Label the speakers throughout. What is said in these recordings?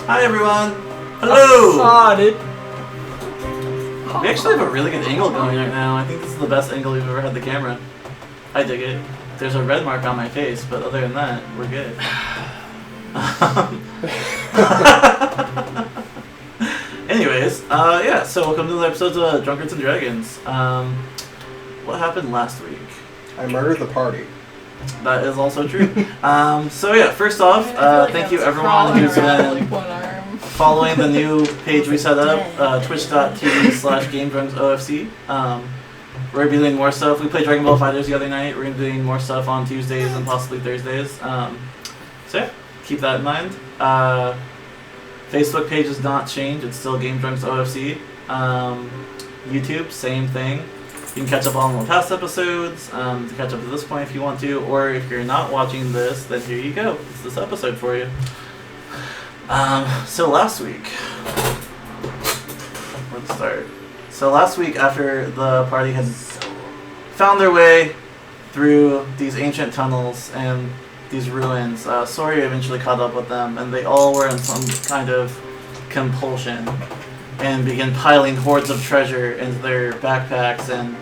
Speaker 1: Hi everyone! Hello!
Speaker 2: Started.
Speaker 1: We actually have a really good angle going right now. I think this is the best angle we've ever had the camera. I dig it. There's a red mark on my face, but other than that, we're good. Anyways, yeah, so welcome to the episode of Drunkards and Dragons. What happened last week?
Speaker 3: I murdered the party.
Speaker 1: That is also true. So yeah, first off, thank you everyone who's been following the new page we set up, twitch.tv/GameDrunksOFC. We're going to be doing more stuff. We played Dragon Ball FighterZ the other night. We're going to be doing more stuff on Tuesdays and possibly Thursdays. So yeah, keep that in mind. Facebook page has not changed. It's still GameDrunksOFC. YouTube, same thing. You can catch up on the past episodes, to catch up to this point if you want to, or if you're not watching this, then here you go. It's this episode for you. So last week, let's start. So last week, after the party had found their way through these ancient tunnels and these ruins, Sori eventually caught up with them, and they all were in some kind of compulsion and began piling hordes of treasure into their backpacks, and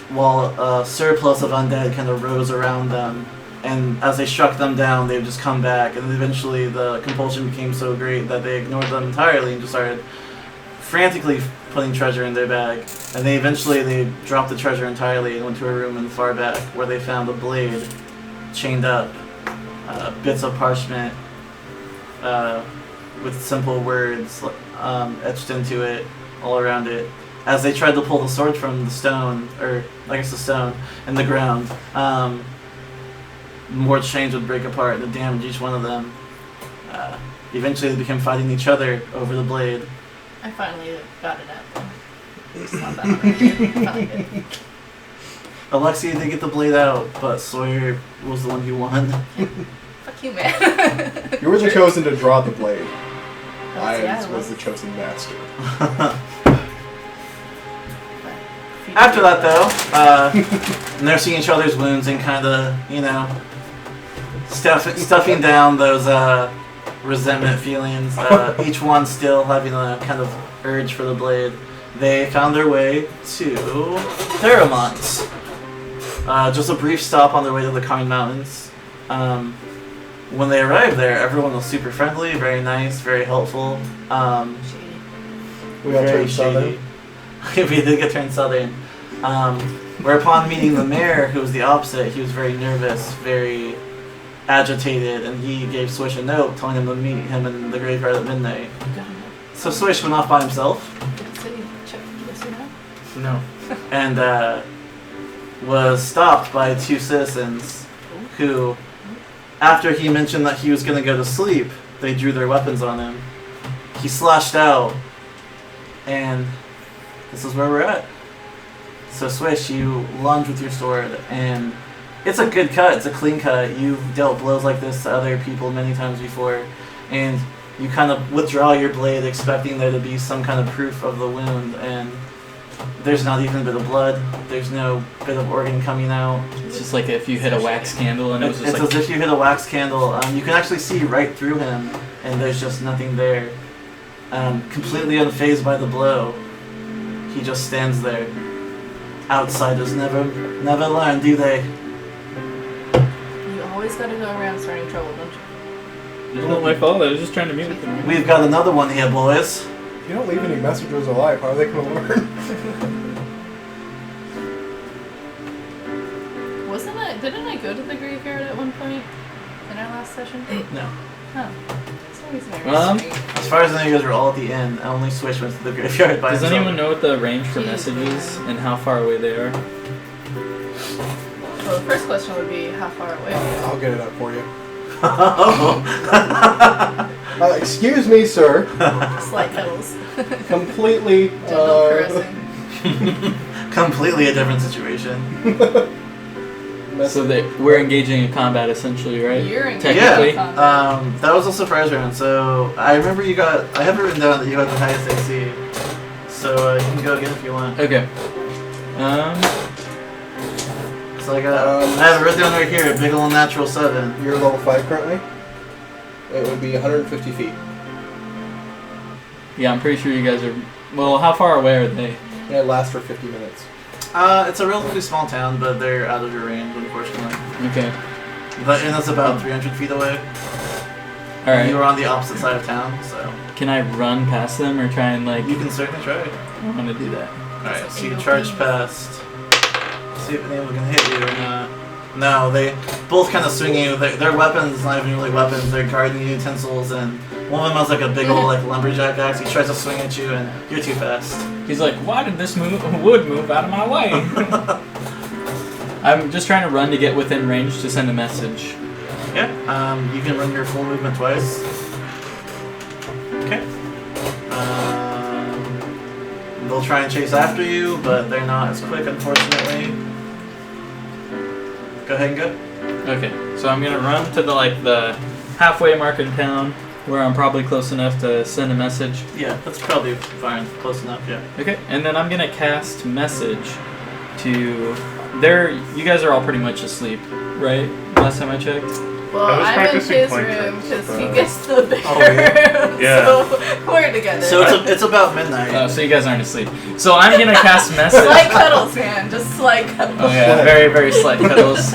Speaker 1: while a surplus of undead kind of rose around them, and as they struck them down, they would just come back, and eventually the compulsion became so great that they ignored them entirely and just started frantically putting treasure in their bag. And they eventually dropped the treasure entirely and went to a room in the far back where they found a blade chained up, bits of parchment with simple words etched into it, all around it. As they tried to pull the sword from the stone, or I guess the stone, in the ground, more chains would break apart and damage each one of them. Eventually they became fighting each other over the blade.
Speaker 4: I finally got it out. It's not that hard.
Speaker 1: Alexia did get the blade out, but Sawyer was the one who won.
Speaker 4: Fuck you, man.
Speaker 3: You were the chosen to draw the blade.
Speaker 4: I
Speaker 3: was the chosen master.
Speaker 1: After that, though, nursing each other's wounds and kind of, stuffing down those resentment feelings, each one still having a kind of urge for the blade, they found their way to Theramont. Just a brief stop on their way to the Karn Mountains. When they arrived there, everyone was super friendly, very nice, very helpful.
Speaker 3: We all turned southern.
Speaker 1: We did get turned southern. Whereupon meeting the mayor, who was the opposite, he was very nervous, very agitated, and he gave Swish a note telling him to meet him in the graveyard at midnight. So Swish went off by himself. No. And was stopped by two citizens who, after he mentioned that he was going to go to sleep, they drew their weapons on him. He slashed out, and this is where we're at. So Swish, you lunge with your sword, and it's a good cut, it's a clean cut. You've dealt blows like this to other people many times before, and you kind of withdraw your blade expecting there to be some kind of proof of the wound, and there's not even a bit of blood, there's no bit of organ coming out.
Speaker 2: It's just like if you hit a wax candle and it was just
Speaker 1: It's as if you hit a wax candle. You can actually see right through him, and there's just nothing there. Completely unfazed by the blow, he just stands there. Outsiders never learn, do they?
Speaker 4: You always gotta go around starting trouble, don't you?
Speaker 2: It's not my fault, I was just trying to meet with them.
Speaker 1: We've got another one here, boys.
Speaker 3: If you don't leave any messengers alive, how are they going to learn?
Speaker 4: Didn't I go to the graveyard at one point in our last session?
Speaker 1: No.
Speaker 4: Oh. That's always my mystery.
Speaker 1: As far as I know, you guys were all at the end. Only Swish went to the graveyard by
Speaker 2: Does
Speaker 1: himself.
Speaker 2: anyone know what the range for messages and how far away they are?
Speaker 4: Well, the first question would be how far away are you?
Speaker 3: I'll get it up for you. Excuse me, sir.
Speaker 4: Slight cuddles.
Speaker 3: Completely.
Speaker 4: Gentle caressing.
Speaker 1: Completely a different situation.
Speaker 2: So we're engaging in combat essentially, right?
Speaker 4: You're engaging
Speaker 2: Technically.
Speaker 4: in combat.
Speaker 1: That was a surprise round. So I remember I have it written down that you got the highest AC. So you can go again if you want.
Speaker 2: Okay.
Speaker 1: So I have it written down right here, big ol' natural 7.
Speaker 3: You're level 5 currently? It would be 150 feet.
Speaker 2: Yeah, I'm pretty sure you guys are. Well, how far away are they?
Speaker 3: It lasts for 50 minutes.
Speaker 1: It's a relatively small town, but they're out of your range, unfortunately.
Speaker 2: Okay.
Speaker 1: And that's about 300 feet away.
Speaker 2: All right.
Speaker 1: You were on the opposite side of town, so
Speaker 2: Can I run past them or try and like?
Speaker 1: you can certainly try.
Speaker 2: I want to do that.
Speaker 1: Alright, so you charge past. See if any of them can hit you or not. No, they both kind of swing you. Their weapons, not even really weapons, they're gardening utensils, and one of them has like a big old like lumberjack axe. He tries to swing at you, and you're too fast.
Speaker 2: He's like, why did this wood move out of my way? I'm just trying to run to get within range to send a message.
Speaker 1: Yeah, you can run your full movement twice. Okay. They'll try and chase after you, but they're not as quick, unfortunately. Go ahead and go.
Speaker 2: Okay, so I'm gonna run to the halfway mark in town where I'm probably close enough to send a message.
Speaker 1: Yeah, that's probably fine. Close enough, yeah.
Speaker 2: Okay, and then I'm gonna cast message to. You guys are all pretty much asleep, right? Last time I checked.
Speaker 4: Well,
Speaker 5: I was
Speaker 4: I'm in
Speaker 5: practicing
Speaker 4: his
Speaker 5: point
Speaker 4: room
Speaker 5: tricks,
Speaker 4: because he
Speaker 5: but-
Speaker 4: gets the bigger
Speaker 1: Oh, yeah.
Speaker 4: room,
Speaker 5: Yeah.
Speaker 4: so we're together.
Speaker 1: So it's about midnight.
Speaker 2: So you guys aren't asleep. So I'm gonna cast message.
Speaker 4: Slight cuddles, man. Just slight cuddles.
Speaker 2: Oh yeah, very very slight cuddles.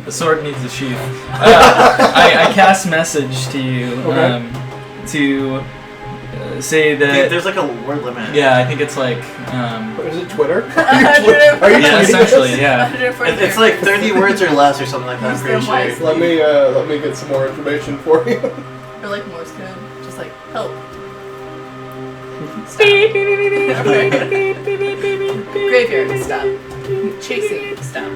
Speaker 2: The sword needs a sheath. I cast message to you to say
Speaker 1: I think
Speaker 2: that.
Speaker 1: there's like a word limit.
Speaker 2: Yeah, I think it's like.
Speaker 3: Is it Twitter?
Speaker 4: 140
Speaker 3: Are you
Speaker 2: Yeah,
Speaker 3: tweeting
Speaker 2: essentially,
Speaker 3: this?
Speaker 2: yeah.
Speaker 4: 140
Speaker 1: It's like 30 words or less or something like that, I'm
Speaker 4: Use
Speaker 1: pretty
Speaker 4: them
Speaker 1: sure.
Speaker 4: wisely.
Speaker 3: Let me get some more information for you.
Speaker 4: Or like Morse code. Just like, help. Graveyard, stop. Chasing, stop.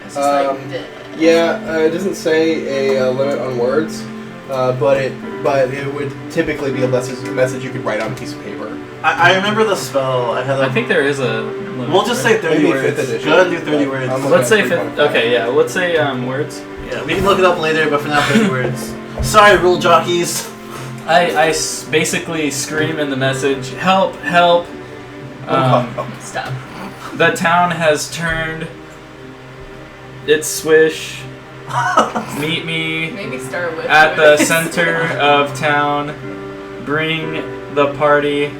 Speaker 4: It's just like, "Duh."
Speaker 3: Yeah, it doesn't say a limit on words, but it would typically be a message you could write on a piece of paper.
Speaker 1: I remember the spell. I had.
Speaker 2: I think there is a. Limit,
Speaker 1: We'll just say 30
Speaker 3: Maybe
Speaker 1: words.
Speaker 3: 5th edition.
Speaker 1: Go ahead and do 30
Speaker 3: Yeah,
Speaker 1: words.
Speaker 3: I'm
Speaker 2: Let's say
Speaker 3: Okay,
Speaker 2: 5th. Okay, yeah. Let's say words.
Speaker 1: Yeah, we can look it up later, but for now, 30 words. Sorry, rule jockeys.
Speaker 2: I basically scream in the message, help, help.
Speaker 4: Stop.
Speaker 2: The town has turned. It's Swish. Meet me
Speaker 4: Maybe start with
Speaker 2: at the
Speaker 4: words.
Speaker 2: center of town. Bring the party.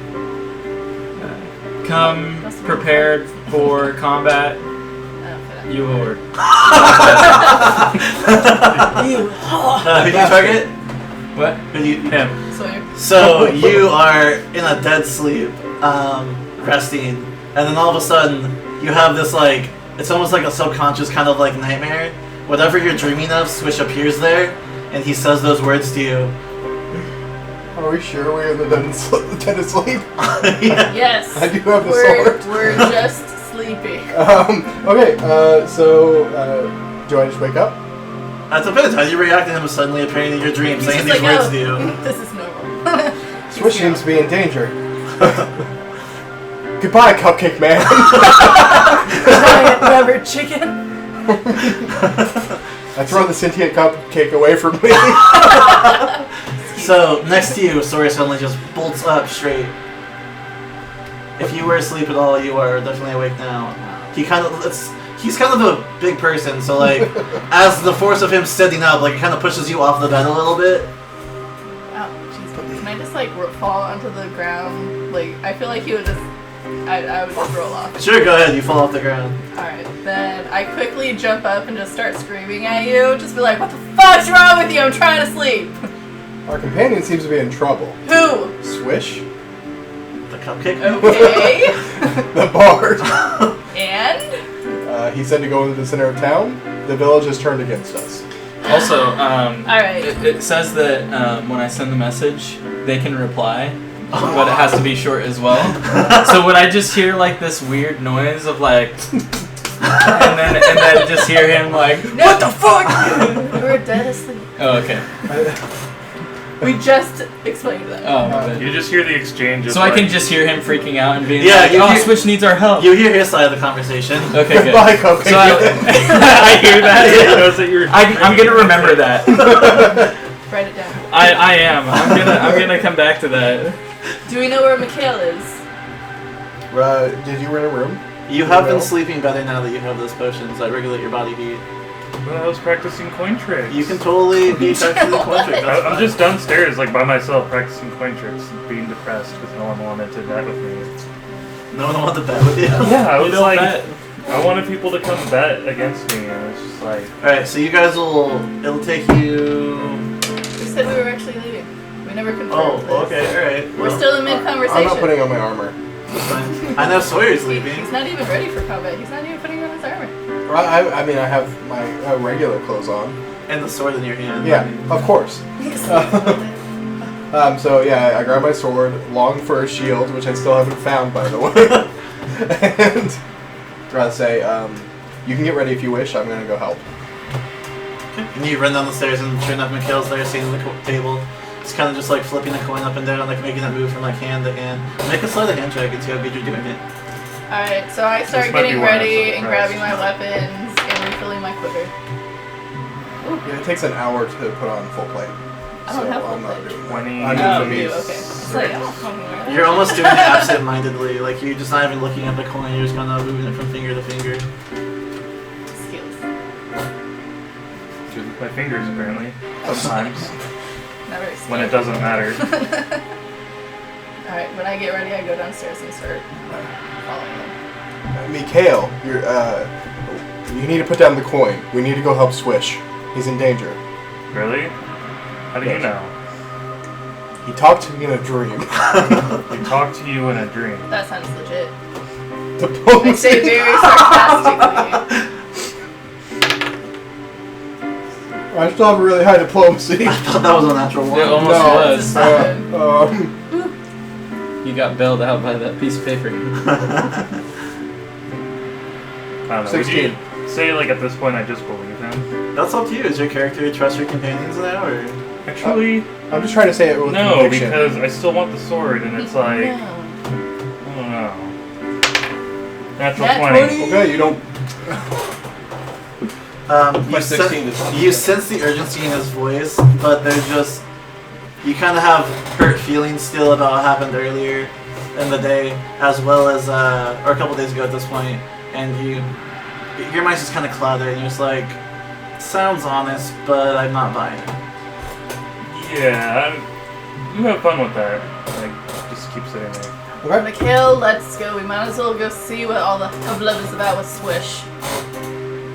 Speaker 2: Come prepared for combat.
Speaker 4: Oh, for
Speaker 2: You whore.
Speaker 1: Who do you target?
Speaker 2: What?
Speaker 1: Who do you?
Speaker 2: Him.
Speaker 4: that. Sawyer.
Speaker 1: So you are in a dead sleep, resting, and then all of a sudden you have this like, it's almost like a subconscious kind of like nightmare. Whatever you're dreaming of, Swish appears there, and he says those words to you.
Speaker 3: Are we sure we're in the dead asleep?
Speaker 1: Yeah.
Speaker 4: Yes.
Speaker 3: I do have the
Speaker 4: we're,
Speaker 3: sword.
Speaker 4: We're just sleeping.
Speaker 3: Okay, so do I just wake up?
Speaker 1: That depends. How do you react to him suddenly appearing in your dream,
Speaker 4: He's
Speaker 1: saying
Speaker 4: just
Speaker 1: these
Speaker 4: like,
Speaker 1: words
Speaker 4: "Oh,
Speaker 1: to you?
Speaker 4: This is normal.
Speaker 3: Swish seems to be in danger. Goodbye, Cupcake Man.
Speaker 4: Giant rubber chicken.
Speaker 3: I throw the sentient cupcake away from me.
Speaker 1: So next to you, Sori suddenly just bolts up straight. If you were asleep at all, you are definitely awake now. He's kind of a big person, so like, as the force of him standing up, like it kind of pushes you off the bed a little bit.
Speaker 4: Oh, jeez. Can I just like fall onto the ground? Like, I feel like he would just. I would just roll off.
Speaker 1: Sure, go ahead. You fall off the ground.
Speaker 4: Alright, then I quickly jump up and just start screaming at you. Just be like, what the fuck's wrong with you? I'm trying to sleep.
Speaker 3: Our companion seems to be in trouble.
Speaker 4: Who?
Speaker 3: Swish?
Speaker 1: The cupcake.
Speaker 4: Okay.
Speaker 3: The bard.
Speaker 4: And?
Speaker 3: He said to go into the center of town. The village has turned against us.
Speaker 2: Also,
Speaker 4: Alright.
Speaker 2: it says that when I send the message, they can reply, but it has to be short as well. So would I just hear like this weird noise of like, and then just hear him like, what the fuck?
Speaker 4: We're dead asleep.
Speaker 2: Oh, okay.
Speaker 4: We just explained that.
Speaker 2: Oh, my bad.
Speaker 5: You just hear the exchange of
Speaker 2: So I can just hear him freaking out and being
Speaker 1: Yeah,
Speaker 2: like,
Speaker 1: you
Speaker 2: oh,
Speaker 1: hear-
Speaker 2: Switch needs our help.
Speaker 1: You hear his side of the conversation.
Speaker 2: Okay, good.
Speaker 3: Goodbye, Cupcake
Speaker 2: So I hear that.
Speaker 5: It knows that you're
Speaker 2: I'm gonna remember that.
Speaker 4: Write it down.
Speaker 2: I am. I'm gonna come back to that.
Speaker 4: Do we know where Mikhail is?
Speaker 3: Did you rent a room?
Speaker 1: You have been
Speaker 3: No.
Speaker 1: sleeping better now that you have those potions that regulate your body heat.
Speaker 5: Well, I was practicing coin tricks.
Speaker 1: You can totally be practicing the coin trick. That's
Speaker 5: I'm
Speaker 1: fine.
Speaker 5: just downstairs, like by myself, practicing coin tricks, and being depressed because no one wanted to bet with me.
Speaker 1: No one wanted to bet with you.
Speaker 5: Yeah, I
Speaker 2: You
Speaker 5: was
Speaker 2: don't
Speaker 5: like,
Speaker 2: bet.
Speaker 5: I wanted people to come bet against me, and it's just like,
Speaker 1: Alright, so you guys will. It'll take you.
Speaker 4: We said we were actually leaving. We never confirmed
Speaker 1: Oh,
Speaker 4: this.
Speaker 1: okay, alright.
Speaker 4: We're still in mid-conversation.
Speaker 3: I'm not putting on my armor.
Speaker 1: That's fine. I know Sawyer's leaving.
Speaker 4: He's not even ready for combat. He's not even putting on his armor.
Speaker 3: I mean, I have my regular clothes on.
Speaker 1: And the sword in your hand.
Speaker 3: Yeah, of course. So yeah, I grab my sword, long for a shield, which I still haven't found, by the way. And try to say, you can get ready if you wish. I'm gonna go help.
Speaker 1: And you run down the stairs, and sure enough, Mikhail's there, sitting at the table. It's kind of just like flipping a coin up and down, like making that move from like hand to hand. Make a sleight of hand check and see how good you're doing it.
Speaker 4: Alright, so I start
Speaker 5: This might be
Speaker 4: getting
Speaker 5: one I'm
Speaker 4: ready and
Speaker 5: surprised.
Speaker 4: grabbing my weapons and refilling my quiver.
Speaker 3: Yeah, it takes an hour to put on full plate.
Speaker 4: I don't have full
Speaker 3: I'm not
Speaker 4: plate.
Speaker 3: doing that.
Speaker 5: 20.
Speaker 3: I mean,
Speaker 4: Oh,
Speaker 3: for me,
Speaker 4: you, okay. It's like, I don't fucking know.
Speaker 1: You're almost doing it absent-mindedly, like you're just not even looking at the coin, you're just kind of moving it from finger to finger.
Speaker 4: Skills.
Speaker 5: Just with my fingers, apparently. Sometimes.
Speaker 4: Not very
Speaker 5: When it
Speaker 4: skilled.
Speaker 5: doesn't matter.
Speaker 4: Alright, when I get ready, I go downstairs and start following them.
Speaker 3: Mikhail, you need to put down the coin. We need to go help Swish. He's in danger.
Speaker 5: Really? How do you
Speaker 3: Yes.
Speaker 5: know?
Speaker 3: He talked to me in a dream.
Speaker 5: He talked to you in a dream.
Speaker 4: That sounds legit. I
Speaker 3: Diplomacy.
Speaker 4: say very sarcastically.
Speaker 3: I still have a really high diplomacy.
Speaker 1: I thought that was a natural one.
Speaker 2: It almost
Speaker 3: No.
Speaker 2: was. You got bailed out by that piece of paper.
Speaker 5: I don't know.
Speaker 3: 16.
Speaker 5: Would you say, like, at this point, I just believe him?
Speaker 1: That's up to you. Is your character trust your companions now, or?
Speaker 5: Actually,
Speaker 3: I'm just trying to say it with
Speaker 5: no,
Speaker 3: conviction.
Speaker 5: because I still want the sword, and it's like,
Speaker 4: No.
Speaker 5: I don't know. Natural
Speaker 4: Nat
Speaker 5: 20.
Speaker 4: 20.
Speaker 3: Okay, you don't.
Speaker 1: You,
Speaker 3: 16 is
Speaker 1: you sense the urgency in his voice, but there's just you kind of have hurt feelings still about what happened earlier in the day, as well as or a couple days ago at this point, and your mind's just kind of clouded, and you're just like, sounds honest, but I'm not buying it.
Speaker 5: Yeah, you have fun with that. Like, just keep sitting there.
Speaker 3: Okay.
Speaker 4: Mikhail, let's go. We might as well go see what all the hubbub is about with Swish.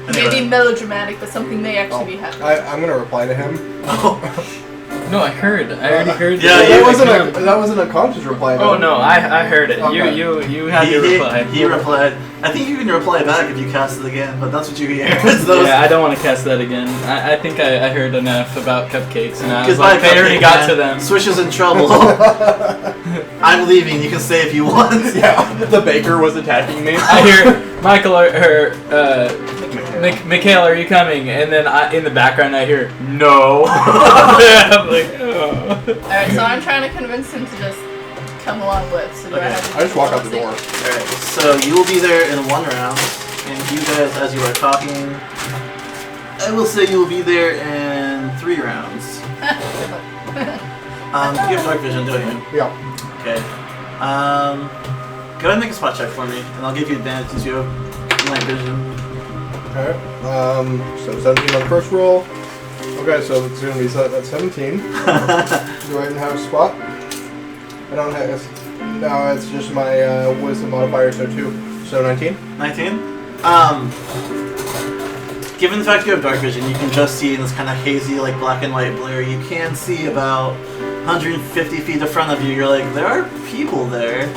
Speaker 1: Anyway.
Speaker 4: Maybe melodramatic, but something may actually be happening.
Speaker 3: I'm gonna reply to him.
Speaker 2: No, I heard. I already heard.
Speaker 1: Yeah,
Speaker 2: that.
Speaker 3: that wasn't a conscious reply.
Speaker 2: Oh no, I heard it.
Speaker 3: Okay.
Speaker 2: You had to reply.
Speaker 1: He replied. I think you can reply back if you cast it again, but that's what you hear. It's those-
Speaker 2: Yeah, I don't want to cast that again. I think I heard enough about cupcakes, and I was
Speaker 1: Goodbye,
Speaker 2: like, they already
Speaker 1: Cupcake
Speaker 2: got
Speaker 1: Man.
Speaker 2: to them.
Speaker 1: Swish is in trouble. I'm leaving. You can stay if you want.
Speaker 3: Yeah, the baker was attacking me.
Speaker 2: I hear Michael Mikhail, are you coming? And then in the background, I hear no. I'm like, oh.
Speaker 4: Alright, so I'm trying to convince him to just come along with. So do I
Speaker 1: Okay.
Speaker 4: have to
Speaker 3: I just walk out the door.
Speaker 1: Alright, so you will be there in 1 round, and you guys, as you are talking, I will say you will be there in 3 rounds. You have dark vision, don't you?
Speaker 3: Yeah.
Speaker 1: Okay. Go ahead and make a spot check for me, and I'll give you advantage since you have night vision.
Speaker 3: Okay. So 17 on the first roll. Okay, so it's gonna be set at 17. Do I even have a spot? I don't have. No, it's just my wisdom modifier, so 2. So 19.
Speaker 1: 19? Given the fact you have dark vision, you can just see in this kind of hazy, like black and white blur, you can see about 150 feet in front of you. You're like, there are people there.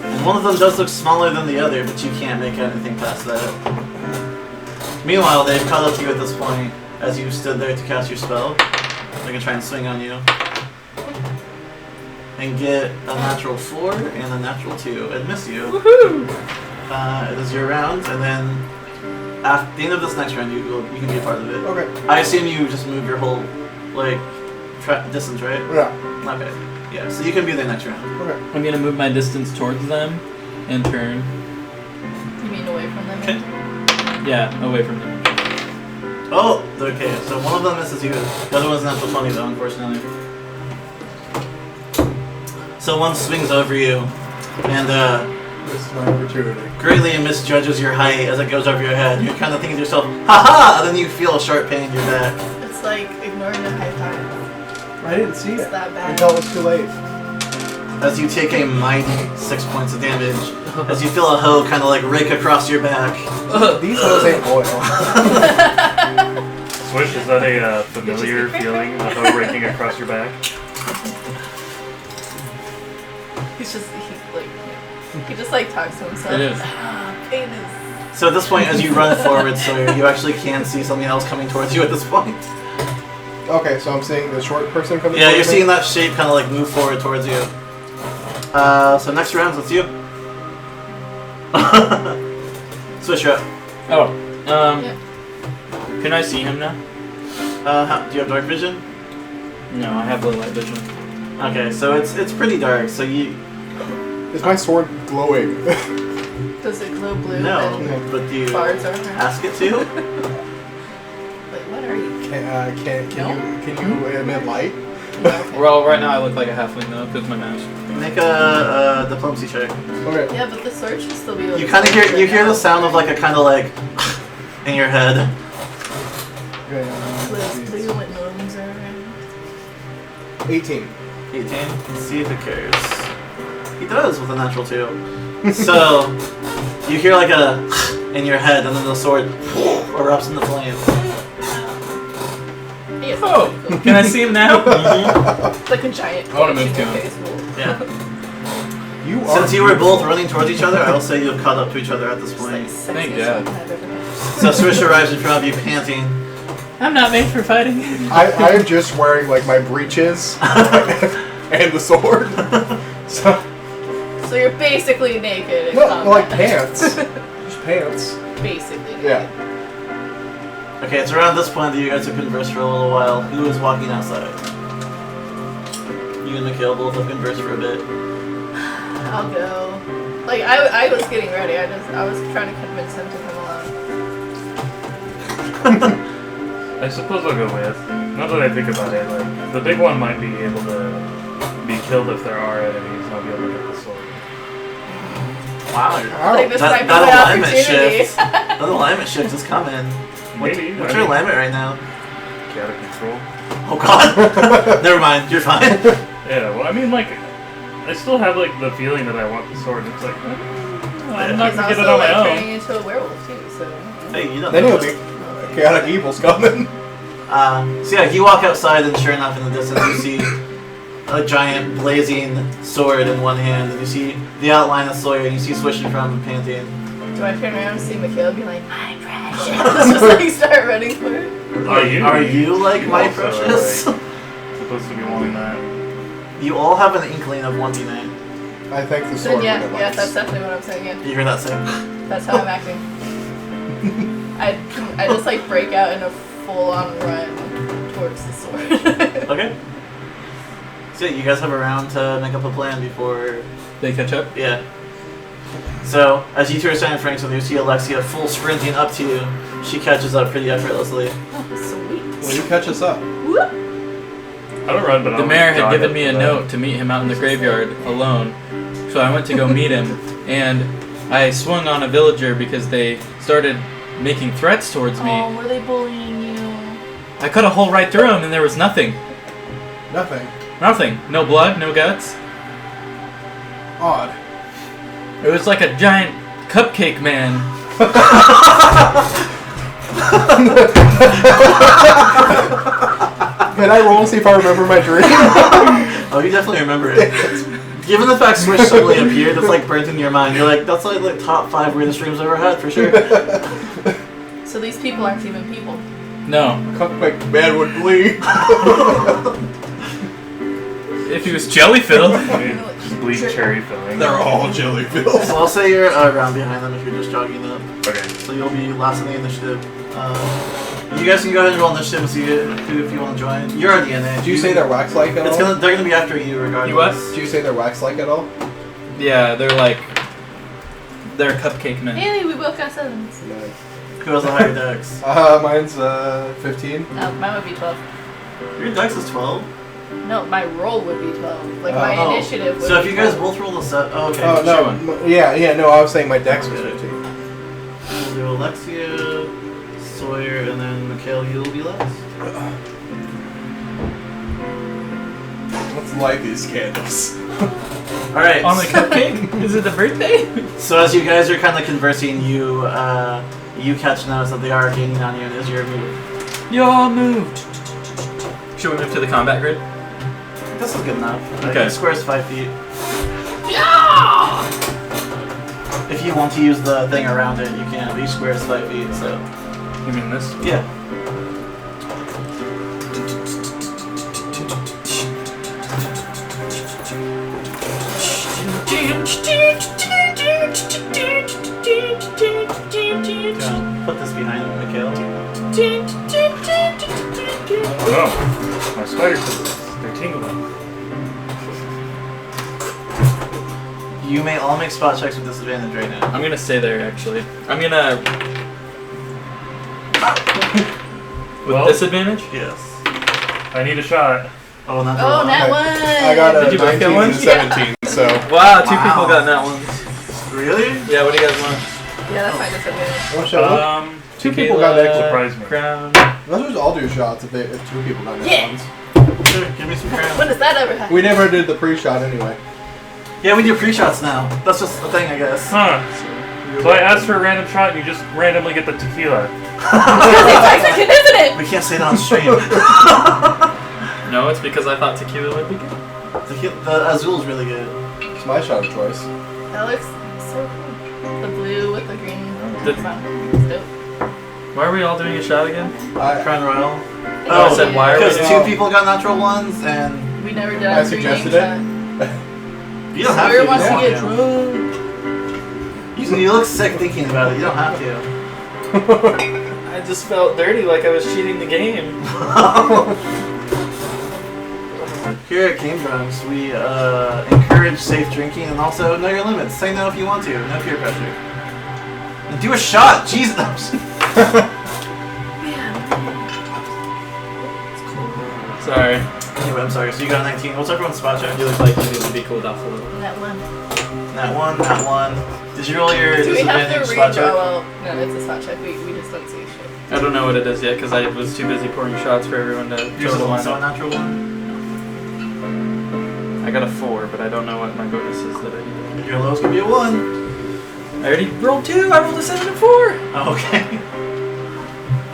Speaker 1: And one of them does look smaller than the other, but you can't make anything past that. Meanwhile, they've caught up to you at this point as you stood there to cast your spell. They can try and swing on you. And get a natural 4 and a natural 2 and miss you.
Speaker 2: Woohoo!
Speaker 1: It is your round, and then at the end of this next round, you can be a part of it.
Speaker 3: Okay.
Speaker 1: I assume you just move your whole like distance, right?
Speaker 3: Yeah.
Speaker 1: Okay. Yeah. So you can be there next round.
Speaker 3: Okay.
Speaker 2: I'm gonna move my distance towards them and turn.
Speaker 4: You mean away from them?
Speaker 1: Okay.
Speaker 2: Yeah, away from them.
Speaker 1: Oh, okay. So one of them misses you. The other one's natural 20 though, unfortunately. So one swings over you, and
Speaker 3: This is my opportunity.
Speaker 1: greatly misjudges your height as it goes over your head. You're kind of thinking to yourself, haha! And then you feel a sharp pain in your back.
Speaker 4: It's like ignoring the high five.
Speaker 3: I didn't see
Speaker 4: It's
Speaker 3: it
Speaker 4: that bad.
Speaker 3: until it was too late.
Speaker 1: As you take a mighty 6 points of damage, as you feel a hoe kind of like rake across your back.
Speaker 3: These hoes ain't loyal.
Speaker 5: Swish, is that a familiar feeling of hoe raking across your back?
Speaker 4: He just like talks to himself.
Speaker 2: It is.
Speaker 4: Penis.
Speaker 1: So at this point, as you run forward, Sawyer, you actually can see something else coming towards you at this point.
Speaker 3: Okay, so I'm seeing the short person coming.
Speaker 1: Yeah, you're
Speaker 3: towards me?
Speaker 1: seeing that shape kind of like move forward towards you. So next round, it's you. Switch up.
Speaker 2: Oh,
Speaker 4: Yeah.
Speaker 2: can I see him now?
Speaker 1: Do you have dark vision?
Speaker 2: No, I have low light vision.
Speaker 1: Okay, so it's pretty dark. So you
Speaker 3: Is my sword glowing?
Speaker 4: Does it glow blue?
Speaker 1: no,
Speaker 4: and
Speaker 1: but do you
Speaker 4: bars are around?
Speaker 1: ask it to?
Speaker 4: Like, what are you?
Speaker 3: Can you emit light?
Speaker 4: No, okay.
Speaker 2: Well, right now I look like a halfling though, because my mask.
Speaker 1: Make a diplomacy check.
Speaker 3: Okay.
Speaker 4: Yeah, but the sword should still be able
Speaker 1: You
Speaker 4: to
Speaker 1: kind of
Speaker 4: see
Speaker 1: hear
Speaker 4: now.
Speaker 1: the sound of like a kind of like in your head.
Speaker 3: Okay.
Speaker 4: Blue windows are around.
Speaker 3: 18.
Speaker 1: 18. Let's see if it cares. He does with a natural 2. So you hear like a in your head, and then the sword erupts into flame.
Speaker 4: Yes,
Speaker 2: Oh,
Speaker 4: that's pretty
Speaker 2: can I see him now?
Speaker 4: cool. It's like a giant.
Speaker 2: I wanna
Speaker 4: fish
Speaker 2: move
Speaker 4: in
Speaker 2: to
Speaker 4: your
Speaker 2: him.
Speaker 4: face. Cool.
Speaker 1: Yeah.
Speaker 3: You are.
Speaker 1: Since you were both running towards each other, I will say you've caught up to each other at this
Speaker 4: It's like
Speaker 1: point.
Speaker 4: sexiest
Speaker 2: Thank
Speaker 4: weapon
Speaker 2: God.
Speaker 4: I've ever had.
Speaker 1: So Swish arrives in front of you, panting.
Speaker 2: I'm not made for fighting.
Speaker 3: I'm just wearing like my breeches and the sword. So
Speaker 4: So you're basically naked in
Speaker 3: no,
Speaker 4: combat.
Speaker 3: like pants. Just pants.
Speaker 4: Basically naked.
Speaker 3: Yeah.
Speaker 1: Okay, it's around this point that you guys have conversed for a little while. Who is walking outside? You and Mikhail both have conversed for a bit.
Speaker 4: I'll go. Like I was getting ready. I was trying to convince him to come along.
Speaker 5: I suppose I'll go with. Now that I think about it, like the big one might be able to be killed if there are enemies, and I'll be able to get the sword.
Speaker 1: Wow.
Speaker 4: Like this might be
Speaker 1: That
Speaker 4: my
Speaker 1: alignment
Speaker 4: opportunity.
Speaker 1: shift. That alignment shift is coming.
Speaker 5: Maybe.
Speaker 1: What's your alignment right now?
Speaker 5: Out of control.
Speaker 1: Oh god. Never mind. You're fine.
Speaker 5: Yeah. Well, I mean, like, I still have like the feeling that I want the sword. It's like I'm not
Speaker 4: He's
Speaker 5: gonna get it
Speaker 4: also
Speaker 5: on my
Speaker 4: like
Speaker 5: own.
Speaker 4: turning into a werewolf too. So.
Speaker 1: Hey, you don't
Speaker 3: Then
Speaker 1: know
Speaker 3: he'll
Speaker 1: this.
Speaker 3: be chaotic evil's coming.
Speaker 1: So yeah, you walk outside, and sure enough, in the distance, you see a giant blazing sword in one hand, and you see the outline of Sawyer, and you see Swish in front of him panting.
Speaker 4: Do I turn around and see Mikhail be like, my precious? Just like start running for it.
Speaker 1: Are you like my
Speaker 5: also,
Speaker 1: precious?
Speaker 5: Supposed to be wanting that.
Speaker 1: You all have an inkling of wanting it.
Speaker 3: I think the
Speaker 4: Then
Speaker 3: sword.
Speaker 4: yeah,
Speaker 3: would
Speaker 4: yeah, that's definitely what I'm saying. Yeah,
Speaker 1: You hear that saying?
Speaker 4: that's how I'm acting. I just like break out in a full-on run towards the sword.
Speaker 1: Okay. So yeah, you guys have a round to make up a plan before.
Speaker 2: They catch up?
Speaker 1: Yeah. So as you two are standing in front of each other, you see Alexia full sprinting up to you. She catches up pretty effortlessly.
Speaker 4: Oh, sweet.
Speaker 3: Will you catch us up?
Speaker 4: Whoop.
Speaker 5: I don't run, but
Speaker 2: The
Speaker 5: I'll
Speaker 2: mayor had
Speaker 5: jog
Speaker 2: given
Speaker 5: up
Speaker 2: me
Speaker 5: to
Speaker 2: a
Speaker 5: that.
Speaker 2: note to meet him out in the graveyard alone. So I went to go meet him, and I swung on a villager because they started making threats towards me.
Speaker 4: Oh, were they bullying you?
Speaker 2: I cut a hole right through him, and there was nothing.
Speaker 3: Nothing.
Speaker 2: Nothing. No blood, no guts.
Speaker 3: Odd.
Speaker 2: It was like a giant cupcake man.
Speaker 3: Can I roll and see if I remember my dream?
Speaker 1: Oh, you definitely remember it. Given the fact Swish suddenly appeared, that's like burnt in your mind. You're like, that's like top 5 weirdest dreams I've ever had, for sure.
Speaker 4: So these people aren't even people.
Speaker 2: No.
Speaker 3: Cupcake man would bleed.
Speaker 2: If he was jelly filled.
Speaker 5: Just bleed cherry filling.
Speaker 3: They're all jelly filled.
Speaker 1: So I'll say you're around behind them if you're just jogging up.
Speaker 5: Okay.
Speaker 1: So you'll be last in the initiative. You guys can go ahead and roll initiative and see who if you want to join. You're already in it.
Speaker 3: Do you say they're wax-like at all?
Speaker 1: They're gonna be after you regardless.
Speaker 2: You what?
Speaker 3: Do you say they're wax-like at all?
Speaker 2: Yeah, they're cupcake men.
Speaker 4: Hey, we both got 7s.
Speaker 3: Nice.
Speaker 1: Who has the higher dex?
Speaker 3: Mine's 15.
Speaker 4: Mine would be 12.
Speaker 1: Your dex is 12.
Speaker 4: No, my roll would be 12. Like my
Speaker 1: Oh.
Speaker 4: initiative would
Speaker 1: So if
Speaker 4: be
Speaker 1: you guys
Speaker 4: 12.
Speaker 1: both roll a set, oh, okay.
Speaker 3: Oh,
Speaker 2: sure
Speaker 3: no. Yeah, no, I was saying my dex was 15.
Speaker 1: We'll do Alexia, Sawyer, and then Mikhail, you'll be last.
Speaker 3: Let's light these candles.
Speaker 1: Alright.
Speaker 2: On the cupcake? Is it the birthday?
Speaker 1: So as you guys are kind of conversing, you catch notice that they are gaining on you, and is your move.
Speaker 2: You're moved. Should we move to the combat grid?
Speaker 1: This is good enough.
Speaker 2: Okay.
Speaker 1: Each square is 5 feet.
Speaker 4: Yeah!
Speaker 1: If you want to use the thing around it, you can. But each square is 5 feet, so.
Speaker 2: You mean this?
Speaker 1: Yeah. Put this behind you, Mikhail.
Speaker 5: Oh no. My spider senses. They're tingling.
Speaker 1: You may all make spot checks with disadvantage right now.
Speaker 2: I'm gonna stay there actually. I'm gonna. With
Speaker 5: Well-
Speaker 2: disadvantage?
Speaker 1: Yes.
Speaker 5: I need a shot.
Speaker 1: Oh, not
Speaker 4: Oh, that one!
Speaker 3: I got a
Speaker 2: Did you break that
Speaker 3: 19
Speaker 2: one?
Speaker 3: and 17, so...
Speaker 2: Wow, two
Speaker 1: Wow.
Speaker 2: people got that one.
Speaker 1: Really?
Speaker 2: Yeah, what do you guys want?
Speaker 4: Yeah, that's my disadvantage.
Speaker 3: What shall Two people got
Speaker 2: tequila,
Speaker 3: extra.
Speaker 5: Surprise me.
Speaker 2: Crown.
Speaker 3: Let's just all do shots if two people got that
Speaker 4: Yeah.
Speaker 3: ones.
Speaker 1: Sure, give me some crown.
Speaker 4: When does that ever happen?
Speaker 3: We never did the pre-shot anyway.
Speaker 1: Yeah, we do pre-shots now. That's just a thing, I guess.
Speaker 5: Huh. So I asked for a random shot and you just randomly get the tequila.
Speaker 4: Because it's Mexican, isn't it?
Speaker 1: We can't say that on stream.
Speaker 2: No, it's because I thought tequila would be good.
Speaker 1: The Azul is really good.
Speaker 3: It's my shot of choice.
Speaker 4: That looks so cool. The blue with the green.
Speaker 2: The-
Speaker 4: background. It's dope.
Speaker 2: Why are we all doing a shot again?
Speaker 1: Crown Royal.
Speaker 2: Oh, I said, why are we
Speaker 1: Because
Speaker 2: doing
Speaker 1: two people got natural ones, and
Speaker 4: We never did
Speaker 3: I
Speaker 4: a three-game
Speaker 3: suggested
Speaker 4: shot.
Speaker 1: you don't have
Speaker 4: Sawyer
Speaker 1: to.
Speaker 4: wants
Speaker 1: if
Speaker 4: to
Speaker 1: you
Speaker 4: get
Speaker 1: want
Speaker 4: drunk.
Speaker 1: You look sick thinking about it. You don't have to.
Speaker 2: I just felt dirty like I was cheating the game.
Speaker 1: Here at Game Drunks, we encourage safe drinking and also know your limits. Say no if you want to. No peer pressure. And do a shot. Jesus.
Speaker 2: Sorry.
Speaker 1: Anyway, I'm sorry. So you got a 19. What's everyone's spot check?
Speaker 2: You look like you would be cooled off a little.
Speaker 4: That one.
Speaker 1: That one. Did you roll your
Speaker 4: Do we have to
Speaker 1: disadvantage
Speaker 4: read?
Speaker 1: spot check?
Speaker 4: Oh, well, no, it's a spot check. We just don't see shit.
Speaker 2: I don't know what it is yet because I was too busy pouring shots for everyone to
Speaker 1: Yours is
Speaker 2: total
Speaker 1: also a
Speaker 2: line up.
Speaker 1: natural one.
Speaker 2: I got a 4, but I don't know what my bonus is that I need.
Speaker 1: Your lowest could be a 1.
Speaker 2: I already rolled 2. I rolled a 7 and 4.
Speaker 1: Oh, okay.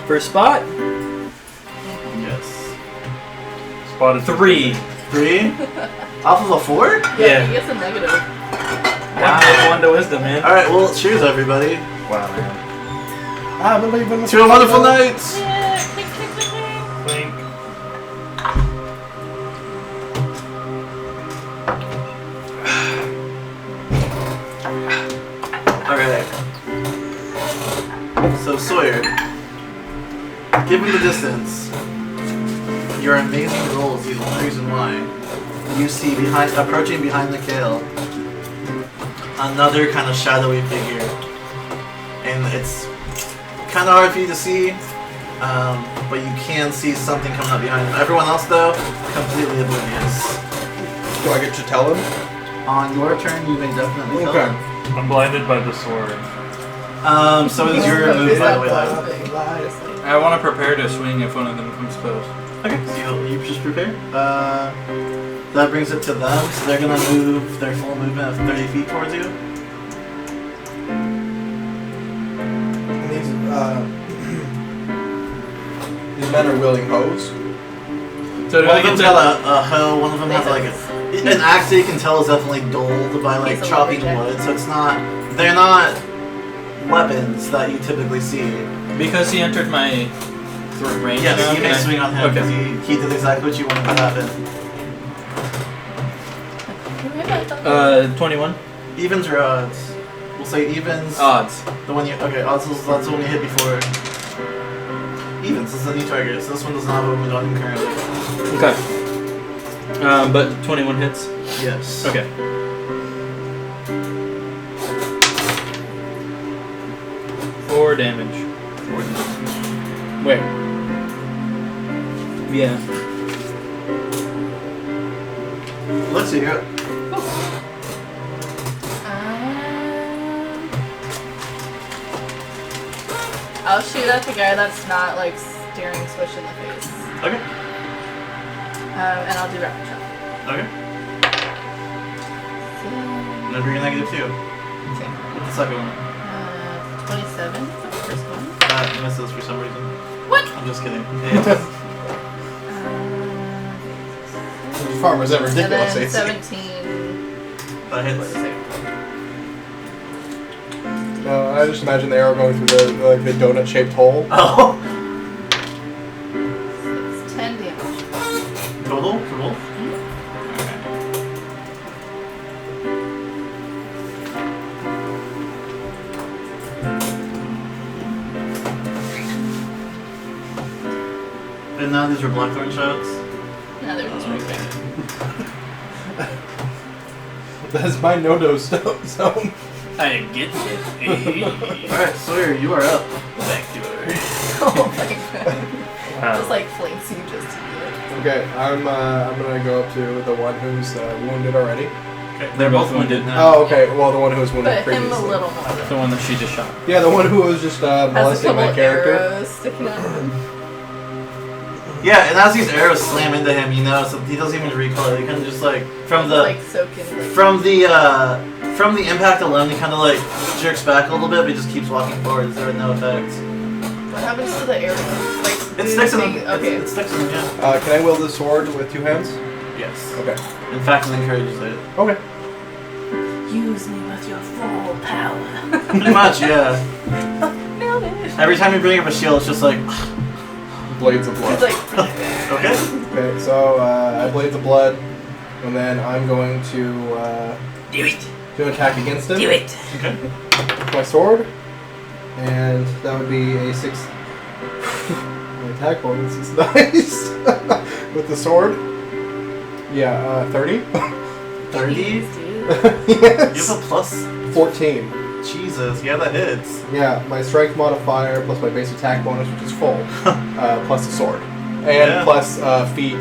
Speaker 2: First spot.
Speaker 1: Yes.
Speaker 5: Spotted
Speaker 2: 3.
Speaker 1: 3? Off of a 4?
Speaker 2: Yeah.
Speaker 4: He gets a negative.
Speaker 2: Wow. 1 to wisdom, man.
Speaker 1: Alright, well, cheers, everybody.
Speaker 5: Wow, man.
Speaker 3: I believe in the
Speaker 1: To a wonderful night!
Speaker 4: Yeah, click, click, click, click.
Speaker 5: Clink.
Speaker 1: Okay. So, Sawyer, given the distance, your amazing rolls, the only reason why, you see approaching behind the Kale, another kind of shadowy figure. And it's kind of hard for you to see, but you can see something coming up behind him. Everyone else, though, completely oblivious.
Speaker 3: Do I get to tell him?
Speaker 1: On your turn, you may definitely tell
Speaker 3: Okay.
Speaker 1: him.
Speaker 5: I'm blinded by the sword.
Speaker 1: So it is your move, by the way, Lyle.
Speaker 2: I want to prepare to swing if one of them comes close.
Speaker 1: Okay, so you just prepare. That brings it to them, so they're gonna move their full movement of 30 feet towards you.
Speaker 3: And these men are wielding hoes.
Speaker 2: So do
Speaker 1: One
Speaker 2: I
Speaker 1: of
Speaker 2: get
Speaker 1: them's
Speaker 2: to...
Speaker 1: got a hoe, one of them has like an axe that you can tell is definitely dulled by like
Speaker 4: He's a
Speaker 1: chopping
Speaker 4: lumberjack.
Speaker 1: wood, so they're not weapons that you typically see.
Speaker 2: Because he entered my range
Speaker 1: Yes,
Speaker 2: now,
Speaker 1: you may
Speaker 2: can I-
Speaker 1: swing on him because
Speaker 2: Okay.
Speaker 1: he did exactly what you wanted to happen.
Speaker 2: 21.
Speaker 1: Evens or odds? We'll say evens.
Speaker 2: Odds.
Speaker 1: The one you odds is that's the one you hit before. Evens this is a new target, so this one does not have a wound on him currently.
Speaker 2: Okay. But 21 hits.
Speaker 1: Yes.
Speaker 2: Okay. Four damage. Wait. Yeah.
Speaker 1: Let's see here.
Speaker 4: I'll shoot at the guy that's not like staring Swish in the face.
Speaker 1: Okay.
Speaker 4: And I'll do rapid shot.
Speaker 1: Okay. Remember your negative 2.
Speaker 4: Same.
Speaker 1: What's the second one?
Speaker 4: 27. That's the first one.
Speaker 1: That misses for some reason.
Speaker 4: What?
Speaker 1: I'm just kidding.
Speaker 3: Farmers ever
Speaker 4: And
Speaker 3: ridiculous.
Speaker 4: then
Speaker 3: AC.
Speaker 4: 17.
Speaker 1: That hits.
Speaker 3: No, I just imagine the arrow going through the donut-shaped hole.
Speaker 1: Oh.
Speaker 4: It's 10 damage.
Speaker 1: Total for both? And now these are Blackthorn shots.
Speaker 4: No, they're just right back.
Speaker 3: That's my no-do zone.
Speaker 2: I get it.
Speaker 1: Alright, Sawyer, you are up.
Speaker 2: Thank you.
Speaker 4: Oh my god.
Speaker 5: Wow.
Speaker 4: Just like flanks you just to do it.
Speaker 3: Okay, I'm gonna go up to the one who's wounded already.
Speaker 1: Okay, they're both wounded now.
Speaker 3: Oh, okay. Well, the one who was wounded
Speaker 4: But him
Speaker 3: previously.
Speaker 4: a little more.
Speaker 2: The one that she just shot.
Speaker 3: Yeah, the one who was just
Speaker 4: Has a
Speaker 3: molesting
Speaker 4: couple
Speaker 3: my character.
Speaker 4: arrows sticking out of him.
Speaker 1: Yeah, and as these arrows slam into him, you know, so he doesn't even recoil. He kind of just like from the
Speaker 4: Like soaking. Like,
Speaker 1: from the impact alone, he kind of like jerks back a little bit, but he just keeps walking forward. There are no effects.
Speaker 4: what happens to the arrow? Like,
Speaker 1: It sticks in him.
Speaker 4: Okay.
Speaker 1: It sticks in him. Yeah.
Speaker 3: Can I wield the sword with 2 hands?
Speaker 1: Yes.
Speaker 3: Okay.
Speaker 1: In fact, it encourages it.
Speaker 3: Okay.
Speaker 4: Use me with your full power.
Speaker 1: Pretty much, yeah.
Speaker 4: Nailed it.
Speaker 1: Every time you bring up a shield, it's just like,
Speaker 3: Blades of blood.
Speaker 4: It's like.
Speaker 1: okay.
Speaker 3: Okay, so I blades of blood, and then I'm going to
Speaker 2: Do it.
Speaker 3: do an attack against him.
Speaker 2: Do it.
Speaker 1: Okay.
Speaker 3: With my sword, and that would be a 6. My attack bonus is nice with the sword. Yeah, 30.
Speaker 1: 30.
Speaker 4: Jeez, dude.
Speaker 1: You
Speaker 3: Yes.
Speaker 1: have a plus.
Speaker 3: 14.
Speaker 1: Jesus, yeah, that hits.
Speaker 3: Yeah, my strength modifier plus my base attack bonus, which is full, plus the sword, and
Speaker 1: Yeah.
Speaker 3: plus feet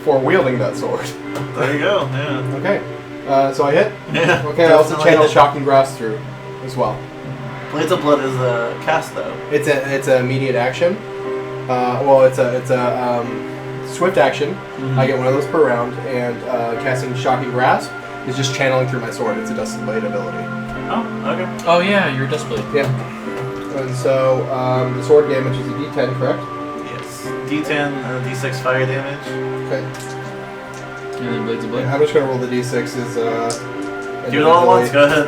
Speaker 3: for wielding that sword.
Speaker 1: There you go. Yeah.
Speaker 3: Okay, so I hit.
Speaker 1: Yeah.
Speaker 3: Okay, I also
Speaker 1: definitely
Speaker 3: channel
Speaker 1: hit.
Speaker 3: Shocking Grasp through as well.
Speaker 1: Blades of Blood is a cast though.
Speaker 3: It's an immediate action. Well, it's a swift action.
Speaker 1: Mhm.
Speaker 3: I get one of those per round, and casting Shocking Grasp is just channeling through my sword. It's a Dusted Blade ability.
Speaker 1: Oh, okay.
Speaker 2: Oh yeah, you're dust blade.
Speaker 3: Yeah. And so the sword damage is a D10, correct?
Speaker 1: Yes. D10, D6 fire damage.
Speaker 3: Okay.
Speaker 2: And then blades of blade.
Speaker 3: I'm just gonna roll the D6s.
Speaker 1: Do it all at once. Go ahead.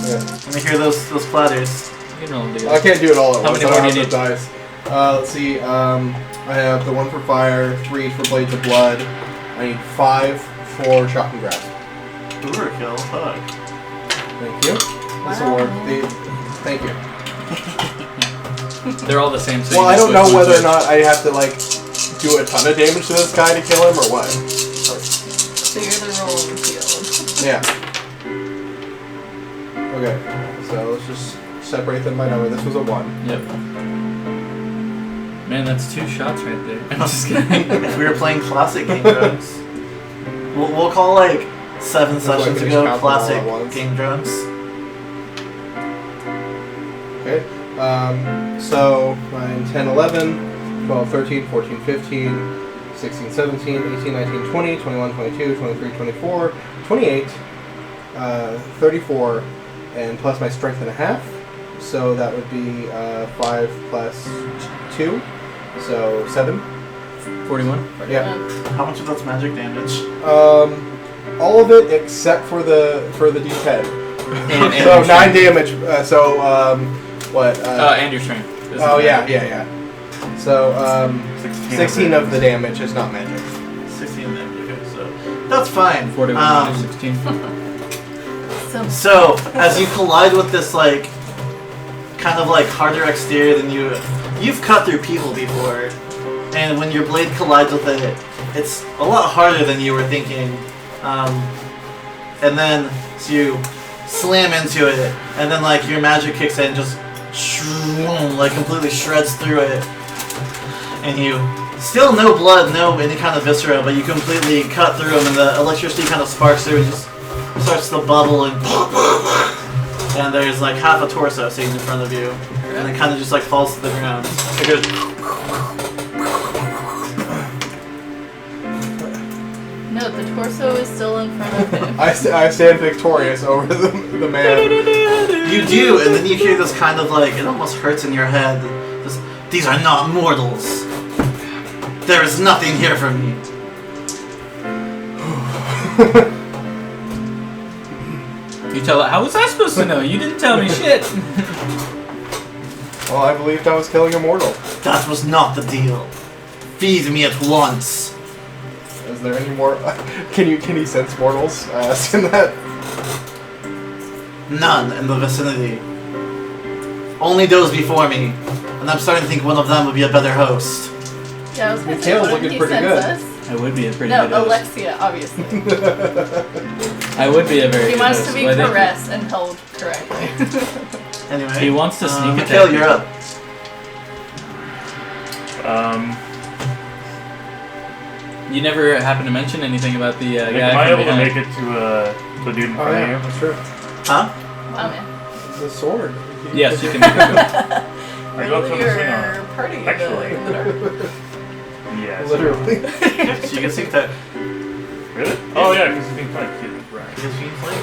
Speaker 3: Yeah.
Speaker 1: Let me hear those platters.
Speaker 2: You can roll them
Speaker 3: I
Speaker 2: together.
Speaker 3: can't do it all at
Speaker 2: How
Speaker 3: once.
Speaker 2: many
Speaker 3: I
Speaker 2: more
Speaker 3: don't
Speaker 2: do you
Speaker 3: have the dice. Let's see. I have the 1 for fire, 3 for blades of blood. I need 5 for shocking grasp.
Speaker 1: Overkill. Fuck.
Speaker 3: Thank you. This
Speaker 4: Wow.
Speaker 3: award. Thank you.
Speaker 2: They're all the same. So
Speaker 3: Well,
Speaker 2: you
Speaker 3: I
Speaker 2: just
Speaker 3: don't know
Speaker 2: switch
Speaker 3: whether or
Speaker 2: one
Speaker 3: not I have to like do a ton of damage to this guy to kill him or what.
Speaker 4: So you're the rolling field.
Speaker 3: Yeah. Okay. So let's just separate them by number. This was a 1.
Speaker 2: Yep. Man, that's 2 shots right there. I'm just kidding.
Speaker 1: If we were playing classic Game Drunks, we'll call like 7
Speaker 3: So I
Speaker 1: sessions
Speaker 3: can just
Speaker 1: ago
Speaker 3: count them all
Speaker 1: classic
Speaker 3: at once.
Speaker 1: Game Drunks.
Speaker 3: Okay. So 9, 10, 11, 12, 13, 14, 15, 16, 17, 18, 19, 20, 21, 22, 23, 24, 28, 34, and plus my strength and a half. So that would be 5 plus 2. So 7.
Speaker 2: 41.
Speaker 3: Yeah.
Speaker 1: How much of that's magic damage?
Speaker 3: All of it except for the D10.
Speaker 2: And
Speaker 3: So
Speaker 2: your
Speaker 3: 9
Speaker 2: strength.
Speaker 3: damage. What?
Speaker 2: And your strength.
Speaker 3: Oh yeah. So 16 of the
Speaker 5: it.
Speaker 3: damage is not magic.
Speaker 1: 16 damage. Okay, so that's fine.
Speaker 2: 41 minus 16.
Speaker 1: So as you collide with this like kind of like harder exterior than you've cut through people before, and when your blade collides with it, it's a lot harder than you were thinking. And then so you slam into it, and then like your magic kicks in, just like completely shreds through it, and you Still no blood, no any kind of viscera, but you completely cut through him, and the electricity kind of sparks through and just starts to bubble, and there's like half a torso sitting in front of you, and it kind of just like falls to the ground. It goes.
Speaker 4: No, the torso is still in front of him.
Speaker 3: I stand victorious over the man.
Speaker 1: You do, and then you hear this kind of like, it almost hurts in your head. This, these are not mortals. There is nothing here for me.
Speaker 2: You tell her, how was I supposed to know? You didn't tell me shit.
Speaker 3: Well, I believed I was killing a mortal.
Speaker 1: That was not the deal. Feed me at once.
Speaker 3: Is there any more? Can you sense mortals? I asked him that.
Speaker 1: None in the vicinity. Only those before me. And I'm starting to think one of them would be a better host.
Speaker 4: Yeah, I was gonna say,
Speaker 3: Mikhail's
Speaker 4: what
Speaker 3: looking
Speaker 4: did he
Speaker 3: pretty
Speaker 4: sense
Speaker 3: good.
Speaker 4: us?
Speaker 2: I would be a pretty
Speaker 4: No,
Speaker 2: good host.
Speaker 4: Alexia, obviously.
Speaker 2: I would be a very
Speaker 4: He
Speaker 2: good
Speaker 4: wants
Speaker 2: host.
Speaker 4: to be
Speaker 2: Why, thank you.
Speaker 4: caressed and held correctly.
Speaker 1: Anyway.
Speaker 2: He wants to sneak attack.
Speaker 1: Mikhail, you're up.
Speaker 2: You never happen to mention anything about the
Speaker 5: Am
Speaker 2: guy
Speaker 5: I
Speaker 2: from
Speaker 5: able to
Speaker 2: behind.
Speaker 5: make it to the dude in
Speaker 3: Oh
Speaker 5: front
Speaker 3: yeah,
Speaker 5: of you?
Speaker 3: that's true.
Speaker 1: Huh?
Speaker 4: Wow, man.
Speaker 3: The sword.
Speaker 2: Yes, you can make it.
Speaker 5: I go up to him and swing on
Speaker 4: Your
Speaker 5: him.
Speaker 4: party in
Speaker 5: Actually.
Speaker 4: the dark.
Speaker 5: Yes.
Speaker 3: Literally.
Speaker 1: So you can see that.
Speaker 5: Really? Oh yeah, because he's being flanked too. Right.
Speaker 1: Because you play.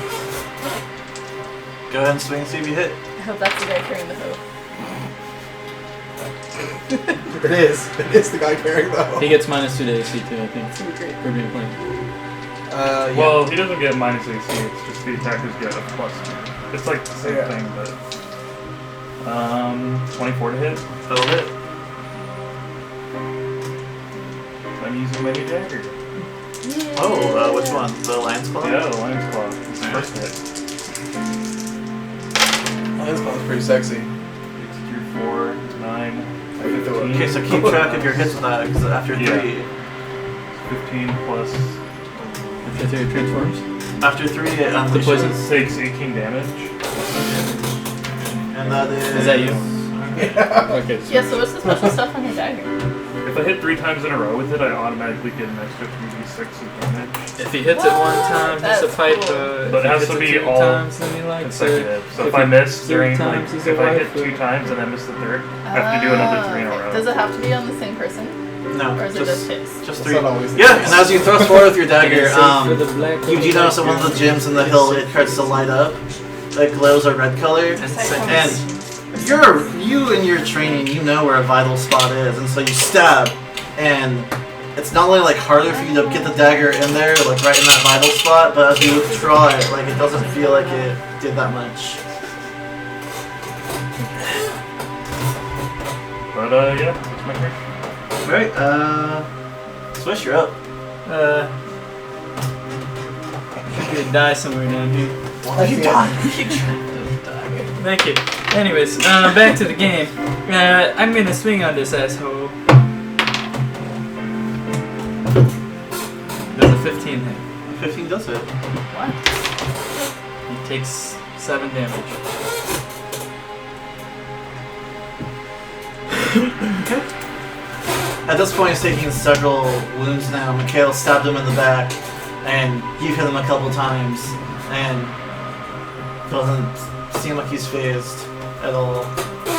Speaker 1: Go ahead and swing and see if you hit.
Speaker 4: I hope that's the guy carrying the hoe.
Speaker 3: It is. It is the guy carrying the hoe.
Speaker 2: He gets -2 to AC too, I think,
Speaker 4: It's gonna be great.
Speaker 2: for being played.
Speaker 3: Yeah.
Speaker 5: Well, he doesn't get -AC. It's just the attackers get a +2. It's like the same
Speaker 3: Yeah.
Speaker 5: thing, but 24 to hit.
Speaker 1: That'll hit.
Speaker 5: I'm using my new dagger.
Speaker 1: Oh, which one? The lion's claw?
Speaker 5: Yeah, the lion's claw. It's the first hit.
Speaker 3: This one's pretty sexy.
Speaker 5: 6 through 4, 9, 15.
Speaker 1: Okay, so keep track of your hits with that, because after
Speaker 5: Yeah.
Speaker 1: 3...
Speaker 5: 15 plus.
Speaker 2: After 3 transforms.
Speaker 1: After 3, it
Speaker 2: The poison?
Speaker 1: unleashes.
Speaker 5: Takes 18 damage.
Speaker 1: And that is...
Speaker 2: Is that you?
Speaker 3: Yeah.
Speaker 2: Okay.
Speaker 4: Yeah, so what's the special stuff on your dagger?
Speaker 5: If I hit 3 times in a row with it, I automatically get an extra 3d6 of damage.
Speaker 2: If he hits it one time, he's a
Speaker 4: That's
Speaker 2: pipe.
Speaker 4: cool.
Speaker 5: But it has
Speaker 2: if he
Speaker 5: to
Speaker 2: hits
Speaker 5: be
Speaker 2: two
Speaker 5: all
Speaker 2: times, then he likes it.
Speaker 5: Consecutive. So if
Speaker 2: he
Speaker 5: I miss
Speaker 2: hits
Speaker 5: during,
Speaker 2: three
Speaker 5: like,
Speaker 2: times, he's
Speaker 5: if
Speaker 2: a
Speaker 5: I hit
Speaker 2: wife.
Speaker 5: 2 times and I miss the third, I have to do another 3 in a row.
Speaker 4: Does it have to be on the same person?
Speaker 1: No,
Speaker 4: Or is it just hits?
Speaker 1: just
Speaker 3: That's
Speaker 1: 3.
Speaker 3: not always the
Speaker 1: Yeah,
Speaker 3: case.
Speaker 1: and as you thrust forward with your dagger,
Speaker 2: For the black
Speaker 1: you do notice that one of the gems in the hill, it starts to light up. It glows a red color. And you in your training, you know where a vital spot is, and so you stab, and it's not only like harder for you to get the dagger in there, like right in that vital spot, but as you withdraw it, like it doesn't feel like it did that much.
Speaker 5: But yeah, that's my turn.
Speaker 1: Alright, Swish, you're up.
Speaker 2: You could die somewhere down here.
Speaker 1: What have you done?
Speaker 2: Thank you. Anyways, back to the game. I'm gonna swing on this asshole. Does a 15 hit?
Speaker 1: 15 does it.
Speaker 4: What?
Speaker 2: He takes 7 damage.
Speaker 1: At this point, he's taking several wounds now. Mikhail stabbed him in the back, and you've hit him a couple times, and doesn't seem like he's phased at all.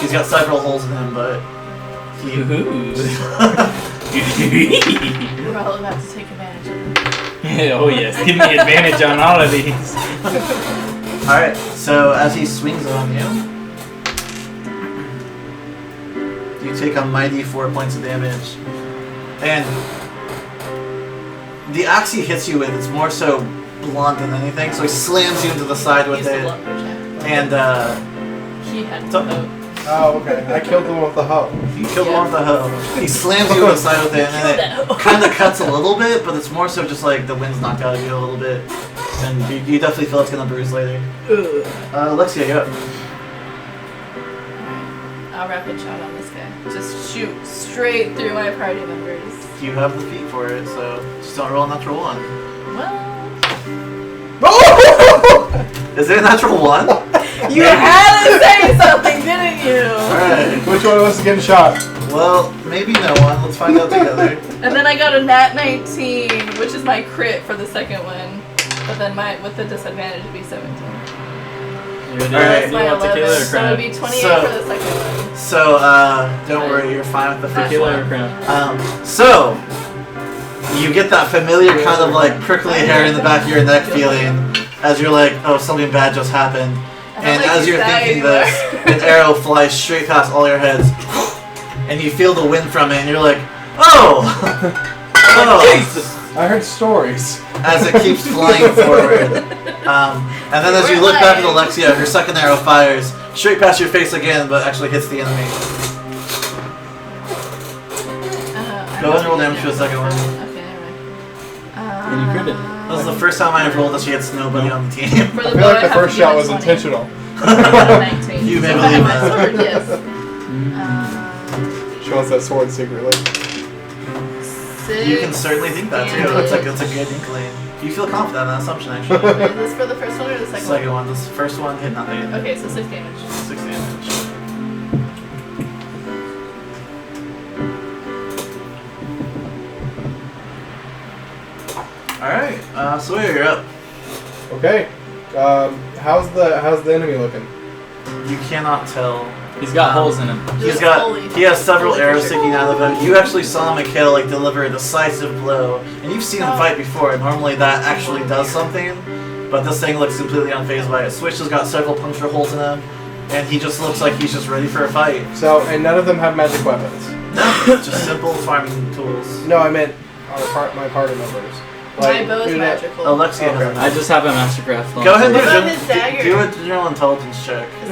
Speaker 1: He's got several holes in him, but he...
Speaker 4: We're all about to take advantage of it.
Speaker 2: Oh yes, give me advantage on all of these.
Speaker 1: Alright, so as he swings on you, you take a mighty 4 points of damage. And the axe he hits you with, it's more so blunt than anything, so he slams you into the side with
Speaker 4: Use the
Speaker 1: it.
Speaker 4: lumberjack.
Speaker 1: And
Speaker 4: He had
Speaker 1: So-
Speaker 4: no.
Speaker 3: Oh, okay. I killed the one with the hoe.
Speaker 1: you kill the one with the hoe. He slams you in the side with it, and
Speaker 4: Kill
Speaker 1: then
Speaker 4: that
Speaker 1: it
Speaker 4: hoe.
Speaker 1: kind of cuts a little bit, but it's more so just like the wind's knocked out of you a little bit. And you definitely feel it's gonna bruise later. Alexia, you're up.
Speaker 4: I'll rapid shot on this guy. Just shoot straight through my party members.
Speaker 1: You have the feet for it, so just don't roll a natural 1.
Speaker 4: Well,
Speaker 1: Is it a natural 1?
Speaker 4: you had to say something, didn't you?
Speaker 1: Alright.
Speaker 3: Which one of us is getting shot?
Speaker 1: Well, Maybe no one. Let's find out together.
Speaker 4: And then I got a nat 19, which is my crit for the second one. But then with the disadvantage it'd be 17.
Speaker 2: Alright,
Speaker 4: That's
Speaker 2: you
Speaker 4: my
Speaker 2: want
Speaker 4: 11,
Speaker 2: tequila or
Speaker 4: so
Speaker 2: crown?
Speaker 4: it'd be 28
Speaker 1: So-
Speaker 4: for the second one.
Speaker 1: So, don't worry, you're fine with the first
Speaker 2: Tequila or
Speaker 1: one.
Speaker 2: crown?
Speaker 1: So, you get that familiar kind of like prickly hair in the back of your neck feeling as you're like, oh, something bad just happened.
Speaker 4: I don't
Speaker 1: And
Speaker 4: like
Speaker 1: as
Speaker 4: you
Speaker 1: you're thinking
Speaker 4: dying
Speaker 1: this, an arrow flies straight past all your heads. And you feel the wind from it, and you're like, oh! Oh!
Speaker 3: I heard stories.
Speaker 1: As it keeps flying forward. And then as you look back at Alexia, her second arrow fires straight past your face again, but actually hits the enemy. Go ahead and roll damage for the second one.
Speaker 4: Okay, never
Speaker 2: And you
Speaker 4: mind.
Speaker 2: critted.
Speaker 1: This is the first time I have rolled this against nobody on the team.
Speaker 4: For
Speaker 3: I
Speaker 4: the
Speaker 3: feel
Speaker 4: bow,
Speaker 3: like the
Speaker 4: have
Speaker 3: first
Speaker 4: to give
Speaker 3: shot
Speaker 4: it
Speaker 3: was
Speaker 4: 20.
Speaker 3: intentional.
Speaker 4: 19.
Speaker 1: You may
Speaker 4: So if I
Speaker 1: believe
Speaker 4: have
Speaker 1: that.
Speaker 4: my sword, yes.
Speaker 3: She wants that sword secretly.
Speaker 4: 6.
Speaker 1: You can certainly think that too. It's like it's a good inkling. You feel confident in that assumption actually.
Speaker 4: Wait, is this for the first one or the second
Speaker 1: Second one, this first one hit nothing.
Speaker 4: Okay, so 6 damage.
Speaker 1: 6 damage. Alright, Sawyer, you're up.
Speaker 3: Okay. How's the enemy looking?
Speaker 1: You cannot tell.
Speaker 2: He's got holes in him.
Speaker 1: He has several arrows sticking out of him. You actually saw Mikhail like deliver a decisive blow, and you've seen him fight before. Normally that actually does something, but this thing looks completely unfazed by it. Switch has got several puncture holes in him, and he just looks like he's just ready for a fight.
Speaker 3: So, and none of them have magic weapons.
Speaker 1: No, just simple farming tools.
Speaker 3: No, I meant my party members.
Speaker 4: My bow is
Speaker 3: do that-
Speaker 4: magical.
Speaker 1: Alexia has
Speaker 3: Okay.
Speaker 1: a
Speaker 2: I just have a mastercraft.
Speaker 1: Go ahead and
Speaker 4: What about his dagger?
Speaker 1: do a general intelligence check.
Speaker 4: Is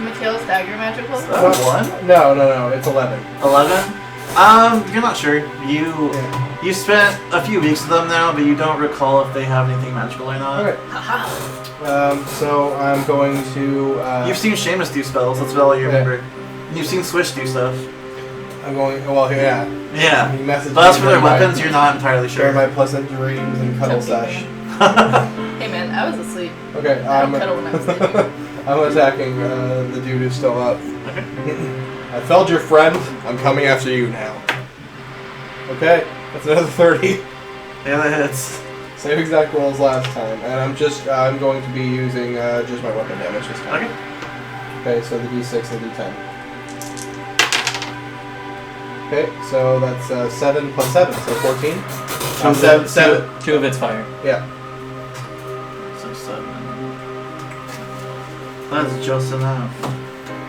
Speaker 4: Mikhail's dagger magical?
Speaker 1: Is that one?
Speaker 3: No, it's 11.
Speaker 1: 11? You're not sure. You spent a few weeks with them now, but you don't recall if they have anything magical or not.
Speaker 3: Okay.
Speaker 4: Haha.
Speaker 3: So I'm going to.
Speaker 1: You've seen Seamus do spells, that's about all you
Speaker 3: Yeah.
Speaker 1: remember. And you've seen Switch do stuff.
Speaker 3: I'm going. Well, yeah.
Speaker 1: Yeah.
Speaker 3: He messaged
Speaker 1: But as
Speaker 3: me
Speaker 1: for their
Speaker 3: during my-
Speaker 1: weapons, you're not entirely
Speaker 3: Share
Speaker 1: sure.
Speaker 3: my pleasant dreams and cuddle
Speaker 4: Okay.
Speaker 3: sesh.
Speaker 4: Hey man, I was asleep.
Speaker 3: Okay,
Speaker 4: I
Speaker 3: I'm.
Speaker 4: don't cuddle when I'm sleeping.
Speaker 3: I'm attacking the dude who's still up.
Speaker 1: Okay.
Speaker 3: I felled your friend. I'm coming after you now. Okay, that's another 30.
Speaker 1: Yeah, that hits.
Speaker 3: Same exact roll as last time, and I'm going to be using just my weapon damage this time.
Speaker 1: Okay.
Speaker 3: Okay, so the D6 and D10. Okay, so that's 7 plus 7, so 14. Seven.
Speaker 2: Two of it's fire.
Speaker 3: Yeah.
Speaker 1: 6, 7. That's just enough.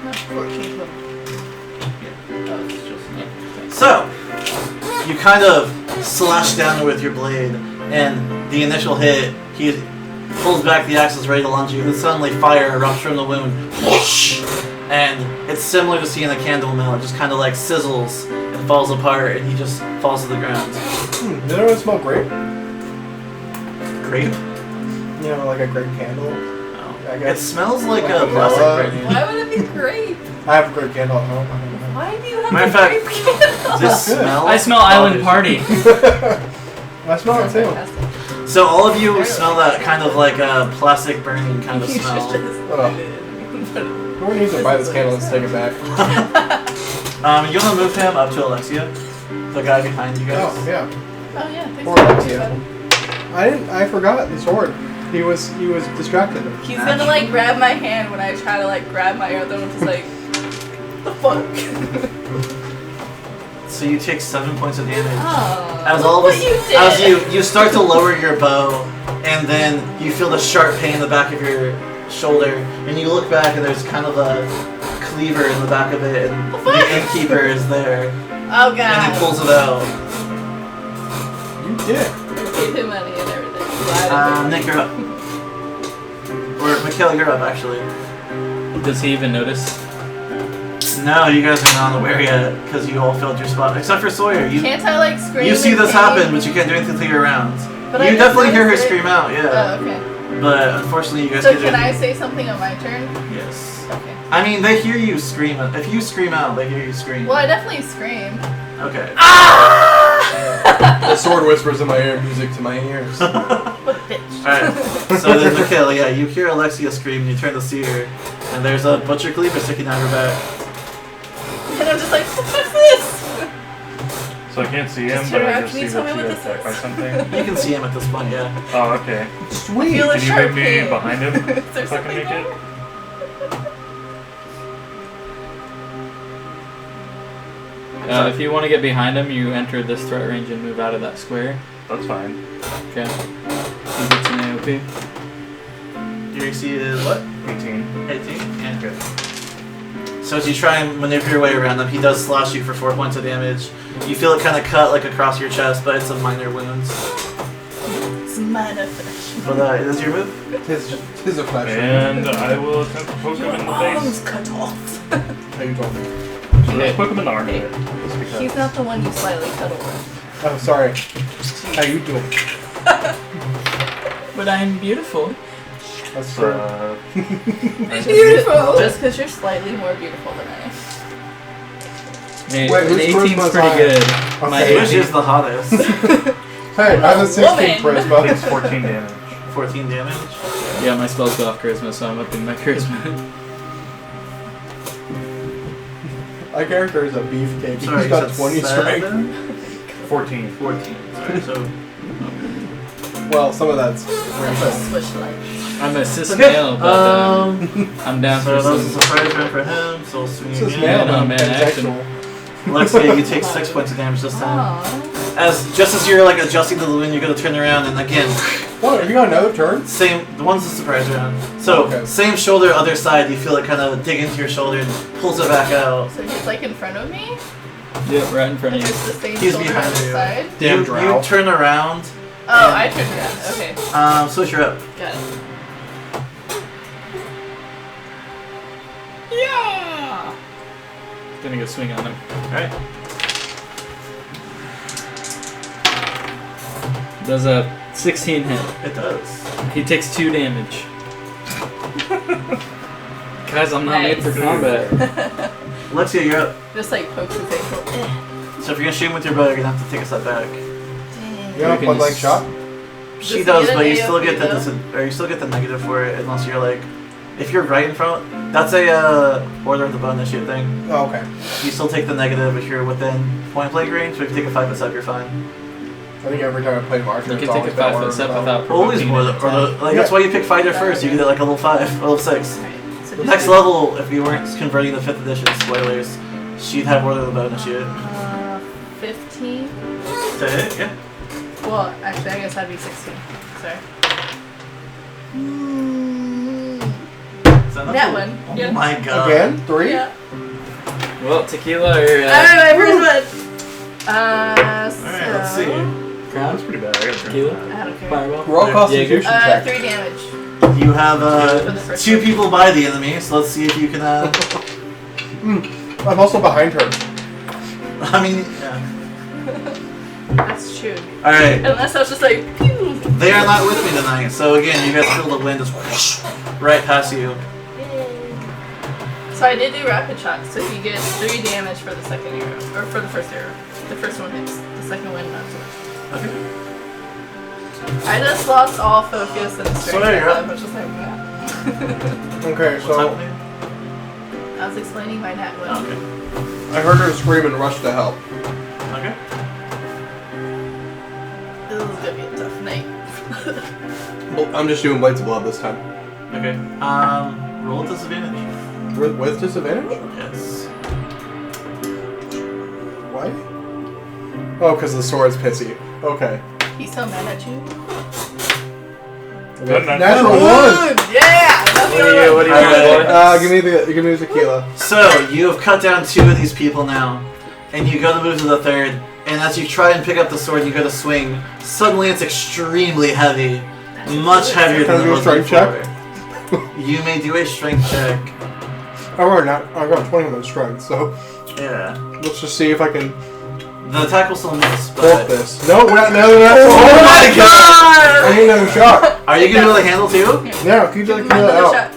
Speaker 4: No, 14 total.
Speaker 1: Oh, it's just enough. So, you kind of slash down with your blade, and the initial hit, he pulls back the axe, is ready to lunge you, and suddenly fire erupts from the wound. Whoosh! And it's similar to seeing a candle mill. It just kind of like sizzles and falls apart, and he just falls to the ground.
Speaker 3: Does anyone smell grape?
Speaker 1: Grape?
Speaker 3: You know, like a grape candle?
Speaker 1: Oh.
Speaker 3: I
Speaker 1: It
Speaker 3: guess.
Speaker 1: smells like
Speaker 3: Like
Speaker 1: a
Speaker 3: vanilla.
Speaker 1: plastic grape.
Speaker 4: Why would it be grape?
Speaker 3: I have a grape candle at home. I don't know.
Speaker 4: Why do you have
Speaker 1: Matter
Speaker 4: a
Speaker 1: of fact,
Speaker 4: grape candle?
Speaker 1: This
Speaker 3: good.
Speaker 1: smell.
Speaker 2: I smell Island Party.
Speaker 3: I smell it too.
Speaker 4: Fantastic.
Speaker 1: So all of you smell that kind of like a plastic burning kind of
Speaker 4: You should
Speaker 1: smell.
Speaker 4: just
Speaker 3: Oh.
Speaker 4: put it in.
Speaker 3: Who needs to buy this candle and take it back?
Speaker 1: You want to move him up to Alexia, the guy behind you guys.
Speaker 3: Oh, yeah.
Speaker 4: Oh yeah, thanks
Speaker 3: Or
Speaker 4: for
Speaker 3: Alexia. I forgot the sword. He was distracted.
Speaker 4: He's gonna like grab my hand when I try to like grab my arrow, and I'm just like, the fuck?
Speaker 1: So you take 7 points of damage.
Speaker 4: Oh,
Speaker 1: As
Speaker 4: look
Speaker 1: all of
Speaker 4: what
Speaker 1: us,
Speaker 4: you did.
Speaker 1: as you start to lower your bow, and then you feel the sharp pain in the back of your shoulder, and you look back, and there's kind of a cleaver in the back of it, and
Speaker 4: The fuck?
Speaker 1: the innkeeper is there,
Speaker 4: Oh
Speaker 1: and
Speaker 4: god.
Speaker 1: he pulls it out.
Speaker 3: You did.
Speaker 4: Gave him money and everything. Glad
Speaker 1: Nick, you're up. Or Mikhail, you're up actually.
Speaker 2: Does he even notice?
Speaker 1: No, you guys are not aware yet because you all filled your spot, except for Sawyer. You
Speaker 4: Can't I like scream?
Speaker 1: you see
Speaker 4: in
Speaker 1: this
Speaker 4: pain?
Speaker 1: happen, but you can't do anything till you're around.
Speaker 4: But I
Speaker 1: You
Speaker 4: just
Speaker 1: definitely hear her
Speaker 4: noticed it.
Speaker 1: scream out, yeah.
Speaker 4: Oh, okay.
Speaker 1: But unfortunately, you guys
Speaker 4: So
Speaker 1: can't do
Speaker 4: can I
Speaker 1: anything.
Speaker 4: say something on my turn?
Speaker 1: Yes.
Speaker 4: Okay.
Speaker 1: I mean, they hear you scream. If you scream out, they hear you scream.
Speaker 4: Well, I definitely scream.
Speaker 1: Okay.
Speaker 4: Ah!
Speaker 3: The sword whispers in my ear, music to my ears.
Speaker 4: What a bitch.
Speaker 1: Alright. So then, Mikhail, yeah, you hear Alexia scream, and you turn to see her, and there's a butcher cleaver sticking out her back.
Speaker 4: And I'm just like, what's this?
Speaker 5: So I can't see him,
Speaker 4: Just
Speaker 5: but
Speaker 4: turn
Speaker 5: I
Speaker 4: around.
Speaker 5: just
Speaker 4: Can
Speaker 5: see
Speaker 4: you tell
Speaker 5: that
Speaker 4: me
Speaker 5: you
Speaker 4: what
Speaker 5: got
Speaker 4: this
Speaker 5: attacked by
Speaker 4: is?
Speaker 5: something.
Speaker 1: You can see him at this point, yeah.
Speaker 5: Oh, okay.
Speaker 3: Sweet.
Speaker 4: Feel a
Speaker 5: Can you
Speaker 4: sharp
Speaker 5: move me
Speaker 4: pain.
Speaker 5: behind him?
Speaker 4: Is there
Speaker 5: If I can
Speaker 4: something
Speaker 5: make it?
Speaker 4: there?
Speaker 2: If you want to get behind him, you enter this threat range and move out of that square.
Speaker 5: That's fine.
Speaker 2: Okay. He gets an AOP.
Speaker 1: Your AC is what?
Speaker 5: 18.
Speaker 1: 18? Yeah.
Speaker 5: Good.
Speaker 1: So as you try and maneuver your way around him, he does slash you for 4 points of damage. You feel it kind of cut like across your chest, but it's a minor wound.
Speaker 4: It's minor flesh.
Speaker 1: But is your move?
Speaker 3: Tis a flash.
Speaker 5: And I will attempt to poke him in the face.
Speaker 4: Arms cut off.
Speaker 3: How you doing?
Speaker 5: So let's poke him in the arm.
Speaker 4: Hey.
Speaker 5: Just because.
Speaker 4: He's not the one you slightly cut over.
Speaker 3: Oh, sorry. How you doing?
Speaker 2: But I'm beautiful.
Speaker 3: That's true.
Speaker 4: Beautiful. Just because you're slightly more beautiful than I am.
Speaker 2: Hey,
Speaker 3: Wait,
Speaker 2: an
Speaker 3: whose
Speaker 2: 18's
Speaker 3: charisma's
Speaker 2: pretty
Speaker 3: higher?
Speaker 2: good.
Speaker 3: Okay.
Speaker 2: My
Speaker 1: Which
Speaker 2: 18
Speaker 1: is the hottest?
Speaker 3: Hey, I have a 16
Speaker 4: Woman.
Speaker 3: charisma.
Speaker 5: Takes 14 damage.
Speaker 1: 14 damage.
Speaker 2: Yeah, my spells go off charisma, so I'm upping my charisma.
Speaker 3: My character is a beefcake.
Speaker 1: Sorry,
Speaker 3: He's got
Speaker 1: you said
Speaker 3: 20 strength.
Speaker 1: 7?
Speaker 5: 14.
Speaker 1: 14. Sorry, so...
Speaker 3: Well, some of that's
Speaker 4: Switch lights.
Speaker 2: I'm a cis
Speaker 1: Okay,
Speaker 2: male, but I'm down
Speaker 1: so
Speaker 2: for
Speaker 1: that was a
Speaker 2: some.
Speaker 1: surprise round for him, so we'll swing
Speaker 3: This is
Speaker 1: again.
Speaker 3: male,
Speaker 2: no, man,
Speaker 3: pansexual.
Speaker 1: Alexia, you take 6 points of damage this time.
Speaker 4: Aww.
Speaker 1: Just as you're like adjusting to the wind, you're gonna turn around and again,
Speaker 3: What, have you got another turn?
Speaker 1: same. The one's a surprise round. So
Speaker 3: Okay.
Speaker 1: same shoulder, other side. You feel it kind of dig into your shoulder and pulls it back out.
Speaker 4: So he's like in front of me?
Speaker 2: Yep, right in front
Speaker 4: And
Speaker 2: of
Speaker 4: there's
Speaker 2: you.
Speaker 4: the same
Speaker 1: He's
Speaker 4: shoulder
Speaker 1: behind
Speaker 4: on the
Speaker 1: you.
Speaker 4: side?
Speaker 3: Damn
Speaker 1: you
Speaker 3: drow.
Speaker 1: turn around.
Speaker 4: Oh, I turned around. Okay.
Speaker 1: Switch her up.
Speaker 4: Got it.
Speaker 2: Yeah! Gonna go swing on him.
Speaker 1: All right.
Speaker 2: Does a 16 hit.
Speaker 1: It does.
Speaker 2: He takes 2 damage. Guys, I'm not made for
Speaker 4: Nice.
Speaker 2: combat.
Speaker 1: Alexia, you're up.
Speaker 4: Just like pokes his ankle.
Speaker 1: So if you're gonna shoot him with your bow, you're gonna have to take a step back.
Speaker 4: Dang.
Speaker 3: You got a
Speaker 2: can
Speaker 3: point blank
Speaker 2: just-
Speaker 3: shot?
Speaker 1: She
Speaker 4: Does he
Speaker 1: does,
Speaker 4: get
Speaker 1: but
Speaker 4: an
Speaker 1: you still get
Speaker 4: AOP
Speaker 1: the you still get the negative for it unless you're like, if you're right in front. That's a order of the bow initiate thing.
Speaker 3: Oh, okay.
Speaker 1: You still take the negative if you're within point blank range, but if you take a 5 foot step, you're fine.
Speaker 3: I think every time I play Marshall,
Speaker 2: You
Speaker 3: it's
Speaker 2: can take
Speaker 3: always
Speaker 2: a
Speaker 3: been
Speaker 2: 5
Speaker 3: order
Speaker 2: foot
Speaker 3: of
Speaker 2: step
Speaker 3: the
Speaker 2: without
Speaker 1: Always
Speaker 2: provoking
Speaker 1: more,
Speaker 2: an
Speaker 1: or
Speaker 2: attack.
Speaker 1: like that's why you pick fighter first. You get like a level 5 or level 6.
Speaker 4: Alright, so
Speaker 1: The
Speaker 4: just
Speaker 1: next
Speaker 4: like,
Speaker 1: level, if you weren't converting the 5th edition spoilers, she'd have order of the bow initiate.
Speaker 4: 15?
Speaker 1: To hit, yeah.
Speaker 4: Well, actually, I guess that'd be 16. Sorry.
Speaker 1: Is that enough?
Speaker 4: That one.
Speaker 1: Oh
Speaker 4: Yeah.
Speaker 1: my god.
Speaker 3: Again? 3?
Speaker 4: Yeah.
Speaker 2: Well, tequila or
Speaker 4: Alright, my first one.
Speaker 1: Alright, let's see.
Speaker 5: That's
Speaker 2: crown?
Speaker 5: pretty bad. I got a
Speaker 2: Tequila?
Speaker 4: I don't care.
Speaker 2: Fireball?
Speaker 3: Roll Constitution check.
Speaker 4: 3 damage.
Speaker 1: You have
Speaker 4: For the first
Speaker 1: 2
Speaker 4: one.
Speaker 1: people by the enemy, so let's see if you can.
Speaker 3: I'm also behind her.
Speaker 1: I mean, yeah.
Speaker 4: That's true.
Speaker 1: All right.
Speaker 4: Unless I was just like, pew!
Speaker 1: They are not with me tonight, so again, you guys feel the wind just whoosh right past you.
Speaker 4: So I did do rapid shot, so he gets 3 damage for the second arrow. Or for the first arrow. The first one hits. The second one, not so much.
Speaker 1: Okay.
Speaker 4: I just lost all focus and strength.
Speaker 1: there you're up.
Speaker 4: I was just like, yeah.
Speaker 3: Okay,
Speaker 1: What's
Speaker 3: so
Speaker 1: happening?
Speaker 4: I was explaining my nat one.
Speaker 1: Okay.
Speaker 3: I heard her scream and rush to help.
Speaker 1: Okay.
Speaker 4: This is gonna be a tough night.
Speaker 3: Well, I'm just doing Blades of Blood this time.
Speaker 1: Okay. Roll at disadvantage.
Speaker 3: With disadvantage?
Speaker 1: Yes.
Speaker 3: Why? Oh, because the sword's pissy. Okay.
Speaker 4: He's so mad at you.
Speaker 3: Natural one!
Speaker 4: Yeah! That's the other one.
Speaker 1: Alright.
Speaker 3: Give me the tequila.
Speaker 1: So you have cut down 2 of these people now, and you go to move to the 3rd. And as you try and pick up the sword, you go to swing. Suddenly, it's extremely heavy, much heavier
Speaker 3: Can I
Speaker 1: than
Speaker 3: do
Speaker 1: it
Speaker 3: a
Speaker 1: was
Speaker 3: strength
Speaker 1: before. You may do a strength check.
Speaker 3: I got 20 on strength, so
Speaker 1: Yeah.
Speaker 3: let's just see if I can
Speaker 1: The attack will still miss,
Speaker 3: bolt
Speaker 1: but
Speaker 3: this. No, we're not. No,
Speaker 1: oh my god!
Speaker 3: I need another shot.
Speaker 1: Are you gonna be able to handle 2?
Speaker 3: Yeah, keep that
Speaker 4: Another
Speaker 3: out.
Speaker 4: shot.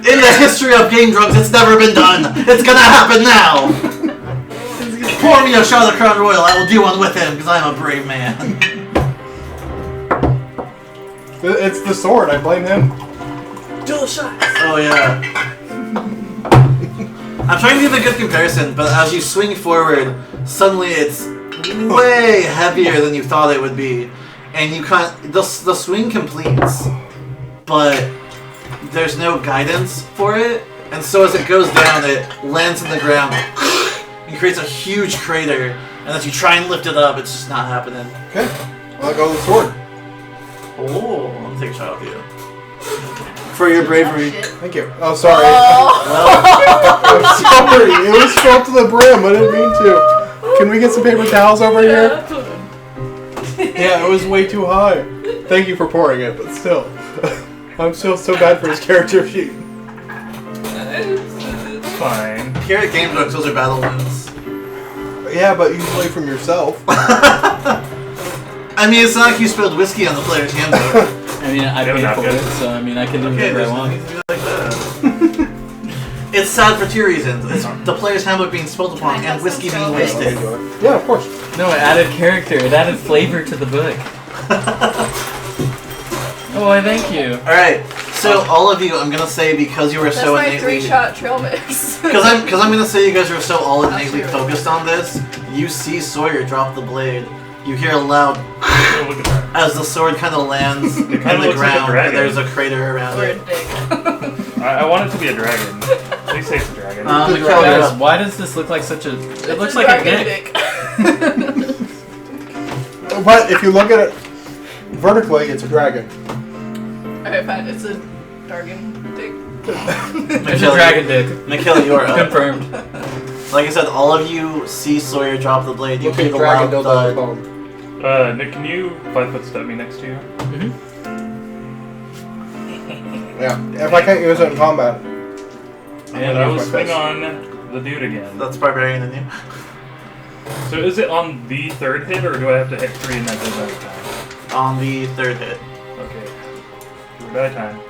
Speaker 1: In the history of game drugs, it's never been done. It's gonna happen now. Pour me a shot of Crown Royal. I will do one with him because I'm a brave man.
Speaker 3: It's the sword. I blame him.
Speaker 4: Dual shots.
Speaker 1: Oh yeah. I'm trying to give a good comparison, but as you swing forward, suddenly it's way heavier than you thought it would be, and you can't. The swing completes, but there's no guidance for it, and so as it goes down, it lands in the ground and creates a huge crater. And as you try and lift it up, it's just not happening.
Speaker 3: Okay. I'll go with the sword.
Speaker 1: Oh, I'll take a shot with you for your bravery.
Speaker 3: Thank you. Oh, sorry.
Speaker 1: Well,
Speaker 3: I'm sorry. It was filled to the brim. I didn't mean to. Can we get some paper towels over here? Yeah, it was way too high. Thank you for pouring it, but still. I'm still so bad for his character sheet.
Speaker 5: It's fine.
Speaker 1: here at Game Jokes, those are battle wounds.
Speaker 3: Yeah, but usually from yourself.
Speaker 1: I mean, it's not like you spilled whiskey on the player's handbook.
Speaker 2: I mean, I paid for it, so I mean, I can do whatever I want.
Speaker 1: Like that. It's sad for two reasons. It's the player's handbook being spilled upon and whiskey being wasted.
Speaker 3: Yeah, of course.
Speaker 2: No, it added character. It added flavor to the book. Oh, I thank you.
Speaker 1: Alright, so all of you, I'm gonna say because you were
Speaker 4: That's
Speaker 1: so
Speaker 4: my
Speaker 1: innately...
Speaker 4: 3-shot trail mix.
Speaker 1: Because I'm gonna say you guys are so all innately
Speaker 4: That's
Speaker 1: focused on this, you see Sawyer drop the blade. You hear a loud
Speaker 5: Oh, look at that.
Speaker 1: as the sword kind of lands in the
Speaker 5: kinda looks like a
Speaker 1: ground,
Speaker 5: dragon.
Speaker 1: and there's a crater around
Speaker 4: Or a
Speaker 1: it.
Speaker 4: dick.
Speaker 5: I want it to be a dragon. Please say it's a dragon.
Speaker 1: Mikhail, you're
Speaker 2: Guys,
Speaker 1: up.
Speaker 2: why does this look like such a... It looks
Speaker 4: It's
Speaker 2: like a
Speaker 4: dragon
Speaker 2: dick.
Speaker 3: But if you look at it vertically, it's a dragon.
Speaker 4: Alright, fine. It's a dragon dick.
Speaker 2: It's a dragon dick.
Speaker 1: Mikhail, you are up.
Speaker 2: Confirmed.
Speaker 1: Like I said, all of you see Sawyer drop the blade. You
Speaker 3: Look
Speaker 1: hear
Speaker 3: at
Speaker 1: the
Speaker 3: dragon
Speaker 1: loud
Speaker 3: dildo on the
Speaker 1: thud.
Speaker 3: phone.
Speaker 5: Nick, can you 5-foot step me next to you?
Speaker 3: Yeah. If I can't use it in combat.
Speaker 5: And I will
Speaker 3: use my
Speaker 5: swing
Speaker 3: fist.
Speaker 5: on the dude again.
Speaker 1: That's barbarian in you.
Speaker 5: So is it on the third hit, or do I have to hit 3 and that goes out of time?
Speaker 1: On the third hit.
Speaker 5: Okay. 2 at a time.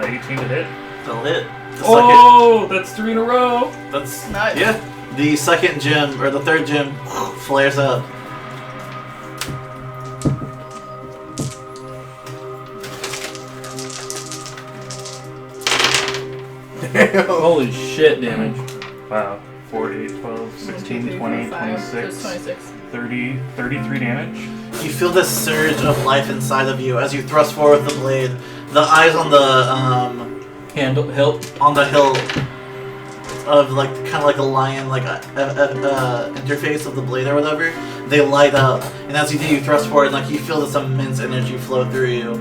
Speaker 5: 18 to hit.
Speaker 1: That'll hit. The
Speaker 5: Oh, that's 3 in a row.
Speaker 1: second, that's
Speaker 4: Nice.
Speaker 1: yeah. The second gem or the third gem flares up.
Speaker 2: Holy shit damage.
Speaker 5: Wow. 4, 8, 12, 16, 20, 26,
Speaker 4: 26.
Speaker 5: 30, 33 damage.
Speaker 1: You feel this surge of life inside of you as you thrust forward the blade. The eyes on the
Speaker 2: Hilt.
Speaker 1: on the hilt of like kind of like a lion, like a interface of the blade or whatever. They light up, and as you do, you thrust forward, and like you feel this immense energy flow through you,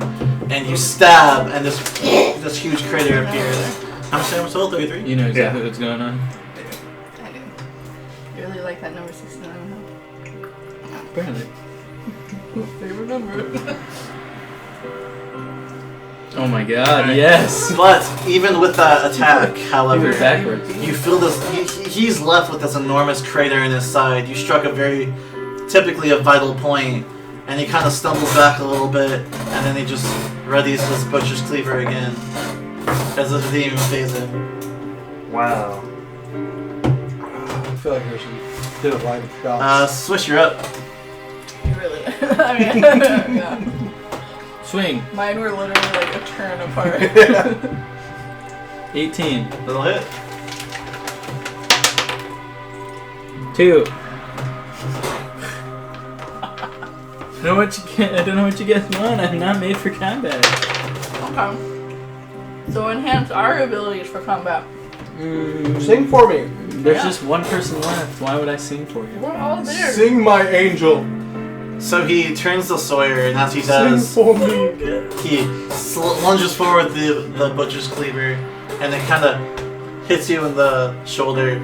Speaker 1: and you stab, and this huge crater appears. How much damage total? 33.
Speaker 2: You know exactly what's going on.
Speaker 4: I do. You really like that number 69,
Speaker 2: Apparently.
Speaker 4: huh? Favorite number.
Speaker 2: Oh my god, yes!
Speaker 1: But even with that attack, however,
Speaker 2: Even backwards.
Speaker 1: you feel this. He's left with this enormous crater in his side. You struck a very, typically a vital point, and he kind of stumbles back a little bit, and then he just readies his butcher's cleaver again, as if it didn't even phase him.
Speaker 5: Wow.
Speaker 3: I feel like I should do a line of shots.
Speaker 1: Swish, you're up.
Speaker 4: You really I mean, yeah.
Speaker 2: Swing.
Speaker 4: Mine were literally like a turn apart.
Speaker 2: 18.
Speaker 1: That'll hit.
Speaker 2: 2. I don't know what you guys want. I'm not made for combat.
Speaker 4: Okay. So enhance our abilities for combat.
Speaker 3: Sing for me.
Speaker 2: There's
Speaker 4: Yeah.
Speaker 2: just one person left. Why would I sing for you?
Speaker 4: We're all there.
Speaker 3: Sing my angel.
Speaker 1: So he turns to Sawyer, and as he
Speaker 3: Sing
Speaker 1: does,
Speaker 3: for me.
Speaker 1: he lunges forward the butcher's cleaver, and it kind of hits you in the shoulder,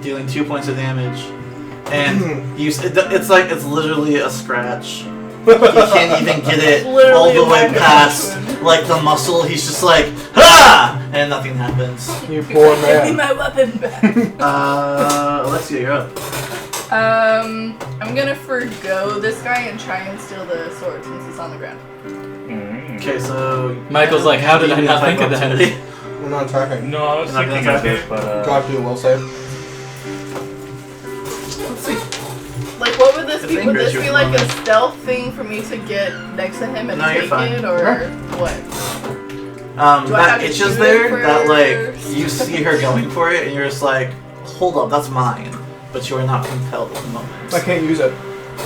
Speaker 1: dealing 2 points of damage. And it's like it's literally a scratch. You can't even get it all
Speaker 4: Literally
Speaker 1: the
Speaker 4: a
Speaker 1: way
Speaker 4: weapon.
Speaker 1: past like the muscle. He's just like ha, and nothing happens.
Speaker 3: You poor
Speaker 4: Give me
Speaker 3: man.
Speaker 4: my weapon back.
Speaker 1: Alexia, you're up.
Speaker 4: I'm gonna forgo this guy and try and steal the sword since it's on the ground.
Speaker 1: Okay, so
Speaker 2: Michael's like, how did I not think of that?
Speaker 1: opportunity.
Speaker 3: We're not attacking.
Speaker 5: No, I was
Speaker 1: Not gonna
Speaker 5: thinking of
Speaker 1: attack
Speaker 5: it, but
Speaker 3: God do will save.
Speaker 1: Let's see.
Speaker 4: Like, what would this
Speaker 1: It's
Speaker 4: be? Would
Speaker 1: English,
Speaker 4: this
Speaker 1: you're
Speaker 4: be like a
Speaker 1: fine.
Speaker 4: stealth thing for me to get next to him and
Speaker 1: No, you're
Speaker 4: take
Speaker 1: fine.
Speaker 4: it, or what? Do I have
Speaker 1: that
Speaker 4: to
Speaker 1: itches
Speaker 4: shoot
Speaker 1: there,
Speaker 4: it
Speaker 1: that like
Speaker 4: first?
Speaker 1: you see her going for it, and you're just like, hold up, that's mine. But you are not compelled at the moment.
Speaker 3: I can't use it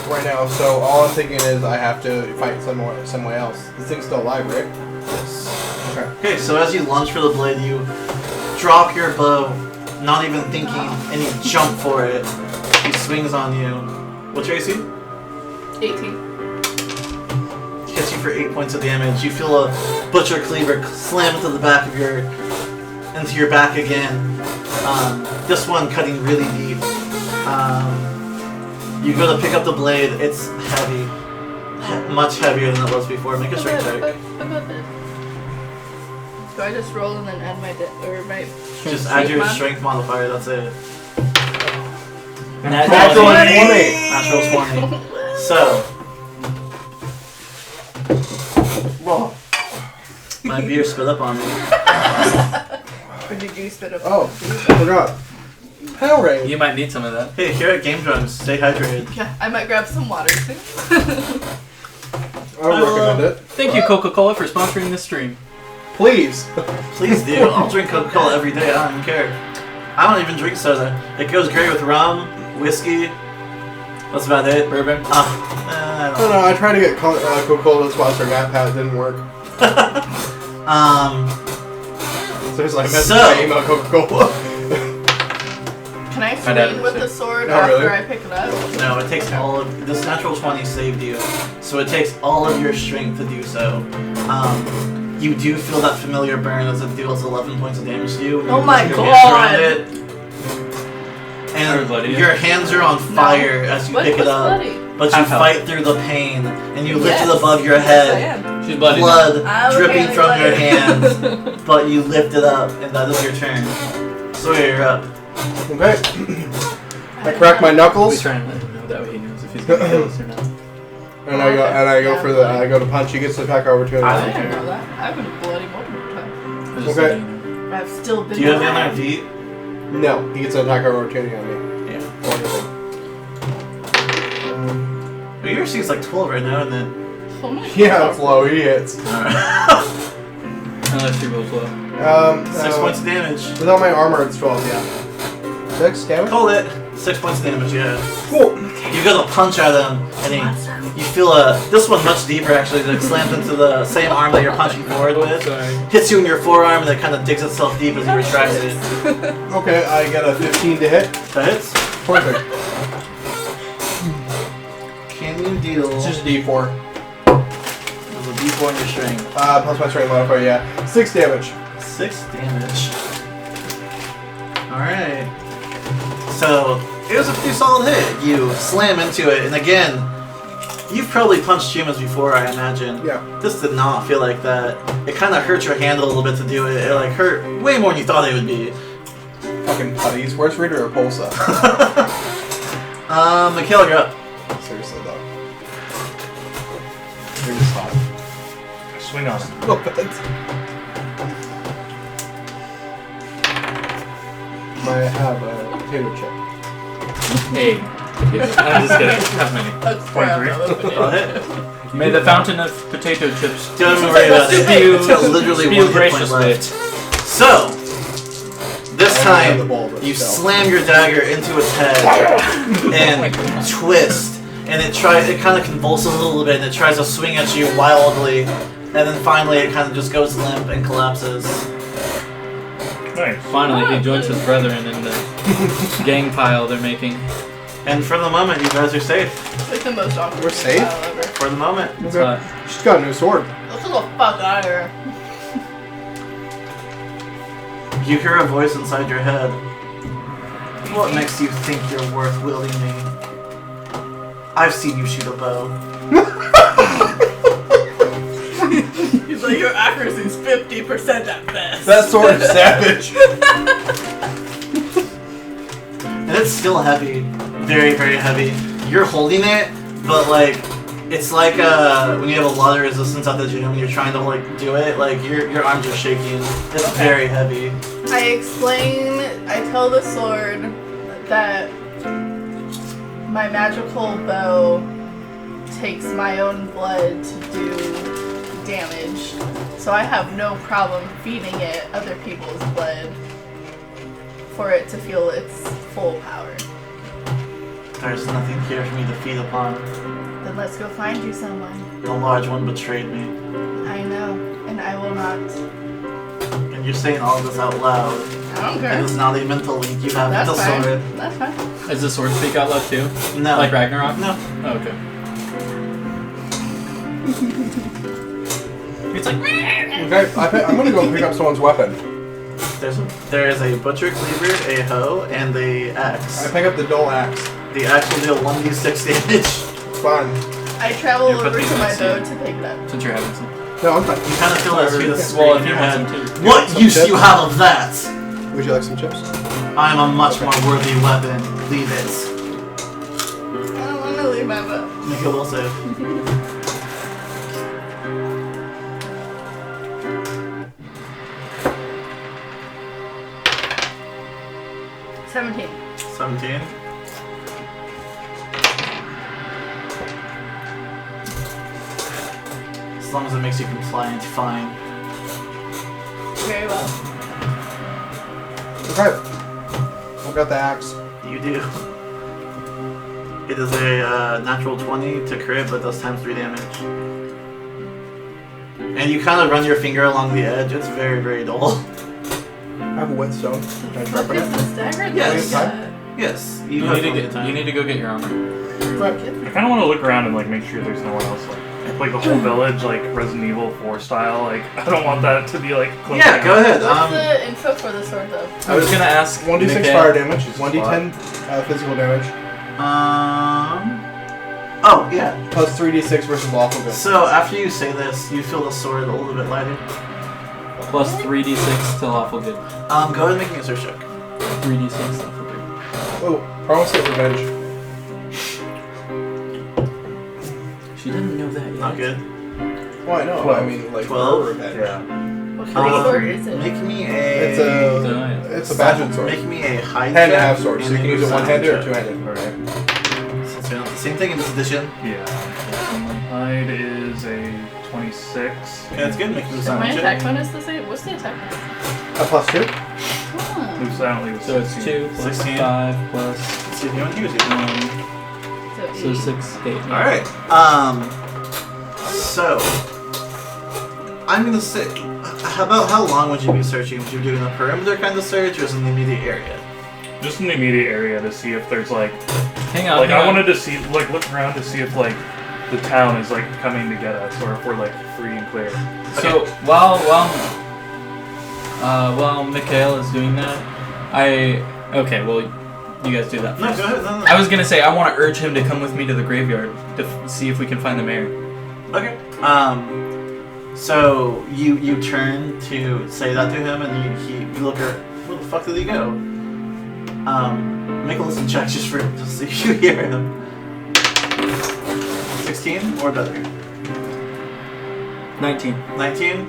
Speaker 3: right now, so all I'm thinking is I have to fight somewhere else. This thing's still alive, right?
Speaker 1: Yes.
Speaker 3: Okay.
Speaker 1: Okay, so as you lunge for the blade, you drop your bow, not even thinking, and you jump for it. He swings on you. What's your AC?
Speaker 4: 18.
Speaker 1: Hits you for 8 points of damage. You feel a butcher cleaver slam into the back of into your back again. This one cutting really deep. You go to pick up the blade. It's heavy, much heavier than it was before. Make a strength check.
Speaker 4: Do I just roll and then add my
Speaker 1: Just add your
Speaker 4: mod?
Speaker 1: strength modifier. That's it.
Speaker 3: Natural 20.
Speaker 1: Natural 20. So. Whoa. My beer spit up on me.
Speaker 4: Or did you spit up?
Speaker 3: Oh, I forgot. Powerade.
Speaker 2: You might need some of that.
Speaker 1: Hey, here at Game Drums, stay hydrated.
Speaker 4: Yeah, I might grab some water too.
Speaker 3: I would recommend it.
Speaker 2: Thank you, Coca-Cola, for sponsoring this stream.
Speaker 3: Please.
Speaker 1: Please do. I'll drink Coca-Cola every day. I don't even care. I don't even drink soda. It goes great with rum, whiskey. That's about it.
Speaker 2: Bourbon.
Speaker 1: I
Speaker 3: I
Speaker 1: don't
Speaker 3: don't know. I tried to get Coca-Cola to sponsor MatPat. It didn't work. So it's like, that's
Speaker 1: So-
Speaker 3: my email Coca-Cola.
Speaker 4: Can I
Speaker 2: My dad
Speaker 4: swing
Speaker 2: would
Speaker 4: with
Speaker 2: say.
Speaker 4: the sword
Speaker 3: Oh,
Speaker 4: after
Speaker 3: really?
Speaker 4: I pick it up?
Speaker 1: No, it takes all of this natural 20 saved you, so it takes all of your strength to do so. You do feel that familiar burn as it deals 11 points of damage to you. when
Speaker 4: Oh
Speaker 1: you
Speaker 4: my
Speaker 1: put your hands around
Speaker 4: God.
Speaker 1: it. And
Speaker 2: Everybody.
Speaker 1: your hands are on fire as you
Speaker 4: What
Speaker 1: pick
Speaker 4: was
Speaker 1: it up,
Speaker 4: bloody?
Speaker 1: but you
Speaker 2: Half health.
Speaker 1: fight through the pain, and you lift
Speaker 4: Yes.
Speaker 1: it above your
Speaker 4: Yes,
Speaker 1: head.
Speaker 4: I am.
Speaker 2: She's bloody.
Speaker 1: Blood
Speaker 4: I'm
Speaker 1: dripping
Speaker 4: okay,
Speaker 1: from your
Speaker 4: bloody.
Speaker 1: hands, but you lift it up, and that is your turn. Sawyer, you're up.
Speaker 3: Okay. I crack my
Speaker 2: We
Speaker 3: knuckles,
Speaker 2: try and let him know that way he knows if he's gonna kill us or not.
Speaker 3: and I go for the. I go to punch. He gets the attack opportunity.
Speaker 4: I didn't know that. I've been bloody multiple times.
Speaker 2: I was just
Speaker 3: Okay.
Speaker 2: letting you know.
Speaker 4: I've still been.
Speaker 1: Do you have the
Speaker 4: alive.
Speaker 1: other feet?
Speaker 3: No, he gets an attack opportunity on me.
Speaker 1: Yeah.
Speaker 3: Or anything.
Speaker 1: Well, your C's like 12 right now, and then.
Speaker 4: Oh my
Speaker 3: Yeah, it's low. He hits.
Speaker 2: Unless you're both low.
Speaker 1: 6 points of damage.
Speaker 3: Without my armor, it's 12. Yeah. 6 damage.
Speaker 1: Call it 6 points of damage. Yeah.
Speaker 3: Cool.
Speaker 1: You go to punch at him, and you feel this one much deeper actually. That slams into the same arm that you're punching forward with.
Speaker 2: Sorry.
Speaker 1: Hits you in your forearm, and it kind of digs itself deep as you retract it.
Speaker 3: Okay, I get a 15 to hit.
Speaker 1: That hits.
Speaker 3: Perfect.
Speaker 1: Can you deal?
Speaker 3: It's just a D4.
Speaker 1: There's a D4 in your strength.
Speaker 3: Plus my strength modifier. Yeah, 6 damage.
Speaker 1: 6 damage. Alright. So, it was a pretty solid hit. You slam into it, and again, you've probably punched humans before, I imagine.
Speaker 3: Yeah.
Speaker 1: This did not feel like that. It kind of hurt your hand a little bit to do it. It like hurt way more than you thought it would be.
Speaker 3: Fucking putties. Where's Reader or Pulsa?
Speaker 1: Mikhail, you're up.
Speaker 3: Seriously though. You're just hot.
Speaker 5: Swing on him.
Speaker 3: No, but I have a potato chip.
Speaker 2: Hey. I'm just kidding. Not many.
Speaker 4: That's crap.
Speaker 1: I'll hit.
Speaker 2: May the fountain of potato chips
Speaker 1: Don't worry about it.
Speaker 2: spew,
Speaker 1: It's literally
Speaker 2: spew
Speaker 1: one hit point
Speaker 2: graciously.
Speaker 1: left. So, this
Speaker 3: I have the
Speaker 1: time,
Speaker 3: ball, but
Speaker 1: you
Speaker 3: still.
Speaker 1: slam your dagger into its head and twist, and it kind of convulses a little bit, and it tries to swing at you wildly, and then finally it kind of just goes limp and collapses.
Speaker 5: Nice.
Speaker 2: Finally, he joins his brethren in the gang pile they're making.
Speaker 1: And for the moment, you guys are safe.
Speaker 4: It's like the most awkward
Speaker 3: We're safe?
Speaker 4: battle ever.
Speaker 1: For the moment.
Speaker 2: It's
Speaker 3: Okay.
Speaker 2: hot.
Speaker 3: She's got a new sword.
Speaker 4: Let's get the fuck out of here.
Speaker 1: You hear a voice inside your head. What makes you think you're worth wielding me? I've seen you shoot a bow.
Speaker 4: He's like, your accuracy's 50% at best.
Speaker 3: That sword is savage.
Speaker 1: And it's still heavy. Very, very heavy. You're holding it, but like, it's like when you have a lot of resistance at the gym and you're trying to like do it, like your arms are shaking. It's very heavy.
Speaker 4: I tell the sword that my magical bow takes my own blood to do damaged, so I have no problem feeding it other people's blood for it to feel its full power.
Speaker 1: There's nothing here for me to feed upon.
Speaker 4: Then let's go find you someone.
Speaker 1: The large one betrayed me.
Speaker 4: I know, and I will not.
Speaker 1: And you're saying all this out loud.
Speaker 4: I don't care.
Speaker 1: And it's not a mental link you have
Speaker 4: That's
Speaker 1: with the
Speaker 4: fine.
Speaker 1: sword.
Speaker 4: That's fine.
Speaker 2: Does the sword speak out loud too?
Speaker 1: No.
Speaker 2: Like Ragnarok?
Speaker 1: No.
Speaker 2: Oh, okay. It's like.
Speaker 3: Okay, I'm gonna go pick up someone's weapon.
Speaker 1: There is a butcher cleaver, a hoe, and a axe.
Speaker 3: I pick up the dull axe.
Speaker 1: The axe will deal 1d6 damage.
Speaker 3: Fine.
Speaker 4: I travel
Speaker 2: You put
Speaker 4: over
Speaker 2: these
Speaker 4: to
Speaker 2: in
Speaker 4: my
Speaker 2: the
Speaker 4: boat
Speaker 2: sea.
Speaker 4: to pick it up.
Speaker 2: Since you're having some.
Speaker 3: No, I'm fine.
Speaker 1: You kind of feel that sweet
Speaker 3: Yeah.
Speaker 1: scream
Speaker 2: Well,
Speaker 1: in
Speaker 2: if you
Speaker 1: your
Speaker 2: want
Speaker 1: head.
Speaker 2: some too.
Speaker 1: What
Speaker 3: Some
Speaker 1: use do
Speaker 3: chips?
Speaker 1: you have of that?
Speaker 3: Would you like some chips?
Speaker 1: I am a much more worthy weapon. Leave it.
Speaker 4: I don't want to leave my boat.
Speaker 1: Make a will save.
Speaker 4: $17.
Speaker 1: 17. As long as it makes you compliant, fine.
Speaker 4: Very well.
Speaker 3: Okay. I've got the axe.
Speaker 1: You do. It is a natural 20 to crit, but does times 3 damage. And you kind of run your finger along the edge. It's very, very dull.
Speaker 3: I have a whetstone. Can I
Speaker 4: What
Speaker 3: sharpen
Speaker 4: is
Speaker 3: it?
Speaker 4: this dagger?
Speaker 1: Yes.
Speaker 4: That
Speaker 1: Yes,
Speaker 2: You
Speaker 1: have
Speaker 2: need to
Speaker 1: plenty
Speaker 2: get.
Speaker 1: of time.
Speaker 2: You need to go get your armor.
Speaker 3: Right.
Speaker 5: I kind of want to look around and like make sure there's no one else like the whole village like Resident Evil 4 style. Like I don't want that to be like. closed
Speaker 1: Yeah,
Speaker 5: down.
Speaker 1: go ahead.
Speaker 4: What's the info for the sword though?
Speaker 2: I was gonna ask.
Speaker 3: 1d6
Speaker 2: Mikhail-
Speaker 3: fire damage, 1d10 physical damage,
Speaker 1: Oh, yeah.
Speaker 3: plus 3d6 versus lawful good.
Speaker 1: So after you say this, you feel the sword a little bit lighter.
Speaker 2: Plus 3d6 to lawful good.
Speaker 1: Go ahead and make me a search check.
Speaker 2: 3d6 lawful good.
Speaker 3: Oh, promise get revenge.
Speaker 2: She didn't know that yet.
Speaker 1: Not good.
Speaker 3: Well, I know.
Speaker 5: 12.
Speaker 3: I mean, like,
Speaker 1: 12?
Speaker 3: her revenge.
Speaker 5: Yeah.
Speaker 4: What kind of sword is it?
Speaker 1: Make me
Speaker 3: It's
Speaker 1: a.
Speaker 3: It's a badgered sword.
Speaker 1: Make me a high
Speaker 3: Hand and a
Speaker 1: check
Speaker 3: half sword, so
Speaker 1: and
Speaker 3: you can
Speaker 1: a
Speaker 3: use it
Speaker 1: silent
Speaker 3: one-handed or
Speaker 1: check.
Speaker 3: two-handed.
Speaker 5: Okay.
Speaker 1: Since we don't have the same thing in this edition.
Speaker 5: Yeah. Hide is a 26.
Speaker 1: Okay, that's good. Make me a
Speaker 4: Is my
Speaker 1: silent
Speaker 4: attack
Speaker 1: check.
Speaker 4: bonus the same? What's the attack bonus?
Speaker 3: A plus 2?
Speaker 4: Oh.
Speaker 5: Move silently with
Speaker 2: So it's
Speaker 5: 16.
Speaker 2: 2 plus
Speaker 1: 16.
Speaker 2: 5 plus
Speaker 1: Let's see if you want to use it.
Speaker 2: 1. So 6, 8. Yeah.
Speaker 1: Alright. So. I'm gonna say. How long would you be searching? Would you be doing a perimeter kind of search or just in the immediate area?
Speaker 5: Just in the immediate area to see if there's like
Speaker 2: Hang on.
Speaker 5: like
Speaker 2: hang
Speaker 5: I
Speaker 2: on.
Speaker 5: wanted to see like look around to see if like the town is like coming to get us or if we're like free and clear.
Speaker 2: So while Mikhail is doing that, okay. Well, you guys do that.
Speaker 1: No,
Speaker 2: First.
Speaker 1: go ahead. No.
Speaker 2: I was gonna say I want to urge him to come with me to the graveyard to see if we can find the mayor.
Speaker 1: Okay. So you turn to say that to him, and you look at where the fuck did he go? Make a listen check just to see if you hear him. 16 or better.
Speaker 2: 19.
Speaker 1: 19.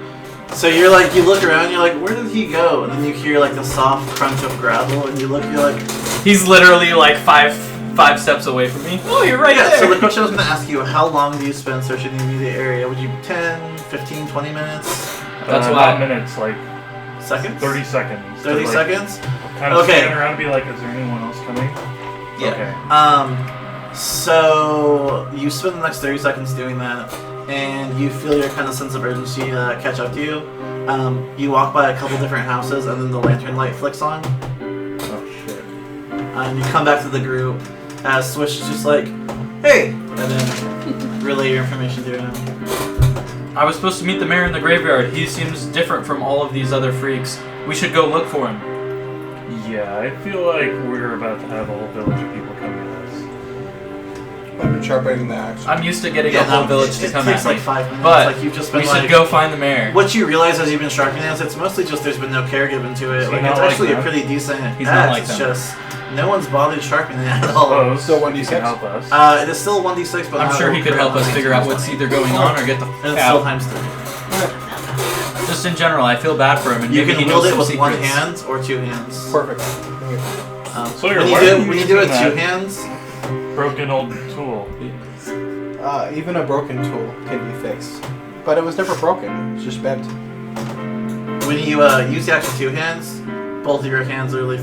Speaker 1: So you're like you look around, you're like, where did he go? And then you hear like the soft crunch of gravel, and you look, you're like,
Speaker 2: He's literally like five steps away from me. Oh, you're right
Speaker 1: yeah.
Speaker 2: there.
Speaker 1: So the question I was going to ask you, how long do you spend searching the immediate area? Would you 10, 15, 20 minutes?
Speaker 2: That's
Speaker 5: not
Speaker 2: why-
Speaker 5: minutes, like
Speaker 1: Seconds?
Speaker 5: 30 seconds.
Speaker 1: 30
Speaker 5: like,
Speaker 1: seconds?
Speaker 5: Kind of
Speaker 1: Okay.
Speaker 5: standing around and be like, is there anyone else coming?
Speaker 1: Yeah. So you spend the next 30 seconds doing that, and you feel your kind of sense of urgency catch up to you. You walk by a couple different houses, and then the lantern light flicks on,
Speaker 5: Oh shit.
Speaker 1: and you come back to the group as Swish is just like, hey, and then relay your information to him.
Speaker 2: I was supposed to meet the mayor in the graveyard. He seems different from all of these other freaks. We should go look for him.
Speaker 5: Yeah, I feel like we're about to have a whole village of people coming at us.
Speaker 3: I've been sharpening the axe.
Speaker 2: I'm used to getting a whole village to
Speaker 1: it
Speaker 2: come
Speaker 1: takes
Speaker 2: at me.
Speaker 1: like 5 minutes.
Speaker 2: But
Speaker 1: like you've just been
Speaker 2: we
Speaker 1: like,
Speaker 2: should go find the mayor.
Speaker 1: What you realize as you've been sharpening it is it's mostly just there's been no care given to it.
Speaker 5: So
Speaker 1: Like
Speaker 5: not
Speaker 1: it's
Speaker 5: like
Speaker 1: actually a
Speaker 5: them?
Speaker 1: pretty decent
Speaker 2: He's
Speaker 1: axe.
Speaker 2: not like
Speaker 1: it's
Speaker 2: them.
Speaker 1: just no one's bothered sharpening it at all.
Speaker 5: Oh,
Speaker 3: So
Speaker 5: you
Speaker 3: 1d6?
Speaker 5: can help us.
Speaker 1: It is still 1d6, but
Speaker 2: I'm
Speaker 1: not
Speaker 2: sure he
Speaker 1: a
Speaker 2: could help us
Speaker 1: crit.
Speaker 2: figure out what's either going on or get the
Speaker 1: And
Speaker 2: f
Speaker 1: it's still
Speaker 2: out.
Speaker 1: times 3.
Speaker 2: Just in general, I feel bad for him, and
Speaker 1: You
Speaker 2: maybe
Speaker 1: can
Speaker 2: he
Speaker 1: wield
Speaker 2: knows
Speaker 1: it
Speaker 2: some
Speaker 1: with one
Speaker 2: secrets.
Speaker 1: hand or 2 hands.
Speaker 3: Perfect.
Speaker 5: Sawyer,
Speaker 1: When you
Speaker 5: why
Speaker 1: do
Speaker 5: are you
Speaker 1: when you do it
Speaker 5: using
Speaker 1: 2
Speaker 5: that
Speaker 1: hands,
Speaker 5: broken old tool.
Speaker 3: Even a broken tool can be fixed. but it was never broken. It's just bent.
Speaker 1: When you use the axe with 2 hands, both of your hands literally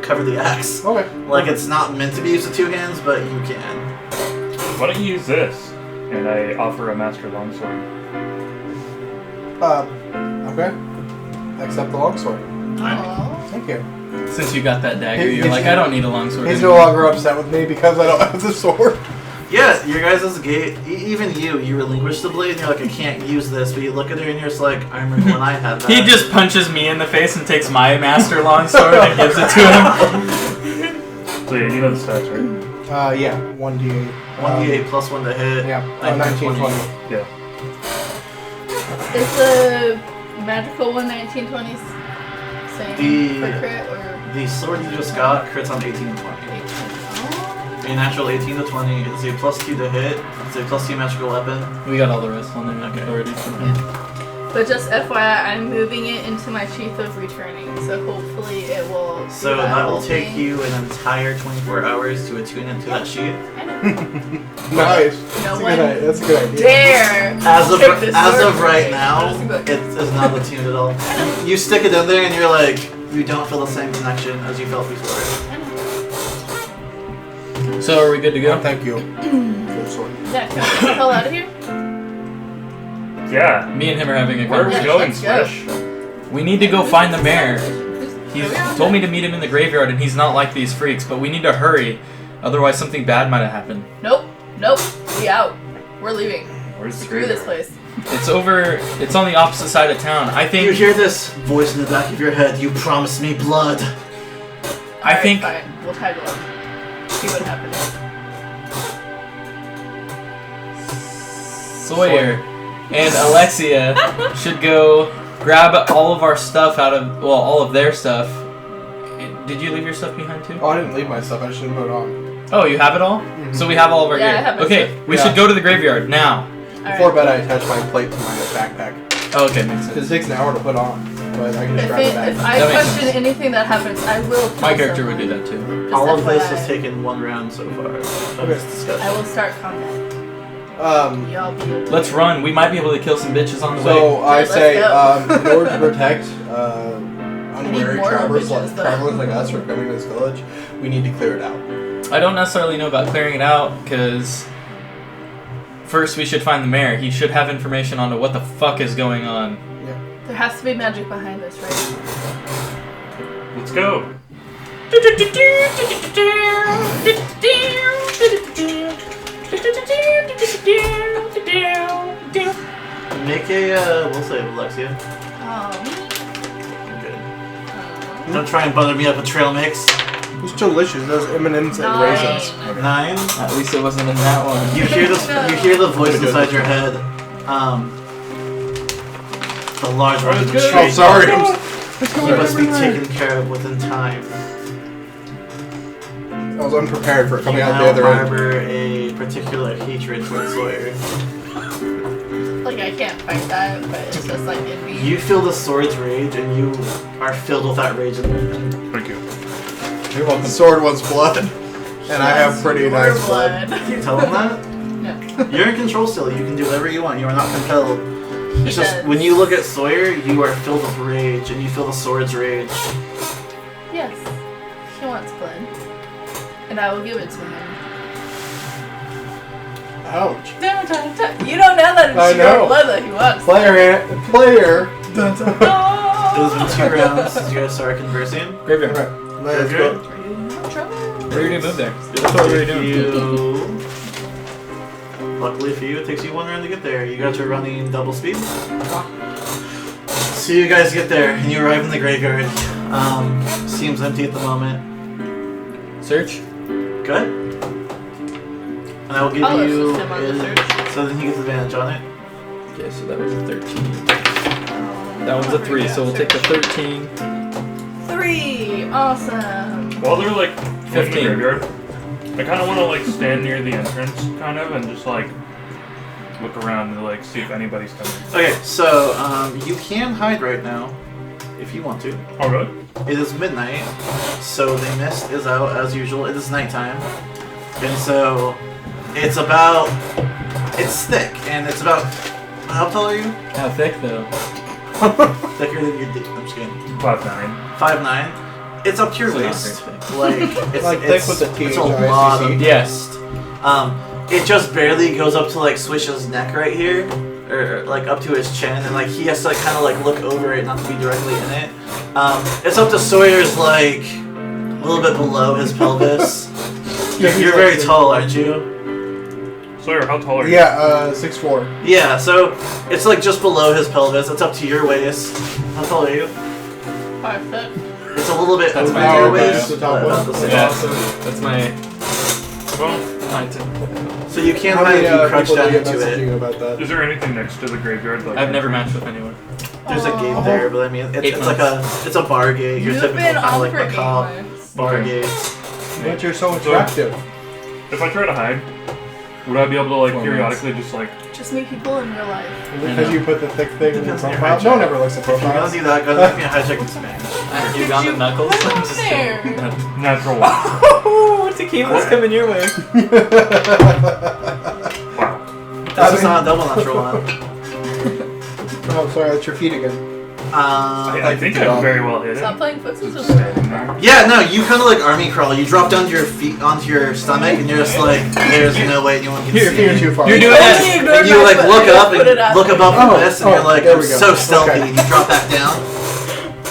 Speaker 1: cover the axe.
Speaker 3: Okay.
Speaker 1: Like it's not meant to be used with 2 hands, but you can.
Speaker 5: Why don't you use this? And I offer a master longsword.
Speaker 3: Okay. Accept the longsword.
Speaker 4: Aw.
Speaker 3: Thank you.
Speaker 2: Since you got that dagger,
Speaker 3: He-
Speaker 2: you're
Speaker 3: he's-
Speaker 2: like, I don't need a longsword.
Speaker 3: He's no longer upset with me because I don't have the sword.
Speaker 1: Yeah, your guys' gate, even you relinquish the blade and you're like, I can't use this, but you look at her and you're just like, I remember when I had that.
Speaker 2: He just punches me in the face and takes my master longsword and gives it to him.
Speaker 5: So yeah, you know the stats, right?
Speaker 3: Yeah. 1d8.
Speaker 1: 1d8 plus 1 to hit.
Speaker 3: Yeah.
Speaker 1: 19,
Speaker 3: 19, 20.
Speaker 5: Yeah.
Speaker 4: Is the magical one 1920s same
Speaker 1: The-
Speaker 4: for crit or
Speaker 1: The sword you just got crits on 18 and 20.
Speaker 4: 18? Oh.
Speaker 1: A natural 18 to 20, it's a plus 2 to hit, it's a plus 2 magical weapon.
Speaker 2: We got all the rest on there
Speaker 1: Okay.
Speaker 2: already.
Speaker 4: But just FYI, I'm moving it into my sheath of returning, so hopefully it will. do
Speaker 1: So that will
Speaker 4: whole
Speaker 1: take
Speaker 4: thing.
Speaker 1: you an entire 24 hours to attune into that sheath.
Speaker 4: I know.
Speaker 3: Nice.
Speaker 4: No
Speaker 3: That's a
Speaker 4: one
Speaker 3: good idea. That's a good idea.
Speaker 4: dare.
Speaker 1: As of,
Speaker 4: take this
Speaker 1: as
Speaker 4: sword
Speaker 1: of
Speaker 4: from
Speaker 1: right
Speaker 4: me.
Speaker 1: now,
Speaker 4: I'm just gonna be
Speaker 1: it
Speaker 4: like,
Speaker 1: is not attuned at all. You stick it in there and you're like, you don't feel the same connection as you felt before.
Speaker 4: I know.
Speaker 2: So are we good to go?
Speaker 3: Thank you. Good sword.
Speaker 4: Yeah, can we get the hell out of here?
Speaker 5: Yeah.
Speaker 2: Me and him are having a
Speaker 5: Where are we
Speaker 2: conversation.
Speaker 5: going,
Speaker 4: let's go.
Speaker 5: Swish?
Speaker 2: We need to go find the mayor. He's
Speaker 4: Are we on
Speaker 2: told me
Speaker 4: the-
Speaker 2: to meet him in the graveyard, and he's not like these freaks. But we need to hurry, otherwise something bad might have happened.
Speaker 4: Nope. We out. We're leaving.
Speaker 5: Where's the
Speaker 4: Screw this
Speaker 5: graveyard?
Speaker 4: place.
Speaker 2: It's over. It's on the opposite side of town. I
Speaker 1: You
Speaker 2: think.
Speaker 1: hear this voice in the back of your head, you promised me blood.
Speaker 2: I
Speaker 4: Alright,
Speaker 2: think.
Speaker 4: Fine. We'll tag along. See what happens.
Speaker 2: Sawyer and Alexia should go grab all of our stuff out of. Well, all of their stuff. Did you leave your stuff behind too?
Speaker 3: Oh, I didn't leave my stuff. I just didn't put it on.
Speaker 2: Oh, you have it all? So we have all of our
Speaker 4: Yeah, I
Speaker 2: gear.
Speaker 4: have my
Speaker 2: Okay,
Speaker 4: stuff.
Speaker 2: we
Speaker 3: Yeah.
Speaker 2: should go to the graveyard now.
Speaker 3: Before
Speaker 4: Alright.
Speaker 3: bed, I attach my plate to my backpack.
Speaker 2: Oh, okay, makes
Speaker 3: Because
Speaker 2: sense.
Speaker 3: it takes an hour to put on, but I can just
Speaker 4: If,
Speaker 3: grab it back.
Speaker 4: if I
Speaker 2: That makes
Speaker 4: question
Speaker 2: sense.
Speaker 4: anything that happens, I will kill
Speaker 2: My character would
Speaker 4: someone.
Speaker 2: do that too.
Speaker 4: Just
Speaker 1: All of this
Speaker 4: FYI.
Speaker 1: has taken 1 round so far.
Speaker 3: Okay.
Speaker 1: This discussion.
Speaker 4: I will start combat. Y'all be able to-
Speaker 2: Let's run. We might be able to kill some bitches on the way.
Speaker 3: So I
Speaker 4: let's
Speaker 3: say,
Speaker 4: go.
Speaker 3: in order to protect unwary
Speaker 4: more
Speaker 3: travelers
Speaker 4: bitches, though.
Speaker 3: like us from coming to this village, we need to clear it out.
Speaker 2: I don't necessarily know about clearing it out, because first we should find the mayor. He should have information on what the fuck is going on.
Speaker 4: There has to be magic behind this, right?
Speaker 5: Let's go.
Speaker 1: Make a will save, Alexia.
Speaker 4: Oh,
Speaker 1: Good. Don't try and butter me up with trail mix.
Speaker 3: It's delicious. Those M&Ms and raisins.
Speaker 1: 9.
Speaker 2: At least it wasn't in that one.
Speaker 1: You hear this.
Speaker 4: No.
Speaker 1: You hear the voice
Speaker 3: Good.
Speaker 1: inside your head. The large one
Speaker 5: Let's go.
Speaker 1: betrayed
Speaker 3: Oh, sorry.
Speaker 1: you. You must be taken care of within time.
Speaker 3: I was unprepared for it coming
Speaker 1: You
Speaker 3: out
Speaker 1: now
Speaker 3: the other end.
Speaker 1: harbor a particular hatred towards Sawyer.
Speaker 4: like I can't fight that, but it's just like in me.
Speaker 1: You feel the sword's rage, and you are filled with that rage and movement.
Speaker 5: Thank you.
Speaker 3: You're welcome. The sword wants blood, and I have pretty
Speaker 4: Your
Speaker 3: nice blood.
Speaker 1: You tell him that?
Speaker 4: No.
Speaker 1: You're in control still. You can do whatever you want. You are not compelled.
Speaker 4: He
Speaker 1: It's just
Speaker 4: does.
Speaker 1: when you look at Sawyer, you are filled with rage, and you feel the sword's rage.
Speaker 4: Yes, he wants blood, and I will give it to him.
Speaker 3: Ouch.
Speaker 4: You don't know that
Speaker 3: I
Speaker 4: it's
Speaker 3: know.
Speaker 4: your blood that he wants.
Speaker 3: Player.
Speaker 1: It was been 2 rounds since you guys started conversing.
Speaker 2: Graveyard.
Speaker 3: Okay, let's go.
Speaker 4: Are you in trouble?
Speaker 2: We're gonna move there. That's what we're doing.
Speaker 1: You, luckily for you, it takes you 1 round to get there. You guys are running double speed. So you guys get there, and you arrive in the graveyard. Seems empty at the moment.
Speaker 2: Search.
Speaker 1: Good. And I will give
Speaker 4: I'll
Speaker 1: you.
Speaker 4: assist him on the search.
Speaker 1: So then he gets advantage on it.
Speaker 2: Okay, so that was a 13. That one's a 3, so we'll take the 13.
Speaker 4: 3. Awesome.
Speaker 5: While they're like in the
Speaker 2: 15.
Speaker 5: graveyard, I kind of want to like stand near the entrance, kind of, and just like look around to like see if anybody's coming.
Speaker 1: Okay, so you can hide right now, if you want to.
Speaker 5: Oh really?
Speaker 1: It is midnight, so the mist is out as usual. It is nighttime, and so it's thick, and it's about How tall are you?
Speaker 2: How thick though?
Speaker 1: Thicker than your dick. I'm just kidding.
Speaker 5: 5'9".
Speaker 1: 5'9". It's up to your
Speaker 2: So not
Speaker 1: waist.
Speaker 2: very thick.
Speaker 1: Like it's
Speaker 3: Like thick with the
Speaker 1: it's a lot of
Speaker 2: Yes.
Speaker 1: It just barely goes up to like Swish's neck right here, or like up to his chin, and like he has to like kind of like look over it, not to be directly in it. It's up to Sawyer's like a little bit below his pelvis. You're very tall, aren't you?
Speaker 5: Sawyer, how tall are you?
Speaker 3: Yeah, 6'4".
Speaker 1: Yeah, so it's like just below his pelvis. It's up to your waist. How tall are you?
Speaker 4: 5 foot.
Speaker 1: It's a little bit
Speaker 2: That's
Speaker 1: over
Speaker 2: my
Speaker 1: your
Speaker 2: top
Speaker 1: waist,
Speaker 3: half.
Speaker 1: but about the same.
Speaker 2: Yeah. That's my
Speaker 5: Well,
Speaker 2: height.
Speaker 1: So you can't
Speaker 3: How
Speaker 1: hide
Speaker 3: many
Speaker 1: if you crouch
Speaker 3: people
Speaker 1: down
Speaker 3: do you get
Speaker 1: into it.
Speaker 3: messaging about that?
Speaker 5: is there anything next to the graveyard? Like
Speaker 2: I've never matched with anyone.
Speaker 1: There's a gate
Speaker 4: Aw.
Speaker 1: there, but I mean, it's like it's a bar gate. Your
Speaker 4: You've
Speaker 1: typical
Speaker 4: been
Speaker 1: kind of
Speaker 4: on
Speaker 1: like
Speaker 4: for 8
Speaker 1: macabre
Speaker 4: months.
Speaker 1: bar
Speaker 5: Okay.
Speaker 1: gate.
Speaker 3: But you're so attractive.
Speaker 5: if I try to hide, would I be able to like
Speaker 2: 4
Speaker 5: periodically just like?
Speaker 4: Just meet people in real life.
Speaker 3: Because you put the thick thing in the
Speaker 1: Depends on your
Speaker 3: profile.
Speaker 1: height
Speaker 3: No one
Speaker 1: check.
Speaker 3: ever looks at
Speaker 1: If you're gonna
Speaker 3: profiles.
Speaker 1: do that, go ahead and give me a high check in Spanish.
Speaker 2: You got the knuckles?
Speaker 4: Put it
Speaker 2: I'm
Speaker 4: on
Speaker 2: just
Speaker 4: there.
Speaker 2: kidding.
Speaker 5: Natural one.
Speaker 2: Oh, tequila's coming your way.
Speaker 5: Wow.
Speaker 1: This is not a double natural one.
Speaker 3: Oh, sorry, that's your feet again.
Speaker 5: I think I'm very well hidden.
Speaker 4: Stop playing footsie
Speaker 5: Just
Speaker 4: with me.
Speaker 5: standing there.
Speaker 1: Yeah, no, you kind of like army crawl. You drop down to your feet onto your stomach, and you're just like, there's no way anyone can see
Speaker 3: You're
Speaker 1: me.
Speaker 3: too far.
Speaker 2: You're doing
Speaker 4: Only
Speaker 2: that.
Speaker 4: ignored
Speaker 1: And you
Speaker 4: my
Speaker 1: like
Speaker 4: foot.
Speaker 1: look
Speaker 4: I just
Speaker 1: up
Speaker 4: put it
Speaker 1: and
Speaker 4: out
Speaker 1: look
Speaker 4: there.
Speaker 1: above
Speaker 3: Oh,
Speaker 1: the this, and
Speaker 3: oh,
Speaker 1: you're like,
Speaker 3: there
Speaker 1: I'm
Speaker 3: we go.
Speaker 1: so stealthy,
Speaker 3: Okay.
Speaker 1: and you drop back down.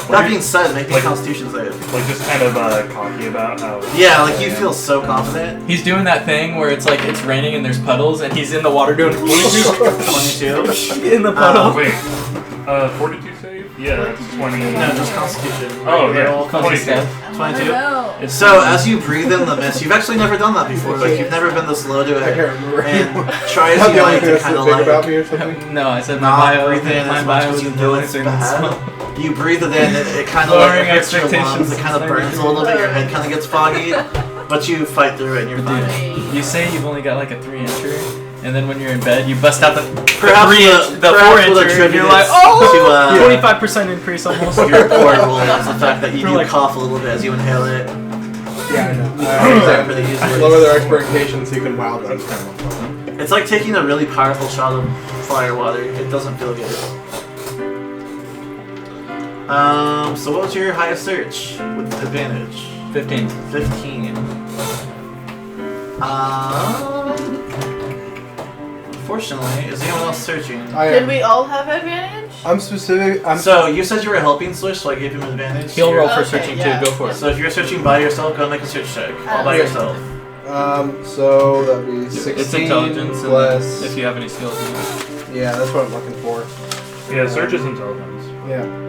Speaker 1: That being said, make me a
Speaker 5: Like-
Speaker 1: Constitution save.
Speaker 5: Like just kind of cocky about how.
Speaker 1: Yeah, like you feel so confident.
Speaker 2: He's doing that thing where it's like it's raining and there's puddles and he's in the water doing
Speaker 1: 22.
Speaker 2: in the puddle.
Speaker 5: Wait, 42 save? Yeah, that's 20.
Speaker 1: No, just Constitution.
Speaker 5: Oh,
Speaker 1: Regular
Speaker 5: yeah.
Speaker 1: old
Speaker 2: Constitution.
Speaker 1: 22.
Speaker 4: No.
Speaker 1: So as you breathe in the mist, you've actually never done that before. Like you've never been this low to
Speaker 3: I
Speaker 1: it,
Speaker 3: can't remember.
Speaker 1: and try as
Speaker 3: Not
Speaker 1: you
Speaker 3: the only
Speaker 1: like
Speaker 3: thing
Speaker 1: to
Speaker 3: that's
Speaker 1: kind
Speaker 3: so
Speaker 1: of
Speaker 3: big
Speaker 1: like
Speaker 3: about me or something.
Speaker 2: No, I said my
Speaker 1: not
Speaker 2: bio.
Speaker 1: breathe in
Speaker 2: My
Speaker 1: as much
Speaker 2: bio
Speaker 1: as you
Speaker 2: is
Speaker 1: know it's
Speaker 2: influencer and smell.
Speaker 1: bad. You breathe it in, it kind of
Speaker 2: Lowering
Speaker 1: like hurts your
Speaker 2: expectations.
Speaker 1: lungs, it kind of burns a little bit, your head kind of gets foggy, but you fight through it and you're fine.
Speaker 2: Dude, you say you've only got like a 3-incher, and then when you're in bed, you bust out the
Speaker 1: Perhaps
Speaker 2: 3-inch, the
Speaker 1: perhaps we'll
Speaker 2: 4-incher, and
Speaker 1: attribute
Speaker 2: you're
Speaker 1: it
Speaker 2: like, oh,
Speaker 1: to
Speaker 2: 25% increase almost.
Speaker 1: your core rule is the fact that you
Speaker 2: For
Speaker 1: do
Speaker 2: like-
Speaker 1: cough a little bit as you inhale it.
Speaker 3: Yeah, I know.
Speaker 1: Pretty easily.
Speaker 3: Lower their expectations so you can wow them.
Speaker 1: It's like taking a really powerful shot of fire water. It doesn't feel good. So what was your highest search with advantage?
Speaker 2: 15.
Speaker 1: 15. Unfortunately, is anyone else searching?
Speaker 3: I
Speaker 4: Did
Speaker 3: am.
Speaker 4: we all have advantage?
Speaker 3: I'm specific.
Speaker 1: So you said you were helping Swish, so I gave him advantage.
Speaker 2: He'll roll for
Speaker 4: Okay,
Speaker 2: searching
Speaker 4: yeah.
Speaker 2: too. Go for it.
Speaker 1: So if you're searching by yourself, go make a search check. All by
Speaker 4: Okay.
Speaker 1: yourself.
Speaker 3: So that'd be 16
Speaker 2: It's intelligence, and
Speaker 3: plus.
Speaker 2: if you have any skills.
Speaker 3: Yeah, that's what I'm looking for.
Speaker 5: Yeah, search is intelligence.
Speaker 3: Yeah.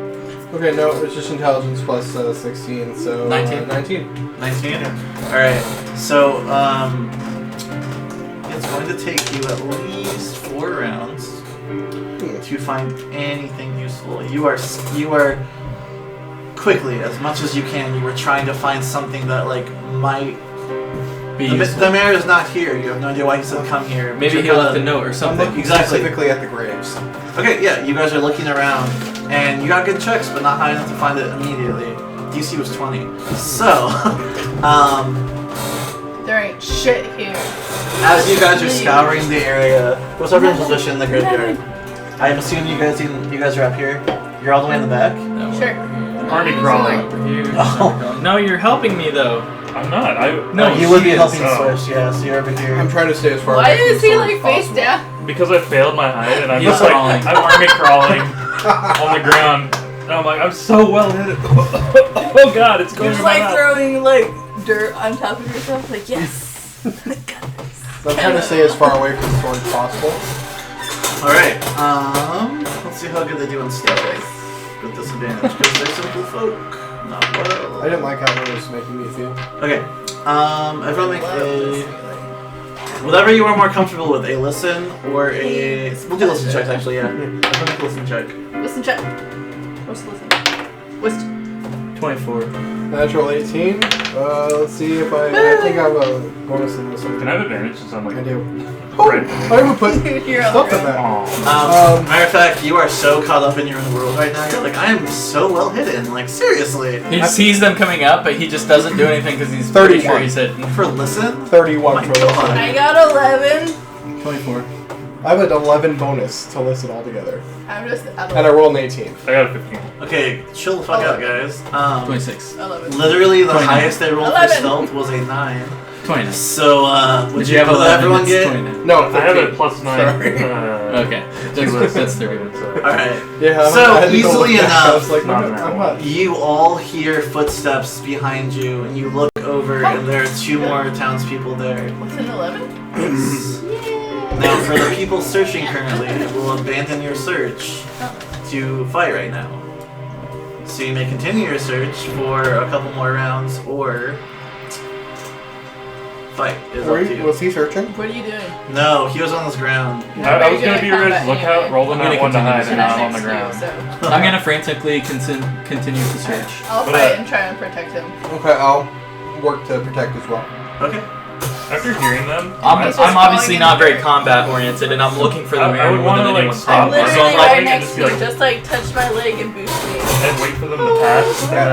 Speaker 3: Okay, no, it's just intelligence plus 16, so
Speaker 2: 19.
Speaker 3: 19.
Speaker 1: 19? Alright, so, it's going to take you at least 4 rounds to find anything useful. You are quickly, as much as you can, you were trying to find something that, like, might...
Speaker 2: Be
Speaker 1: The
Speaker 2: useful.
Speaker 1: mayor is not here. You have no idea why he said come here. but
Speaker 2: Maybe
Speaker 1: you're
Speaker 2: he left a
Speaker 1: kinda-
Speaker 2: note or
Speaker 3: I'm
Speaker 2: something.
Speaker 3: looking
Speaker 1: Exactly.
Speaker 3: specifically at the graves.
Speaker 1: Okay, yeah, you guys are looking around, and you got good checks, but not high enough to find it immediately. DC was 20. So,
Speaker 4: There ain't shit here.
Speaker 1: as you guys are scouring the area, what's everyone's position in the graveyard? I'm assuming you guys are up here. You're all the way in the back.
Speaker 2: No,
Speaker 4: Sure.
Speaker 5: Army crawling.
Speaker 2: Over here.
Speaker 1: Oh.
Speaker 2: No, you're helping me though.
Speaker 5: I'm not.
Speaker 2: No,
Speaker 1: you would be
Speaker 2: she is.
Speaker 1: helping
Speaker 5: Oh.
Speaker 1: Swish, yeah. So you're over here.
Speaker 3: I'm trying to stay as far
Speaker 4: Why
Speaker 3: away from
Speaker 4: is
Speaker 3: the
Speaker 4: he
Speaker 3: sword
Speaker 4: like
Speaker 3: as
Speaker 4: face
Speaker 3: possible.
Speaker 4: down?
Speaker 5: Because I failed my height and I'm
Speaker 2: He's
Speaker 5: just like
Speaker 2: crawling.
Speaker 5: I'm army crawling on the ground. And I'm like I'm so well hidden. Oh god, it's going
Speaker 4: Just
Speaker 5: in my
Speaker 4: like
Speaker 5: mouth.
Speaker 4: throwing like dirt on top of yourself. Like yes.
Speaker 3: So I'm trying to stay as far away from the sword as possible.
Speaker 1: Alright, let's see how good they do in stealth with disadvantage, because they're simple folk. Not well.
Speaker 3: I didn't like how it was making me feel.
Speaker 1: Okay, everyone make a... Whatever you are more comfortable with, a listen or a... We'll do listen checks actually, yeah. Everyone make a listen check.
Speaker 4: Listen, check. What's the listen? What's
Speaker 2: 24.
Speaker 3: Natural 18. Let's see if I think I have a bonus in this one.
Speaker 5: Can I have advantage since I'm like
Speaker 3: I do.
Speaker 5: right?
Speaker 3: I would put
Speaker 4: You're on
Speaker 3: stuff
Speaker 4: the
Speaker 3: in that.
Speaker 5: Aw.
Speaker 1: Matter of fact, you are so caught up in your own world right now, you're like, I am so well hidden, like, seriously.
Speaker 2: He sees them coming up, but he just doesn't do anything because he's pretty sure
Speaker 3: 31.
Speaker 2: he's hidden.
Speaker 1: For listen?
Speaker 3: 31
Speaker 1: Oh my
Speaker 3: for this
Speaker 1: God.
Speaker 3: one.
Speaker 4: I got 11.
Speaker 2: 24.
Speaker 3: I have an 11 bonus to list it all together.
Speaker 4: I'm just at
Speaker 3: And I rolled an 18.
Speaker 5: I got a 15.
Speaker 1: Okay, chill the fuck out, guys.
Speaker 2: 26.
Speaker 4: 11.
Speaker 1: Literally, the
Speaker 2: 29.
Speaker 1: highest I rolled for
Speaker 4: 11.
Speaker 1: stealth was a 9.
Speaker 2: 29.
Speaker 1: So, would
Speaker 2: Did you have
Speaker 1: what
Speaker 2: 11?
Speaker 1: everyone
Speaker 2: It's
Speaker 1: get?
Speaker 2: 29.
Speaker 3: No,
Speaker 5: I have a
Speaker 3: 15.
Speaker 5: +9.
Speaker 3: Sorry.
Speaker 2: Okay. That's 31.
Speaker 1: Alright.
Speaker 3: Yeah,
Speaker 1: So,
Speaker 3: I had to go
Speaker 1: easily
Speaker 3: look back. I
Speaker 1: enough,
Speaker 3: was like,
Speaker 5: Not
Speaker 3: no,
Speaker 5: an
Speaker 3: I'm
Speaker 5: hour.
Speaker 3: not.
Speaker 1: You all hear footsteps behind you, and you look over, and there are 2 more townspeople there.
Speaker 4: What's an 11?
Speaker 1: Now, for the people searching currently, we'll abandon your search to fight right now. So you may continue your search for a couple more rounds, or fight is up to you.
Speaker 3: Was he searching?
Speaker 4: What are you doing?
Speaker 1: No, he was on this ground.
Speaker 5: I was gonna be your
Speaker 4: combat
Speaker 5: lookout,
Speaker 4: anyway.
Speaker 5: roll the
Speaker 2: I'm gonna
Speaker 5: nat 1 to
Speaker 2: continue
Speaker 5: hide,
Speaker 2: to
Speaker 5: and
Speaker 4: And
Speaker 5: now
Speaker 4: I'm
Speaker 5: I'm on the
Speaker 4: next to
Speaker 5: ground.
Speaker 4: you, so
Speaker 2: I'm gonna frantically continue to search.
Speaker 4: I'll
Speaker 5: But,
Speaker 4: fight and try and protect him.
Speaker 3: Okay, I'll work to protect as well.
Speaker 1: Okay.
Speaker 5: After hearing them,
Speaker 2: I'm
Speaker 4: He's just
Speaker 2: obviously
Speaker 4: going
Speaker 2: not
Speaker 4: in
Speaker 2: very
Speaker 4: there.
Speaker 2: combat oriented, and I'm looking for the
Speaker 5: I
Speaker 2: mirror
Speaker 5: would
Speaker 2: more
Speaker 5: wanna,
Speaker 2: than
Speaker 5: like,
Speaker 2: anyone.
Speaker 5: stop
Speaker 4: I'm
Speaker 5: Oh,
Speaker 4: literally
Speaker 5: so I'm
Speaker 4: right
Speaker 5: like-
Speaker 4: next
Speaker 5: just
Speaker 4: to
Speaker 5: be
Speaker 4: you.
Speaker 5: like-
Speaker 4: Just like touch my leg and boost me.
Speaker 5: and wait for them to pass, and then
Speaker 3: Oh.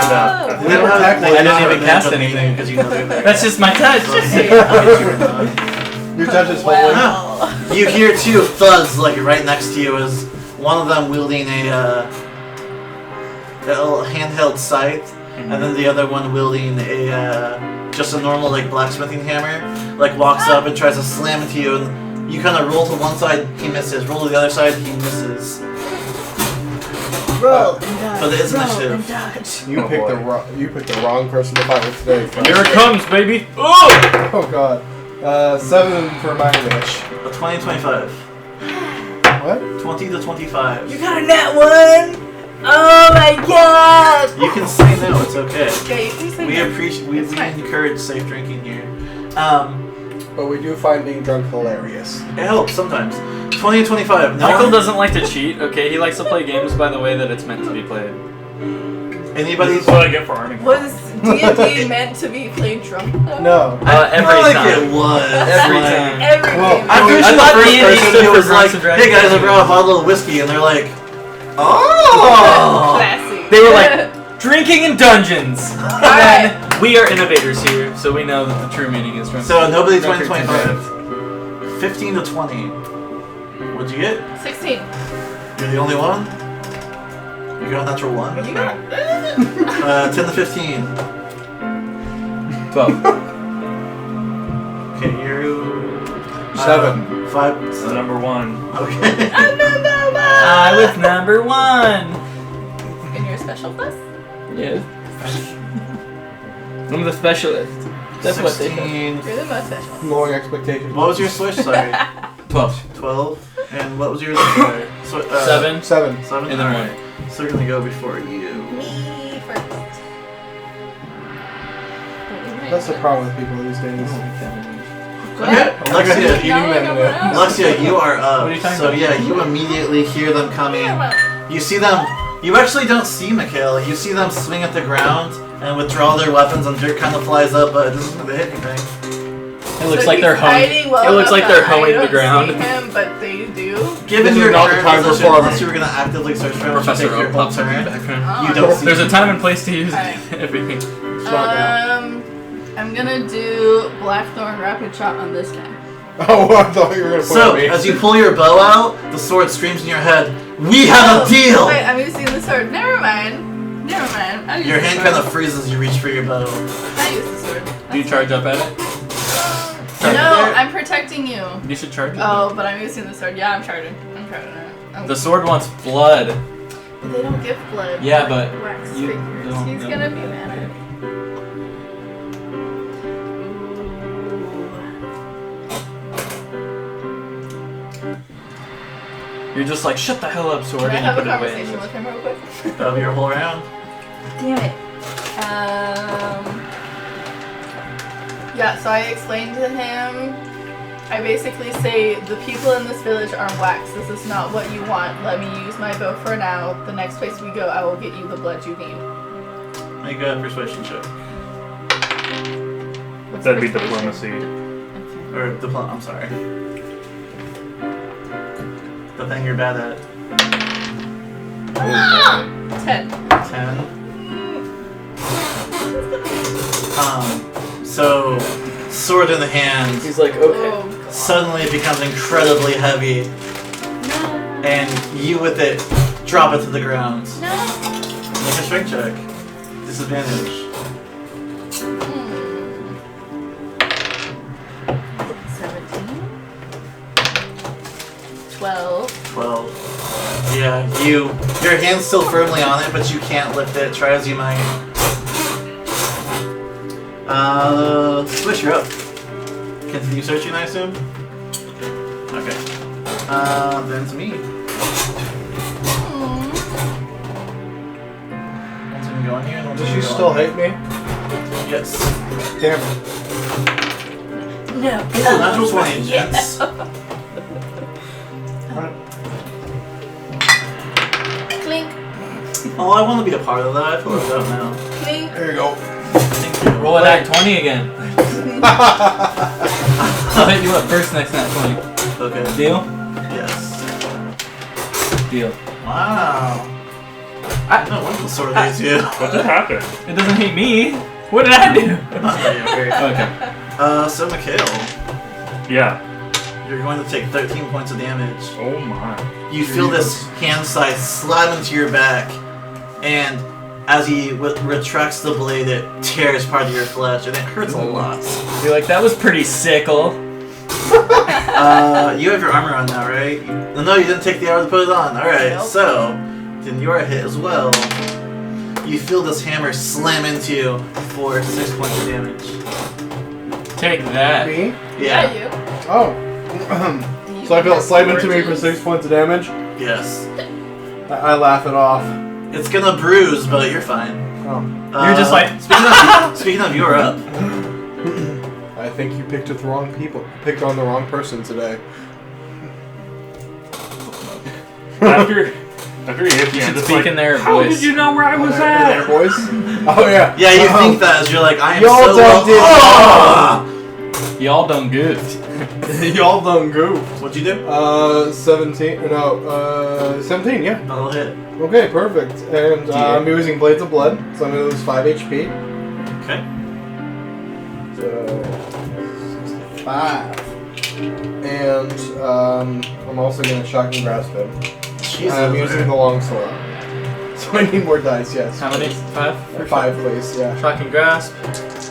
Speaker 5: stand up.
Speaker 1: They don't have,
Speaker 3: protect-
Speaker 1: they
Speaker 3: I
Speaker 1: don't
Speaker 2: didn't
Speaker 1: have
Speaker 2: even
Speaker 1: a
Speaker 2: cast
Speaker 1: ninja
Speaker 2: anything.
Speaker 1: meeting because you know they're there.
Speaker 2: That's just my touch.
Speaker 1: So, yeah.
Speaker 3: Your touch is holy.
Speaker 4: Well,
Speaker 1: You hear 2 thuds like right next to you as one of them wielding a little handheld scythe, and then the other one wielding a just a normal like blacksmithing hammer, like walks up and tries to slam into you, and you kind of roll to one side, he misses. Roll to the other side, he misses.
Speaker 4: roll
Speaker 1: But it is
Speaker 4: roll
Speaker 1: initiative.
Speaker 4: and dodge.
Speaker 3: You
Speaker 5: Oh,
Speaker 3: picked
Speaker 5: boy.
Speaker 3: you picked the wrong person to fight with today. Frank.
Speaker 5: Here it comes, baby!
Speaker 3: Oh god. 7 for my wish.
Speaker 1: A 20 25.
Speaker 3: What?
Speaker 1: 20 to 25.
Speaker 4: You got a nat 1! Oh my god!
Speaker 1: You can say no, it's okay.
Speaker 4: Okay, you can say
Speaker 1: We
Speaker 4: no.
Speaker 1: appreciate, we
Speaker 4: It's fine.
Speaker 1: encourage safe drinking here.
Speaker 3: But we do find being drunk hilarious.
Speaker 1: It helps sometimes. 20 to 25. No
Speaker 2: Michael
Speaker 1: one-
Speaker 2: doesn't like to cheat, okay? He likes to play games by the way that it's meant to be played.
Speaker 1: Anybody?
Speaker 5: This is what I get for arming.
Speaker 4: Was D&D meant to be played drunk though?
Speaker 3: No.
Speaker 2: Every
Speaker 1: I feel like
Speaker 2: time.
Speaker 1: it was.
Speaker 2: Every
Speaker 1: like-
Speaker 2: time.
Speaker 4: Every
Speaker 3: Well,
Speaker 4: game.
Speaker 1: I'm pretty
Speaker 2: I
Speaker 1: sure the
Speaker 2: thought
Speaker 1: first
Speaker 2: D&D
Speaker 1: person
Speaker 2: stood
Speaker 1: who
Speaker 2: for
Speaker 1: was like,
Speaker 2: Drunkards and Dragons.
Speaker 1: "Hey guys, I brought a bottle of whiskey," and they're like, "Oh."
Speaker 4: Classy.
Speaker 2: They were like, drinking in dungeons!
Speaker 4: Alright.
Speaker 2: And we are innovators here, so we know that the true meaning is drunk.
Speaker 1: So nobody 20
Speaker 2: Drunkards and
Speaker 1: 25. 15 to 20. What'd you get?
Speaker 4: 16.
Speaker 1: You're the only one. You got a natural one.
Speaker 4: You got
Speaker 1: 10 to 15.
Speaker 2: 12.
Speaker 1: Okay, you.
Speaker 3: 7.
Speaker 1: 5.
Speaker 5: This is number 1.
Speaker 1: Okay.
Speaker 2: I was number 1!
Speaker 4: in your special class?
Speaker 2: Yeah. I'm the specialist. That's what they call
Speaker 1: 16.
Speaker 4: You're the most special.
Speaker 3: Lowering expectations.
Speaker 1: What was your switch? Sorry.
Speaker 2: 12.
Speaker 1: 12. And what was yours? Sorry.
Speaker 2: 7.
Speaker 3: 7.
Speaker 1: 7.
Speaker 2: And then
Speaker 1: Alright. So we're gonna go before you.
Speaker 4: Me first.
Speaker 3: That's the problem with people these days.
Speaker 1: Okay, Alexia,
Speaker 3: Eating
Speaker 4: No,
Speaker 3: them
Speaker 4: no,
Speaker 3: in it.
Speaker 4: no.
Speaker 1: Alexia, you are up.
Speaker 2: What are you talking
Speaker 1: so
Speaker 2: about?
Speaker 1: yeah, you immediately hear them coming. You see them. You actually don't see Mikhail. You see them swing at the ground and withdraw their weapons, and dirt kind of flies up, but it doesn't seem to hit anything.
Speaker 2: It looks
Speaker 4: So
Speaker 2: like they're
Speaker 4: he's
Speaker 2: hoeing.
Speaker 4: hiding well
Speaker 2: It looks
Speaker 4: enough
Speaker 2: like they're
Speaker 4: that I
Speaker 2: hoeing the
Speaker 4: don't
Speaker 2: ground.
Speaker 4: See him, but they do.
Speaker 1: Given
Speaker 3: This
Speaker 1: your
Speaker 3: is not the
Speaker 1: current
Speaker 3: time to
Speaker 1: position,
Speaker 3: perform.
Speaker 1: unless you were gonna actively search for him, which will
Speaker 2: Professor
Speaker 1: take your
Speaker 2: Oak
Speaker 1: whole
Speaker 2: pops up in the
Speaker 1: turn.
Speaker 2: background.
Speaker 1: You don't see.
Speaker 2: There's a
Speaker 1: him.
Speaker 2: time and place to use
Speaker 4: Alright.
Speaker 2: everything.
Speaker 3: Smart now.
Speaker 4: I'm gonna do Blackthorn Rapid Shot on this guy.
Speaker 3: Oh, I thought you were gonna point
Speaker 1: So,
Speaker 3: at me.
Speaker 1: as you pull your bow out, the sword screams in your head, "We have a deal!"
Speaker 4: Wait, I'm using the sword. Never mind. I'll use
Speaker 1: Your
Speaker 4: the
Speaker 1: hand
Speaker 4: sword.
Speaker 1: kind of freezes as you reach for your bow.
Speaker 4: I use the sword.
Speaker 2: Do you charge up at it?
Speaker 1: Charge
Speaker 4: No,
Speaker 1: there.
Speaker 4: I'm protecting you.
Speaker 2: You should charge it.
Speaker 4: Oh, but I'm using the sword. Yeah, I'm charging.
Speaker 2: The sword wants blood.
Speaker 4: But they don't give blood.
Speaker 2: Yeah,
Speaker 4: like
Speaker 2: but
Speaker 4: wax
Speaker 2: you
Speaker 4: figures.
Speaker 2: don't
Speaker 4: He's
Speaker 2: know.
Speaker 4: gonna be mad at me.
Speaker 2: You're just like, shut the hell up, sword,
Speaker 4: Can I
Speaker 2: and you
Speaker 4: have a
Speaker 2: put it away.
Speaker 4: conversation with him real quick?
Speaker 1: Of your whole round.
Speaker 4: Damn it. Yeah, so I explained to him. I basically say the people in this village are wax. This is not what you want. Let me use my bow for now. The next place we go, I will get you the blood you need.
Speaker 1: Make a persuasion check.
Speaker 4: What's
Speaker 5: That'd be
Speaker 4: persuasion?
Speaker 5: diplomacy.
Speaker 4: Okay.
Speaker 1: Or I'm sorry. The thing you're bad at.
Speaker 4: 10.
Speaker 1: 10. So, sword in the hand.
Speaker 2: He's like,
Speaker 4: Oh,
Speaker 1: suddenly becomes incredibly heavy,
Speaker 4: No.
Speaker 1: and you with it drop it to the ground.
Speaker 4: No.
Speaker 1: Make a strength check. Disadvantage.
Speaker 4: 17. 12.
Speaker 1: 12. Yeah, your hand's still firmly on it, but you can't lift it, try as you might. Swish, you're up. Continue searching, I assume? Okay. Then it's me. One's gonna go in here, and one's
Speaker 3: Does
Speaker 1: gonna
Speaker 3: she
Speaker 1: go
Speaker 3: still
Speaker 1: in
Speaker 3: hate me?
Speaker 1: here. Yes.
Speaker 3: Damn it.
Speaker 4: No.
Speaker 1: Oh, natural 20, gents.
Speaker 4: Clink.
Speaker 1: Oh, I want to be a part of that. I feel left out now.
Speaker 4: Clink.
Speaker 3: There you go.
Speaker 1: Thank you.
Speaker 2: Roll a nat 20 again. I'll hit you up first next nat 20.
Speaker 1: Okay.
Speaker 2: Deal?
Speaker 1: Yes.
Speaker 2: Deal.
Speaker 1: Wow. I don't want to sort of hate you.
Speaker 5: What just happened?
Speaker 2: It doesn't hate me. What did I do? Okay.
Speaker 1: So Mikhail,
Speaker 5: Yeah.
Speaker 1: you're going to take 13 points of damage.
Speaker 5: Oh my.
Speaker 1: You feel this hand scythe slap into your back, and as he retracts the blade, it tears part of your flesh, and it hurts a lot.
Speaker 2: You're like, that was pretty sickle.
Speaker 1: You have your armor on now, right? No, you didn't take the hour to put it on. Alright,
Speaker 4: Nope.
Speaker 1: so, then you're a hit as well. You feel this hammer slam into you for 6 points of damage.
Speaker 2: Take that.
Speaker 3: Me?
Speaker 4: Yeah, you.
Speaker 3: Oh. So I feel it slam into me for 6 points of damage.
Speaker 1: Yes.
Speaker 3: I laugh it off.
Speaker 1: It's gonna bruise, but you're fine.
Speaker 3: Oh.
Speaker 2: You're just like,
Speaker 1: Speaking of, you're up.
Speaker 3: I think you picked on the wrong person today.
Speaker 5: After you hit me, I'm
Speaker 2: should
Speaker 5: just
Speaker 2: speak
Speaker 5: like,
Speaker 2: in their
Speaker 5: how
Speaker 2: voice.
Speaker 5: did you know where I was
Speaker 3: There,
Speaker 5: at?
Speaker 3: boys. Oh yeah.
Speaker 1: Yeah, you think that as you're like, I am
Speaker 3: Y'all
Speaker 1: so
Speaker 3: done did-
Speaker 1: Ah!
Speaker 2: Y'all done goofed.
Speaker 3: Y'all done goofed.
Speaker 1: What'd you do?
Speaker 3: 17. No, 17. Yeah.
Speaker 1: That'll hit.
Speaker 3: Okay, perfect. And I'm using Blades of Blood, so I'm gonna lose 5 HP.
Speaker 1: Okay.
Speaker 3: So 65. And I'm also gonna shock and grasp him.
Speaker 1: Jesus.
Speaker 3: I'm using the longsword. So I need more dice, yes.
Speaker 2: How many? 5?
Speaker 3: 5, please, yeah.
Speaker 2: Shock and grasp.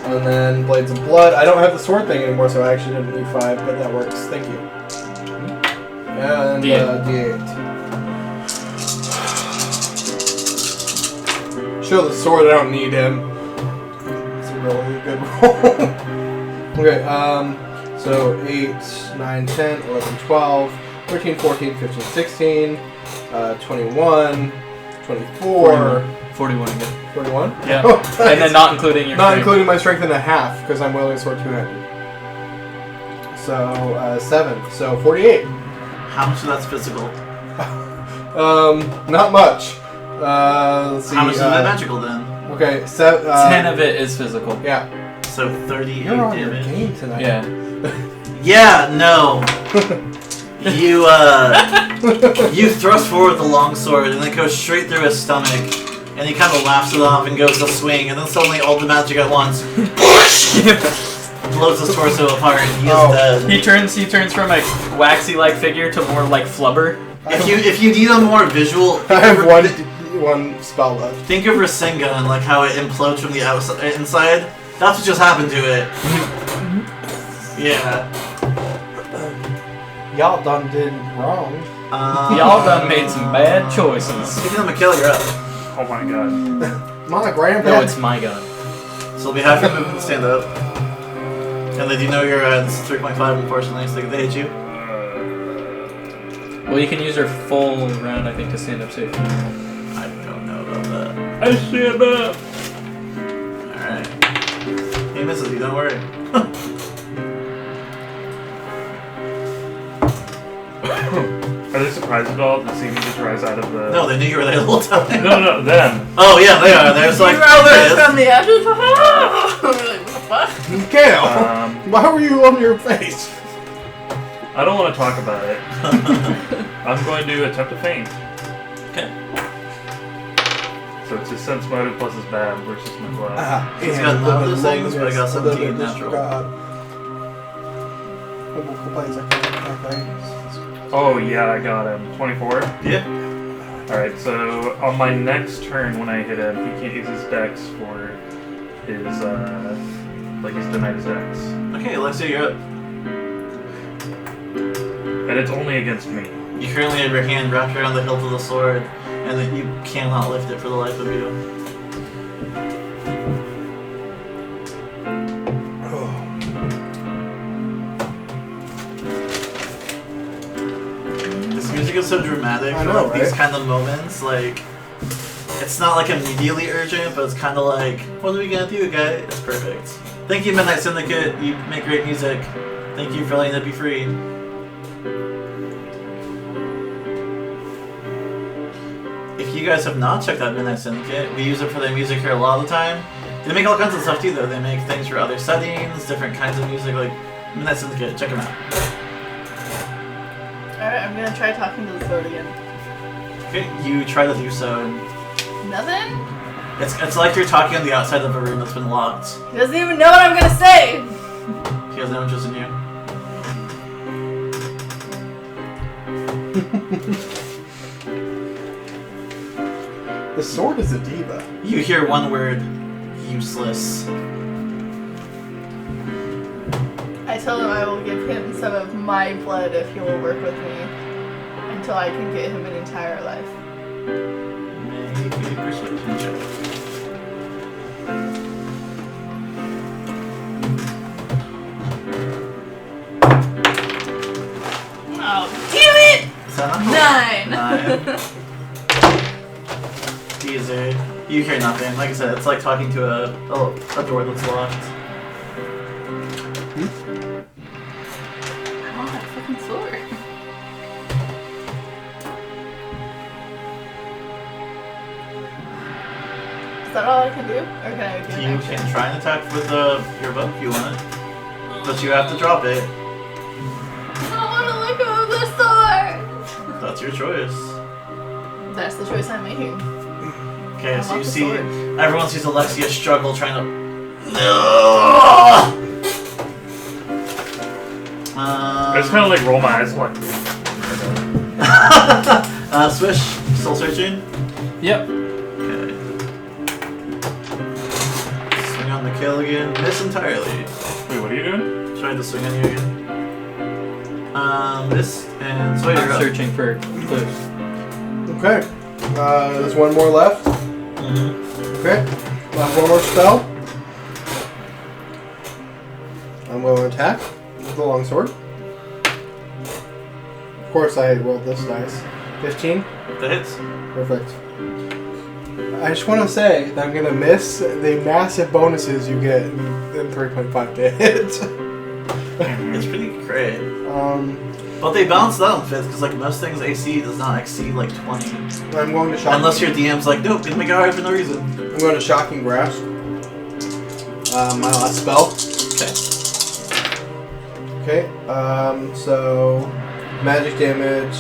Speaker 3: And then Blades of Blood. I don't have the sword thing anymore, so I actually didn't need 5, but that works. Thank you. And D8. Show the sword, I don't need him. It's a really good roll. Okay, so 8, 9, 10, 11, 12, 13, 14, 15, 16, 21, 24,
Speaker 2: 41 again.
Speaker 3: 41?
Speaker 2: Yeah.
Speaker 3: Oh,
Speaker 2: And then not including your
Speaker 3: not
Speaker 2: strength.
Speaker 3: including my strength and a half, because I'm wielding a sword two-handed. So, 7. So, 48.
Speaker 1: How much of that's physical?
Speaker 3: Not much. Let's see.
Speaker 1: How much is that magical then?
Speaker 3: Okay,
Speaker 2: 10 of it is physical.
Speaker 3: Yeah.
Speaker 1: So 38
Speaker 3: You're on your
Speaker 1: damage.
Speaker 3: game tonight.
Speaker 2: Yeah.
Speaker 1: Yeah, no. You thrust forward the longsword and it goes straight through his stomach, and he kind of laughs it off and goes to swing, and then suddenly all the magic at once blows his torso apart, and he is dead.
Speaker 2: He turns from a waxy-like figure to more like flubber.
Speaker 1: If you need a more visual,
Speaker 3: I have one spell left.
Speaker 1: think of Rasengan and like how it implodes from the outside inside. That's what just happened to it. Yeah.
Speaker 3: Y'all done did wrong.
Speaker 2: Y'all done made some bad choices.
Speaker 1: Speaking of Mikhail, you're up.
Speaker 5: Oh my god.
Speaker 3: My grandpa.
Speaker 2: No, it's my gun.
Speaker 1: So it'll be half your movement to stand up. And they do know you're at 3.5, unfortunately, so they hit you.
Speaker 2: Well, you can use your full round, I think, to stand up safely.
Speaker 1: I don't know about that.
Speaker 5: I stand up.
Speaker 1: Alright. He misses you, don't worry.
Speaker 5: Are they surprised at all to see me just rise out of the...
Speaker 1: No, they knew you were there the whole time.
Speaker 5: No, them.
Speaker 1: Oh, yeah, they are. They're just like,
Speaker 4: You
Speaker 1: oh,
Speaker 4: rise
Speaker 1: there
Speaker 4: from
Speaker 1: it
Speaker 4: the ashes. Like, what the fuck?
Speaker 3: Kale,
Speaker 5: Um,
Speaker 3: why were you on your face?
Speaker 5: I don't want to talk about it. I'm going to attempt to feint.
Speaker 1: Okay.
Speaker 5: So it's his sense motive plus his bad versus my glove.
Speaker 1: He's got none of those things, but I got 17 natural.
Speaker 3: complaints. I can't.
Speaker 5: Oh yeah, I got him. 24.
Speaker 1: Yeah.
Speaker 5: Alright, so on my next turn when I hit him, he can't use his dex for his, like he's denied his dex.
Speaker 1: Okay, Alexia, you're up.
Speaker 5: And it's only against me.
Speaker 1: You currently have your hand wrapped around the hilt of the sword, and then you cannot lift it for the life of you. This music is so dramatic
Speaker 3: I
Speaker 1: for
Speaker 3: know,
Speaker 1: like these
Speaker 3: right?
Speaker 1: kind of moments. Like, it's not like immediately urgent, but it's kind of like, what are we gonna do, guys? It's perfect. Thank you, Midnight Syndicate. You make great music. Thank you for letting it be free. If you guys have not checked out Midnight Syndicate, we use it for their music here a lot of the time. They make all kinds of stuff too, though. They make things for other settings, different kinds of music, like Midnight Syndicate. Check them out.
Speaker 4: Alright, I'm gonna try talking to the sword again.
Speaker 1: Okay, you try to do so, and
Speaker 4: Nothing?
Speaker 1: it's like you're talking on the outside of a room that's been locked.
Speaker 4: He doesn't even know what I'm gonna say!
Speaker 1: He has no interest in you.
Speaker 3: The sword is a diva.
Speaker 1: You hear one word, useless.
Speaker 4: I tell him I will give him some of my blood if he will work with me until I can get him an entire life.
Speaker 1: Make a persuasion check.
Speaker 4: Oh, damn it!
Speaker 1: Is that not
Speaker 4: 9!
Speaker 1: 9. Easy. You hear nothing. Like I said, it's like talking to a door that's locked.
Speaker 4: I want that fucking sword. Is that all I can do? Or can I do an
Speaker 1: You
Speaker 4: action?
Speaker 1: can try and attack with your bow if you want it. But you have to drop it.
Speaker 4: I don't want to let go of the sword!
Speaker 1: That's your choice.
Speaker 4: That's the choice I'm making.
Speaker 1: Okay,
Speaker 4: I
Speaker 1: so
Speaker 4: want
Speaker 1: you
Speaker 4: the
Speaker 1: see
Speaker 4: sword.
Speaker 1: everyone sees Alexia struggle trying to.
Speaker 5: I just kind of like roll my eyes like.
Speaker 1: Swish, soul searching.
Speaker 2: Yep.
Speaker 1: Okay. Swing on the kill again. Miss entirely.
Speaker 5: Wait, what are you doing?
Speaker 1: Try to swing on you again. Miss and so you're
Speaker 2: I'm
Speaker 1: up.
Speaker 2: searching for clues.
Speaker 3: Okay. There's one more left.
Speaker 1: Mhm.
Speaker 3: Okay. One more spell. I'm going to attack with the longsword. Of course, I rolled this dice. 15.
Speaker 1: That hits.
Speaker 3: Perfect. I just want to say that I'm going to miss the massive bonuses you get in 3.5 to hit.
Speaker 1: It's pretty great. But they balance that on 5th because like most things AC does not exceed like 20.
Speaker 3: I'm going to shock.
Speaker 1: Unless your DM's like, nope, gonna make it hard for no reason.
Speaker 3: I'm going to shocking grasp. My last spell.
Speaker 1: Okay.
Speaker 3: Okay. So magic damage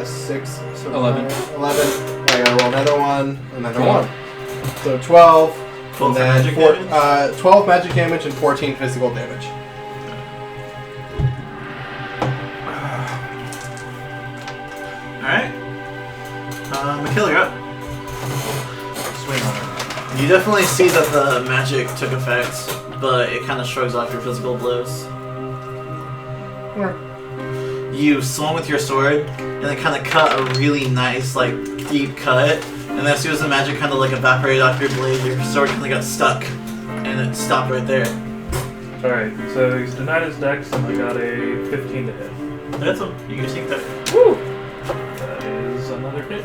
Speaker 3: 6. So
Speaker 2: 11.
Speaker 3: 11. I gotta roll another one. Another
Speaker 2: 12.
Speaker 3: one. So 12.
Speaker 1: 12
Speaker 3: and
Speaker 1: for
Speaker 3: then
Speaker 1: magic damage?
Speaker 3: 12 magic damage and 14 physical damage.
Speaker 1: Alright. Mikhail, you're up.
Speaker 5: Swing on it.
Speaker 1: You definitely see that the magic took effect, but it kind of shrugs off your physical blows. You swung with your sword, and it kind of cut a really nice, like, deep cut. And then as soon as the magic kind of like evaporated off your blade, your sword kind of got stuck, and it stopped right there.
Speaker 5: Alright, so he's denied his dex and I got a 15 to hit.
Speaker 1: That's him. You can sneak that.
Speaker 5: Woo! That is another hit.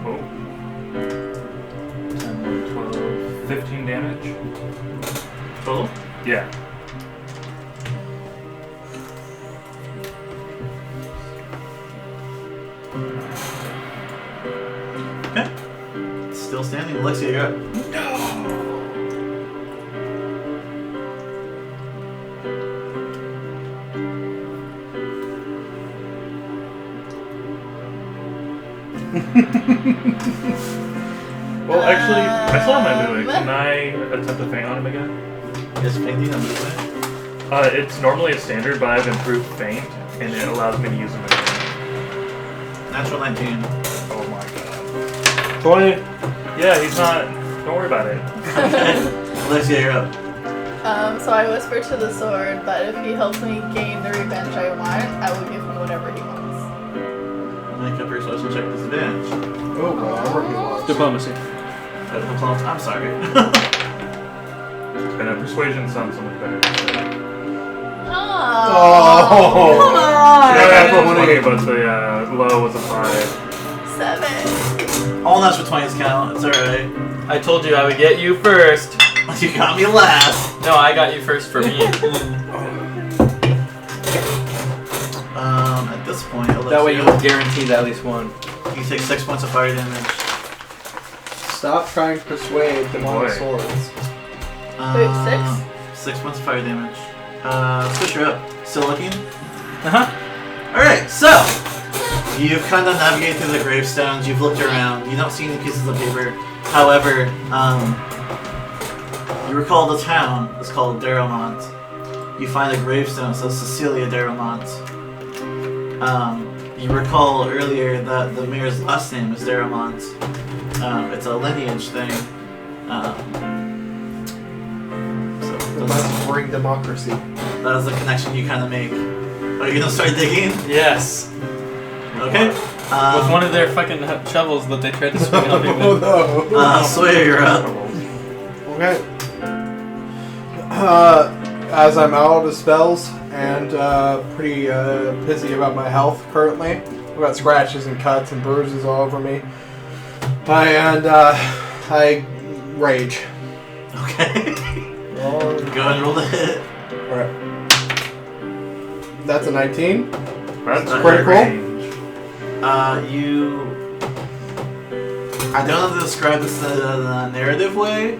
Speaker 5: Oh. 10, 12, 15 damage.
Speaker 1: Total?
Speaker 5: Yeah.
Speaker 1: Okay. Still standing. Alexia, you're up.
Speaker 5: Well, actually, I saw my movement. Can I attempt to feint on him again?
Speaker 1: Is painting a movement?
Speaker 5: It's normally a standard, but I've improved feint, and it allows me to use them again.
Speaker 1: Natural 19.
Speaker 5: Oh my god.
Speaker 3: 20.
Speaker 5: Yeah, he's not. Don't worry about it.
Speaker 1: Alexia, you're up.
Speaker 4: So I whisper to the sword that if he helps me gain the revenge I want, I will give him whatever he wants.
Speaker 1: Make a persuasion check disadvantage.
Speaker 3: Oh, God, I'm working on it.
Speaker 6: Diplomacy.
Speaker 1: I'm sorry.
Speaker 5: And persuasion sounds so much better.
Speaker 4: Oh,
Speaker 3: Oh.
Speaker 4: come on!
Speaker 5: Yeah,
Speaker 3: that's
Speaker 5: that's
Speaker 3: what
Speaker 5: funny, but the low was a 5.
Speaker 4: 7.
Speaker 1: All natural 20s count. It's alright.
Speaker 2: I told you I would get you first.
Speaker 1: You got me last.
Speaker 2: No, I got you first for me.
Speaker 1: At this point, Alexia,
Speaker 2: That way you'll guarantee at least one.
Speaker 1: you take 6 points of fire damage.
Speaker 3: Stop trying to persuade demonic
Speaker 5: Boy.
Speaker 3: swords.
Speaker 4: Wait,
Speaker 1: 6 points of fire damage. Switch her up. Still looking?
Speaker 2: Uh-huh.
Speaker 1: Alright, so you've kind of navigated through the gravestones, you've looked around, you don't see any pieces of paper. However, you recall the town is called Darrowmont. You find a gravestone, so Cecilia Darrowmont. You recall earlier that the mayor's last name is Darrowmont. It's a lineage thing. So
Speaker 3: Let's bring democracy.
Speaker 1: that is the connection you kind of make. Are you gonna start digging?
Speaker 2: Yes.
Speaker 1: Okay.
Speaker 2: With one of their fucking shovels that they tried to swing on me
Speaker 3: Oh
Speaker 2: with.
Speaker 3: no.
Speaker 1: Sawyer, you're up.
Speaker 3: Okay. As I'm out of spells and pretty pissy about my health currently, I've got scratches and cuts and bruises all over me. I rage.
Speaker 1: Okay.
Speaker 3: Oh,
Speaker 1: Go ahead and roll the hit.
Speaker 3: alright. That's a 19.
Speaker 5: That's
Speaker 3: critical.
Speaker 5: range.
Speaker 1: I don't know how to describe this in a narrative way.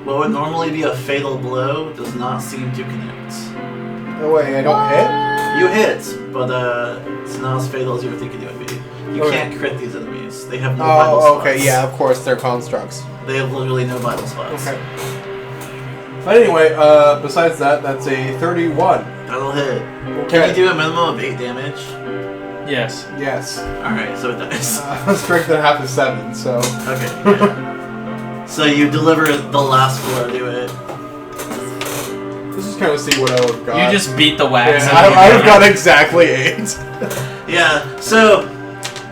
Speaker 1: What would normally be a fatal blow does not seem to connect.
Speaker 3: No way, I don't hit?
Speaker 1: You hit, but it's not as fatal as you were thinking it would be. You
Speaker 3: Okay.
Speaker 1: can't crit these enemies. They have no vital
Speaker 3: Oh,
Speaker 1: spots.
Speaker 3: okay, yeah, of course, they're constructs.
Speaker 1: They have literally no vital spots.
Speaker 3: Okay. But anyway, besides that, that's a 31.
Speaker 1: That'll hit.
Speaker 3: Okay.
Speaker 1: Can you do a minimum of 8 damage?
Speaker 2: Yes.
Speaker 3: Yes.
Speaker 1: Alright, so it does.
Speaker 3: Strength and a half is 7, so.
Speaker 1: Okay. Yeah. So you deliver the last blow to it.
Speaker 3: Let's just kind of see what I've got.
Speaker 2: You just beat the wax.
Speaker 3: Yeah, I've got exactly 8.
Speaker 1: Yeah, so,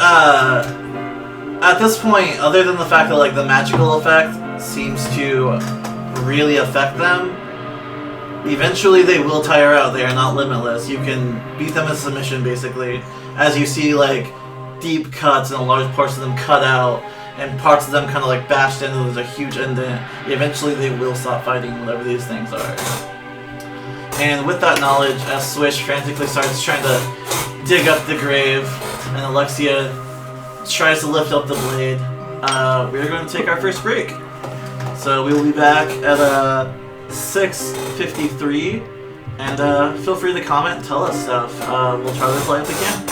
Speaker 1: at this point, other than the fact that, like, the magical effect seems to really affect them, eventually they will tire out. They are not limitless. You can beat them in submission, basically, as you see, like, deep cuts and large parts of them cut out, and parts of them kind of, like, bashed into. There's a huge indent. Eventually they will stop fighting, whatever these things are. And with that knowledge, as Swish frantically starts trying to dig up the grave, and Alexia tries to lift up the blade, we're going to take our first break. So we will be back at 6:53, and feel free to comment and tell us stuff. We'll try to play if we can.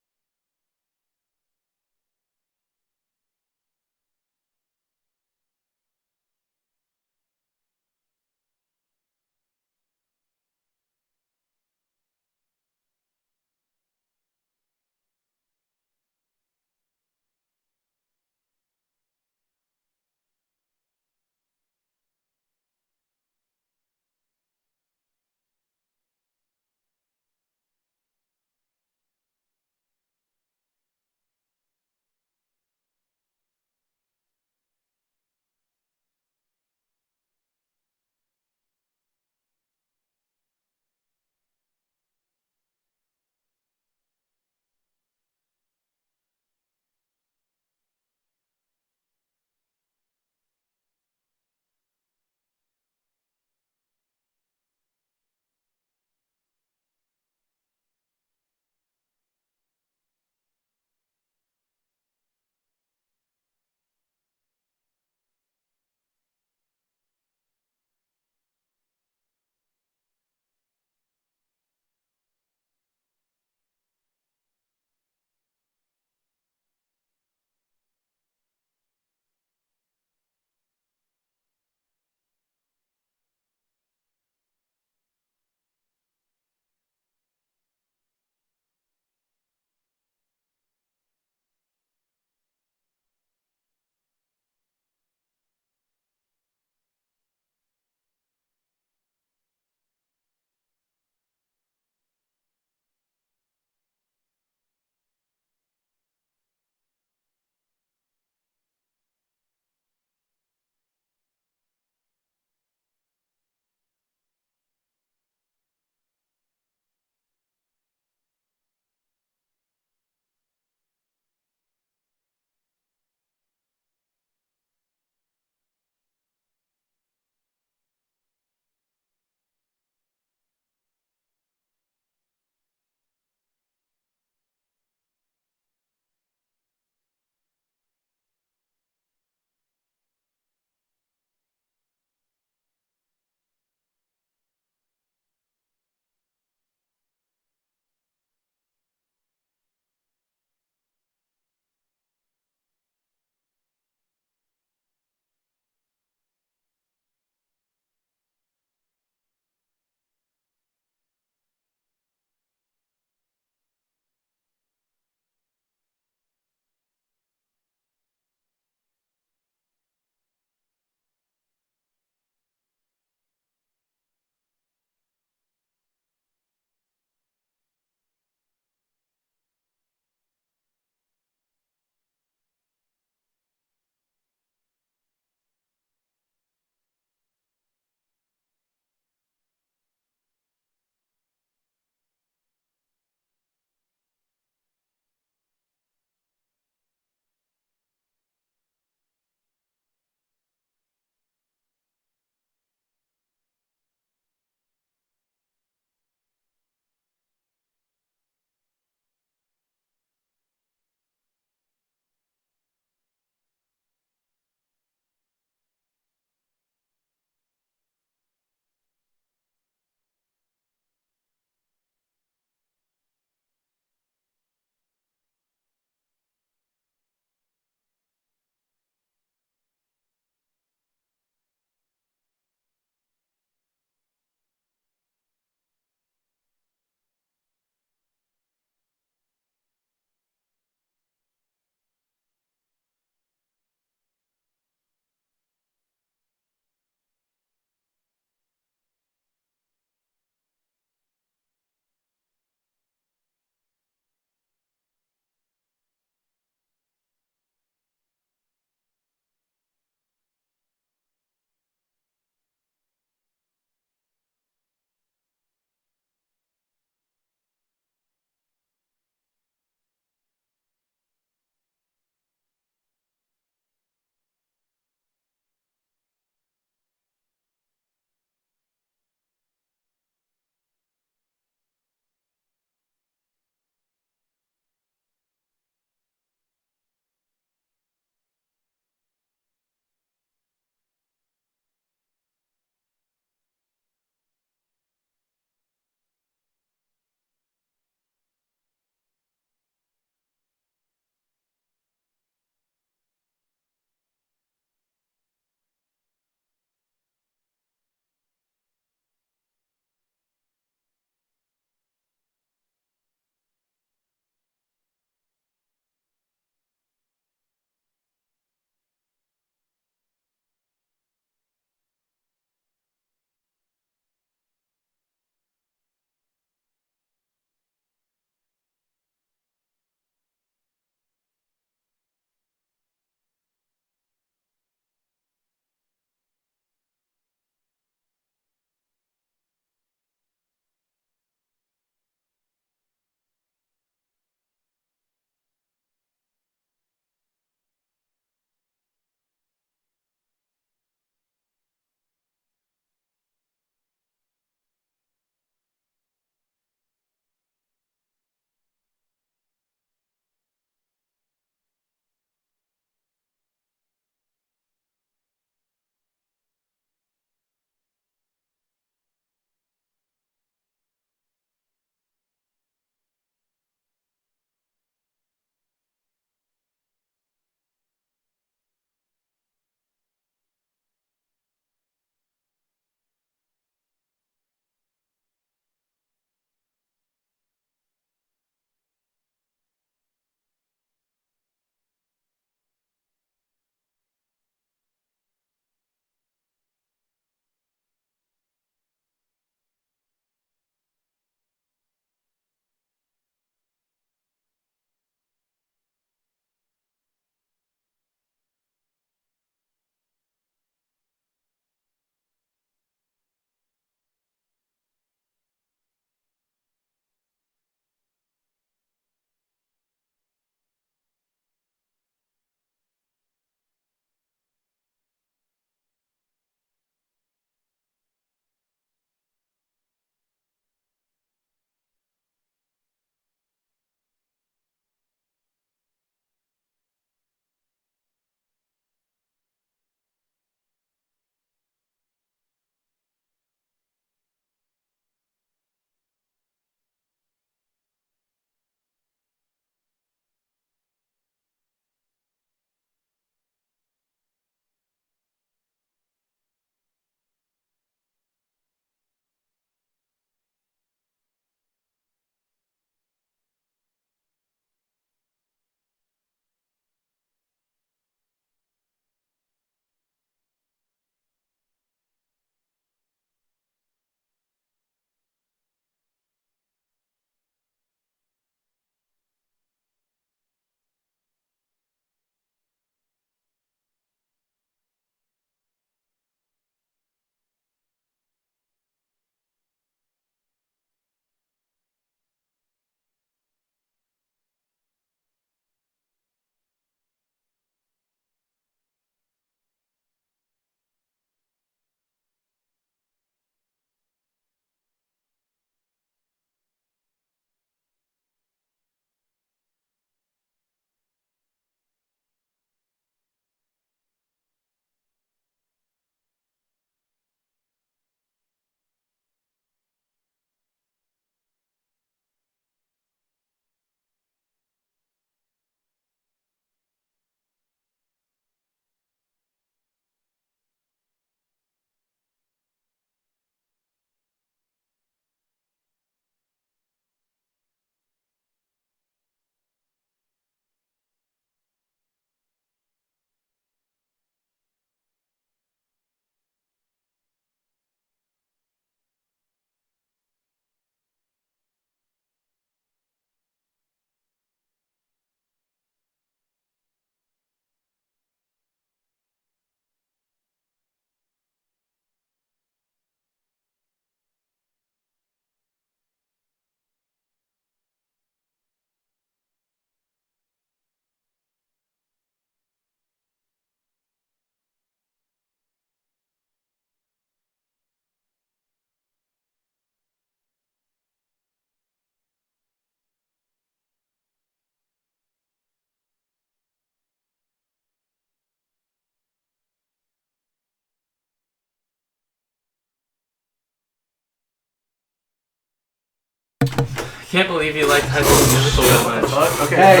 Speaker 2: I can't believe you liked High School Musical that much.
Speaker 1: Fuck? Okay.
Speaker 3: Hey.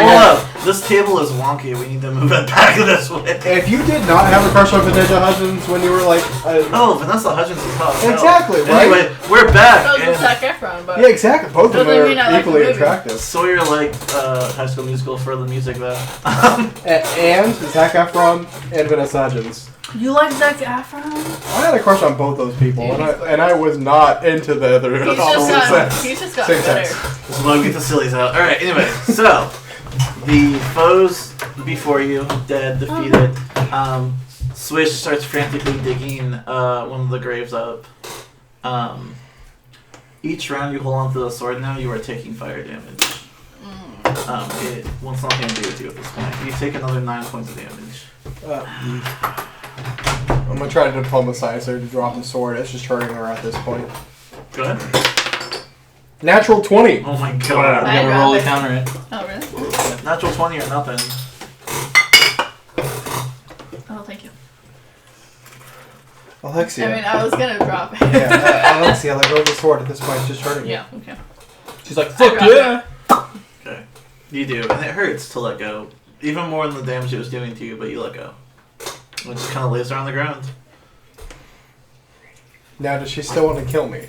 Speaker 1: Hold up. This table is wonky. We need to move it back this way.
Speaker 3: If you did not have a crush on Vanessa Hudgens when you were like...
Speaker 1: Oh, Vanessa Hudgens is hot.
Speaker 3: Exactly, right?
Speaker 1: Anyway, we're back.
Speaker 4: That was
Speaker 1: and
Speaker 4: Zac Efron, but...
Speaker 3: Yeah, exactly. Both of them
Speaker 4: Doesn't mean I
Speaker 3: are
Speaker 4: like the
Speaker 3: equally
Speaker 4: movie.
Speaker 3: attractive.
Speaker 1: Sawyer liked High School Musical for the music, though.
Speaker 3: And Zac Efron and Vanessa Hudgens.
Speaker 4: You like Zac Efron?
Speaker 3: I had a crush on both those people,
Speaker 4: Dude,
Speaker 3: and I was not into the other
Speaker 4: He's just got
Speaker 3: Same
Speaker 4: better.
Speaker 3: sex.
Speaker 1: This is why we get the sillies out. Alright, anyway, so the foes before you, dead, defeated. Swish starts frantically digging one of the graves up. Each round you hold onto the sword now, you are taking fire damage. It wants nothing to do with you at this point. You take another 9 points of damage.
Speaker 3: I'm gonna try to diplomatize her to drop the sword. It's just hurting her at this point.
Speaker 1: Go ahead.
Speaker 3: Natural 20.
Speaker 1: Oh my
Speaker 2: You
Speaker 1: god.
Speaker 4: I'd
Speaker 2: gotta roll to
Speaker 4: rather-
Speaker 2: counter it.
Speaker 4: Oh, really?
Speaker 1: Natural 20 or nothing.
Speaker 4: Oh, thank you.
Speaker 3: Alexia.
Speaker 4: I mean, I was gonna drop it.
Speaker 3: Yeah, Alexia, let go of the sword at this point. It's just hurting you.
Speaker 4: Yeah, okay.
Speaker 3: She's like,
Speaker 4: Fuck yeah!
Speaker 1: Okay. You do, and it hurts to let go. Even more than the damage it was doing to you, but you let go. It just kind of lays there on the ground.
Speaker 3: now does she still want to kill me?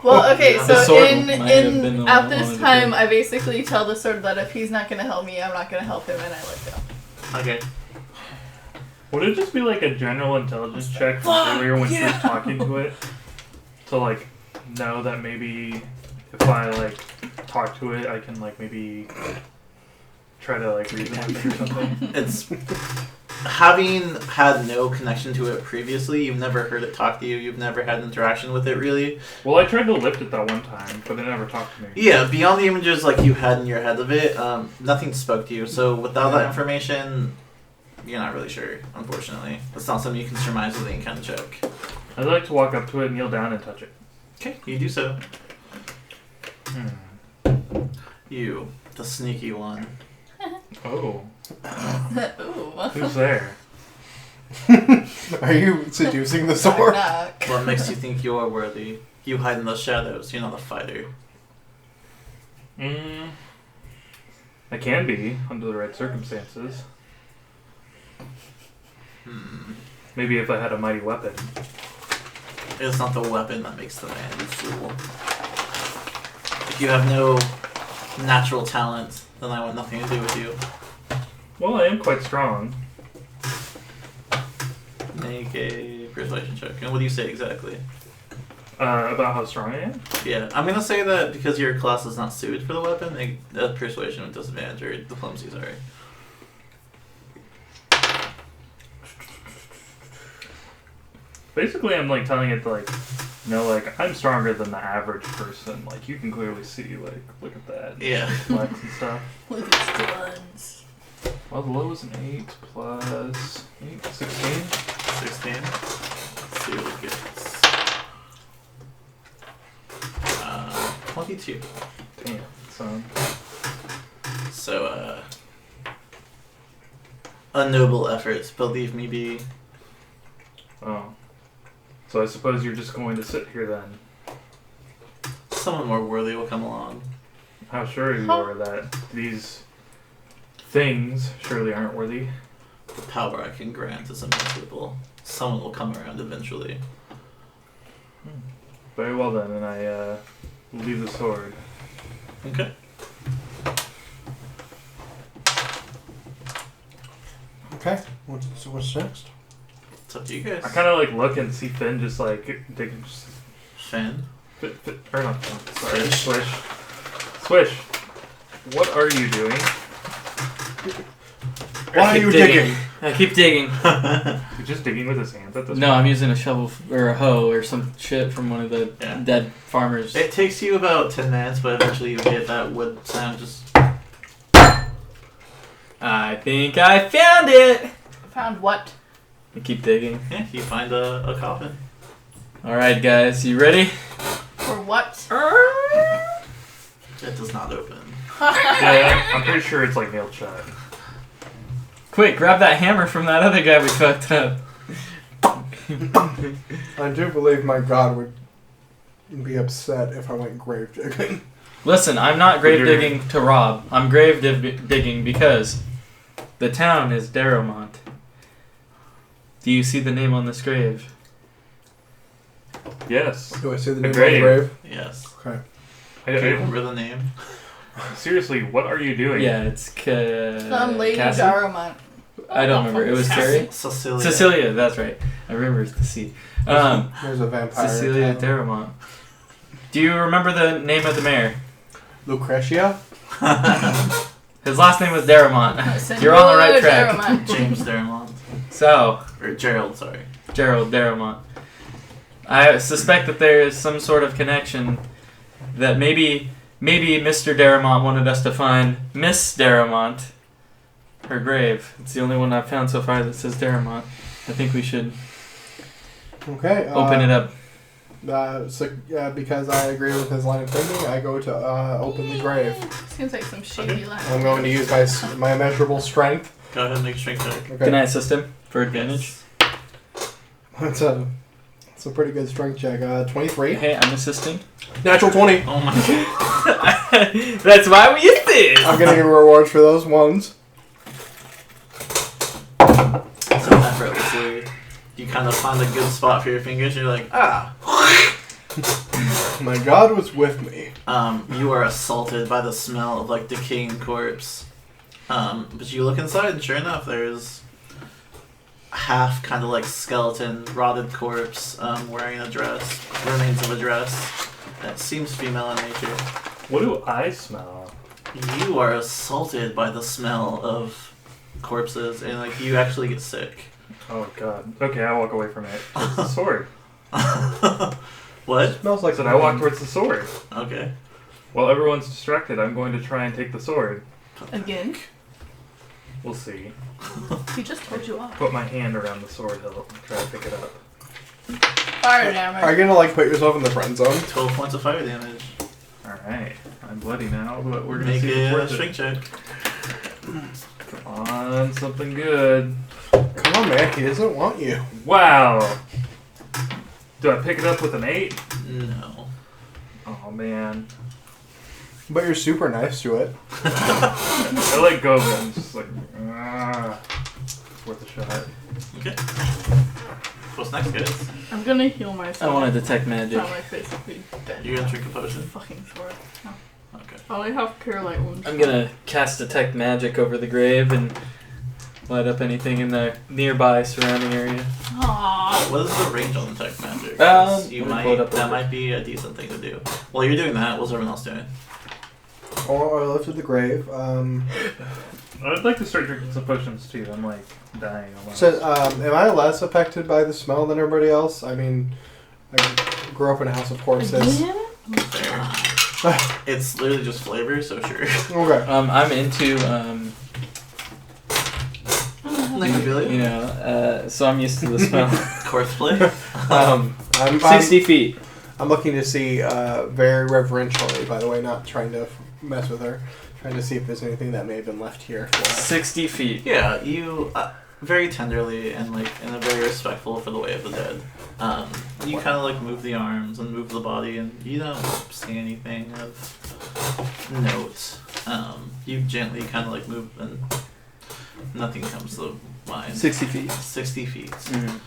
Speaker 4: Well, okay,
Speaker 2: The
Speaker 4: so
Speaker 2: sword might have been
Speaker 4: in
Speaker 2: the
Speaker 4: at
Speaker 2: one
Speaker 4: this
Speaker 2: of the
Speaker 4: time,
Speaker 2: two.
Speaker 4: I basically tell the sword that if he's not gonna help me, I'm not gonna help him, and I let go.
Speaker 1: Okay.
Speaker 5: Would it just be like a general intelligence check from earlier when she was talking to it? To like know that maybe if I like talk to it, I can like maybe try to like reason with it or something?
Speaker 1: It's having had no connection to it previously. You've never heard it talk to you. You've never had interaction with it really.
Speaker 5: Well, I tried to lift it that one time, but it never talked to me.
Speaker 1: Yeah, beyond the images like you had in your head of it, nothing spoke to you. So without that
Speaker 5: Yeah.
Speaker 1: information, you're not really sure. Unfortunately, it's not something you can surmise with any kind of check.
Speaker 5: I'd like to walk up to it, kneel down, and touch it.
Speaker 1: Okay, you do so.
Speaker 5: Hmm.
Speaker 1: You, the sneaky one.
Speaker 5: Oh,
Speaker 4: Ooh.
Speaker 5: who's there?
Speaker 3: Are you seducing the sword?
Speaker 4: Knock.
Speaker 1: What makes you think you are worthy? You hide in the shadows. You're not a fighter.
Speaker 5: I can be under the right circumstances. Maybe if I had a mighty weapon.
Speaker 1: It's not the weapon that makes the man, you fool. If you have no natural talent, then I want nothing to do with you.
Speaker 5: Well, I am quite strong.
Speaker 1: Make a persuasion check. And what do you say exactly?
Speaker 5: About how strong I am?
Speaker 1: Yeah, I'm gonna say that because your class is not suited for the weapon, persuasion with disadvantage or diplomacy, sorry.
Speaker 5: Basically, I'm like telling it to like, like I'm stronger than the average person. Like you can clearly see, like look at that.
Speaker 1: Yeah.
Speaker 5: Flex and stuff.
Speaker 4: Look at the ones.
Speaker 5: Well, the low is an 8 plus 8, 16.
Speaker 1: 16. Let's see what it gets. 22.
Speaker 5: Damn, son.
Speaker 1: So, a noble effort, believe me, B.
Speaker 5: Oh. So I suppose you're just going to sit here then.
Speaker 1: Someone more worthy will come along.
Speaker 5: How sure you are that these things surely aren't worthy?
Speaker 1: The power I can grant is immeasurable. Someone will come around eventually.
Speaker 5: Very well then, and I leave the sword.
Speaker 1: Okay.
Speaker 3: Okay. What's next?
Speaker 1: It's up to you guys.
Speaker 5: I kind of like look and see Finn just like digging.
Speaker 1: Finn.
Speaker 5: Or not Finn. Sorry,
Speaker 1: Swish.
Speaker 5: Swish. What are you doing?
Speaker 3: Why are you digging?
Speaker 2: I keep digging.
Speaker 5: You're just digging with his hands at this
Speaker 2: No,
Speaker 5: point?
Speaker 2: I'm using a shovel or a hoe or some shit from one of the
Speaker 1: Yeah.
Speaker 2: dead farmers.
Speaker 1: It takes you about 10 minutes, but eventually you get that wood sound just...
Speaker 2: I think I found it!
Speaker 4: Found what?
Speaker 2: I keep digging.
Speaker 1: Yeah, you find a coffin.
Speaker 2: Alright, guys, you ready?
Speaker 4: For what?
Speaker 1: It does not open.
Speaker 5: Yeah, I'm pretty sure it's like nailed shut.
Speaker 2: Quick, grab that hammer from that other guy we fucked up.
Speaker 3: I do believe my god would be upset if I went grave digging.
Speaker 2: Listen, I'm not grave digging to rob. I'm grave digging because the town is Darrowmont. Do you see the name on this grave?
Speaker 5: Yes.
Speaker 3: Do I see the name of
Speaker 5: grave.
Speaker 3: the grave?
Speaker 1: Yes.
Speaker 3: Okay.
Speaker 1: Do you remember the name?
Speaker 5: Seriously, what are you doing?
Speaker 2: Yeah, it's
Speaker 4: Lady
Speaker 2: Cassie?
Speaker 4: Darrowmont.
Speaker 2: I don't remember. It was Carrie?
Speaker 1: Cecilia.
Speaker 2: Cecilia, that's right. I remember it's the C.
Speaker 3: There's a vampire.
Speaker 2: Cecilia
Speaker 3: in town.
Speaker 2: Darrowmont. Do you remember the name of the mayor?
Speaker 3: Lucretia?
Speaker 2: His last name was Darrowmont. You're on the right track.
Speaker 4: Darrowmont.
Speaker 1: James Darrowmont.
Speaker 2: So,
Speaker 1: Or Gerald, sorry.
Speaker 2: Gerald Darrowmont. I suspect that there is some sort of connection that maybe Mr. Darrowmont wanted us to find Miss Darrowmont, her grave. It's the only one I've found so far that says Darrowmont. I think we should
Speaker 3: Okay.
Speaker 2: open it up.
Speaker 3: Because I agree with his line of thinking, I go to open the grave.
Speaker 4: Seems like some shady line.
Speaker 3: I'm going to use my immeasurable strength.
Speaker 1: Go ahead and make a strength check.
Speaker 3: Okay.
Speaker 2: Can I assist him for advantage?
Speaker 3: It's a pretty good strength check. 23.
Speaker 2: Hey, I'm assisting.
Speaker 3: Natural 20.
Speaker 1: Oh my god.
Speaker 2: That's why we assist!
Speaker 3: I'm getting rewards for those ones.
Speaker 1: So effortlessly, you kind of find a good spot for your fingers and you're like, ah.
Speaker 3: My god was with me.
Speaker 1: You are assaulted by the smell of like decaying corpse. But you look inside and sure enough there's half kind of like skeleton, rotted corpse, wearing a dress, remains of a dress that seems female in nature.
Speaker 5: What do I smell?
Speaker 1: You are assaulted by the smell of corpses and like you actually get sick.
Speaker 5: Oh god. Okay, I walk away from it. It's the sword.
Speaker 1: What?
Speaker 3: Smells like
Speaker 5: So I walk towards the sword.
Speaker 1: Okay.
Speaker 5: While everyone's distracted, I'm going to try and take the sword.
Speaker 4: Again?
Speaker 5: We'll see.
Speaker 4: He just told you off.
Speaker 5: Put my hand around the sword hilt and try to pick it up.
Speaker 4: Fire damage.
Speaker 3: Are you gonna like put yourself in the friend zone?
Speaker 1: 12 points of fire damage.
Speaker 5: Alright. I'm bloody now, but we're gonna
Speaker 1: Make
Speaker 5: see if it's
Speaker 1: a
Speaker 5: worth it.
Speaker 1: strength check.
Speaker 5: Come on, something good.
Speaker 3: Come on, man. He doesn't want you.
Speaker 5: Wow! Do I pick it up with an 8?
Speaker 1: No.
Speaker 5: Oh man.
Speaker 3: But you're super nice to it.
Speaker 5: I let go of it. I'm just like, it's worth a shot.
Speaker 1: Okay. What's next, guys?
Speaker 4: I'm gonna heal myself.
Speaker 2: I want to detect magic.
Speaker 4: I'm like basically dead.
Speaker 1: You're gonna drink a potion?
Speaker 4: Fucking sword. No.
Speaker 1: Okay.
Speaker 4: I only have cure light wounds.
Speaker 2: I'm gonna cast detect magic over the grave and light up anything in the nearby surrounding area.
Speaker 4: Aww.
Speaker 1: What is the range on detect magic? 'Cause you
Speaker 2: let me pull it up
Speaker 1: that
Speaker 2: real quick.
Speaker 1: might be a decent thing to do. While you're doing that, what's everyone else doing?
Speaker 3: Oh, I lifted the grave.
Speaker 5: I'd like to start drinking some potions too. I'm like dying almost.
Speaker 3: So, am I less affected by the smell than everybody else? I mean, I grew up in a house of corpses.
Speaker 4: Again?
Speaker 1: It's literally just flavor, so sure.
Speaker 3: Okay.
Speaker 2: I'm into
Speaker 1: Necrophilia?
Speaker 2: so I'm used to the smell.
Speaker 1: Corpse play?
Speaker 3: I'm
Speaker 2: 60 feet.
Speaker 3: I'm looking to see very reverentially, by the way, not trying to mess with her. Trying to see if there's anything that may have been left here for us.
Speaker 2: 60 feet.
Speaker 1: Yeah, you very tenderly and like in a very respectful for the way of the dead. You kind of like move the arms and move the body, and you don't see anything of note. You gently kind of like move, and nothing comes to mind.
Speaker 2: 60 feet.
Speaker 1: 60 feet.
Speaker 2: Mm-hmm.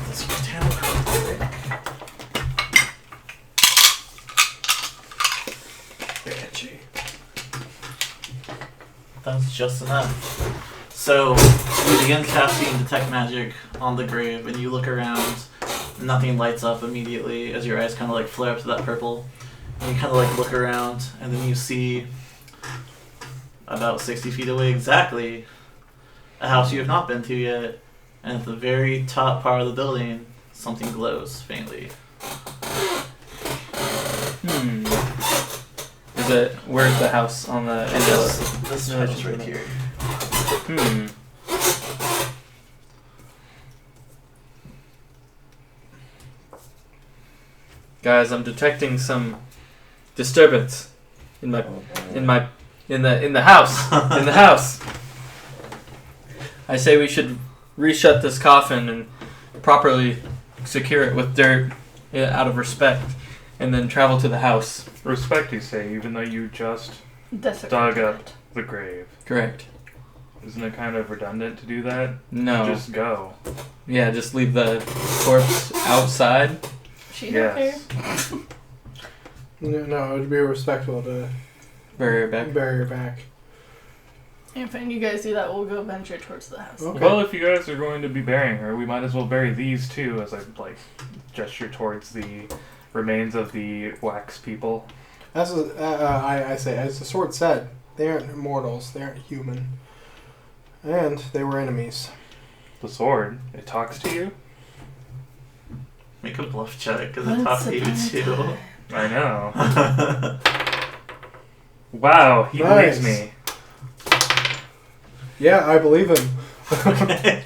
Speaker 1: Let's use talent real quick. That's just enough. So you begin casting detect magic on the grave, and you look around. Nothing lights up immediately as your eyes kind of like flare up to that purple. And you kind of like look around, and then you see about 60 feet away exactly a house you have not been to yet. And at the very top part of the building, something glows faintly.
Speaker 2: Is it? Where's the house on the?
Speaker 1: This house right here.
Speaker 2: Guys, I'm detecting some disturbance in the house. In the house. I say we should reshut this coffin and properly secure it with dirt out of respect, and then travel to the house.
Speaker 5: Respect, you say, even though you just
Speaker 4: Desecrate
Speaker 5: dug
Speaker 4: it.
Speaker 5: up the grave.
Speaker 2: Correct.
Speaker 5: Isn't it kind of redundant to do that?
Speaker 2: No.
Speaker 5: Just go.
Speaker 2: Yeah, just leave the corpse outside.
Speaker 4: She don't care.
Speaker 5: Yes.
Speaker 3: No, it would be respectful to
Speaker 2: Bury her back.
Speaker 3: bury her back.
Speaker 4: And when you guys do that, we'll go venture towards the house.
Speaker 3: Okay.
Speaker 5: Well, if you guys are going to be burying her, we might as well bury these too, as I gesture towards the remains of the wax people.
Speaker 3: As I say, as the sword said, they aren't immortals. They aren't human, and they were enemies.
Speaker 5: The sword, it talks to you?
Speaker 1: Make a bluff check, because it talks to you too.
Speaker 5: I know. Wow, he
Speaker 3: Nice.
Speaker 5: believes me.
Speaker 3: Yeah, I believe him.
Speaker 1: Okay.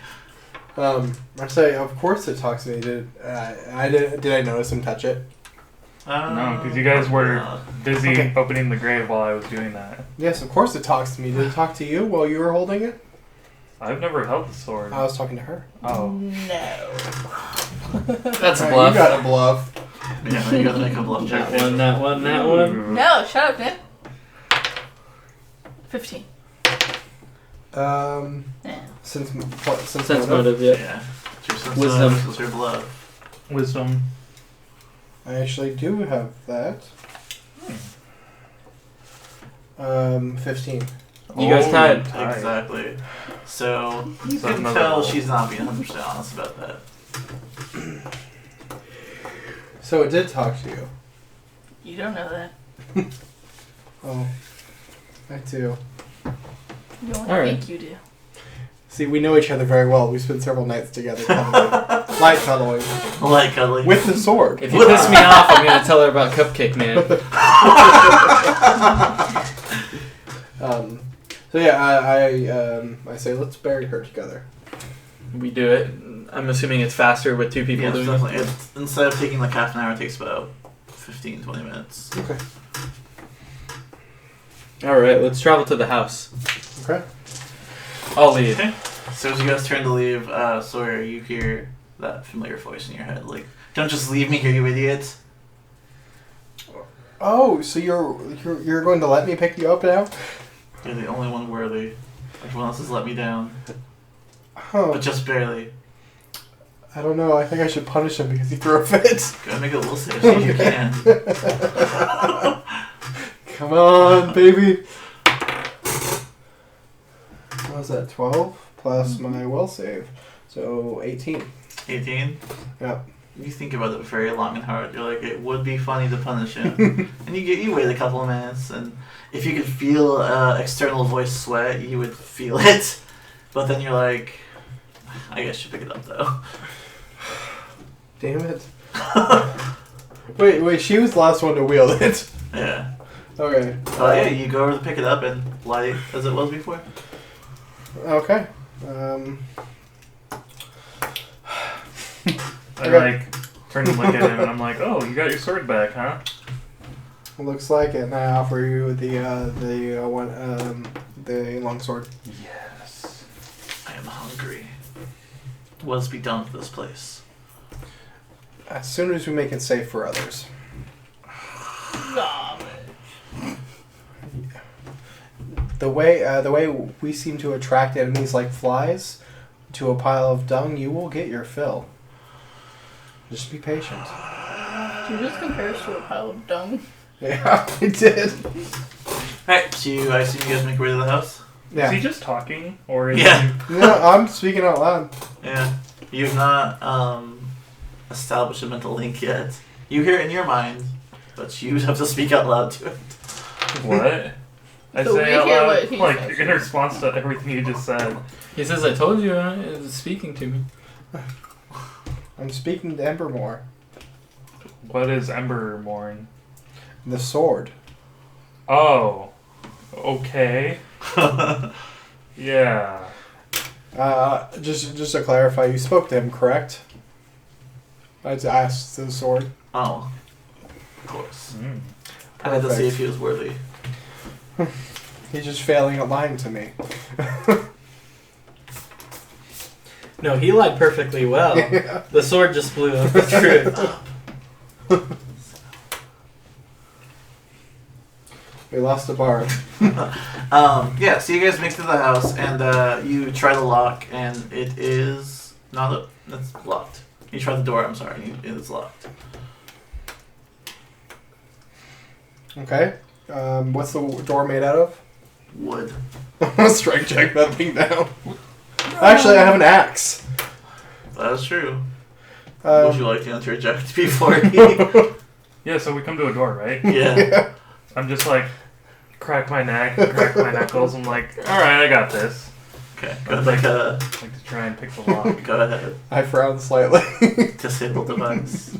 Speaker 3: I say, of course it talks to me. Did I notice him touch it?
Speaker 5: No, because you guys were busy
Speaker 3: Okay.
Speaker 5: opening the grave while I was doing that.
Speaker 3: Yes, of course it talks to me. Did it talk to you while you were holding it?
Speaker 5: I've never held the sword.
Speaker 3: I was talking to her.
Speaker 5: Oh.
Speaker 4: No.
Speaker 2: That's a
Speaker 3: Alright,
Speaker 2: bluff.
Speaker 3: You got a bluff.
Speaker 1: Yeah, you gotta make a bluff check.
Speaker 2: That one.
Speaker 5: Ooh.
Speaker 4: No, shut up, Nick. 15.
Speaker 3: Yeah.
Speaker 4: Sense
Speaker 3: Since
Speaker 2: Sense motive, yeah.
Speaker 1: Yeah. It's your sense
Speaker 2: Wisdom.
Speaker 1: It's your bluff.
Speaker 5: Wisdom.
Speaker 3: I actually do have that. 15.
Speaker 2: You guys tied.
Speaker 5: Tied.
Speaker 1: Exactly. So you
Speaker 5: So
Speaker 1: can
Speaker 5: another
Speaker 1: tell
Speaker 5: roll.
Speaker 1: she's not being 100% honest about that.
Speaker 3: So it did talk to you.
Speaker 4: You don't know that.
Speaker 3: Oh, I do.
Speaker 4: You only
Speaker 2: Alright.
Speaker 4: think you do.
Speaker 3: See, we know each other very well. We spent several nights together cuddling. Light cuddling.
Speaker 1: Like cuddling.
Speaker 3: With the sword.
Speaker 2: If you piss me off, I'm gonna tell her about Cupcake Man.
Speaker 3: So yeah, I say let's bury her together.
Speaker 2: We do it. I'm assuming it's faster with two people
Speaker 1: Yeah,
Speaker 2: doing
Speaker 1: definitely.
Speaker 2: it.
Speaker 1: Instead of taking like half an hour, it takes about 15, 20 minutes.
Speaker 3: Okay.
Speaker 2: Alright, let's travel to the house.
Speaker 3: Okay.
Speaker 2: I'll leave.
Speaker 1: Okay. So as you guys turn to leave, Sawyer, you hear that familiar voice in your head, like, "Don't just leave me here, you idiot."
Speaker 3: Oh, so you're going to let me pick you up now?
Speaker 1: You're the only one worthy. Everyone else has let me down,
Speaker 3: Huh.
Speaker 1: but just barely.
Speaker 3: I don't know. I think I should punish him because he threw a fit.
Speaker 1: Go make a little save so you can.
Speaker 3: Come on, baby. What was that? 12 plus my will save, so 18.
Speaker 1: 18.
Speaker 3: Yeah.
Speaker 1: You think about it very long and hard. You're like, it would be funny to punish him, and you wait a couple of minutes, and if you could feel external voice sweat, you would feel it. But then you're like, I guess you pick it up though.
Speaker 3: Damn it. Wait, she was the last one to wield it.
Speaker 1: Yeah.
Speaker 3: Okay.
Speaker 1: Yeah, you go over to pick it up and light as it was before.
Speaker 3: Okay.
Speaker 5: I turn and look at him and I'm like, oh, you got your sword back, huh?
Speaker 3: Looks like it, and I offer you the longsword.
Speaker 5: Yes.
Speaker 1: I am hungry. What is be done with this place?
Speaker 3: As soon as we make it safe for others.
Speaker 4: Stop it.
Speaker 3: The way we seem to attract enemies like flies to a pile of dung, you will get your fill. Just be patient.
Speaker 4: Did you just compare us to a pile of dung?
Speaker 3: Yeah, I did.
Speaker 1: Alright, so I assume you guys make your way to the house?
Speaker 3: Yeah.
Speaker 5: Is he just talking? Or is
Speaker 1: Yeah.
Speaker 3: No, I'm speaking out loud.
Speaker 1: Yeah. You've not established a mental link yet. You hear it in your mind, but you have to speak out loud to it.
Speaker 5: he... What? I
Speaker 4: So
Speaker 5: say
Speaker 4: we
Speaker 5: out
Speaker 4: hear
Speaker 5: loud,
Speaker 4: what he
Speaker 5: like,
Speaker 4: says.
Speaker 5: in response to everything you just said.
Speaker 2: He says, I told you, it's speaking to me.
Speaker 3: I'm speaking to Embermore.
Speaker 5: What is Embermorn?
Speaker 3: The sword.
Speaker 5: Oh. Okay. Yeah.
Speaker 3: Just to clarify, you spoke to him, correct? I asked the sword.
Speaker 1: Oh. Of course.
Speaker 5: Mm.
Speaker 1: I had to see
Speaker 3: Perfect.
Speaker 1: if he was worthy.
Speaker 3: He's just failing at lying to me.
Speaker 2: No, he lied perfectly well.
Speaker 3: Yeah.
Speaker 2: The sword just blew up the truth.
Speaker 3: We lost a bar.
Speaker 1: Yeah, so you guys make it to the house, and you try the lock, and it is not it's locked. You try the door, I'm sorry, it is locked.
Speaker 3: Okay. What's the door made out of?
Speaker 1: Wood.
Speaker 3: Strike check that thing down. Actually, I have an axe.
Speaker 1: That is true. Would you like to interject before he...
Speaker 5: Yeah, so we come to a door, right?
Speaker 1: Yeah.
Speaker 5: I'm just like, crack my neck, crack my knuckles. I'm like, alright, I got this.
Speaker 1: Okay,
Speaker 5: I'd
Speaker 1: go
Speaker 5: like,
Speaker 1: ahead.
Speaker 5: like to try and pick the lock.
Speaker 1: Go ahead.
Speaker 3: I frown slightly.
Speaker 1: Disable device.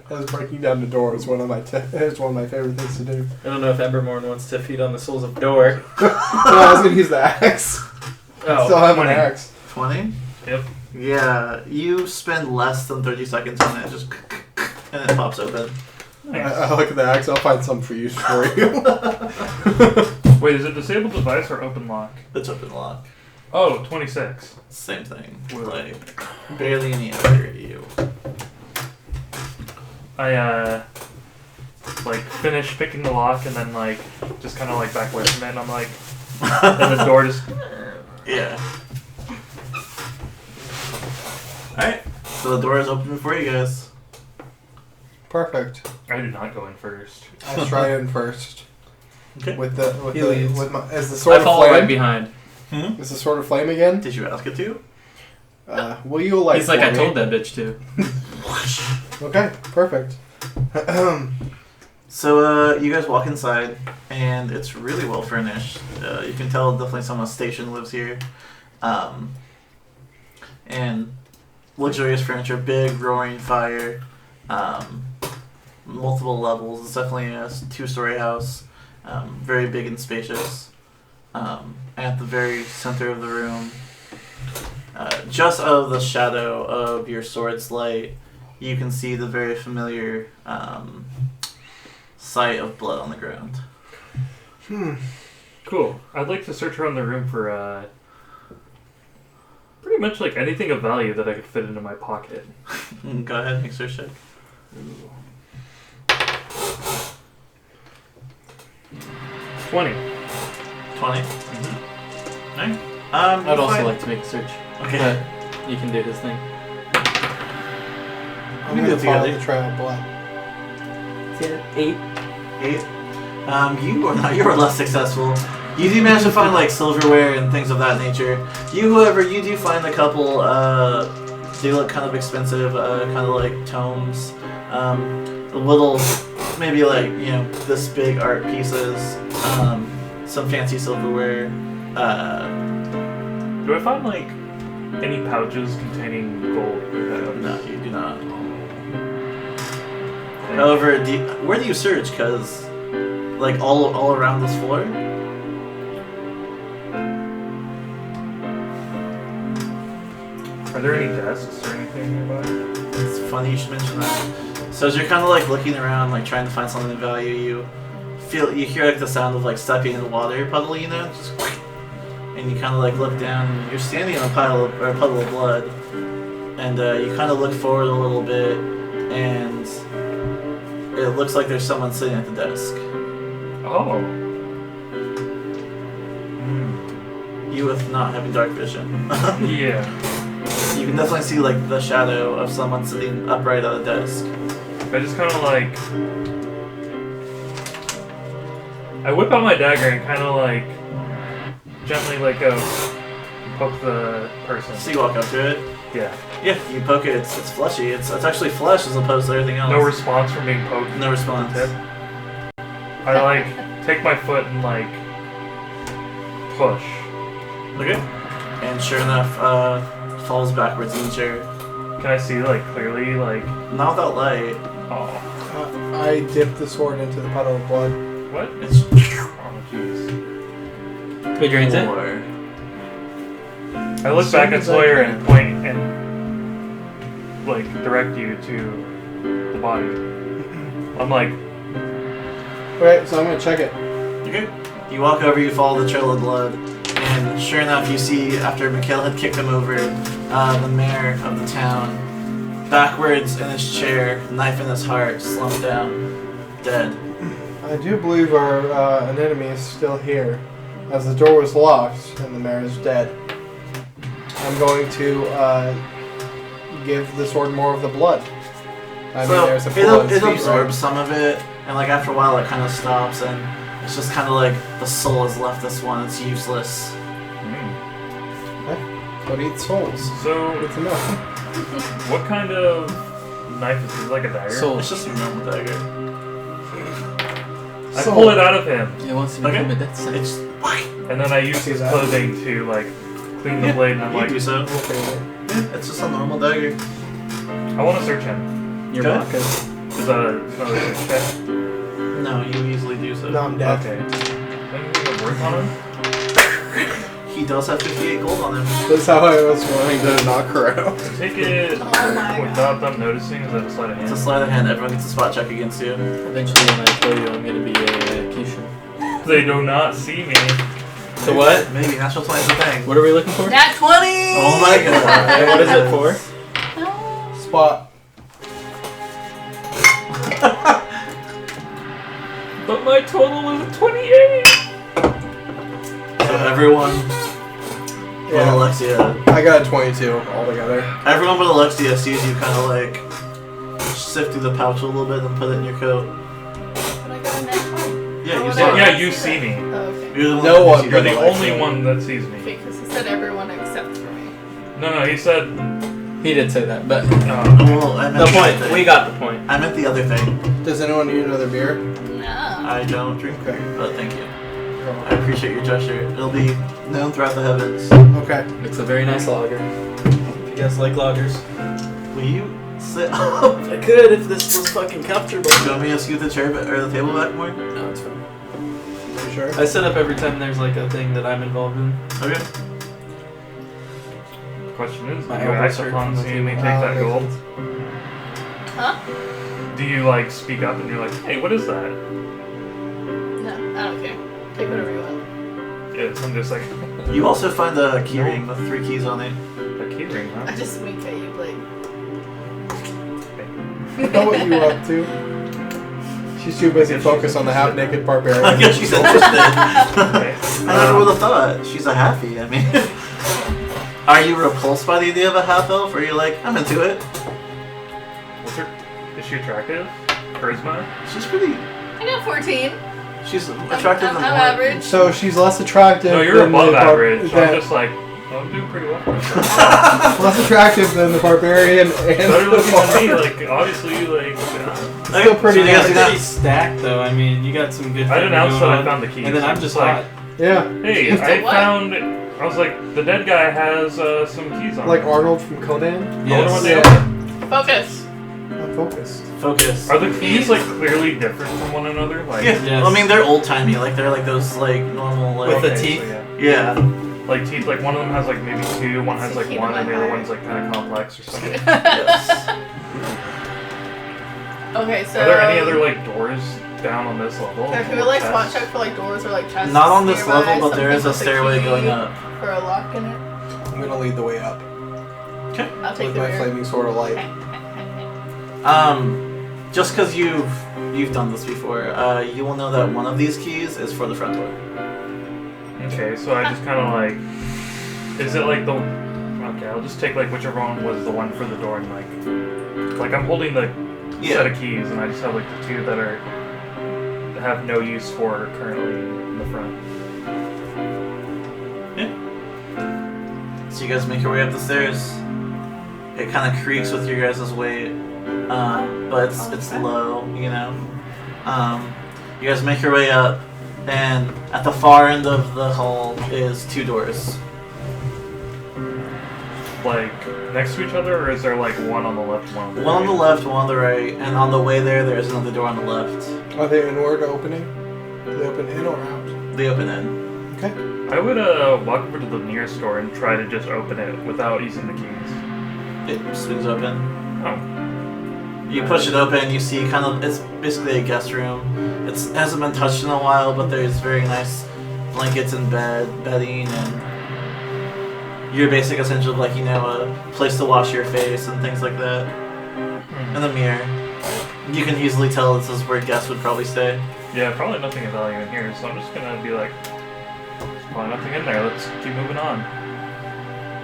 Speaker 3: As breaking down the door is one of my favorite things to do.
Speaker 2: I don't know if Embermorn wants to feed on the souls of door.
Speaker 3: No, I was gonna use the axe.
Speaker 2: Oh,
Speaker 3: Still have
Speaker 5: 20.
Speaker 3: an axe.
Speaker 1: 20?
Speaker 5: Yep.
Speaker 1: Yeah, you spend less than 30 seconds on it, just and it pops open.
Speaker 5: Nice.
Speaker 3: I look at the axe. I'll find some for use for you.
Speaker 5: Wait, is it disabled device or open lock?
Speaker 1: It's open lock.
Speaker 5: Oh, 26.
Speaker 1: Same thing.
Speaker 5: Whoa.
Speaker 1: Like, barely any effort you.
Speaker 5: I, like, finish picking the lock and then, like, just kind of, like, back away from it, and I'm like, and the door just...
Speaker 1: Yeah. Alright, so the door is open for you guys.
Speaker 3: Perfect.
Speaker 5: I do not go in first.
Speaker 3: I try in first.
Speaker 1: Okay.
Speaker 3: With
Speaker 2: He leads.
Speaker 3: with my is the sword
Speaker 2: I
Speaker 3: of
Speaker 2: follow
Speaker 3: flame.
Speaker 2: right behind.
Speaker 3: Is the sword of flame again?
Speaker 1: Did you ask it to?
Speaker 3: Will you like?
Speaker 2: He's like,
Speaker 3: for
Speaker 2: I
Speaker 3: me?
Speaker 2: told that bitch to.
Speaker 3: Okay, perfect.
Speaker 1: So, you guys walk inside, and it's really well furnished. You can tell definitely someone's station lives here. And luxurious furniture, big roaring fire, multiple levels. It's definitely a 2-story house, very big and spacious. At the very center of the room, just out of the shadow of your sword's light, you can see the very familiar sight of blood on the ground.
Speaker 5: Cool. I'd like to search around the room for, pretty much, like, anything of value that I could fit into my pocket.
Speaker 1: Go ahead, make search check.
Speaker 5: 20.
Speaker 1: 20.
Speaker 5: Mm-hmm.
Speaker 1: Alright.
Speaker 2: I'd also like to make a search.
Speaker 1: Okay.
Speaker 2: But you can do his thing.
Speaker 3: I'm
Speaker 1: We
Speaker 3: gonna
Speaker 1: do it
Speaker 3: follow
Speaker 1: together.
Speaker 3: the trail of blood.
Speaker 2: 8.
Speaker 1: 8. You were less successful. You do manage to find like silverware and things of that nature. However, you do find a couple. They look kind of expensive, kind of like tomes. Little, maybe like this big art pieces. Some fancy silverware.
Speaker 5: Do I find, like, any pouches containing gold?
Speaker 1: No, you do not. However, where do you search? Because, like, all around this floor?
Speaker 5: Are there any desks or anything nearby?
Speaker 1: It's funny you should mention that. So as you're kind of, like, looking around, like, trying to find something of value, you hear, like, the sound of, like, stepping in the water puddle, just... And you kind of, like, look down, and you're standing in a puddle of blood. And you kind of look forward a little bit, and it looks like there's someone sitting at the desk.
Speaker 5: Oh.
Speaker 1: You with not having dark vision.
Speaker 5: Yeah.
Speaker 1: You can definitely see like the shadow of someone sitting upright at a desk.
Speaker 5: I just kind of like... I whip out my dagger and kind of like... gently like go poke the person.
Speaker 1: So you walk up to it.
Speaker 5: Yeah.
Speaker 1: Yeah, you poke it. It's fleshy. It's actually flesh as opposed to everything else.
Speaker 5: No response from being poked.
Speaker 1: No response.
Speaker 5: Tip. I like take my foot and like push.
Speaker 1: Okay. And sure enough, falls backwards in the chair.
Speaker 5: Can I see like clearly like?
Speaker 1: Not without light.
Speaker 5: Oh.
Speaker 3: I dip the sword into the puddle of blood.
Speaker 5: What?
Speaker 1: It's
Speaker 5: Oh jeez.
Speaker 2: Wait, drains it?
Speaker 1: four.
Speaker 5: I look back at Sawyer and point and like direct you to the body. I'm like,
Speaker 3: Okay, so I'm gonna check it.
Speaker 1: Okay. You walk over, you follow the trail of blood, and sure enough, you see after Mikhail had kicked him over, the mayor of the town, backwards in his chair, knife in his heart, slumped down, dead.
Speaker 3: I do believe our an enemy is still here, as the door was locked and the mayor is dead. I'm going to give the sword more of the blood. I mean, there's a
Speaker 1: it absorbs some of it, and like after a while it kind of stops, and it's just kind of like the soul has left this one. It's useless.
Speaker 3: But eat souls.
Speaker 5: So,
Speaker 3: Good to know.
Speaker 5: what kind of knife is it? Like a dagger?
Speaker 2: Soul.
Speaker 1: It's just a normal dagger.
Speaker 5: I pull it out of him,
Speaker 2: It wants to
Speaker 1: Okay.
Speaker 2: become a death sentence.
Speaker 1: It's
Speaker 5: and then I use his clothing to like clean the blade, and I'm
Speaker 1: you
Speaker 5: like,
Speaker 1: do so.
Speaker 3: Okay.
Speaker 1: Yeah, it's just a normal dagger.
Speaker 5: I want to search him.
Speaker 2: Your
Speaker 1: Okay.
Speaker 2: vodka.
Speaker 5: Is that another search check?
Speaker 1: No, you easily do so.
Speaker 3: No, I'm dead.
Speaker 5: Okay. Anything worth on him?
Speaker 1: He does have 58 gold on him.
Speaker 3: That's how I was willing to knock her out.
Speaker 5: Take it
Speaker 4: Oh my
Speaker 5: without them noticing. Is that a sleight of
Speaker 1: It's a
Speaker 5: hand?
Speaker 1: sleight of hand. Everyone gets a spot check against you.
Speaker 2: Eventually, when I tell you I'm gonna be a Kishin.
Speaker 5: They do not see me.
Speaker 2: So what?
Speaker 1: Maybe natural 20 is a thing.
Speaker 2: What are we looking for?
Speaker 4: Nat 20!
Speaker 1: Oh my god.
Speaker 2: And what is it for?
Speaker 3: Spot.
Speaker 5: But my total is 28.
Speaker 1: So everyone but
Speaker 3: Yeah.
Speaker 1: Alexia,
Speaker 3: I got a 22 altogether.
Speaker 1: everyone but Alexia sees you kind of like sift through the pouch a little bit and put it in your coat.
Speaker 4: But I got a nat 20.
Speaker 1: Yeah, you
Speaker 4: Oh,
Speaker 1: saw
Speaker 4: no.
Speaker 1: it.
Speaker 5: Yeah, you see me.
Speaker 4: Oh, okay.
Speaker 1: You're the one
Speaker 3: No
Speaker 1: that
Speaker 3: one
Speaker 1: sees
Speaker 5: You're
Speaker 1: you.
Speaker 5: the
Speaker 3: Alexia.
Speaker 5: only one that sees me.
Speaker 4: Because he said everyone except for me.
Speaker 5: No, he said.
Speaker 2: He did say that, but
Speaker 1: Well, I meant
Speaker 2: the point.
Speaker 1: other
Speaker 2: We
Speaker 1: thing.
Speaker 2: got the point.
Speaker 1: I meant the other thing.
Speaker 3: Does anyone need another beer?
Speaker 4: No.
Speaker 1: I don't drink,
Speaker 3: Okay.
Speaker 1: but thank you. I appreciate your gesture. It'll be known throughout the heavens.
Speaker 3: Okay.
Speaker 2: It's a very nice lager. If you guys like lagers,
Speaker 1: Will you sit up?
Speaker 2: I could if this was fucking comfortable.
Speaker 1: Do you want me to scoot the chair or the table back more?
Speaker 2: No, it's fine.
Speaker 3: You sure?
Speaker 2: I sit up every time there's like a thing that I'm involved in.
Speaker 1: Okay.
Speaker 5: Question is, do
Speaker 2: My
Speaker 5: you
Speaker 2: elbows
Speaker 5: act
Speaker 2: hurt
Speaker 5: upon
Speaker 2: from the
Speaker 5: seeing me take
Speaker 3: table.
Speaker 5: that gold?
Speaker 4: Huh?
Speaker 5: Do you like speak up and you're like, hey, what is that?
Speaker 4: No, I don't care. Take whatever you want.
Speaker 5: Yes, I'm just like,
Speaker 1: You also find a keyring with 3 keys on it.
Speaker 5: a key ring, huh?
Speaker 4: I just wink at you, like.
Speaker 3: I know what you were up to. She's too busy focused on the half-naked barbarian.
Speaker 1: I guess she's interested.
Speaker 5: Okay.
Speaker 1: I never would have thought. She's a halfie. I mean, are you repulsed by the idea of a half elf, or are you like, I'm into it?
Speaker 5: What's her? Is she attractive? Charisma?
Speaker 1: She's pretty.
Speaker 4: I got 14.
Speaker 1: She's attractive
Speaker 4: I'm
Speaker 1: than more.
Speaker 4: average.
Speaker 3: So she's less attractive.
Speaker 5: No, you're
Speaker 3: than
Speaker 5: above
Speaker 3: the
Speaker 5: average. So I'm
Speaker 3: than-
Speaker 5: just like, oh, I'm doing pretty well.
Speaker 3: less attractive than the barbarian and
Speaker 5: Better
Speaker 3: the
Speaker 5: looking than me,
Speaker 3: bard.
Speaker 5: like, obviously, like,
Speaker 3: Still pretty
Speaker 1: So you guys
Speaker 3: nice.
Speaker 1: do
Speaker 2: Pretty
Speaker 1: that?
Speaker 2: stacked though. I mean, you got some good.
Speaker 5: I
Speaker 2: things
Speaker 5: announced that
Speaker 2: going
Speaker 5: I
Speaker 2: on.
Speaker 5: found the keys.
Speaker 2: And then I'm just
Speaker 5: like,
Speaker 2: hot.
Speaker 3: Yeah,
Speaker 5: hey,
Speaker 4: Just
Speaker 5: I
Speaker 4: what?
Speaker 5: found, I was like, the dead guy has some keys on
Speaker 3: like
Speaker 5: him.
Speaker 3: Arnold from Conan.
Speaker 5: I wonder what they
Speaker 2: Yes.
Speaker 5: are.
Speaker 4: Focus.
Speaker 3: Not focused.
Speaker 1: Focus.
Speaker 5: Are the keys, like, clearly different from one another? Like,
Speaker 1: Yeah.
Speaker 2: Yes.
Speaker 1: I mean, they're old timey. Like they're like those like normal like.
Speaker 2: With the
Speaker 5: okay,
Speaker 2: teeth?
Speaker 5: so yeah.
Speaker 1: Yeah.
Speaker 5: Like teeth, like one of them has like maybe 2, one has like
Speaker 4: Keep
Speaker 5: 1,
Speaker 4: in
Speaker 5: and the
Speaker 4: my
Speaker 5: other
Speaker 4: heart.
Speaker 5: one's like kind of complex or something.
Speaker 1: Yes.
Speaker 4: Okay, so.
Speaker 5: Are there any other like doors down on this level?
Speaker 4: Can we
Speaker 5: Or
Speaker 4: like spot
Speaker 5: chests?
Speaker 4: check for like doors or like chests?
Speaker 1: Not on this
Speaker 4: nearby,
Speaker 1: level, but there is a
Speaker 4: something with
Speaker 1: stairway
Speaker 4: key
Speaker 1: going up.
Speaker 4: For a lock in it.
Speaker 3: I'm gonna lead the way up
Speaker 4: I'll take
Speaker 3: with
Speaker 4: the
Speaker 3: my
Speaker 4: rear.
Speaker 3: flaming sword of light.
Speaker 1: Just because you've done this before, you will know that one of these keys is for the front door.
Speaker 5: Okay, so I just kind of like, is it like the? Okay, I'll just take like whichever one was the one for the door, and like I'm holding the set of keys, and I just have like the 2 that have no use for currently in the front.
Speaker 1: So you guys make your way up the stairs. It kind of creaks with your guys' weight, but it's low, you know. You guys make your way up, and at the far end of the hall is 2 doors.
Speaker 5: Like next to each other, or is there like one on the left, one on the
Speaker 1: One on
Speaker 5: right?
Speaker 1: the left, one on the right, and on the way there is another door on the left.
Speaker 3: Are they inward opening? Do they open in or out?
Speaker 1: They open in.
Speaker 3: Okay.
Speaker 5: I would walk over to the nearest door and try to just open it without using the keys.
Speaker 1: It swings open.
Speaker 5: Oh.
Speaker 1: You push it open, you see kind of, it's basically a guest room. It hasn't been touched in a while, but there's very nice blankets and bedding, and your basic essential, like, you know, a place to wash your face and things like that. And a mirror. You can easily tell this is where guests would probably stay.
Speaker 5: Yeah, probably nothing of value in here, so I'm just gonna be like, there's probably nothing in there. Let's keep moving on.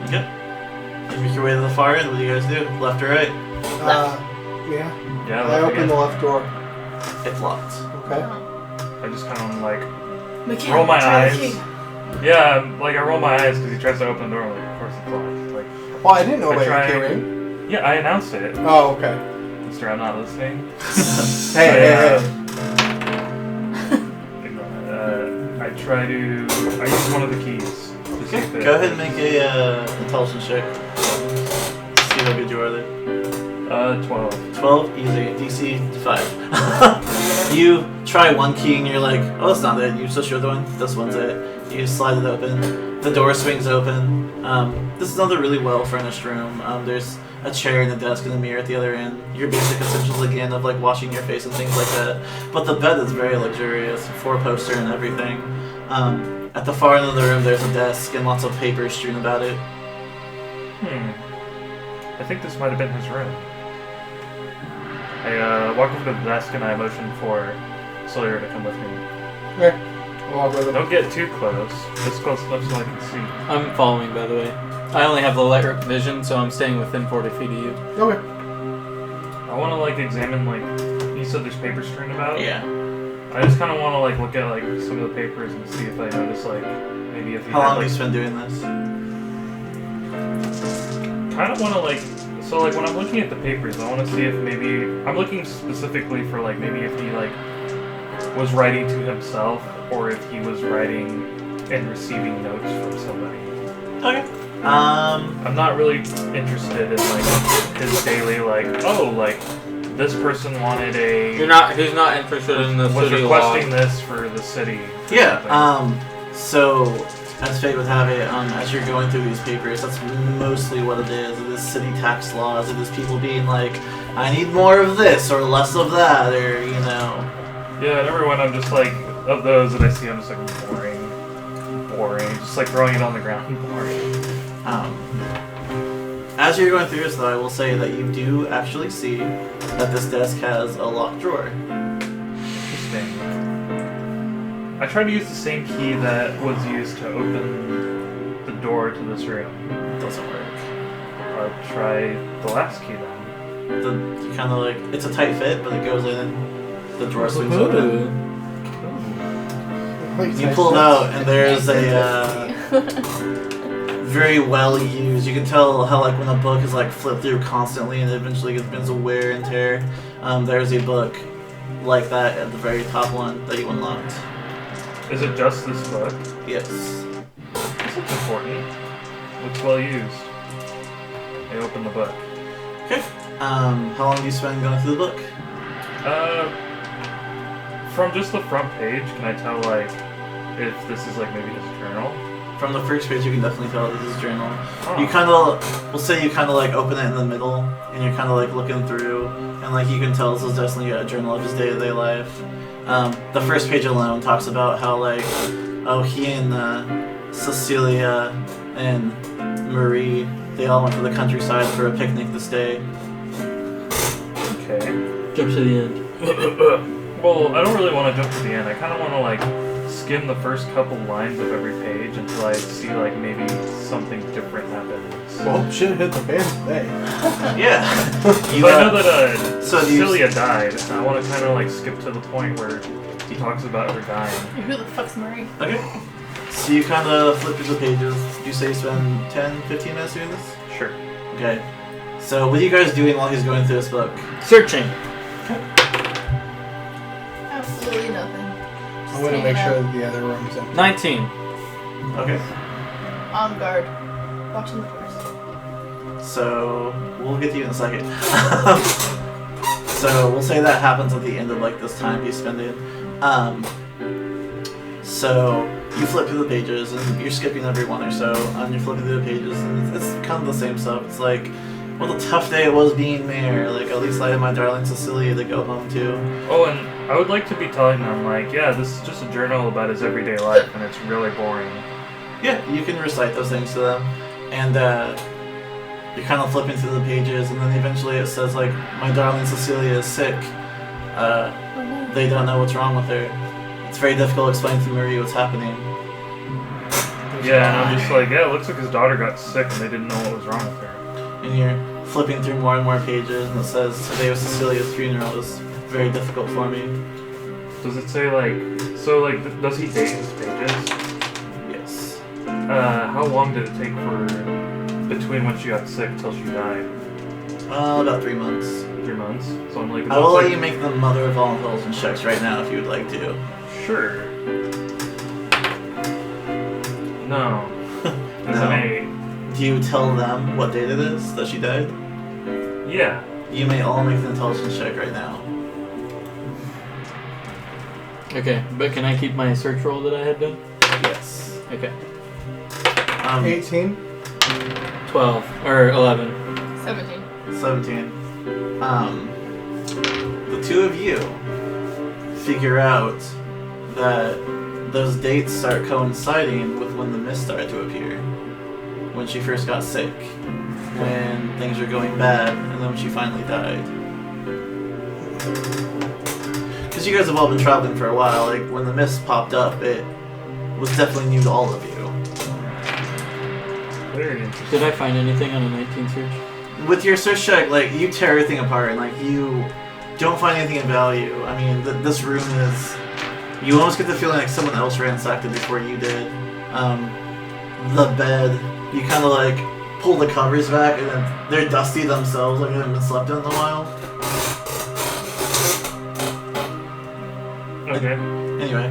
Speaker 1: Okay. You make your way to the far end. What do you guys do? Left or right?
Speaker 3: Yeah.
Speaker 5: Yeah,
Speaker 3: I
Speaker 5: left
Speaker 3: open
Speaker 5: again.
Speaker 3: the left door.
Speaker 1: It's locked.
Speaker 3: Okay.
Speaker 5: I just kind of like
Speaker 4: Mechanic
Speaker 5: roll my eyes.
Speaker 4: tracking.
Speaker 5: Yeah, like I roll my eyes because he tries to open the door. I'm like, of course it's locked. Like,
Speaker 3: Well, I didn't know
Speaker 5: I
Speaker 3: about
Speaker 5: try-
Speaker 3: your in.
Speaker 5: yeah, I announced it.
Speaker 3: Oh, okay.
Speaker 5: Mister, I'm not listening.
Speaker 3: Hey.
Speaker 5: I try to. I use one of the keys. To see if it-
Speaker 1: Go ahead and make a intelligence check. See how good you are there.
Speaker 5: 12.
Speaker 1: 12, easy. DC 5. You try one key and you're like, oh, that's not it. You switch the other one. This one's it. You slide it open. The door swings open. This is another really well furnished room. There's a chair and a desk and a mirror at the other end. Your basic essentials again of like washing your face and things like that. But the bed is very luxurious. 4-poster and everything. At the far end of the room, there's a desk and lots of papers strewn about it.
Speaker 5: I think this might have been his room. I walk over to the desk and I motion for Sawyer to come with me.
Speaker 3: Okay. I'll walk with him.
Speaker 5: Don't get too close. Just close enough so I can see.
Speaker 2: I'm following, by the way. I only have the light vision, so I'm staying within 40 feet of you.
Speaker 3: Okay.
Speaker 5: I want to like examine like you said there's papers strewn about.
Speaker 1: Yeah.
Speaker 5: I just kind of want to like look at like some of the papers and see if I notice like maybe if he
Speaker 1: How
Speaker 5: had,
Speaker 1: long have
Speaker 5: like,
Speaker 1: you spent doing this?
Speaker 5: kind of want to like so like when I'm looking at the papers I want to see if maybe I'm looking specifically for like maybe if he like was writing to himself or if he was writing and receiving notes from somebody.
Speaker 1: Okay.
Speaker 5: I'm not really interested in like his daily like this person wanted a
Speaker 2: He's not interested in the
Speaker 5: was
Speaker 2: city
Speaker 5: requesting
Speaker 2: law.
Speaker 5: this for the city. or something.
Speaker 1: Yeah, so as fate would have it, as you're going through these papers, that's mostly what it is. It is city tax laws, it is people being like, I need more of this or less of that, or, you know.
Speaker 5: Yeah, and everyone I'm just like, of those that I see, I'm just like, boring, just like throwing it on the ground, boring.
Speaker 1: As you're going through this, though, I will say that you do actually see that this desk has a locked drawer.
Speaker 5: Interesting. I tried to use the same key that was used to open the door to this room.
Speaker 1: Doesn't work.
Speaker 5: I'll try the last key then.
Speaker 1: You kind of like, it's a tight fit, but it goes in and the drawer swings open. You pull it out, and there's a very well used. You can tell how like when a book is like flipped through constantly, and eventually it begins to wear and tear. There's a book like that at the very top one that you unlocked.
Speaker 5: Is it just this book?
Speaker 1: Yes.
Speaker 5: This looks important. Looks well used. I open the book.
Speaker 1: Okay. How long do you spend going through the book?
Speaker 5: From just the front page, can I tell like if this is like maybe his journal?
Speaker 1: From the first page, you can definitely tell this is journal.
Speaker 5: Oh.
Speaker 1: You kind of, we'll say you kind of like open it in the middle, and you're kind of like looking through, and like you can tell this is definitely a journal of his day-to-day life. The first page alone talks about how like, oh, he and Cecilia and Marie, they all went to the countryside for a picnic this day.
Speaker 5: Okay.
Speaker 2: Jump to the end.
Speaker 5: Well, I don't really want to jump to the end. I kind of want to like skim the first couple lines of every page until I see like maybe something different happens.
Speaker 3: Well, shit hit the fan today.
Speaker 1: Yeah.
Speaker 5: I know that
Speaker 1: so do you-
Speaker 5: Cecilia died. I want to kind of like skip to the point where he talks about her dying.
Speaker 4: Who the fuck's Marie?
Speaker 1: Okay. So you kind of flip through the pages. You say you spend 10, 15 minutes doing this?
Speaker 5: Sure.
Speaker 1: Okay. So what are you guys doing while he's going through this book?
Speaker 2: Searching.
Speaker 4: Absolutely nothing.
Speaker 3: I'm going to make sure that the other room's empty.
Speaker 2: 19.
Speaker 1: Okay.
Speaker 4: On guard. Watching the doors.
Speaker 1: So we'll get to you in a second. So we'll say that happens at the end of like this time you spend it. So you flip through the pages and you're skipping every one or so, and you're flipping through the pages, and it's kind of the same stuff. It's like, what a tough day it was being mayor. Like, at least I had my darling Cecilia to go home to.
Speaker 5: Oh, and I would like to be telling them like, yeah, this is just a journal about his everyday life, and it's really boring.
Speaker 1: Yeah, you can recite those things to them, and you're kind of flipping through the pages, and then eventually it says like, my darling Cecilia is sick.
Speaker 4: Oh no.
Speaker 1: they don't know what's wrong with her. It's very difficult to explain to Marie what's happening.
Speaker 5: Yeah, and I'm just like, yeah, it looks like his daughter got sick and they didn't know what was wrong with her.
Speaker 1: And you're flipping through more and more pages, and it says, today was Cecilia's funeral. It was very difficult for me.
Speaker 5: Does it say, like, so, like, does he date his pages?
Speaker 1: Yes.
Speaker 5: How long did it take for, between when she got sick until she died?
Speaker 1: About 3 months.
Speaker 5: 3 months? So I'm like,
Speaker 1: I will let you make the mother of all intelligence checks right now if you would like to.
Speaker 5: Sure. No. It's
Speaker 1: No.
Speaker 5: an 8.
Speaker 1: Do you tell them what date it is that she died?
Speaker 5: Yeah.
Speaker 1: You may all make an intelligence check right now.
Speaker 2: Okay, but can I keep my search roll that I had done?
Speaker 1: Yes.
Speaker 2: Okay.
Speaker 3: 18.
Speaker 2: 12 or 11.
Speaker 4: 17.
Speaker 1: 17. The two of you figure out that those dates start coinciding with when the mist started to appear. When she first got sick, when things were going bad, and then when she finally died. Because you guys have all been traveling for a while, like when the mist popped up, it was definitely new to all of you.
Speaker 5: Very interesting.
Speaker 2: Did I find anything on a 19 search?
Speaker 1: With your search check, like you tear everything apart, and like you don't find anything of value. I mean, this room is. You almost get the feeling like someone else ransacked it before you did. The bed. You kind of like pull the covers back and then they're dusty themselves, like they haven't been slept in a while.
Speaker 5: Okay.
Speaker 1: Anyway,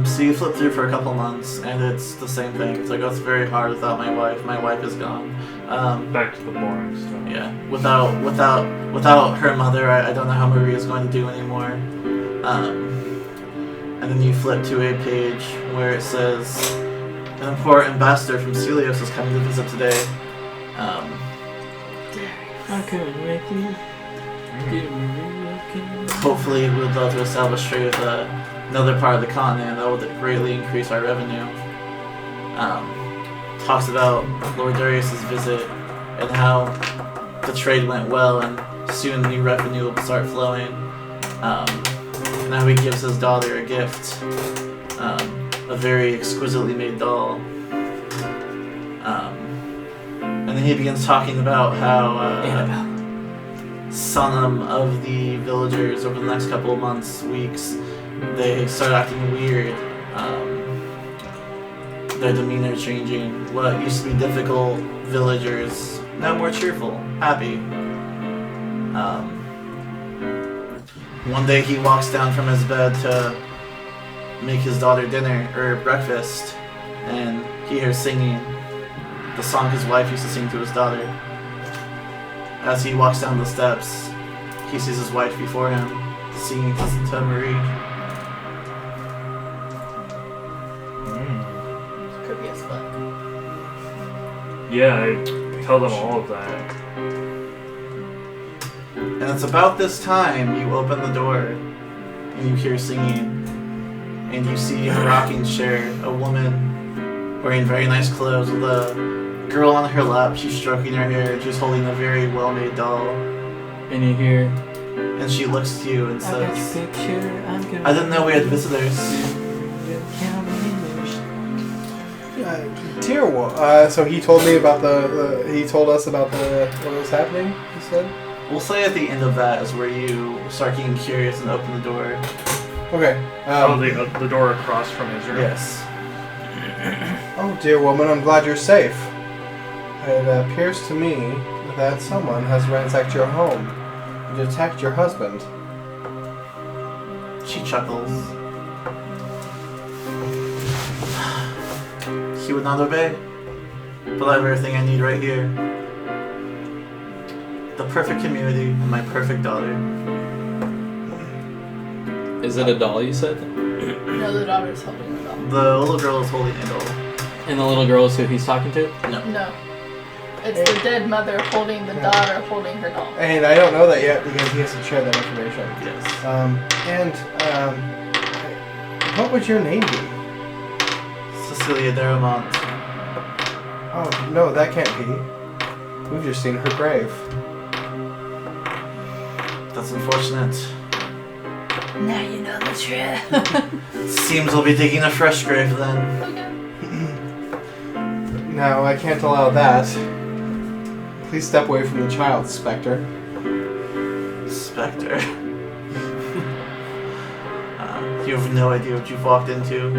Speaker 1: so you flip through for a couple months and it's the same thing. It's like, oh, it's very hard without my wife. My wife is gone.
Speaker 5: Back to the boring stuff.
Speaker 1: Yeah, without her mother, I don't know how Marie is going to do anymore. And then you flip to a page where it says, an important ambassador from Celios is coming to visit today.
Speaker 2: I couldn't make you.
Speaker 1: Hopefully we'll be able to establish trade with another part of the continent. That would greatly increase our revenue. Talks about Lord Darius's visit and how the trade went well and soon new revenue will start flowing. And how he gives his daughter a gift. A very exquisitely made doll. And then he begins talking about how some of the villagers over the next couple of months, weeks, they start acting weird. Their demeanor changing. What used to be difficult villagers, now more cheerful, happy. One day he walks down from his bed to make his daughter dinner or breakfast, and he hears singing the song his wife used to sing to his daughter. As he walks down the steps, he sees his wife before him singing to Marie.
Speaker 4: Creepy as fuck.
Speaker 5: Yeah, I tell them all of that.
Speaker 1: And it's about this time you open the door and you hear singing. And you see in a rocking chair a woman wearing very nice clothes with a girl on her lap. She's stroking her hair and she's holding a very well-made doll.
Speaker 2: And you hear,
Speaker 1: And she looks to you and
Speaker 2: I got your
Speaker 1: says,
Speaker 2: picture, I'm gonna
Speaker 1: I didn't know we had visitors.
Speaker 3: Dear one. So he told me about he told us about what was happening, he said?
Speaker 1: We'll say at the end of that is where you start getting curious and open the door.
Speaker 3: Okay.
Speaker 5: The door across from his room.
Speaker 1: Yes.
Speaker 3: Oh, dear woman, I'm glad you're safe. It appears to me that someone has ransacked your home and attacked your husband.
Speaker 1: She chuckles. He would not obey, but I have everything I need right here. The perfect community and my perfect daughter.
Speaker 2: Is it a doll you said?
Speaker 4: No, the daughter's holding the doll.
Speaker 1: The little girl is holding a doll.
Speaker 2: And the little girl is who he's talking to?
Speaker 4: No. It's the dead mother holding the daughter holding her doll.
Speaker 3: And I don't know that yet because he has to share that information.
Speaker 1: Yes.
Speaker 3: What would your name be?
Speaker 1: Cecilia Deramont.
Speaker 3: Oh, no, that can't be. We've just seen her grave.
Speaker 1: That's unfortunate.
Speaker 4: Now you know.
Speaker 1: Seems we'll be digging a fresh grave then.
Speaker 4: Okay.
Speaker 3: No, I can't allow that. Please step away from the child, Spectre.
Speaker 1: Spectre. You have no idea what you've walked into.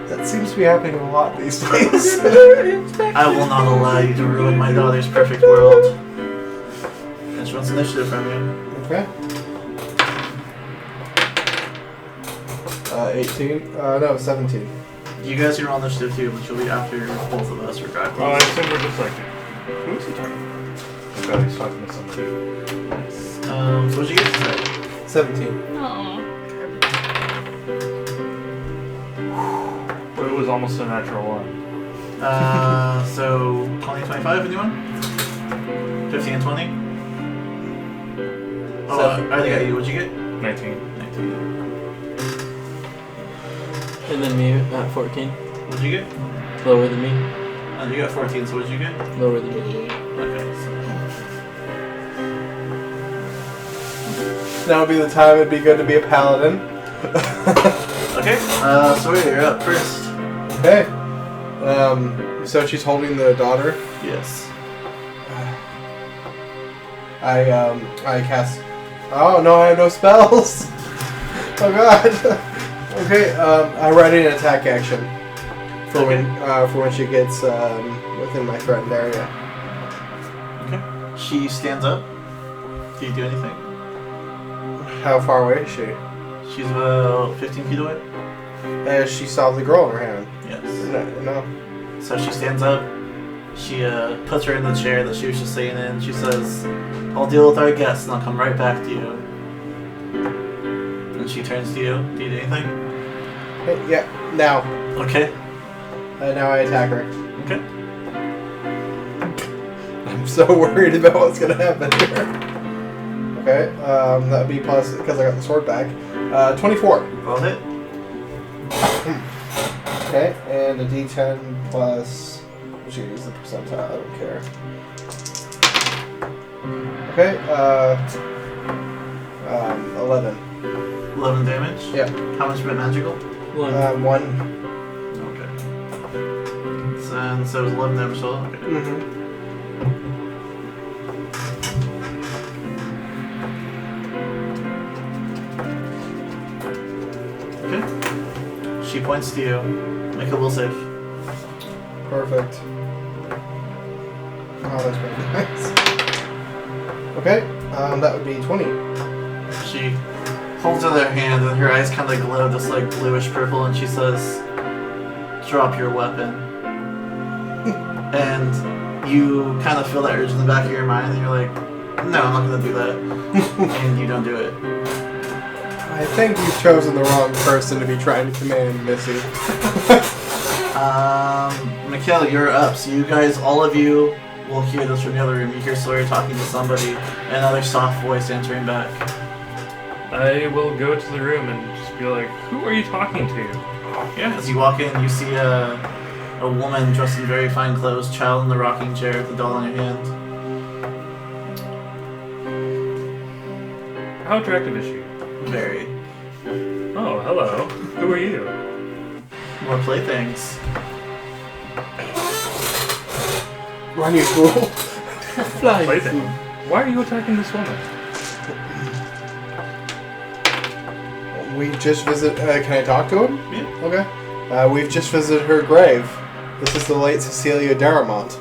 Speaker 3: That seems to be happening a lot these days.
Speaker 1: I will not allow you to ruin my daughter's perfect world. And she wants initiative from you.
Speaker 3: Okay. 18? No, 17.
Speaker 1: You guys are on initiative too, but you'll be after both of us regardless.
Speaker 5: Oh, I assume we're just like, who is he talking to? Oh, he's talking to somebody.
Speaker 1: So what'd you get to say?
Speaker 3: 17.
Speaker 4: Aw.
Speaker 5: But it was almost a natural one.
Speaker 1: So 20, 25, anyone? 15 and 20? Oh, I think I got you. What'd you get?
Speaker 5: 19.
Speaker 1: 19.
Speaker 2: And then me at 14.
Speaker 1: What'd you get?
Speaker 2: Lower than me.
Speaker 1: You got 14, so what'd you get?
Speaker 2: Lower than me.
Speaker 1: Okay, so...
Speaker 3: Now would be the time it'd be good to be a paladin.
Speaker 1: Okay, Sawyer, you're up first.
Speaker 3: Okay. So she's holding the daughter.
Speaker 1: Yes.
Speaker 3: I cast. Oh no, I have no spells. Oh god. Okay. I write an attack action for when she gets within my threatened area.
Speaker 1: Okay. She stands up. Do you do anything?
Speaker 3: How far away is she?
Speaker 1: She's about 15 feet away.
Speaker 3: She saw the girl in her hand.
Speaker 1: Yes.
Speaker 3: No.
Speaker 1: So she stands up. She puts her in the chair that she was just sitting in. She says, "I'll deal with our guests and I'll come right back to you." And she turns to you. Do you do anything?
Speaker 3: Hey, yeah. Now.
Speaker 1: Okay.
Speaker 3: Now I attack her.
Speaker 1: Okay.
Speaker 3: I'm so worried about what's gonna happen here. Okay. That would be plus because I got the sword back. 24.
Speaker 1: Roll hit.
Speaker 3: Okay, and a D10 plus. We should use the percentile. I don't care. Okay. 11.
Speaker 1: 11 damage.
Speaker 3: Yeah.
Speaker 1: How much of it magical?
Speaker 2: 1.
Speaker 3: 1.
Speaker 1: Okay. So it was 11 damage total. Okay.
Speaker 3: Mm-hmm.
Speaker 1: Okay. She points to you. Make a will save.
Speaker 3: Perfect. Oh, that's very nice. Okay, that would be 20.
Speaker 1: She holds out her hand and her eyes kind of glow this like bluish purple and she says, "Drop your weapon." And you kind of feel that urge in the back of your mind and you're like, "No, I'm not going to do that." And you don't do it.
Speaker 3: I think you've chosen the wrong person to be trying to command Missy.
Speaker 1: Mikhail, you're up. So you guys, all of you, will hear this from the other room. You hear Sawyer talking to somebody, another soft voice answering back.
Speaker 5: I will go to the room and just be like, who are you talking to?
Speaker 1: Yeah, as you walk in, you see a woman dressed in very fine clothes, child in the rocking chair with a doll in her hand.
Speaker 5: How attractive is she?
Speaker 1: Very.
Speaker 5: Oh, hello. Who are you?
Speaker 1: More playthings.
Speaker 3: Run, you fool.
Speaker 2: Flying.
Speaker 5: Plaything. Why are you attacking this woman?
Speaker 3: We just visit. Can I talk to him?
Speaker 1: Yeah.
Speaker 3: Okay. We've just visited her grave. This is the late Cecilia Daramont.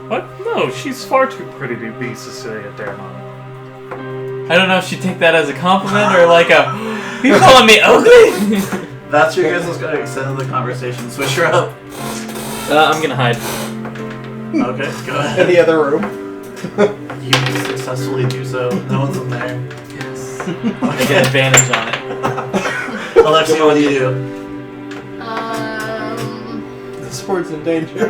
Speaker 5: What? No, she's far too pretty to be Cecilia Daramont.
Speaker 2: I don't know if she'd take that as a compliment or like a, you calling me ugly?
Speaker 1: That's your guys' going to extend the conversation. Switch her up.
Speaker 2: I'm gonna hide.
Speaker 1: Okay, go
Speaker 3: In
Speaker 1: ahead.
Speaker 3: the other room.
Speaker 1: You successfully do so. No one's in there.
Speaker 2: Yes. I get advantage on it.
Speaker 1: Alexia, what do you do?
Speaker 3: The sword's in danger.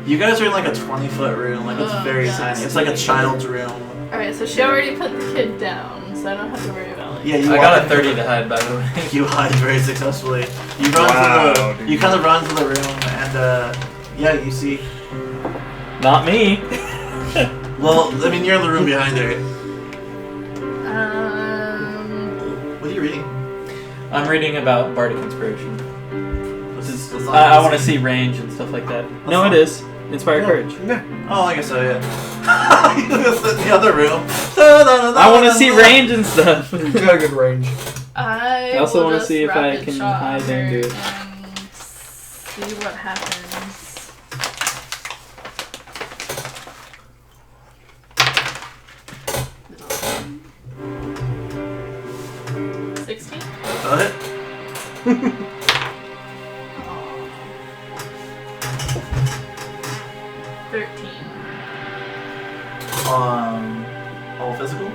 Speaker 1: You guys are in like a 20-foot room. Like, it's
Speaker 4: Oh,
Speaker 1: very
Speaker 4: God.
Speaker 1: tiny. It's like a child's room.
Speaker 4: Alright, so she already put the kid down, so I don't have to worry about it.
Speaker 1: Yeah, you
Speaker 2: I
Speaker 1: walk
Speaker 2: got a
Speaker 1: into
Speaker 2: 30
Speaker 1: the-
Speaker 2: to hide, by the way.
Speaker 1: You hide very successfully. You run
Speaker 5: Wow,
Speaker 1: to the.
Speaker 5: dude.
Speaker 1: You kind of run to the room, and yeah, you see.
Speaker 2: Not me.
Speaker 1: Well, I mean, you're in the room behind her.
Speaker 4: Um,
Speaker 1: What are you reading?
Speaker 2: I'm reading about Bardic Inspiration.
Speaker 1: That's
Speaker 2: I want to see range and stuff like that. No,
Speaker 1: not-
Speaker 2: it is. Inspire Courage.
Speaker 1: Oh, I guess so, yeah. You just sit in the other room.
Speaker 2: I want to see range and stuff.
Speaker 3: You got a good range.
Speaker 4: I
Speaker 2: also
Speaker 4: will
Speaker 2: wanna
Speaker 4: just
Speaker 2: see if I
Speaker 4: rapid
Speaker 2: can
Speaker 4: shot
Speaker 2: hide
Speaker 4: under
Speaker 2: and do it.
Speaker 4: and see what happens.
Speaker 1: Got it?
Speaker 4: 13.
Speaker 1: All physical?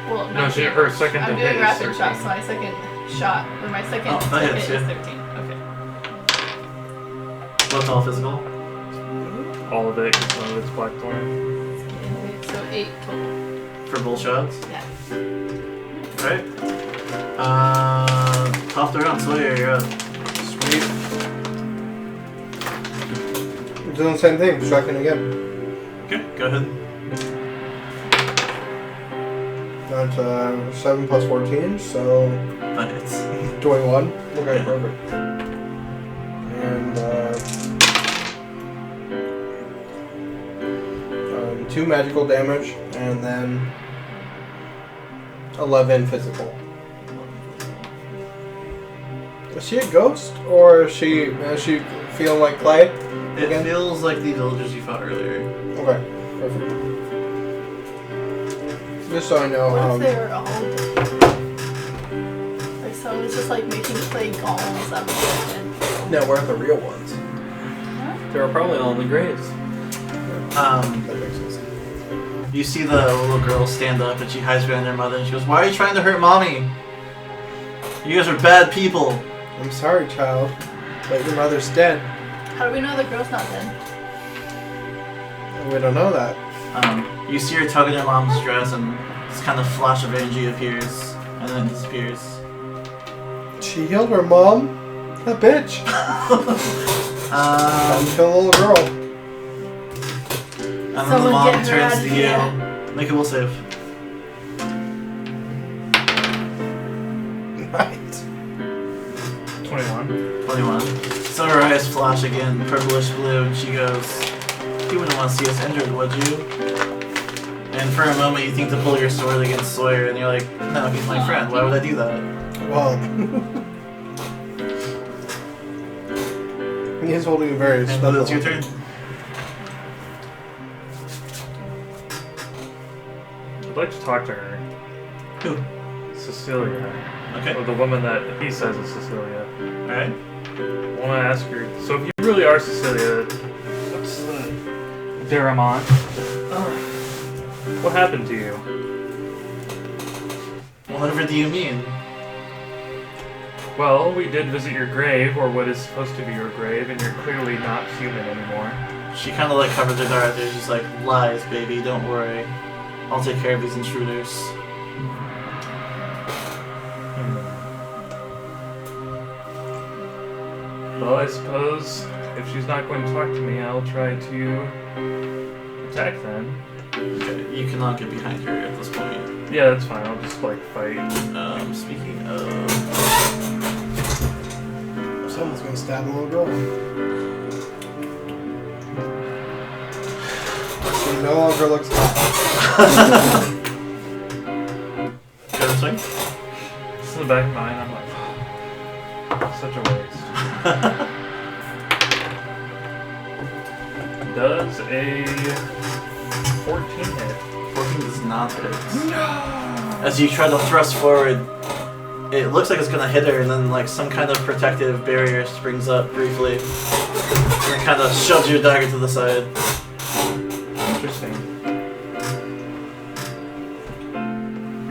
Speaker 4: Well,
Speaker 5: No,
Speaker 4: not
Speaker 5: she,
Speaker 4: yet.
Speaker 5: her second
Speaker 4: I'm
Speaker 5: to
Speaker 4: doing
Speaker 5: hit is
Speaker 4: rapid
Speaker 5: 13.
Speaker 4: shot, so my second shot, or my second
Speaker 1: Oh, that
Speaker 4: hit
Speaker 1: hits,
Speaker 4: is
Speaker 1: yeah.
Speaker 4: 13. Okay.
Speaker 1: What's all physical?
Speaker 5: All of it, because some of it's Blackthorn.
Speaker 4: So 8 total.
Speaker 1: For both shots?
Speaker 4: Yeah.
Speaker 1: Alright. Top the round, Sawyer, you're up.
Speaker 3: Sweet. We're doing the same thing. Striking again.
Speaker 1: Okay, go ahead.
Speaker 3: That's 7 plus 14, so
Speaker 1: That hits.
Speaker 3: 21. Okay,
Speaker 1: Yeah.
Speaker 3: perfect. And 2 magical damage, and then 11 physical. Is she a ghost, or is she feeling like clay?
Speaker 1: It
Speaker 3: Again?
Speaker 1: feels like the villagers you fought earlier.
Speaker 3: Okay, perfect. Just so I know.
Speaker 4: What if they were all dead? Like someone was just like making clay golems out of it.
Speaker 3: No, we're at the real ones.
Speaker 2: They were probably all in the graves.
Speaker 3: That makes sense.
Speaker 1: You see the little girl stand up and she hides behind her mother and she goes, "Why are you trying to hurt mommy? You guys are bad people."
Speaker 3: I'm sorry, child, but your mother's dead.
Speaker 4: How do we know the girl's not dead?
Speaker 3: We don't know that.
Speaker 1: You see her tugging her mom's dress and this kind of flash of energy appears and then disappears.
Speaker 3: She healed her mom. That bitch. I'm kill a little girl.
Speaker 1: And then the
Speaker 4: Someone
Speaker 1: mom
Speaker 4: get her
Speaker 1: turns
Speaker 4: out
Speaker 1: to
Speaker 4: of
Speaker 1: you.
Speaker 4: here.
Speaker 1: Make a will save.
Speaker 3: Right.
Speaker 5: 21.
Speaker 1: 21. So her eyes flash again, purplish blue, and she goes, "You wouldn't want to see us injured, would you?" And for a moment you think to pull your sword against Sawyer, and you're like, "No, he's my friend. Why would I do that?"
Speaker 3: Well, he's holding a very
Speaker 1: And
Speaker 3: special.
Speaker 1: it's your turn.
Speaker 5: I'd like to talk to her.
Speaker 1: Who?
Speaker 5: Cecilia.
Speaker 1: Okay.
Speaker 5: Or the woman that he says is Cecilia.
Speaker 1: Alright.
Speaker 5: I want to ask her, so if you really are Cecilia, what's the Deramont? What happened to you?
Speaker 1: Whatever do you mean?
Speaker 5: Well, we did visit your grave, or what is supposed to be your grave, and you're clearly not human anymore.
Speaker 1: She kind of like covers her eyes. She's like, "Lies, baby. Don't worry. I'll take care of these intruders."
Speaker 5: Well, I suppose if she's not going to talk to me, I'll try to attack then.
Speaker 1: Okay. You cannot get behind her at this point.
Speaker 5: Yeah, that's fine. I'll just like fight.
Speaker 1: Speaking of,
Speaker 3: Someone's gonna stab a little girl. She no longer looks hot.
Speaker 1: go to swing.
Speaker 5: Just in the back of my mind, I'm like, such a waste. Does a 14 hit?
Speaker 1: 14 does not hit. As you try to thrust forward, it looks like it's gonna hit her, and then like some kind of protective barrier springs up briefly, and kind of shoves your dagger to the side.
Speaker 5: Interesting.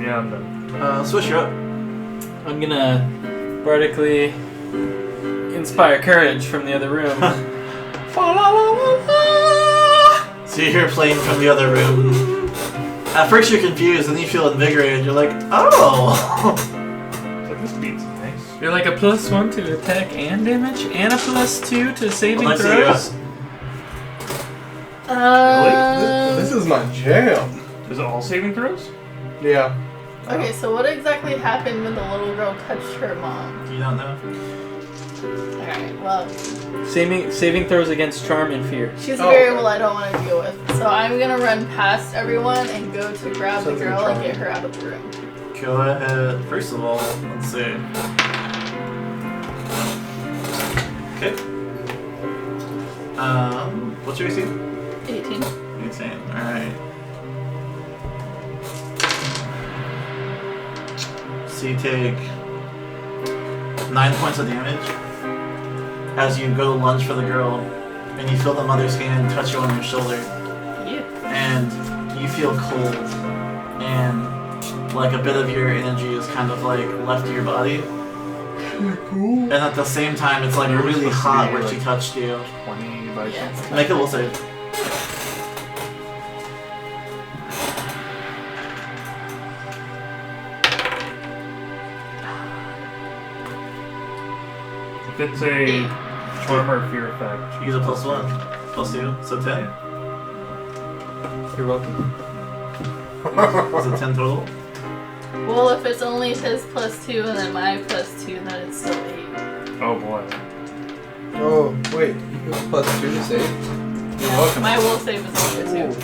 Speaker 5: Yeah, I'm done.
Speaker 1: Swish, you're up.
Speaker 2: I'm gonna bardically inspire courage from the other room.
Speaker 1: So you hear playing from the other room. At first you're confused, and then you feel invigorated. You're like, "Oh!"
Speaker 5: So this beat's nice.
Speaker 2: You're like a +1 to attack and damage, and a +2 to saving
Speaker 1: Let's see you
Speaker 2: throws.
Speaker 3: This is my jam.
Speaker 5: Is it all saving throws?
Speaker 3: Yeah.
Speaker 4: Okay, so what exactly happened when the little girl touched her mom?
Speaker 1: You don't know?
Speaker 4: Alright, well,
Speaker 2: Saving throws against charm and fear.
Speaker 4: she's a variable I don't want to deal with. So I'm gonna run past everyone and go to grab the
Speaker 3: Sounds like
Speaker 4: girl and
Speaker 3: charm.
Speaker 4: get her out of the room.
Speaker 1: Go ahead. First of all, let's see. Okay. What's your AC?
Speaker 4: 18.
Speaker 1: 18. Alright. So you take 9 points of damage as you go to lunge for the girl, and you feel the mother's hand touch you on your shoulder,
Speaker 4: Yeah.
Speaker 1: and you feel cold, and like a bit of your energy is kind of like left your body, and at the same time it's like
Speaker 5: You're
Speaker 1: really
Speaker 5: supposed to
Speaker 1: hot
Speaker 5: be,
Speaker 1: where
Speaker 5: like,
Speaker 1: she touched you.
Speaker 5: 20 by
Speaker 4: Yeah.
Speaker 5: something.
Speaker 1: Make a will save.
Speaker 5: If it's a charm or fear effect,
Speaker 1: Use a +1, +2, so 10.
Speaker 2: You're welcome.
Speaker 1: Is it 10 total?
Speaker 4: Well, if it's only his +2 and then my +2, then it's still 8.
Speaker 5: oh boy.
Speaker 3: Oh, wait. +2 to save?
Speaker 2: You're welcome.
Speaker 4: My will save is only 2.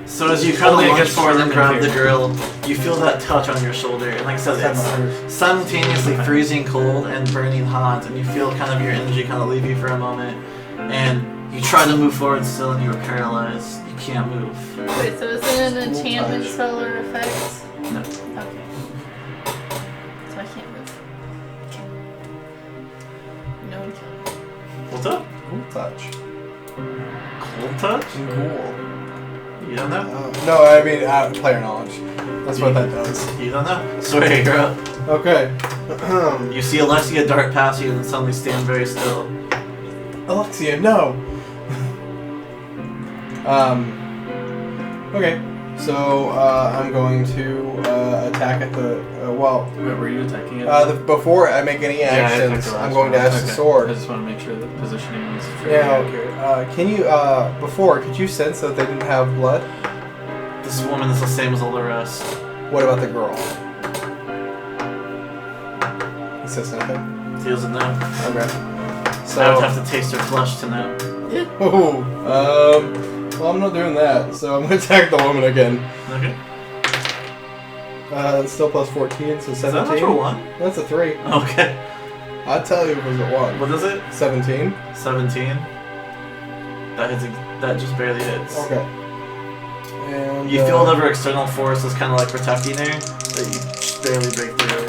Speaker 1: So as you kind of
Speaker 2: Only
Speaker 1: lunge
Speaker 2: against
Speaker 1: forward and
Speaker 2: charm
Speaker 1: grab
Speaker 2: and
Speaker 1: the girl, you feel that touch on your shoulder, and like I said, it's simultaneously freezing cold and burning hot, and you feel kind of your energy kind of leave you for a moment, and you try to move forward still, and you are paralyzed. You can't move.
Speaker 4: Wait, so is it an
Speaker 3: Cool
Speaker 4: enchantment
Speaker 3: touch.
Speaker 4: spell or effect?
Speaker 1: No.
Speaker 4: Okay. So I can't move. No one can.
Speaker 1: What's up?
Speaker 3: Cool touch.
Speaker 1: Cold touch?
Speaker 3: Cool.
Speaker 1: You don't know?
Speaker 3: No, I mean player knowledge. That's what that does.
Speaker 1: You don't know? Sorry, you're up.
Speaker 3: Okay.
Speaker 1: You see Alexia dart past you and suddenly stand very still.
Speaker 3: Alexia, no. Okay. So I'm going to attack at the well.
Speaker 2: What were you attacking at?
Speaker 3: Before I make any
Speaker 5: I attacked
Speaker 3: actions,
Speaker 5: the last
Speaker 3: I'm going to
Speaker 5: one.
Speaker 3: ask the
Speaker 2: I
Speaker 3: sword.
Speaker 2: just want to make sure the positioning is true.
Speaker 3: Yeah. Okay. Can you before? Could you sense that they didn't have blood?
Speaker 1: This woman is the same as all the rest.
Speaker 3: What about the girl? He says nothing.
Speaker 1: He doesn't know.
Speaker 3: Okay. So.
Speaker 1: I would have to taste her flesh to know.
Speaker 3: Ooh, well, I'm not doing that, so I'm gonna attack the woman again.
Speaker 1: Okay.
Speaker 3: It's still +14, so 17.
Speaker 1: Is that a natural 1?
Speaker 3: That's a 3.
Speaker 1: Okay.
Speaker 3: I'll tell you if it was a 1.
Speaker 1: What is it?
Speaker 3: 17.
Speaker 1: 17. That hits. That just barely hits.
Speaker 3: Okay. And
Speaker 1: You feel whatever external force is kind of like protecting her, that you just barely break through.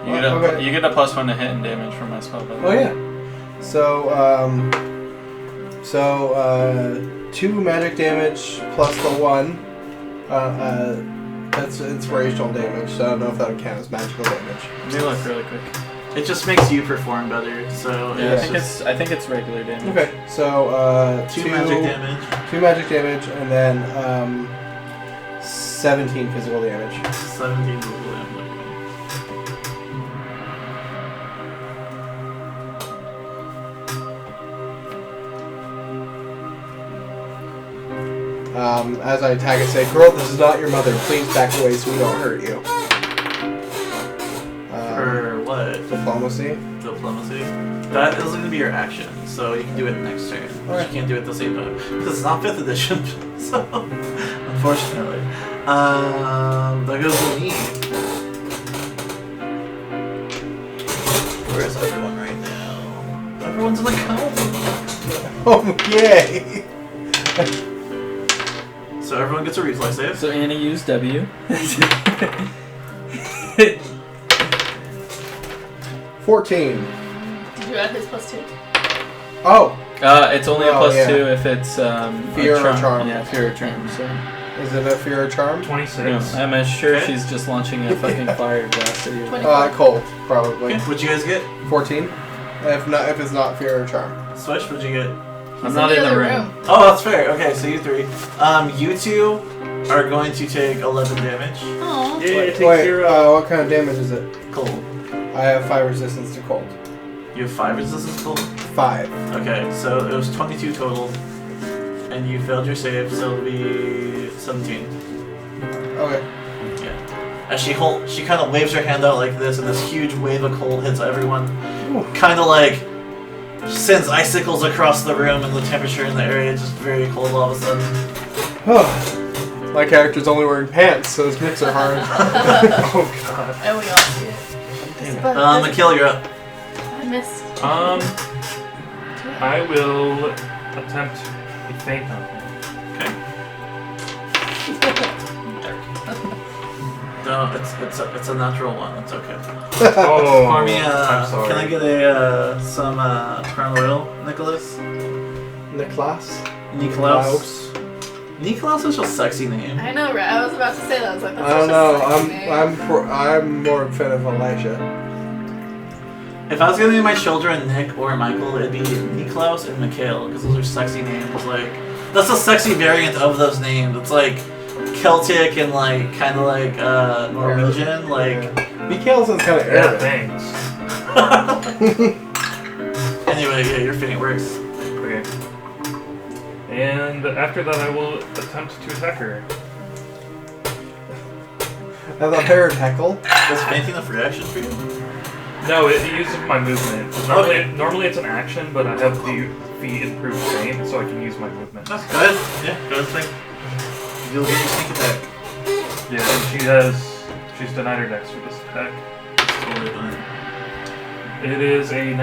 Speaker 2: You get a
Speaker 3: Okay.
Speaker 2: you get a +1 to hit and damage from my spell. By the
Speaker 3: Oh
Speaker 2: way.
Speaker 3: yeah. So 2 magic damage plus the 1. That's inspirational damage, so I don't know if that would count as magical damage.
Speaker 2: Let me look really quick.
Speaker 1: It just makes you perform better. So
Speaker 2: Yeah,
Speaker 1: it's
Speaker 2: I think it's regular damage.
Speaker 3: Okay, so
Speaker 1: 2 magic damage.
Speaker 3: 2 magic damage, and then 17 physical damage.
Speaker 1: 17 physical damage.
Speaker 3: As I attack and say, "Girl, this is not your mother. Please back away so we don't hurt you."
Speaker 1: For what?
Speaker 3: Diplomacy.
Speaker 1: Diplomacy. That is going to be your action, so you can do it next turn. But
Speaker 3: Okay.
Speaker 1: you can't do it at the same time because it's not 5th edition. So, unfortunately, that goes to me. Where is everyone right now? Everyone's in the coma.
Speaker 3: Oh yay!
Speaker 1: So everyone gets a reflex save.
Speaker 2: So Annie used W.
Speaker 3: 14.
Speaker 4: Did you add his +2?
Speaker 3: Oh,
Speaker 2: It's only a
Speaker 3: Oh,
Speaker 2: +2
Speaker 3: yeah.
Speaker 2: if it's
Speaker 3: Fear
Speaker 2: a
Speaker 3: or charm.
Speaker 2: Yeah, fear or charm. So
Speaker 3: is it a fear or charm?
Speaker 5: 26.
Speaker 2: no, I'm sure
Speaker 1: Okay.
Speaker 2: she's just launching a fucking fire blast at you.
Speaker 4: 24.
Speaker 3: Cold, probably.
Speaker 1: Okay, what'd you guys get?
Speaker 3: 14. If it's not fear or charm.
Speaker 1: Switch, what'd you get?
Speaker 2: I'm not in the room.
Speaker 1: Oh, that's fair. Okay, so you 3. You 2 are going to take 11 damage.
Speaker 4: Aw.
Speaker 5: Yeah, it takes
Speaker 3: Wait,
Speaker 5: your
Speaker 3: what kind of damage is it?
Speaker 1: Cold.
Speaker 3: I have 5 resistance to cold.
Speaker 1: You have 5 resistance cold?
Speaker 3: 5.
Speaker 1: Okay, so it was 22 total. And you failed your save, so it'll be 17.
Speaker 3: Okay.
Speaker 1: Yeah. as she kind of waves her hand out like this, and this huge wave of cold hits everyone. Kind of like sends icicles across the room, and the temperature in the area is just very cold all of a sudden.
Speaker 3: My character's only wearing pants, so his mitts are hard.
Speaker 5: Oh god.
Speaker 4: And we all see it.
Speaker 1: Mikhail, you're up.
Speaker 4: I missed.
Speaker 5: I will attempt a feint on him.
Speaker 1: No, it's a natural one. It's okay.
Speaker 5: Oh,
Speaker 1: For me,
Speaker 5: I'm sorry.
Speaker 1: can I get some kernel oil, Nicholas?
Speaker 3: Niklaus?
Speaker 1: Niklaus. Niklaus is just a sexy name.
Speaker 4: I know, right? I was about to say that. I was like, that's
Speaker 3: I don't
Speaker 4: such
Speaker 3: know.
Speaker 4: a sexy name.
Speaker 3: I'm more a fan of Elijah.
Speaker 1: If I was gonna name my children Nick or Michael, it'd be Niklaus and Mikhail, because those are sexy names. Like, that's a sexy variant of those names. It's like Celtic and like kind of like Norwegian. Like,
Speaker 3: Mikhail sounds kind of
Speaker 5: Yeah,
Speaker 3: Arabic.
Speaker 5: thanks.
Speaker 1: anyway, yeah, your feint works.
Speaker 5: Okay. And after that, I will attempt to attack her.
Speaker 3: I thought they were heckle.
Speaker 1: Was fainting a free action for you?
Speaker 5: No, it uses my movement. Normally it's an action, but I have the feat improved feint, so I can use my movement.
Speaker 1: Go ahead. Yeah, go ahead. Think. You'll get your sneak attack.
Speaker 5: Yeah, and she's denied her dex for this attack.
Speaker 1: Totally fine.
Speaker 5: It is a 19.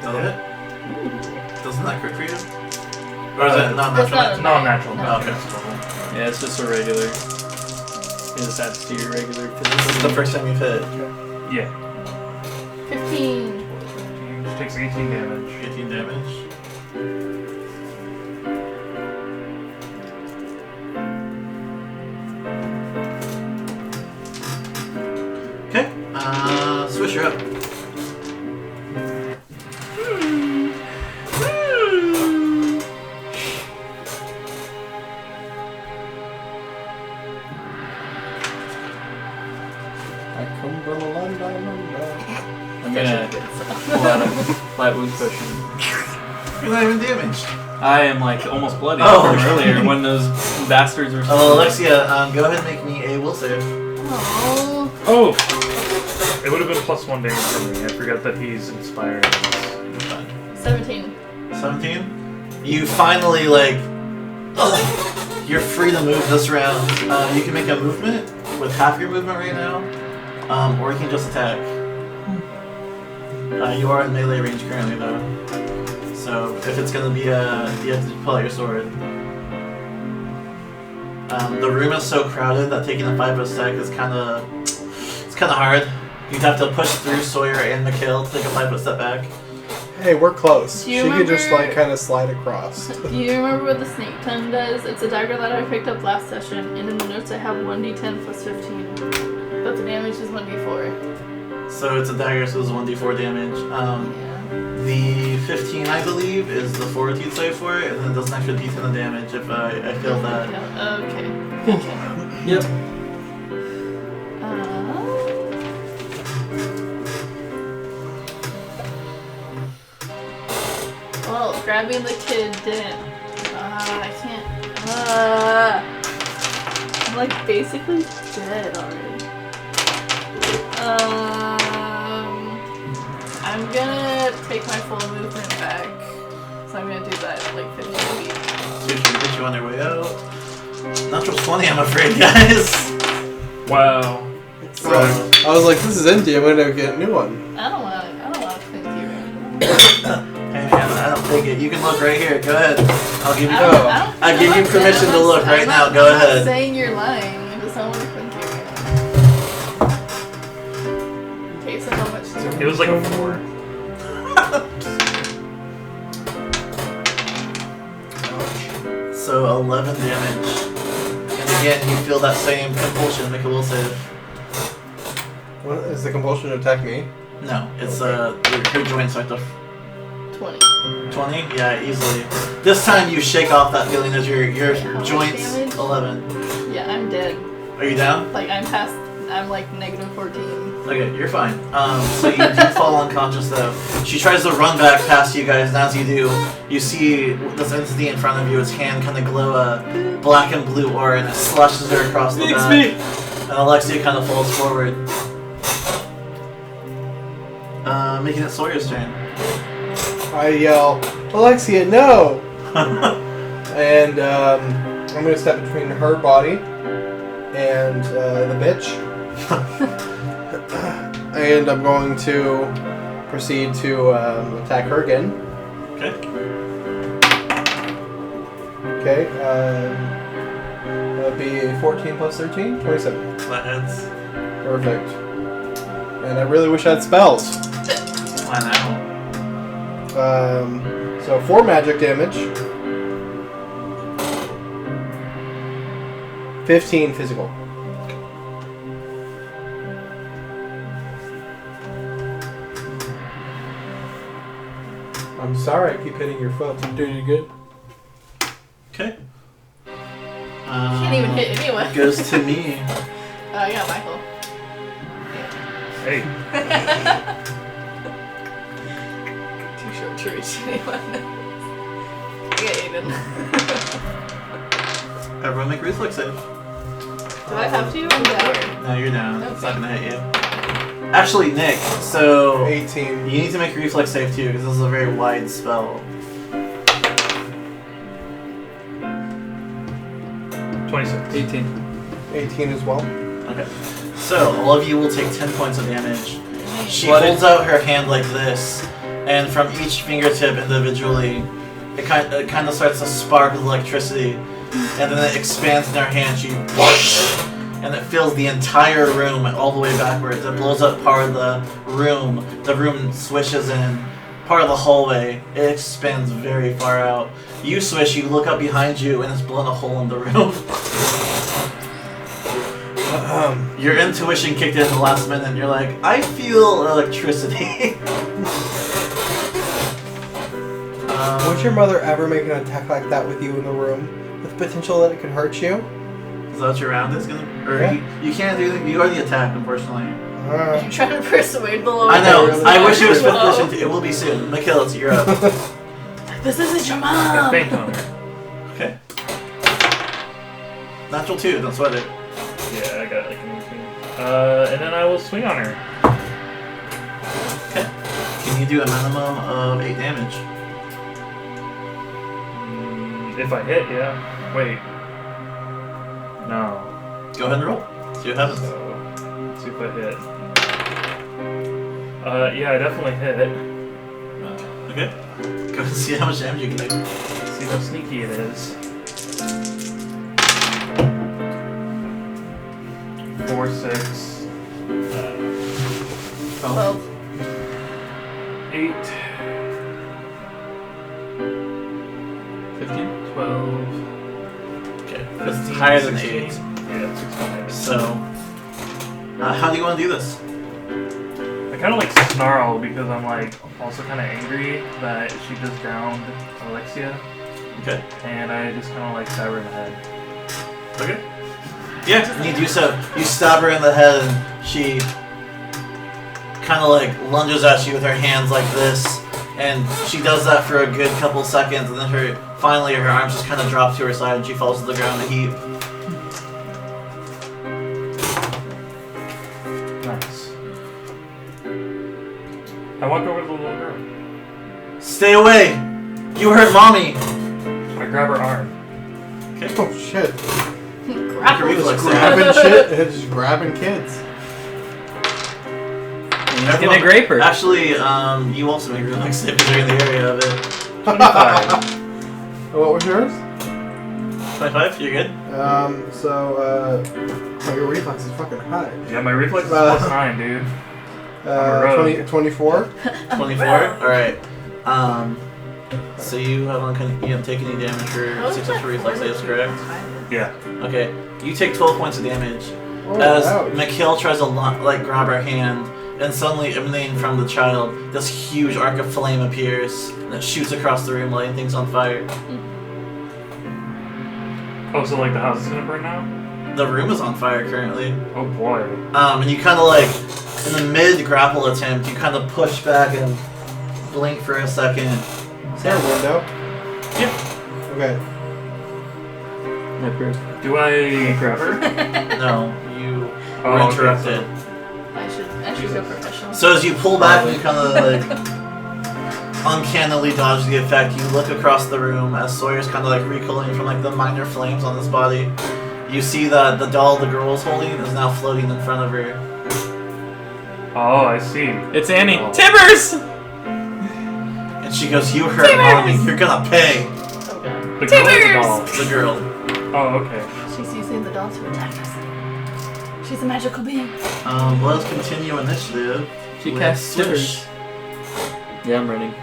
Speaker 1: That'll hit. Doesn't that crit for you? Or is it not
Speaker 4: That's
Speaker 1: natural?
Speaker 4: not
Speaker 5: Non-natural.
Speaker 4: No.
Speaker 1: Okay.
Speaker 2: Yeah, it's just a regular. It just adds to your regular
Speaker 1: This is
Speaker 2: physical.
Speaker 1: the first time you've hit.
Speaker 5: Yeah.
Speaker 4: 15.
Speaker 5: She takes 18 damage.
Speaker 1: 18 damage. Okay. Swish, you're up.
Speaker 2: I'm gonna pull out a light wound potion.
Speaker 1: You're not even damaged.
Speaker 2: I am like almost bloody
Speaker 1: Oh.
Speaker 2: from earlier when those bastards were.
Speaker 1: Alexia, go ahead and make me a will save.
Speaker 4: Oh.
Speaker 5: Oh! It would have been +1 damage for me. I forgot that he's inspired.
Speaker 4: 17.
Speaker 1: 17. You finally like. You're free to move this round. You can make a movement with half your movement right now, or you can just attack. You are in melee range currently though, so if it's gonna be you have to pull out your sword. The room is so crowded that taking a 5 stack is kind of hard. You'd have to push through Sawyer and Mikhail to take a 5 step back.
Speaker 3: Hey, we're close.
Speaker 4: Do
Speaker 3: She
Speaker 4: you
Speaker 3: could just
Speaker 4: remember-
Speaker 3: like kind of slide across.
Speaker 4: Do you remember what the snake tongue does? It's a dagger that I picked up last session, and in the notes I have 1d10 plus 15. But the damage is 1d4.
Speaker 1: So it's a dagger, so it's 1d4 damage.
Speaker 4: Yeah.
Speaker 1: The 15, I believe, is the fortitude save for it, and then it does an extra d10 of damage if I fail that.
Speaker 4: Okay. Gotcha.
Speaker 2: Yep.
Speaker 4: Well, grabbing the kid didn't. I can't. I'm like basically dead already. I'm gonna take my full movement back. So I'm gonna do that at like 15 feet.
Speaker 1: So you can get you on your way out. Natural 20, I'm afraid, guys.
Speaker 5: Wow.
Speaker 3: So I was like, this is empty. I'm gonna get a new one.
Speaker 4: I don't want to think you right
Speaker 1: Hey man, I don't take it. You can look right here. Go ahead. I'll give you.
Speaker 4: now.
Speaker 1: I give you permission to look right now. Go
Speaker 4: I'm
Speaker 1: ahead.
Speaker 4: not saying you're lying. I just don't want to think you right now. Okay, so how much?
Speaker 5: It was like a 4.
Speaker 1: So 11 damage. And again, you feel that same compulsion. Make a will save.
Speaker 3: What is the compulsion to attack me?
Speaker 1: No, it's your joints start to
Speaker 4: 20.
Speaker 1: 20? Yeah, easily. This time you shake off that feeling as your
Speaker 4: How much
Speaker 1: joints.
Speaker 4: damage?
Speaker 1: 11.
Speaker 4: Yeah, I'm dead.
Speaker 1: Are you down?
Speaker 4: Like I'm like negative 14.
Speaker 1: Okay, you're fine. So you do fall unconscious though. She tries to run back past you guys, and as you do, you see this entity in front of you, its hand kind of glow a black and blue aura, and it slashes her across the back. And Alexia kind of falls forward. Making it Sawyer's turn.
Speaker 3: I yell, Alexia, no! And I'm going to step between her body and the bitch. And I'm going to proceed to attack her again.
Speaker 1: Okay.
Speaker 3: Okay. That would be a 14 plus 13, 27.
Speaker 1: That hits.
Speaker 3: Perfect. And I really wish I had spells.
Speaker 1: I know.
Speaker 3: So 4 magic damage. 15 physical. I'm sorry I keep hitting your foot. I'm doing it good.
Speaker 1: Okay.
Speaker 4: Can't even hit anyone.
Speaker 1: Goes to me.
Speaker 4: Yeah, Michael.
Speaker 5: Hey.
Speaker 4: Too short to reach anyone. Yeah, Aiden.
Speaker 1: Everyone make reflex save.
Speaker 4: Do I have to? I'm down.
Speaker 1: No, you're down. It's not
Speaker 4: Okay.
Speaker 1: gonna hit you. Actually, Nick, so
Speaker 3: 18.
Speaker 1: you need to make a reflex save too, because this is a very wide spell.
Speaker 5: 26.
Speaker 2: 18.
Speaker 3: 18 as well.
Speaker 1: Okay. So, all of you will take 10 points of damage. She
Speaker 2: What
Speaker 1: holds out her hand like this, and from each fingertip individually, it kind of starts to spark with electricity, and then it expands in her hand. She and it fills the entire room all the way backwards. It blows up part of the room. The room swishes in. Part of the hallway. It expands very far out. You swish, you look up behind you, and it's blown a hole in the room. Your intuition kicked in at the last minute, and you're like, I feel electricity.
Speaker 3: Would your mother ever make an attack like that with you in the room? With potential that it could hurt you?
Speaker 1: Is that what your round is gonna? Or
Speaker 3: Yeah.
Speaker 1: you can't do anything. You are the attack, unfortunately.
Speaker 4: I'm trying to persuade the Lord.
Speaker 1: I know.
Speaker 3: really
Speaker 1: I wish it was 5th
Speaker 4: Whoa.
Speaker 1: edition. It will be soon. Mikhail, you're up.
Speaker 4: This isn't your
Speaker 5: I
Speaker 4: mom.
Speaker 5: faint on her.
Speaker 1: Okay. Natural 2. Don't sweat it.
Speaker 5: Yeah, I got like an 18. And then I will swing on her.
Speaker 1: Okay. Can you do a minimum of 8 damage?
Speaker 5: If I hit, yeah. Wait. No.
Speaker 1: Go ahead and roll. See what happens.
Speaker 5: So, let's see if I hit. Yeah, I definitely hit.
Speaker 1: Okay. Go and see how much damage you can do.
Speaker 5: See how sneaky it is. 4, 6,
Speaker 4: 12.
Speaker 5: 8,
Speaker 2: 15?
Speaker 5: 12.
Speaker 1: Okay. That's
Speaker 5: 15,
Speaker 1: higher than
Speaker 5: 16.
Speaker 1: 8.
Speaker 5: Yeah, 16.
Speaker 1: So, how do you want to do this?
Speaker 5: I kind of like snarl because I'm like also kind of angry that she just downed Alexia,
Speaker 1: Okay.
Speaker 5: and I just kind of like stab her in the head.
Speaker 1: Okay. Yeah, you do so. You stab her in the head, and she kind of like lunges at you with her hands like this, and she does that for a good couple seconds, and then finally her arms just kind of drop to her side, and she falls to the ground in a heap.
Speaker 5: Nice. I walk over to the little girl.
Speaker 1: Stay away! You hurt mommy.
Speaker 5: I grab her arm.
Speaker 3: Oh shit.
Speaker 4: Grapple.
Speaker 1: Reflex save.
Speaker 3: Grabbing shit and just grabbing kids.
Speaker 2: And he's gonna grape her.
Speaker 1: Actually, you also make a reflex save because you're in the area of it.
Speaker 5: 25.
Speaker 3: What was yours?
Speaker 1: 25. You're good.
Speaker 3: Your reflex is fucking high.
Speaker 5: Yeah, my reflex is +9, dude.
Speaker 3: 24.
Speaker 1: 24. All right. So you haven't taken any damage for successful reflex saves, correct?
Speaker 5: Yeah.
Speaker 1: Okay. You take 12 points of damage.
Speaker 3: Oh,
Speaker 1: As
Speaker 3: ouch.
Speaker 1: Mikhail tries to grab her hand, and suddenly emanating from the child, this huge arc of flame appears and it shoots across the room, lighting things on fire.
Speaker 5: Oh, so like the house is gonna burn now?
Speaker 1: The room is on fire currently.
Speaker 5: Oh boy.
Speaker 1: And you kind of like, in the mid-grapple attempt, you kind of push back and blink for a second.
Speaker 3: Is there a window?
Speaker 1: Yeah.
Speaker 3: Okay.
Speaker 5: Do I grab her?
Speaker 1: No, you were
Speaker 5: okay,
Speaker 1: interrupted.
Speaker 4: I should go professional.
Speaker 1: So as you pull back and you kind of like uncannily dodge the effect, you look across the room as Sawyer's kind of like recoiling from like the minor flames on his body. You see that the doll the girl was holding is now floating in front of her.
Speaker 5: Oh, I see.
Speaker 2: It's Annie.
Speaker 5: Oh.
Speaker 2: Timbers!
Speaker 1: And she goes, "You hurt mommy, you're gonna pay."
Speaker 4: Oh god.
Speaker 5: The girl or the doll?
Speaker 1: The girl.
Speaker 5: Oh, okay.
Speaker 4: She's using the doll to attack us. She's a magical being.
Speaker 1: Let us continue initiative.
Speaker 2: She
Speaker 1: with
Speaker 2: casts
Speaker 1: Swish.
Speaker 2: Timbers. Yeah, I'm running.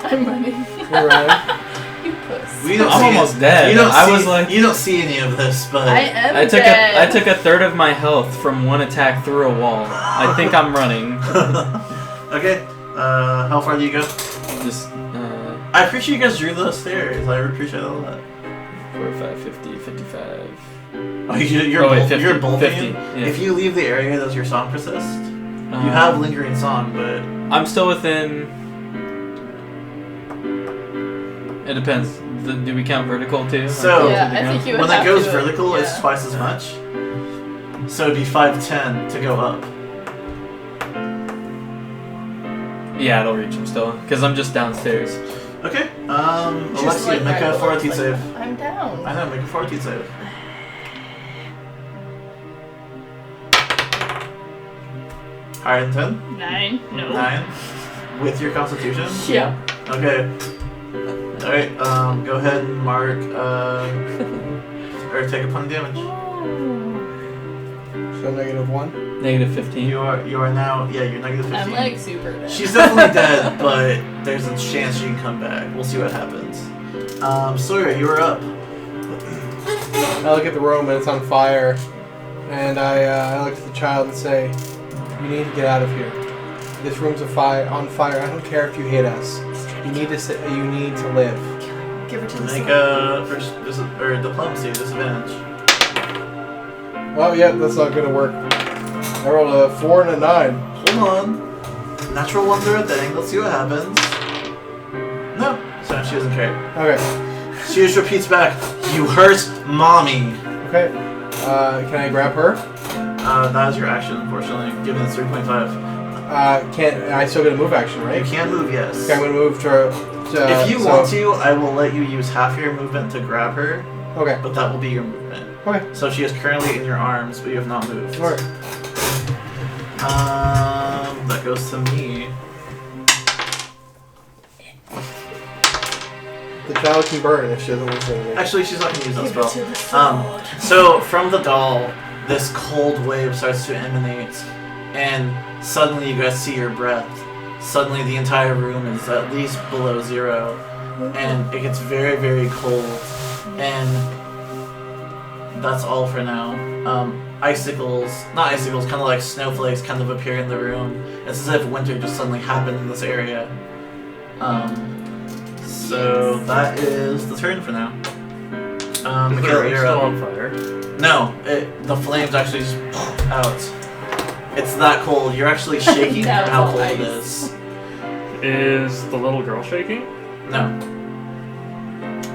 Speaker 4: I'm running.
Speaker 3: You're right.
Speaker 4: You puss.
Speaker 1: We don't
Speaker 2: I'm
Speaker 1: see
Speaker 2: almost
Speaker 1: it.
Speaker 2: dead.
Speaker 1: You don't
Speaker 2: I
Speaker 1: see,
Speaker 2: was like-
Speaker 1: you don't see any of this, but
Speaker 4: I am
Speaker 2: I
Speaker 4: dead.
Speaker 2: took a third of my health from one attack through a wall. I think I'm running.
Speaker 1: Okay. How far do you go?
Speaker 2: Just
Speaker 1: I appreciate you guys drew those stairs. I appreciate all that.
Speaker 2: 4, 5, 50, 55.
Speaker 1: Oh, you're
Speaker 2: Oh, wait,
Speaker 1: both.
Speaker 2: 50,
Speaker 1: You're both.
Speaker 2: 50, yeah.
Speaker 1: If you leave the area, does your song persist? You have lingering song, but
Speaker 2: I'm still within. It depends. Do we count vertical too?
Speaker 1: So-
Speaker 4: Yeah, I think you would
Speaker 1: when
Speaker 4: have
Speaker 1: it goes
Speaker 4: to,
Speaker 1: vertical, it's
Speaker 4: yeah.
Speaker 1: twice as much. So it'd be 510 to go up.
Speaker 2: Yeah, it'll reach him still, because I'm just downstairs.
Speaker 1: Okay.
Speaker 4: Just
Speaker 1: Alexia,
Speaker 4: like
Speaker 1: make a
Speaker 4: that,
Speaker 1: fortitude
Speaker 4: like
Speaker 1: save.
Speaker 4: that. I'm down.
Speaker 1: I know, make a fortitude save. Higher than 10?
Speaker 4: 9. No.
Speaker 1: 9? With your constitution?
Speaker 4: Yeah.
Speaker 1: Okay. Alright, go ahead and mark, or take a point of damage.
Speaker 3: So -1.
Speaker 2: Negative 15.
Speaker 1: You are now, yeah, you're negative 15.
Speaker 4: I'm like super dead.
Speaker 1: She's definitely dead, but there's a chance she can come back. We'll see what happens. Sawyer, you are up.
Speaker 3: I look at the room and it's on fire, and I look at the child and say, "You need to get out of here. This room's on fire. I don't care if you hit us. You need to. You need to live."
Speaker 4: Give her to the
Speaker 1: Make
Speaker 4: sun.
Speaker 1: a first or diplomacy disadvantage.
Speaker 3: Oh yeah, that's not gonna work. I rolled a 4 and a 9.
Speaker 1: Hold on. Natural ones are a thing. Let's see what happens. No, so she doesn't care.
Speaker 3: Okay.
Speaker 1: She just repeats back, "You hurt mommy."
Speaker 3: Okay. Can I grab her?
Speaker 1: That is your action, unfortunately, given it's 3.5.
Speaker 3: Can't. I still get a move action,
Speaker 1: You
Speaker 3: right?
Speaker 1: can move, yes.
Speaker 3: Okay, I'm gonna move to.
Speaker 1: If you want to, I will let you use half your movement to grab her,
Speaker 3: Okay.
Speaker 1: but that will be your movement.
Speaker 3: Okay.
Speaker 1: So she is currently in your arms, but you have not moved.
Speaker 3: Alright.
Speaker 1: That goes to me.
Speaker 3: The child can burn if she doesn't listen to me.
Speaker 1: Actually, she's not gonna use that
Speaker 4: Give her
Speaker 1: spell.
Speaker 4: to the sun.
Speaker 1: So from the doll, this cold wave starts to emanate, and suddenly you guys see your breath. Suddenly the entire room is at least below 0, and it gets very, very cold, and that's all for now. Not icicles, kind of like snowflakes kind of appear in the room. It's as if winter just suddenly happened in this area. So that is the turn for now.
Speaker 5: Is the
Speaker 1: Michaela,
Speaker 5: room
Speaker 1: you're
Speaker 5: still
Speaker 1: up.
Speaker 5: on fire?
Speaker 1: No, the flames actually just out. It's that cold. You're actually shaking
Speaker 4: Now
Speaker 1: from how
Speaker 4: it's all
Speaker 1: cold it
Speaker 4: ice.
Speaker 1: is.
Speaker 5: Is the little girl shaking?
Speaker 1: No.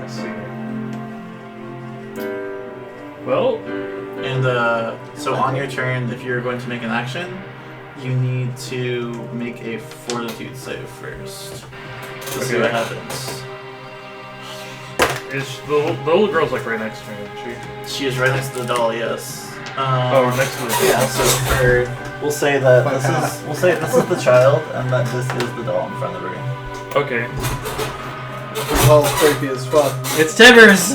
Speaker 5: I see. Well,
Speaker 1: And so on your turn, if you're going to make an action, you need to make a fortitude save first. To see
Speaker 5: Okay.
Speaker 1: what happens.
Speaker 5: is the little girl's like right next to me, isn't she?
Speaker 1: She is right next to the doll, yes.
Speaker 5: Oh, next to the
Speaker 1: Yeah, so we'll say that this is the child, and that this is the doll in front of her.
Speaker 5: Okay.
Speaker 3: It's all creepy as fuck.
Speaker 2: It's Timbers!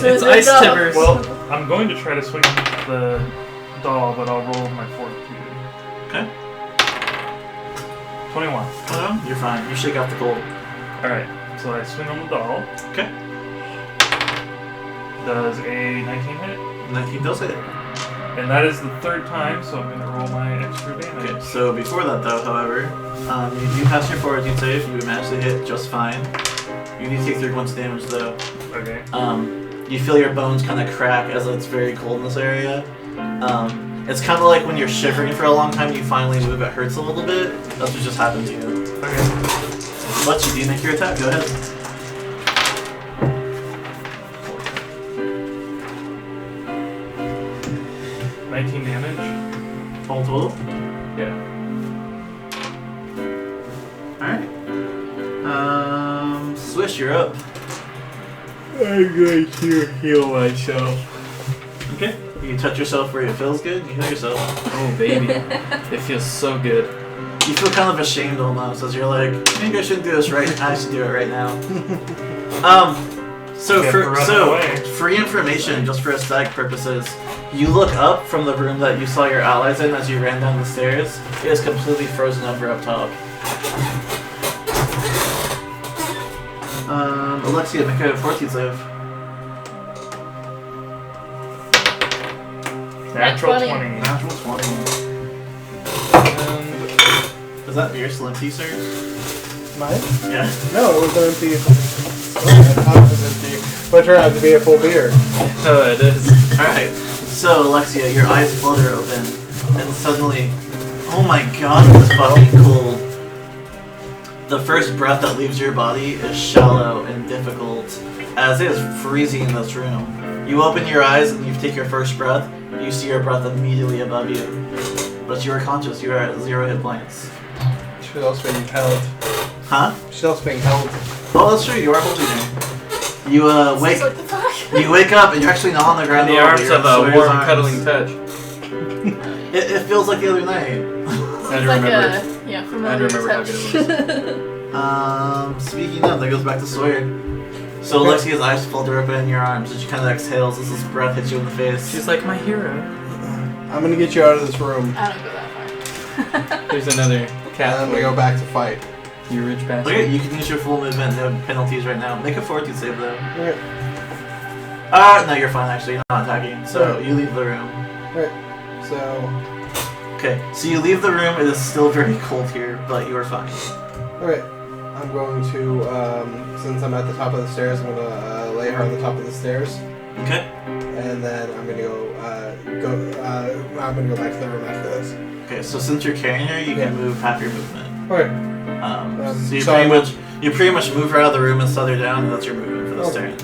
Speaker 2: It's Ice
Speaker 4: go.
Speaker 2: Timbers!
Speaker 5: Well, I'm going to try to swing the doll, but I'll roll my fortitude.
Speaker 1: Okay.
Speaker 5: 21.
Speaker 1: You're fine. You shake off the cold.
Speaker 5: Alright, so I swing on the doll.
Speaker 1: Okay.
Speaker 5: Does a 19 hit?
Speaker 1: 19 does hit.
Speaker 5: And that is the third time, so I'm going to roll my extra damage.
Speaker 1: Okay, so before that though, however, you do pass your fortitude save, you manage to hit just fine. You need to take 3 points of damage though.
Speaker 5: Okay.
Speaker 1: You feel your bones kind of crack as it's very cold in this area. It's kind of like when you're shivering for a long time, you finally move, it hurts a little bit. That's what just happened to you.
Speaker 5: Okay.
Speaker 1: But you do make your attack, go ahead.
Speaker 5: $19 damage.
Speaker 1: Total?
Speaker 5: Yeah.
Speaker 1: Alright. Swish, you're up.
Speaker 2: I'm going to heal myself.
Speaker 1: Okay. You touch yourself where it feels good, you heal yourself.
Speaker 2: Oh, baby. It feels so good.
Speaker 1: You feel kind of ashamed almost as you're like, maybe I shouldn't do this right. I should do it right now. So free information, just for aesthetic purposes, you look up from the room that you saw your allies in as you ran down the stairs. It is completely frozen over up top. Alexia, make a fortitude save.
Speaker 5: Natural
Speaker 4: 20.
Speaker 5: 20.
Speaker 1: Natural 20. Is that your slim sir?
Speaker 3: Mine?
Speaker 1: Yeah.
Speaker 3: No, it was empty. Oh, I thought it was empty. But it turned out to be a full beer.
Speaker 2: Oh, it is.
Speaker 1: Alright, so Alexia, your eyes flutter open, and suddenly, oh my god, it's fucking cold. The first breath that leaves your body is shallow and difficult, as it is freezing in this room. You open your eyes and you take your first breath, you see your breath immediately above you. But you are conscious, you are at 0 hit points.
Speaker 3: She's also being held.
Speaker 1: Huh?
Speaker 3: She's also being held.
Speaker 1: Oh, that's true, you are holding her. You wake
Speaker 4: What the fuck?
Speaker 1: you wake up and you're actually not on the ground.
Speaker 2: In the
Speaker 1: at all,
Speaker 2: arms
Speaker 1: you're
Speaker 2: of
Speaker 1: in
Speaker 2: a
Speaker 1: Sawyer's
Speaker 2: warm,
Speaker 1: arms.
Speaker 2: cuddling touch.
Speaker 1: It feels like the other night.
Speaker 2: I'd
Speaker 4: Like
Speaker 2: remember.
Speaker 4: yeah,
Speaker 2: I'd
Speaker 4: familiar
Speaker 2: remember how
Speaker 4: touch.
Speaker 2: good it was.
Speaker 1: Speaking of, that goes back to Sawyer. So
Speaker 3: Okay.
Speaker 1: Alexia's eyes flutter open in your arms and she kind of exhales as this breath hits you in the face.
Speaker 2: She's like my hero.
Speaker 3: I'm gonna get you out of this room.
Speaker 4: I don't go that far.
Speaker 2: There's another
Speaker 3: And
Speaker 2: cat.
Speaker 3: then we go back to fight.
Speaker 2: You rich bastard.
Speaker 1: Okay, you can use your full movement, no penalties right now. Make a fortitude save though.
Speaker 3: Okay.
Speaker 1: No, you're fine actually, you're not attacking. So you leave the room.
Speaker 3: So,
Speaker 1: Okay, so you leave the room, it is still very cold here, but you are fine.
Speaker 3: okay. I'm going to, since I'm at the top of the stairs, I'm gonna lay her on the top of the stairs.
Speaker 1: Okay?
Speaker 3: And then I'm gonna I'm gonna go back to the room after this.
Speaker 1: Okay, so since you're carrying her, you can move half your movement.
Speaker 3: Okay.
Speaker 1: So
Speaker 3: so I'm-
Speaker 1: you pretty much move her out of the room and set her down, and that's your movement for this turn.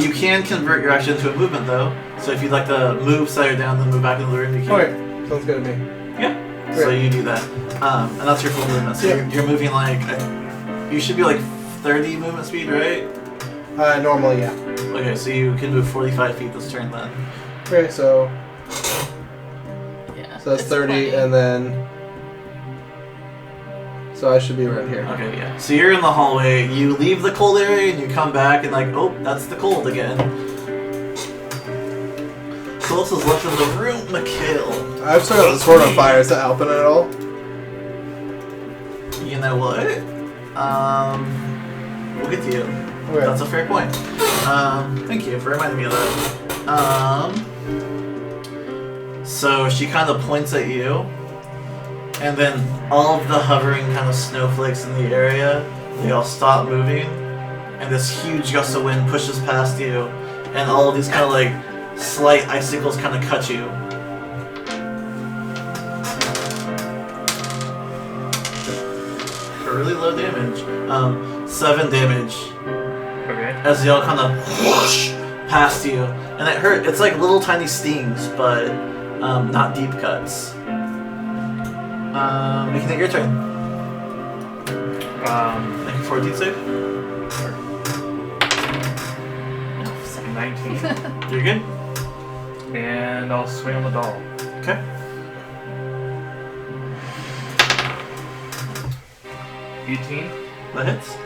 Speaker 1: You can convert your action into a movement though. So if you'd like to move, set her down, then move back into the room, you can.
Speaker 3: Okay. Sounds good to me.
Speaker 1: Yeah. So
Speaker 3: Great.
Speaker 1: you do that, and that's your full movement. So
Speaker 3: Yeah.
Speaker 1: you're moving like you should be like 30 movement speed, right?
Speaker 3: Normally, yeah.
Speaker 1: Okay, so you can move 45 feet this turn then.
Speaker 3: Okay, so
Speaker 4: Yeah.
Speaker 3: that's
Speaker 4: it's
Speaker 3: 30,
Speaker 4: 20.
Speaker 3: and then so I should be right here.
Speaker 1: Okay, yeah. So you're in the hallway. You leave the cold area and you come back and like, oh, that's the cold again. Who else is left in the room, Mikhail?
Speaker 3: I've still got the sword on fire. Is that helping at all?
Speaker 1: You know what? We'll get to you.
Speaker 3: Okay.
Speaker 1: That's a fair point. Thank you for reminding me of that. So she kind of points at you, and then all of the hovering kind of snowflakes in the area, they all stop moving, and this huge gust of wind pushes past you, and all of these kind of like slight icicles kind of cut you. For really low damage. 7 damage.
Speaker 5: Okay.
Speaker 1: As they all kind of whoosh past you, and it hurt. It's like little tiny stings, but not deep cuts. Making it your turn. Make a fortitude save.
Speaker 5: 19.
Speaker 1: You're good.
Speaker 5: And I'll swing on the doll.
Speaker 1: Okay. That hits.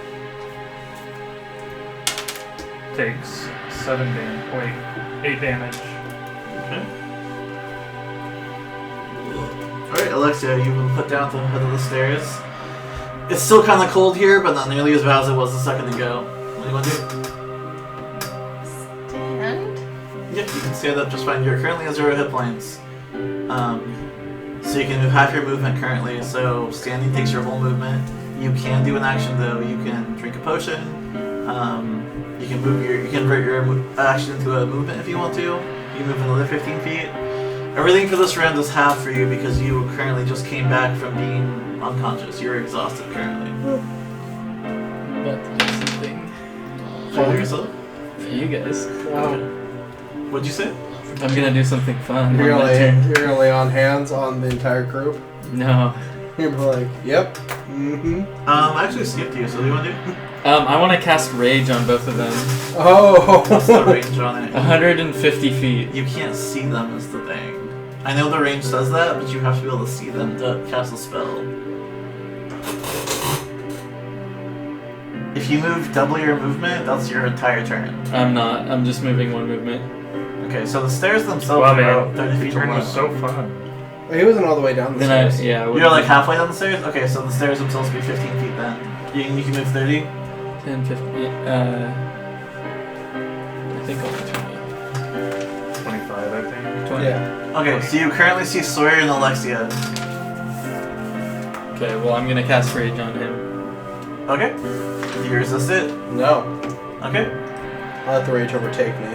Speaker 5: Takes 7 damage. Wait, 8 damage.
Speaker 1: Okay. Alright, Alexia, you've been put down to the head of the stairs. It's still kind of cold here, but not nearly as bad as it was a second ago. What do you want to do?
Speaker 4: Stand?
Speaker 1: Yep, you can stand up just fine. You're currently at 0 hit points. So you can move half your movement currently, so standing takes your whole movement. You can do an action though. You can drink a potion. You can convert your action into a movement if you want to. You can move another 15 feet. Everything for this round is half for you because you currently just came back from being unconscious. You're exhausted currently.
Speaker 2: About to do something
Speaker 1: For yourself?
Speaker 2: for you guys.
Speaker 3: Wow.
Speaker 1: What'd you say?
Speaker 2: I'm gonna do something fun.
Speaker 3: You're
Speaker 2: on
Speaker 3: gonna
Speaker 2: my turn.
Speaker 3: lay on hands on the entire group.
Speaker 2: No.
Speaker 3: You're like, yep. Mm-hmm.
Speaker 1: I actually skipped you, so what do you want to do?
Speaker 2: I want to cast Rage on both of them.
Speaker 1: What's the
Speaker 3: Oh.
Speaker 1: range on it?
Speaker 2: 150 feet.
Speaker 1: You can't see them is the thing. I know the range does that, but you have to be able to see them to cast a spell. If you move double your movement, that's your entire turn.
Speaker 2: I'm not. I'm just moving one movement.
Speaker 1: Okay, so the stairs themselves
Speaker 5: Wow,
Speaker 1: are about
Speaker 5: man.
Speaker 1: 30
Speaker 5: The
Speaker 1: feet
Speaker 5: turn
Speaker 1: long.
Speaker 5: was so fun.
Speaker 3: He wasn't all the way down the
Speaker 2: Then
Speaker 3: stairs.
Speaker 2: I
Speaker 1: You're like halfway down the stairs? Okay, so the stairs themselves will be 15 feet then. You can move 30?
Speaker 2: 10, 15. I think I'll be
Speaker 5: 25, I think.
Speaker 2: 20.
Speaker 3: Yeah.
Speaker 1: Okay, so you currently see Sawyer and Alexia.
Speaker 2: Okay, well, I'm gonna cast Rage on him.
Speaker 1: Okay. Do you resist it?
Speaker 3: No.
Speaker 1: Okay.
Speaker 3: I'll let the rage overtake me.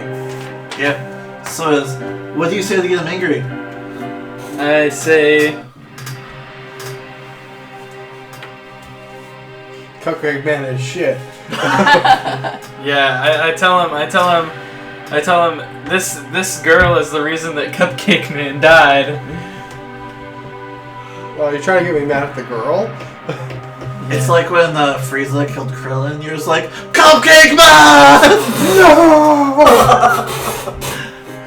Speaker 1: Yeah. So what do you say to get him angry?
Speaker 2: I say.
Speaker 3: Cupcake man is shit.
Speaker 2: Yeah, I tell him this girl is the reason that Cupcake Man died.
Speaker 3: Well, you're trying to get me mad at the girl?
Speaker 1: It's like when Frieza killed Krillin, you're just like, Cupcake Man!
Speaker 3: No!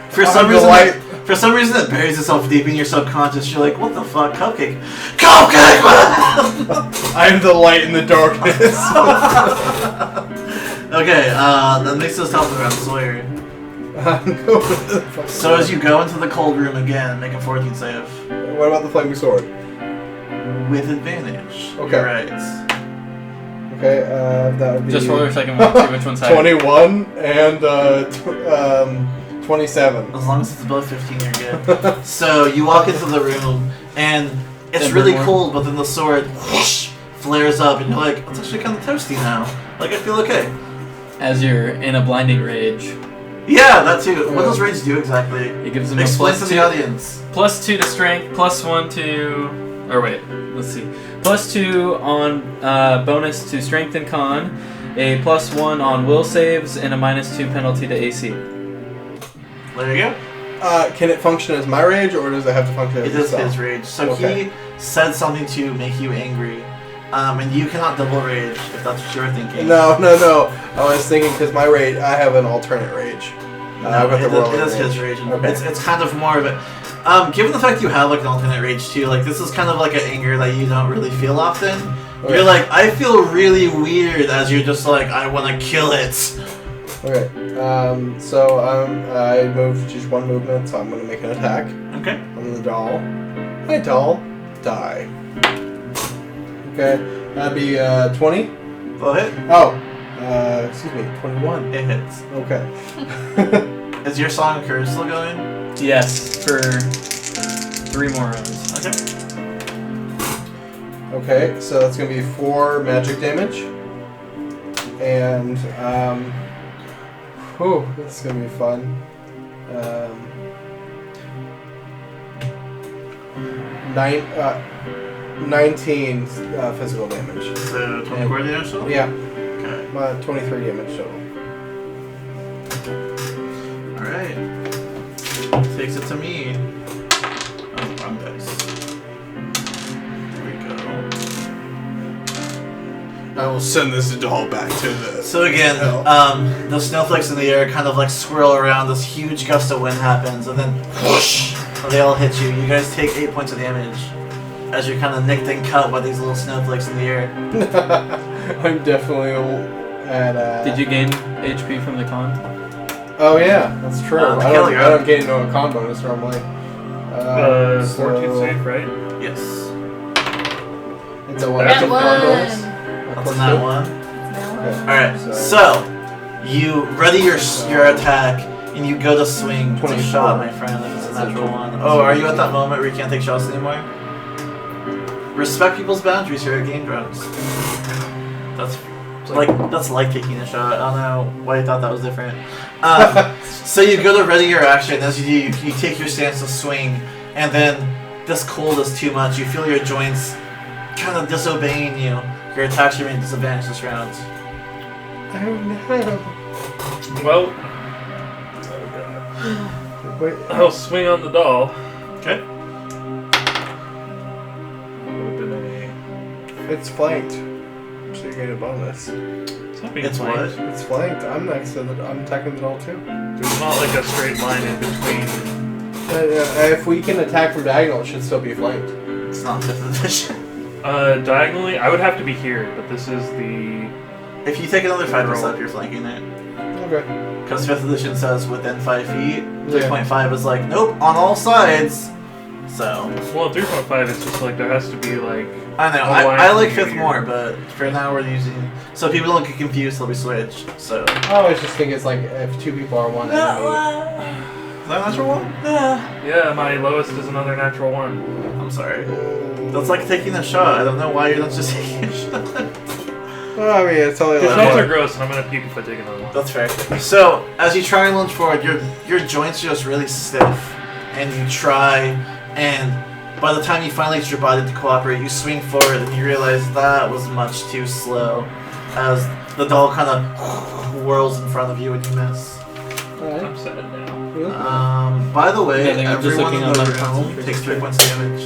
Speaker 1: For some reason it buries itself deep in your subconscious. You're like, what the fuck, Cupcake? Cupcake Man!
Speaker 3: I'm the light in the darkness.
Speaker 1: Okay, that makes us help around Sawyer. So as you go into the cold room again, make a fortitude save.
Speaker 3: What about the flaming sword?
Speaker 1: With advantage.
Speaker 3: Okay.
Speaker 1: You're right.
Speaker 3: Okay, that would be...
Speaker 2: Just roll your second one. See which one's higher.
Speaker 3: 21 and 27.
Speaker 1: As long as it's above 15, you're good. So you walk into the room, and it's
Speaker 2: Then
Speaker 1: really
Speaker 2: burn
Speaker 1: cold, but then the sword whoosh, flares up, and you're like, it's actually kind of toasty now. Like, I feel okay.
Speaker 2: As you're in a blinding rage,
Speaker 1: Yeah, that too. What does rage do exactly?
Speaker 2: it gives them
Speaker 1: Explain
Speaker 2: a
Speaker 1: to
Speaker 2: +2
Speaker 1: the audience.
Speaker 2: +2 to strength, +1 to. Or wait, let's see. +2 on bonus to strength and con, a +1 on will saves, and a -2 penalty to AC.
Speaker 1: There you go.
Speaker 3: Can it function as my rage, or does it have to function as
Speaker 1: It is
Speaker 3: itself?
Speaker 1: his rage. So
Speaker 3: Okay.
Speaker 1: he said something to make you angry. And you cannot double rage, if that's what you're thinking.
Speaker 3: No. I was thinking, because my rage, I have an alternate rage. I've got the
Speaker 1: it
Speaker 3: whirling
Speaker 1: is his
Speaker 3: rage.
Speaker 1: rage.
Speaker 3: Okay.
Speaker 1: It's kind of more of it. Given the fact you have like an alternate rage too, like this is kind of like an anger that you don't really feel often.
Speaker 3: Okay.
Speaker 1: You're like, I feel really weird as you're just like, I want to kill it.
Speaker 3: Okay, so I moved just one movement, so I'm going to make an attack
Speaker 1: Okay.
Speaker 3: on the doll. My doll, die. Okay, that'd be 20.
Speaker 1: Go ahead.
Speaker 3: Oh, excuse me, 21.
Speaker 1: It hits.
Speaker 3: Okay.
Speaker 1: Is your song of courage still going?
Speaker 2: Yes, for 3 more rounds.
Speaker 1: Okay.
Speaker 3: Okay, so that's going to be 4 magic damage. And, whew, this is going to be fun. 19 physical damage.
Speaker 1: So 24 damage total?
Speaker 3: Yeah,
Speaker 1: Okay.
Speaker 3: 23 damage total.
Speaker 1: Alright. Takes it to me. Oh, wrong dice. There we go.
Speaker 3: I will send this doll back to the...
Speaker 1: So again, the snowflakes in the air kind of like swirl around, this huge gust of wind happens, and then whoosh, they all hit you. You guys take 8 points of damage as you're kind of nicked and cut by these little snowflakes in the air.
Speaker 3: I'm definitely at...
Speaker 2: Did you gain HP from the con?
Speaker 3: Oh yeah, that's true.
Speaker 1: The
Speaker 3: I
Speaker 1: kill, you're
Speaker 3: don't
Speaker 1: up.
Speaker 3: get into a con bonus normally.
Speaker 5: 14 save, right?
Speaker 1: Yes.
Speaker 3: It's a what?
Speaker 5: That's
Speaker 3: It's
Speaker 5: a
Speaker 3: con
Speaker 4: one.
Speaker 3: bonus?
Speaker 1: That's on that one.
Speaker 3: Okay.
Speaker 1: Alright, so you ready your attack and you go to swing. It's a
Speaker 3: 24.
Speaker 1: shot, my friend, if it's a natural one. Oh, are you at that moment where you can't take shots anymore? Respect people's boundaries here at Game Drunks. That's like taking a shot. I don't know why you thought that was different. So you go to ready your action. As you do, you take your stance to swing, and then this cold is too much. You feel your joints kind of disobeying you. Your attacks remain disadvantaged this round.
Speaker 3: Oh no.
Speaker 5: Well,
Speaker 3: Wait.
Speaker 5: I'll swing on the doll.
Speaker 1: Okay.
Speaker 3: It's flanked. So you get a bonus.
Speaker 5: It's not being
Speaker 1: It's
Speaker 5: flanked.
Speaker 1: what?
Speaker 3: It's flanked. I'm next to the. I'm attacking the doll too.
Speaker 5: There's not like a straight line in between.
Speaker 3: If we can attack from diagonal, it should still be flanked.
Speaker 1: It's not 5th edition.
Speaker 5: Diagonally, I would have to be here, but this is the.
Speaker 1: If you take another 5 step, you're flanking it.
Speaker 3: Okay.
Speaker 1: Because 5th edition says within 5 feet. 3.5 is like, nope, on all sides. So.
Speaker 5: Well, 3.5 it's just like there has to be like.
Speaker 1: I know,
Speaker 5: a line
Speaker 1: I like
Speaker 5: from
Speaker 1: 5th
Speaker 5: here.
Speaker 1: more, but for now we're using. So people don't get confused, they'll be switched. So.
Speaker 3: I always just think it's like if two people are one enemy.
Speaker 1: Is that a natural one?
Speaker 5: Yeah, my lowest is another natural one.
Speaker 1: I'm sorry. That's like taking a shot. I don't know why you're not just taking a shot.
Speaker 3: Well, I mean, it's only
Speaker 5: The
Speaker 3: like.
Speaker 5: shots are gross, and I'm gonna puke if I take another one.
Speaker 1: That's fair. So, as you try and lunge forward, your joints are just really stiff, and you try, and by the time you finally get your body to cooperate, you swing forward, and you realize that was much too slow, as the doll kind of whirls in front of you and you miss.
Speaker 3: Alright.
Speaker 5: I'm sad now.
Speaker 1: By the way,
Speaker 2: Nothing, I'm just
Speaker 1: everyone
Speaker 2: looking
Speaker 1: in
Speaker 2: on
Speaker 1: the
Speaker 2: my
Speaker 1: room
Speaker 2: concentration
Speaker 1: takes 3 points damage.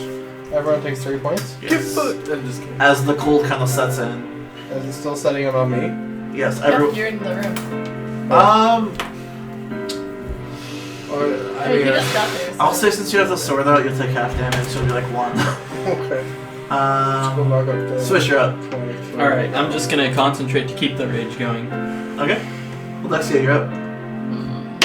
Speaker 3: Everyone takes 3 points.
Speaker 1: Yes.
Speaker 2: I'm just kidding.
Speaker 1: As the cold kind of sets in.
Speaker 3: Is it still setting it on me?
Speaker 1: Yes,
Speaker 4: Yep,
Speaker 1: everyone.
Speaker 4: you're in the room.
Speaker 3: Or,
Speaker 4: I mean, you just got there. So.
Speaker 1: I'll say since you have the sword out, you'll take half damage, so it'll be like 1.
Speaker 3: Okay. Let's go back up to
Speaker 1: Switch, you're up.
Speaker 3: 23.
Speaker 2: Alright, I'm just gonna concentrate to keep the rage going.
Speaker 1: Okay. Alexia, you're up.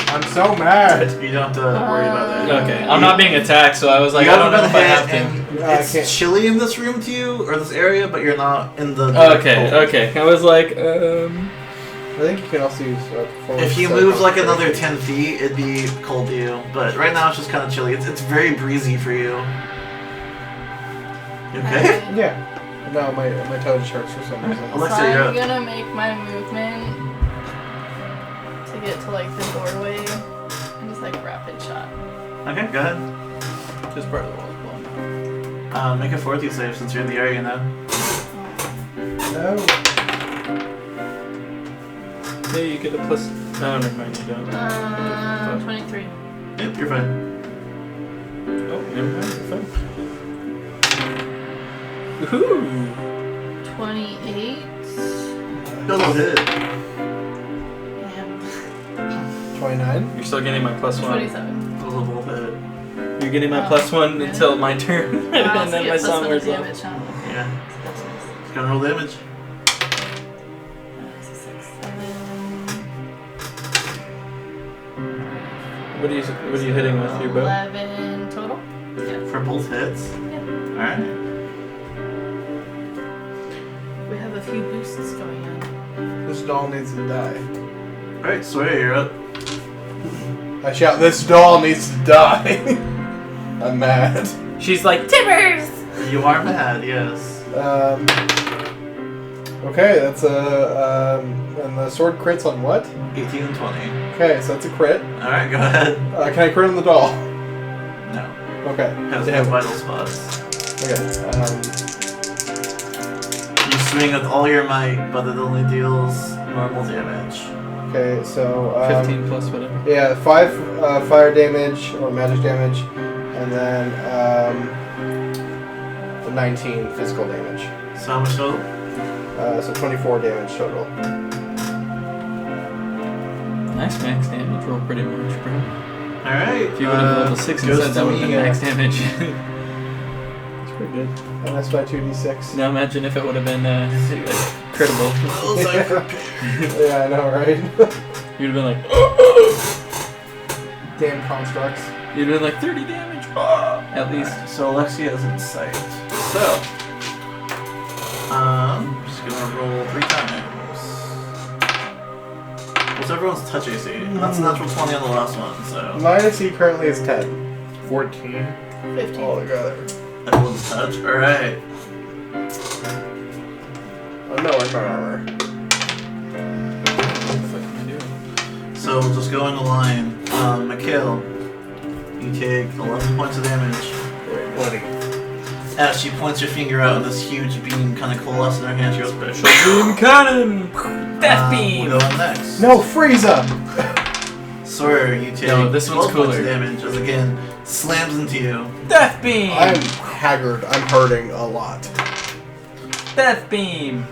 Speaker 3: I'm so mad.
Speaker 1: You don't have to worry about it.
Speaker 2: Okay, I'm not being attacked, so I was like,
Speaker 1: You
Speaker 2: I don't
Speaker 1: haven't
Speaker 2: know
Speaker 1: been
Speaker 2: if I have
Speaker 1: hit,
Speaker 2: to.
Speaker 1: and
Speaker 3: I
Speaker 1: it's
Speaker 3: can't.
Speaker 1: chilly in this room to you, or this area, but you're not in the
Speaker 2: Okay,
Speaker 1: cold.
Speaker 2: okay. I was like,
Speaker 3: I think you can also use forward
Speaker 1: If you
Speaker 3: step
Speaker 1: moved like
Speaker 3: concentration.
Speaker 1: another 10 feet, it'd be cold to you. But right now it's just kind of chilly. It's very breezy for you. You okay?
Speaker 3: Yeah. No, my toe just hurts for some reason.
Speaker 1: Alexa,
Speaker 4: so
Speaker 1: you're
Speaker 4: I'm
Speaker 1: up.
Speaker 4: gonna make my movement to get to like the doorway and just like rapid shot.
Speaker 1: Okay, go ahead.
Speaker 2: just part of the wall's blown.
Speaker 1: Make a fortitude save since you're in the area now.
Speaker 3: No.
Speaker 2: Yeah, you get a plus. No, never mind, you don't.
Speaker 4: 23.
Speaker 1: Yep, you're fine.
Speaker 2: Oh, never mind, you're fine. Woohoo!
Speaker 4: 28.
Speaker 1: Double hit.
Speaker 4: And
Speaker 3: 29.
Speaker 2: You're still getting my plus 1.
Speaker 4: 27.
Speaker 1: Double hit.
Speaker 2: You're getting my plus 1 until my turn, and
Speaker 4: I'll
Speaker 2: then
Speaker 4: see
Speaker 2: my
Speaker 4: a plus
Speaker 2: song
Speaker 4: one
Speaker 2: wears off.
Speaker 4: damage, huh?
Speaker 1: Yeah. Gonna roll damage.
Speaker 4: 6, 7.
Speaker 2: What are you hitting with your bow?
Speaker 4: 11 total? Yeah.
Speaker 1: For both hits.
Speaker 4: Yeah.
Speaker 1: Alright.
Speaker 4: We have a few boosts going on.
Speaker 3: This doll needs to die.
Speaker 1: Alright, Sawyer, you're up.
Speaker 3: I shout, this doll needs to die. I'm mad.
Speaker 2: She's like, Timbers!
Speaker 1: You are mad, yes.
Speaker 3: Okay, that's and the sword crits on what?
Speaker 1: 18 and 20.
Speaker 3: Okay, so that's a crit.
Speaker 1: Alright, go ahead.
Speaker 3: Can I crit on the doll?
Speaker 1: No.
Speaker 3: Okay.
Speaker 1: Has no
Speaker 3: Damn.
Speaker 1: vital spots.
Speaker 3: Okay.
Speaker 1: You swing with all your might, but it only deals normal damage.
Speaker 3: Okay, so
Speaker 2: 15 plus whatever.
Speaker 3: yeah, 5 fire damage or magic damage, and then 19 physical damage.
Speaker 1: So how much total?
Speaker 3: So 24 damage total.
Speaker 2: Nice max damage roll, pretty much, bro.
Speaker 1: Alright.
Speaker 2: If you would have level 6
Speaker 1: goes
Speaker 2: instead, that
Speaker 1: to
Speaker 2: would have
Speaker 1: me,
Speaker 2: been max damage. It's pretty good.
Speaker 3: And that's my 2d6.
Speaker 2: Now imagine if it would have been critical.
Speaker 1: Those are prepared.
Speaker 3: Yeah, I know, right?
Speaker 2: You'd have been like,
Speaker 3: Damn constructs.
Speaker 2: you'd have been like 30 damage. At least.
Speaker 1: Alright, so Alexia is in sight. So, just gonna roll 3 times. What's everyone's touch AC? And that's a natural 20 on the last one, so.
Speaker 3: My AC currently is 10.
Speaker 5: 14.
Speaker 4: 15.
Speaker 3: Altogether.
Speaker 1: Everyone's touch. Alright.
Speaker 3: Oh no, I'm not armor.
Speaker 2: What the fuck am I doing?
Speaker 1: So we'll just go in the line. Mikhail, you take 11 points of damage.
Speaker 5: 20.
Speaker 1: As she points her finger out and this huge beam kind of coalesces in her hand, she goes, "Special
Speaker 2: Boom cannon! Death beam!
Speaker 1: We'll go on next.
Speaker 3: No, Frieza!
Speaker 1: Sawyer, you take
Speaker 2: No, this one's
Speaker 1: 12 points of
Speaker 2: cooler.
Speaker 1: damage as again slams into you.
Speaker 2: Death beam.
Speaker 3: I'm haggard. I'm hurting a lot.
Speaker 2: Death beam.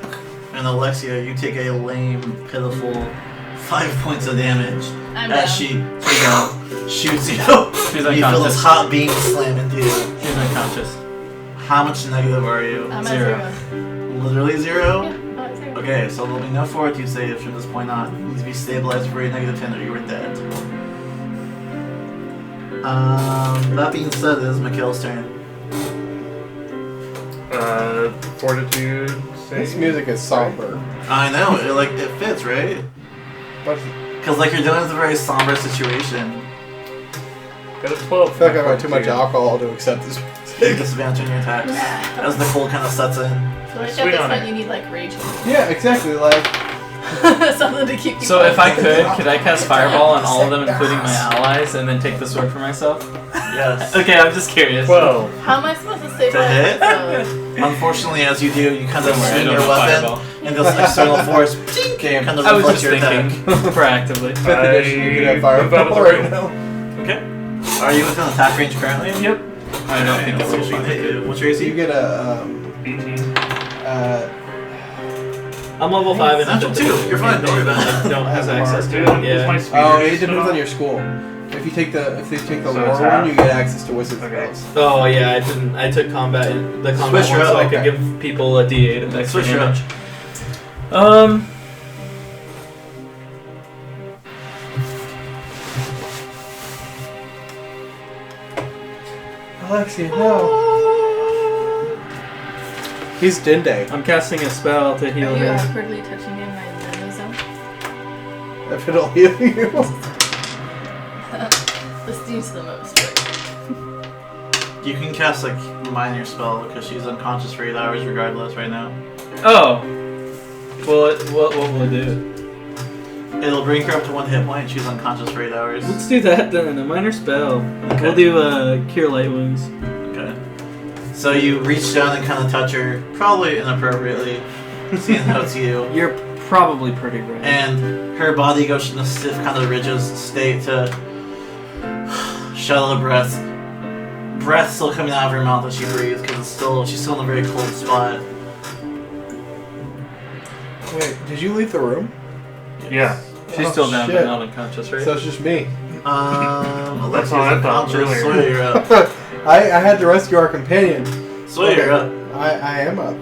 Speaker 1: And Alexia, you take a lame, pitiful 5 points of damage
Speaker 4: I'm down.
Speaker 1: as she shoots you.
Speaker 2: She's
Speaker 1: You feel this
Speaker 2: unconscious.
Speaker 1: hot beam slam into you.
Speaker 2: She's unconscious.
Speaker 1: How much negative are you?
Speaker 4: I'm
Speaker 2: Zero.
Speaker 4: at 0.
Speaker 1: Literally 0?
Speaker 4: Yeah, I'm at 0.
Speaker 1: Okay, so there'll be no fortitude saves from this point on. You need to be stabilized for a negative 10 or you were dead. That being said, it is Mikhail's turn.
Speaker 5: Fortitude
Speaker 3: This
Speaker 5: save.
Speaker 3: music is somber.
Speaker 1: I know, it fits, right?
Speaker 3: But
Speaker 1: Because you're dealing with a very somber situation.
Speaker 5: Got a 12.
Speaker 3: I feel like I've had too much alcohol to accept this
Speaker 1: You
Speaker 3: music.
Speaker 1: disadvantage on your attacks as the cold kind of sets in.
Speaker 4: I feel like
Speaker 5: Sweet
Speaker 4: at this
Speaker 5: on
Speaker 4: point
Speaker 5: it.
Speaker 4: you need like rage.
Speaker 3: Yeah, exactly. Like,
Speaker 4: Something to keep you
Speaker 2: So if I
Speaker 4: focused.
Speaker 2: could I cast Fireball on all of them, including my allies, and then take the sword for myself?
Speaker 1: Yes.
Speaker 2: Okay, I'm just curious.
Speaker 5: 12.
Speaker 4: How am I supposed to save
Speaker 1: To
Speaker 4: my
Speaker 1: hit?
Speaker 4: episode?
Speaker 1: Unfortunately, as you do, you kind of
Speaker 2: Don't worry, I
Speaker 1: swing
Speaker 2: don't
Speaker 1: your
Speaker 2: know
Speaker 1: weapon,
Speaker 2: Fireball.
Speaker 1: and this external force kind of
Speaker 2: I was
Speaker 1: reflects
Speaker 2: just
Speaker 1: your attack.
Speaker 2: thinking proactively.
Speaker 3: 5th edition, you could have
Speaker 5: move out of the
Speaker 3: fireball right
Speaker 5: room.
Speaker 3: now.
Speaker 1: Okay. Are you within attack range currently?
Speaker 5: Yep.
Speaker 2: I don't think
Speaker 1: Let's
Speaker 2: it's
Speaker 1: see if she can hit you. What's your AC?
Speaker 3: You get a,
Speaker 5: 18.
Speaker 2: I'm level 5 and
Speaker 1: Natural 2. You're fine. Don't worry about it.
Speaker 2: don't have access to
Speaker 5: Dude,
Speaker 2: it.
Speaker 5: is my
Speaker 2: Yeah.
Speaker 5: speeder
Speaker 3: oh, it
Speaker 5: just
Speaker 3: depends
Speaker 5: off?
Speaker 3: on your school. If they take the
Speaker 5: So
Speaker 3: lower
Speaker 5: it's
Speaker 3: one,
Speaker 5: half?
Speaker 3: you get access to wizard
Speaker 5: Okay.
Speaker 3: spells.
Speaker 2: Oh yeah, I took the combat
Speaker 1: Switch
Speaker 2: one,
Speaker 1: her
Speaker 2: so
Speaker 1: up,
Speaker 2: I could
Speaker 3: okay.
Speaker 2: give people a D8 of extra
Speaker 1: Switch her up.
Speaker 2: damage.
Speaker 3: Alexia, no. He's Dinde.
Speaker 2: I'm casting a spell to heal
Speaker 4: Are you
Speaker 2: him.
Speaker 4: awkwardly touching me in my limbo zone?
Speaker 3: If it'll heal you.
Speaker 4: This needs the most right.
Speaker 1: You can cast a minor spell because she's unconscious for 8 hours regardless right now.
Speaker 2: Oh. Well, what will it do?
Speaker 1: It'll bring her up to 1 hit point and she's unconscious for 8 hours.
Speaker 2: Let's do that then. A minor spell.
Speaker 1: Okay.
Speaker 2: We'll do Cure Light Wounds.
Speaker 1: Okay. So you reach down and kind of touch her, probably inappropriately, seeing how it's you.
Speaker 2: You're probably pretty right.
Speaker 1: And her body goes in a stiff, kind of rigid state to shallow breath. Breath still coming out of her mouth as she breathes because she's still in a very cold spot.
Speaker 3: Wait, did you leave the room?
Speaker 5: Yeah.
Speaker 2: She's
Speaker 3: Oh,
Speaker 2: still down
Speaker 3: shit.
Speaker 2: but not unconscious, right?
Speaker 3: So it's just me.
Speaker 1: Alexia's
Speaker 5: all I thought,
Speaker 1: unconscious.
Speaker 5: really.
Speaker 1: Sawyer, you're up.
Speaker 3: I had to rescue our companion.
Speaker 1: Sawyer, you're up.
Speaker 3: I am up.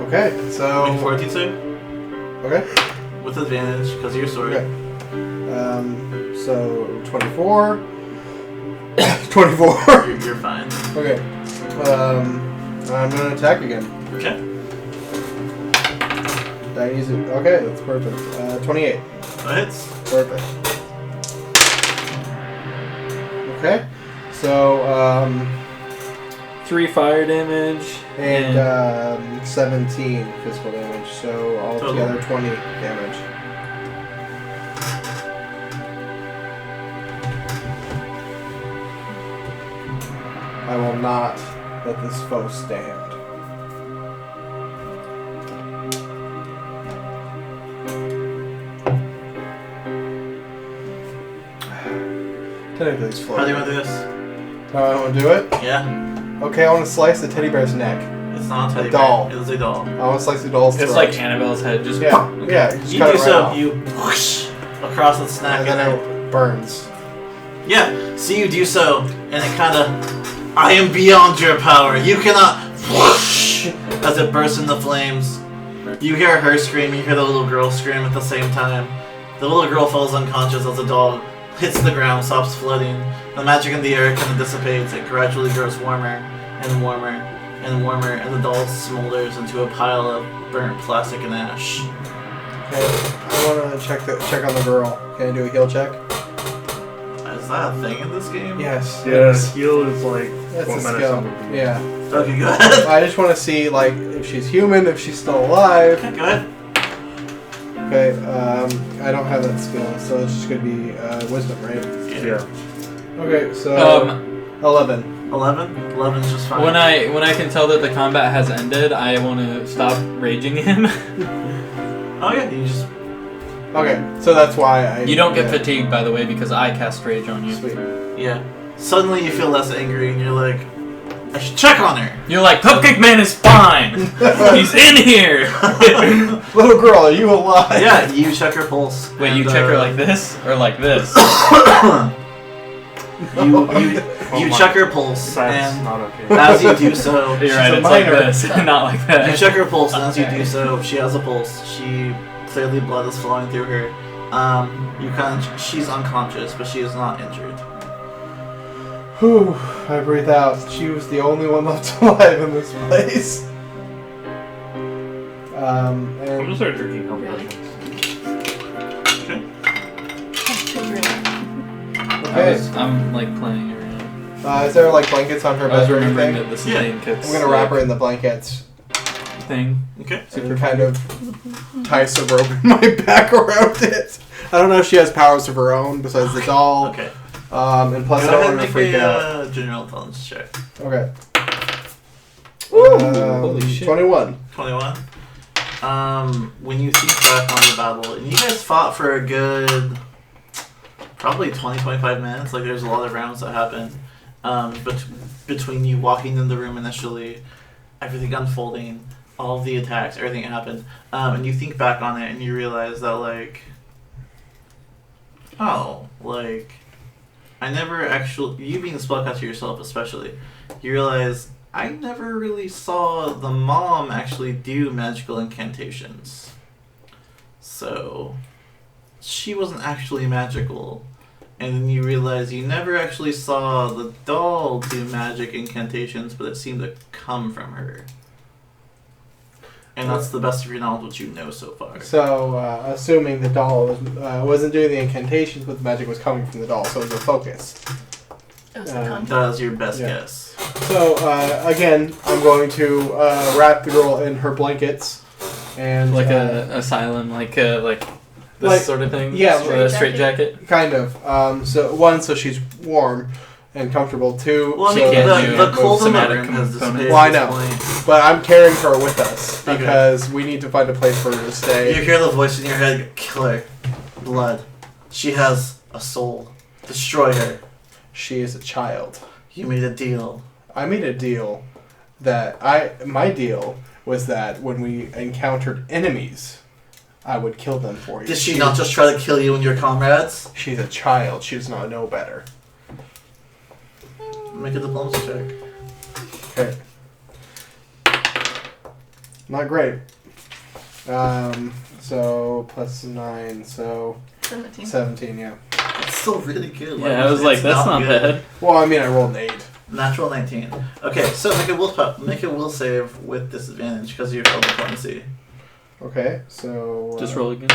Speaker 3: Okay,
Speaker 1: Make a
Speaker 3: so.
Speaker 1: fortitude save
Speaker 3: Okay.
Speaker 1: with advantage because of your sword.
Speaker 3: Okay. So 24. 24.
Speaker 1: You're fine.
Speaker 3: Okay. I'm gonna attack again.
Speaker 1: Okay.
Speaker 3: Did I use it? Okay, that's perfect. 28.
Speaker 1: That hits.
Speaker 3: Perfect. Okay. So
Speaker 2: 3 fire damage
Speaker 3: and 17 physical damage. So altogether
Speaker 1: Total.
Speaker 3: 20 damage. I will not let this foe stand. Technically, it's
Speaker 1: How do you
Speaker 3: floating.
Speaker 1: want to do this?
Speaker 3: No, I don't want to do it.
Speaker 1: Yeah.
Speaker 3: Okay, I want to slice the teddy bear's neck.
Speaker 1: It's not a teddy
Speaker 3: doll.
Speaker 1: bear. It is a doll.
Speaker 3: I want to slice the doll's
Speaker 2: It's
Speaker 3: throat.
Speaker 2: like Annabelle's head, just
Speaker 3: Yeah,
Speaker 2: okay.
Speaker 3: yeah. You just
Speaker 1: You
Speaker 3: cut
Speaker 1: do
Speaker 3: it right
Speaker 1: so.
Speaker 3: off.
Speaker 1: You whoosh across its neck
Speaker 3: And then
Speaker 1: and
Speaker 3: it burns.
Speaker 1: yeah. See you do so, and it kind of. I am beyond your power. You cannot. Whoosh as it bursts into flames. You hear her scream. You hear the little girl scream at the same time. The little girl falls unconscious as the doll hits the ground, stops floating. The magic in the air kind of dissipates. It gradually grows warmer and warmer and warmer, and the doll smolders into a pile of burnt plastic and ash.
Speaker 3: Okay, I want to check on the girl. Can I do a heal check?
Speaker 1: Is that a thing in this game?
Speaker 3: Yes.
Speaker 5: Yeah, heal is like
Speaker 3: That's
Speaker 5: what
Speaker 3: a
Speaker 5: medicine
Speaker 3: skill.
Speaker 5: would be.
Speaker 3: Yeah.
Speaker 1: Okay, go ahead.
Speaker 3: I just want to see like if she's human, if she's still alive.
Speaker 1: Okay, go ahead.
Speaker 3: Okay. I don't have that skill, so it's just gonna be wisdom, right?
Speaker 5: Yeah.
Speaker 3: Okay, so 11.
Speaker 1: 11? 11's just fine.
Speaker 2: When I can tell that the combat has ended, I want to stop raging him.
Speaker 1: Oh yeah, you just
Speaker 3: Okay, so that's why
Speaker 2: You don't get fatigued, by the way, because I cast Rage on you.
Speaker 3: Sweet.
Speaker 1: Yeah. Suddenly you feel less angry and you're like, I should check on her.
Speaker 2: You're like, Cupcake Man is fine! He's in here!
Speaker 3: Little girl, are you alive?
Speaker 1: Yeah, you check her pulse.
Speaker 2: Wait,
Speaker 1: and,
Speaker 2: you check her like this? Or like this?
Speaker 1: You check her pulse,
Speaker 5: That's
Speaker 1: and
Speaker 5: not okay.
Speaker 1: as you do so,
Speaker 2: You're right,
Speaker 3: a
Speaker 2: it's like
Speaker 3: minor.
Speaker 2: this, not like that.
Speaker 1: you check her pulse, and as you do so, she has a pulse. She clearly blood is flowing through her. She's unconscious, but she is not injured.
Speaker 3: Whew, I breathe out. She was the only one left alive in this place.
Speaker 5: I'm gonna
Speaker 3: And
Speaker 5: start drinking health
Speaker 4: Really?
Speaker 5: potions.
Speaker 3: okay.
Speaker 2: I'm like playing around.
Speaker 3: Is there like blankets on her
Speaker 2: I was
Speaker 3: bed or
Speaker 2: remembering
Speaker 3: anything?
Speaker 2: that this is
Speaker 1: Yeah.
Speaker 2: Lane Cook's
Speaker 3: I'm gonna wrap her in the blankets
Speaker 2: thing.
Speaker 1: Okay.
Speaker 3: and kind of tie some rope in my back around it. I don't know if she has powers of her own besides the doll.
Speaker 1: Okay.
Speaker 3: And plus I
Speaker 1: Go
Speaker 3: don't
Speaker 1: ahead and
Speaker 3: want her to
Speaker 1: make
Speaker 3: freak out.
Speaker 1: a general intelligence check.
Speaker 3: Okay.
Speaker 2: Holy shit.
Speaker 3: 21.
Speaker 1: 21. When you think back on the battle, and you guys fought for a good, probably 20-25 minutes. Like there's a lot of rounds that happen. But between you walking in the room initially, everything unfolding, all of the attacks, everything happened, and you think back on it and you realize that like, oh, like, I never actually, you being a spellcaster yourself especially, you realize I never really saw the mom actually do magical incantations. So, she wasn't actually magical. And then you realize you never actually saw the doll do magic incantations, but it seemed to come from her. And that's the best of your knowledge, what you know so far.
Speaker 3: So, assuming the doll wasn't doing the incantations, but the magic was coming from the doll, so it was a focus.
Speaker 4: It was a contact.
Speaker 1: That is your best
Speaker 3: Yeah.
Speaker 1: guess.
Speaker 3: So, again, I'm going to wrap the girl in her blankets. And
Speaker 2: Like a asylum, like this
Speaker 3: like-
Speaker 2: sort of thing?
Speaker 3: yeah,
Speaker 2: A straight jacket?
Speaker 3: kind of. So, one, so she's warm and comfortable. Two,
Speaker 1: Well, I
Speaker 3: so
Speaker 1: mean,
Speaker 2: can't do
Speaker 1: the cold in the
Speaker 2: somatic
Speaker 1: room has
Speaker 2: components.
Speaker 1: dissipated
Speaker 3: Well, I
Speaker 1: at
Speaker 3: know.
Speaker 1: this point.
Speaker 3: but I'm carrying her with us
Speaker 1: Okay.
Speaker 3: because we need to find a place for her to
Speaker 1: You
Speaker 3: stay.
Speaker 1: hear the voice in your head, kill her. Blood. She has a soul. Destroy her.
Speaker 3: She is a child.
Speaker 1: You made a deal.
Speaker 3: I made a deal that my deal was that when we encountered enemies, I would kill them for you.
Speaker 1: Did she not just try to kill you and your comrades?
Speaker 3: She's a child. She does not know better.
Speaker 1: Make a diplomacy check.
Speaker 3: Okay. Not great. So plus 9, so
Speaker 4: 17.
Speaker 3: 17. Yeah.
Speaker 1: It's still really good.
Speaker 2: Yeah, I was like,
Speaker 1: It's
Speaker 2: that's not
Speaker 1: good.
Speaker 2: bad.
Speaker 3: Well, I mean, I rolled an 8.
Speaker 1: Natural 19. Okay, so make a will save with disadvantage because of your failed diplomacy.
Speaker 3: Okay, so
Speaker 2: Just roll again.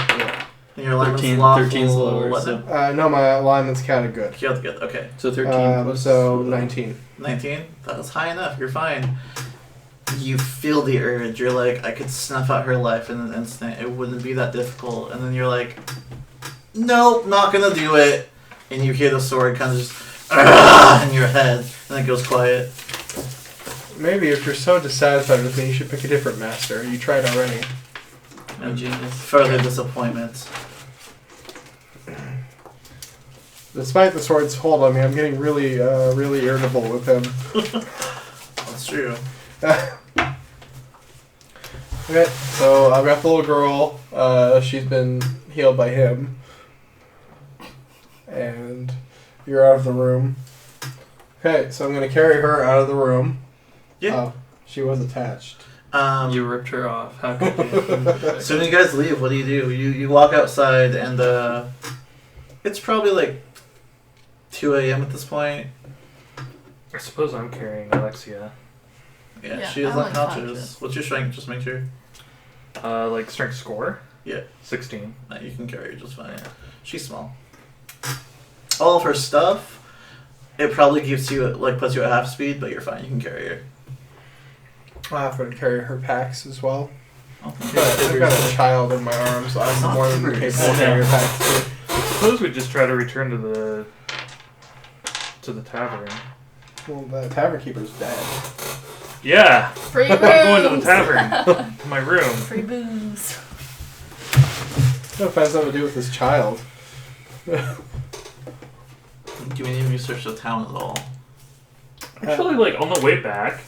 Speaker 1: And your alignment's
Speaker 2: 13
Speaker 1: lawful.
Speaker 2: 13's lower,
Speaker 1: What
Speaker 2: so,
Speaker 1: now?
Speaker 3: No, my alignment's counted good.
Speaker 1: Good, good. Okay.
Speaker 2: so 13 plus...
Speaker 3: So 19.
Speaker 1: 19. That's high enough. You're fine. You feel the urge. You're like, I could snuff out her life in an instant. It wouldn't be that difficult. And then you're like, nope, not gonna do it. And you hear the sword kind of just in your head, and it goes quiet.
Speaker 3: Maybe if you're so dissatisfied with me, you should pick a different master. You tried already.
Speaker 2: Oh, genius.
Speaker 1: Further disappointment.
Speaker 3: Despite the sword's hold on me, I'm getting really, really irritable with him.
Speaker 1: That's true.
Speaker 3: Okay, so I've got the little girl. She's been healed by him. And you're out of the room. Okay, so I'm going to carry her out of the room.
Speaker 1: Yeah.
Speaker 3: Oh, she was attached.
Speaker 2: You ripped her off. How could you?
Speaker 1: So when you guys leave, what do? You walk outside, and it's probably like 2 a.m. at this point.
Speaker 5: I suppose I'm carrying Alexia.
Speaker 1: Yeah,
Speaker 4: Yeah,
Speaker 1: she is
Speaker 4: I'm
Speaker 1: unconscious.
Speaker 4: unconscious.
Speaker 1: What's your strength? Just make sure.
Speaker 5: Like strength score?
Speaker 1: Yeah.
Speaker 5: 16.
Speaker 1: No, you can carry her just fine. She's small. All of her stuff, it probably gives you puts you at half speed, but you're fine. You can carry her.
Speaker 3: I'll have to carry her packs as well.
Speaker 1: Oh,
Speaker 3: But I've got a child in my arms, so I'm
Speaker 1: Not
Speaker 3: more than
Speaker 1: yours.
Speaker 3: capable of carrying her packs too.
Speaker 5: I suppose we just try to return to the tavern.
Speaker 3: Well, the tavern keeper's dead.
Speaker 5: Yeah!
Speaker 4: Free
Speaker 5: I'm
Speaker 4: booze!
Speaker 5: going to the tavern. To my room.
Speaker 4: Free booze.
Speaker 3: No, it has nothing to do with this child.
Speaker 1: Do we need to research the town at all?
Speaker 5: Actually, like, on the way back,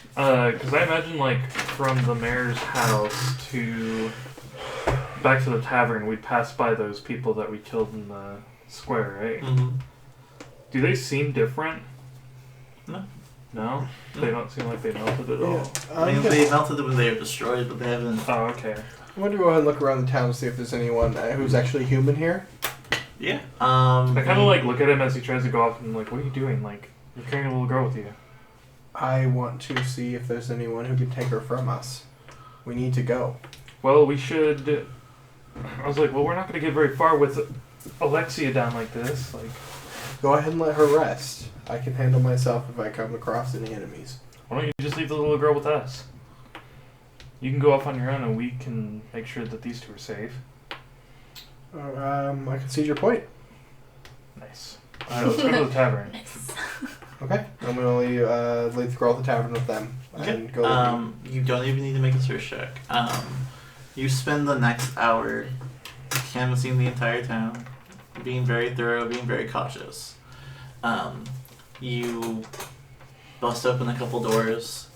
Speaker 5: because I imagine, like, from the mayor's house to back to the tavern, we'd pass by those people that we killed in the square, right?
Speaker 1: Mm-hmm.
Speaker 5: Do they seem different?
Speaker 1: No.
Speaker 5: No? They don't seem like they melted at all.
Speaker 1: I mean, they melted when they were destroyed, but they haven't...
Speaker 5: Oh, okay.
Speaker 3: I'm going to go ahead and look around the town to see if there's anyone who's actually human here.
Speaker 1: Yeah.
Speaker 5: I kind of, like, look at him as he tries to go off and, like, what are you doing? Like, you're carrying a little girl with you.
Speaker 3: I want to see if there's anyone who can take her from us. We need to go.
Speaker 5: Well, we should... I was like, well, we're not going to get very far with Alexia down like this. Like,
Speaker 3: Go ahead and let her rest. I can handle myself if I come across any enemies.
Speaker 5: why don't you just leave the little girl with us? You can go off on your own and we can make sure that these two are safe.
Speaker 3: I can see your point.
Speaker 5: Nice. Alright, let's go to the tavern.
Speaker 3: Okay. I'm going to leave the girl at the tavern with them. And go
Speaker 1: you don't even need to make a search check. You spend the next hour canvassing the entire town, being very thorough, being very cautious. You bust open a couple doors,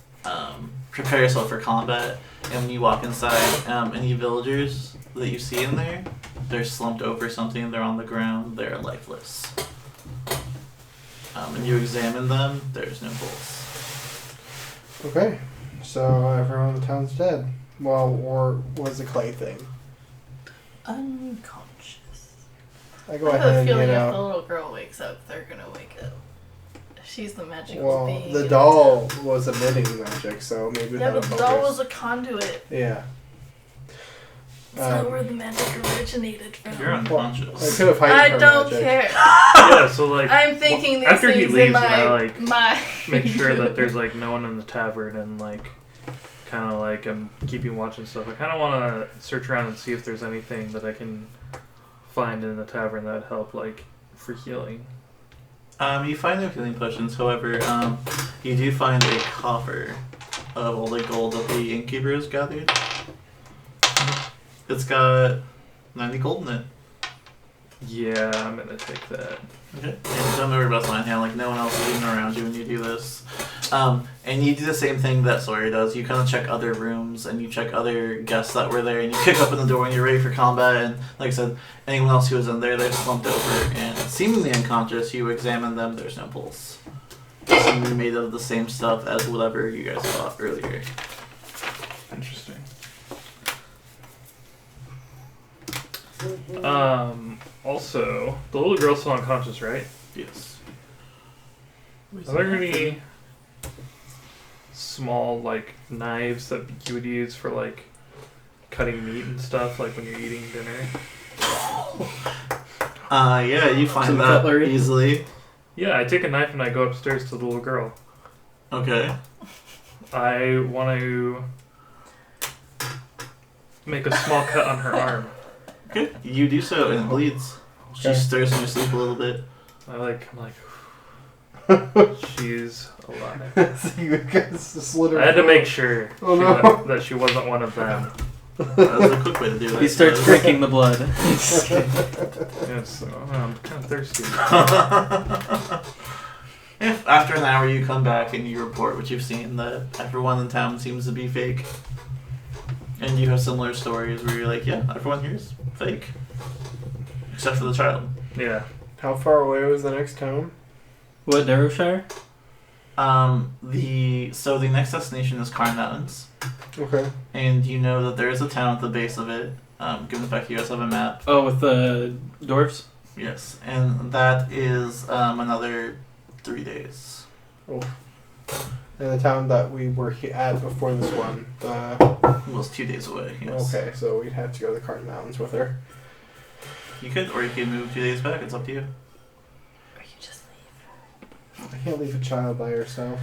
Speaker 1: prepare yourself for combat, and when you walk inside, any villagers that you see in there, they're slumped over something, they're on the ground, they're lifeless. And you examine them, there's no pulse.
Speaker 3: Okay. So everyone in the town's dead. Well, or was the clay thing?
Speaker 4: Unconscious.
Speaker 3: I go
Speaker 4: I have
Speaker 3: ahead
Speaker 4: a
Speaker 3: and,
Speaker 4: feeling
Speaker 3: you
Speaker 4: if the
Speaker 3: know...
Speaker 4: little girl wakes up, they're gonna wake up. She's the magical
Speaker 3: Well,
Speaker 4: being.
Speaker 3: the doll was emitting magic, so maybe
Speaker 4: Yeah,
Speaker 3: that'll
Speaker 4: but the
Speaker 3: focus.
Speaker 4: doll was a conduit.
Speaker 3: Yeah.
Speaker 4: That's not where the magic originated from.
Speaker 1: You're
Speaker 3: I
Speaker 1: unconscious.
Speaker 3: could have heightened
Speaker 4: I
Speaker 3: her
Speaker 4: don't
Speaker 3: magic.
Speaker 4: care.
Speaker 5: Yeah, so like...
Speaker 4: I'm thinking these
Speaker 5: after he
Speaker 4: things
Speaker 5: leaves,
Speaker 4: in my,
Speaker 5: and I, like,
Speaker 4: my
Speaker 5: make sure that there's like no one in the tavern and like kind of like I'm keeping watch and stuff. I kind of want to search around and see if there's anything that I can find in the tavern that would help like for healing.
Speaker 1: You find no healing potions, however, you do find a coffer of all the gold that the innkeeper has gathered. It's got 90 gold in it.
Speaker 5: Yeah, I'm gonna take that.
Speaker 1: Okay. And don't worry about mine hand, like no one else is even around you when you do this. And you do the same thing that Sawyer does. You kind of check other rooms and you check other guests that were there and you kick open the door when you're ready for combat. And like I said, anyone else who was in there, they're slumped over and seemingly unconscious. You examine them, there's no pulse. They seem to be made of the same stuff as whatever you guys fought earlier.
Speaker 5: Interesting. Also, the little girl's still unconscious, right?
Speaker 1: Yes.
Speaker 5: Are there any small like knives that you would use for like cutting meat and stuff, like when you're eating dinner?
Speaker 1: Yeah, you find
Speaker 2: Some
Speaker 1: that
Speaker 2: cutlery?
Speaker 1: easily.
Speaker 5: Yeah, I take a knife and I go upstairs to the little girl.
Speaker 1: Okay.
Speaker 5: I want to make a small cut on her arm.
Speaker 1: Okay. You do so and it bleeds. She
Speaker 3: Okay.
Speaker 1: stirs in her sleep a little bit.
Speaker 5: I'm like, she's alive.
Speaker 3: So you guys just slit her
Speaker 5: I had to
Speaker 3: throat.
Speaker 5: make sure
Speaker 3: Oh,
Speaker 5: she
Speaker 3: no.
Speaker 5: that she wasn't one of them.
Speaker 1: That was a quick way to do that.
Speaker 2: He starts drinking the blood.
Speaker 5: Yes, so, I'm kind of thirsty.
Speaker 1: If after an hour you come back and you report what you've seen, that everyone in town seems to be fake. And you have similar stories where you're like, yeah, everyone here is fake. Except for the child.
Speaker 5: Yeah.
Speaker 3: How far away was the next town?
Speaker 2: What, Darrowshire?
Speaker 1: The next destination is Carn Mountains.
Speaker 3: Okay.
Speaker 1: And you know that there is a town at the base of it, given the fact you guys have a map.
Speaker 2: Oh, with the dwarves?
Speaker 1: Yes. And that is another 3 days.
Speaker 3: Oh. And the town that we were at before this one.
Speaker 1: Was 2 days away, yes.
Speaker 3: Okay, so we'd have to go to the Carton Mountains with her.
Speaker 1: You could, or you could move 2 days back, it's up to you.
Speaker 4: Or you just leave.
Speaker 3: I can't leave a child by herself.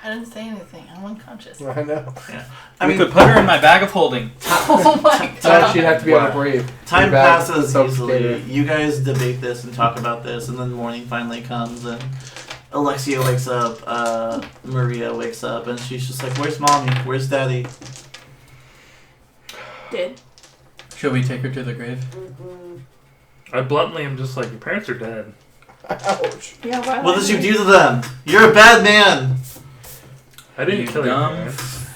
Speaker 4: I didn't say anything. I'm unconscious.
Speaker 3: I know.
Speaker 1: I
Speaker 2: We
Speaker 1: mean,
Speaker 2: could put her in my bag of holding.
Speaker 4: Oh my god.
Speaker 3: She'd have to be able to breathe.
Speaker 1: time
Speaker 3: Your bag
Speaker 1: passes
Speaker 3: is so
Speaker 1: easily.
Speaker 3: scared.
Speaker 1: You guys debate this and talk about this, and then morning finally comes, and Alexia wakes up, Maria wakes up, and she's just like, where's mommy? Where's daddy?
Speaker 4: Did.
Speaker 2: Should we take her to the grave?
Speaker 5: I bluntly am just like, your parents are dead.
Speaker 3: Ouch.
Speaker 4: Yeah, why?
Speaker 1: What did you do to them? You're a bad man.
Speaker 5: I didn't
Speaker 2: You
Speaker 5: kill your
Speaker 2: dumb
Speaker 5: parents.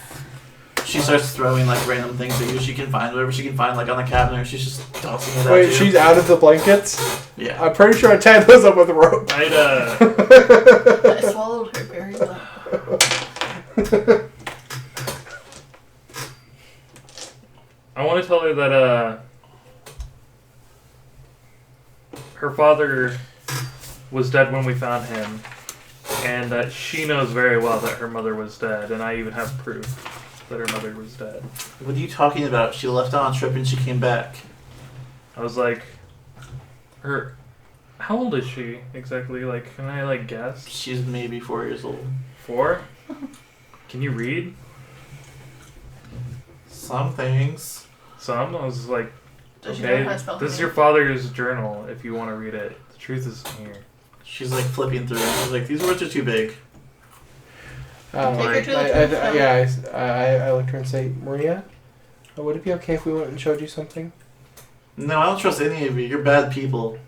Speaker 1: She starts throwing like random things at you. She can find whatever she can find like on the cabinet. She's just tossing it at
Speaker 3: Wait,
Speaker 1: you.
Speaker 3: she's out of the blankets?
Speaker 1: Yeah.
Speaker 3: I'm pretty sure I tied those up with a rope.
Speaker 5: I'd,
Speaker 4: I swallowed her very well.
Speaker 5: I want to tell her that, her father was dead when we found him, and that she knows very well that her mother was dead, and I even have proof that her mother was dead.
Speaker 1: What are you talking about? She left on a trip and she came back.
Speaker 5: I was like, how old is she exactly? Like, can I, like, guess?
Speaker 1: She's maybe 4 years old.
Speaker 5: 4? Can you read?
Speaker 1: Some things.
Speaker 5: Some? I was like,
Speaker 4: Does she know
Speaker 5: okay,
Speaker 4: how to spell
Speaker 5: this is
Speaker 4: her
Speaker 5: your
Speaker 4: name?
Speaker 5: father's journal if you want to read it. The truth is in here.
Speaker 1: She's like flipping through. She's like, these words are too big.
Speaker 4: Take her to the
Speaker 3: I looked at her and say, Maria, would it be okay if we went and showed you something?
Speaker 1: No, I don't trust any of you. You're bad people.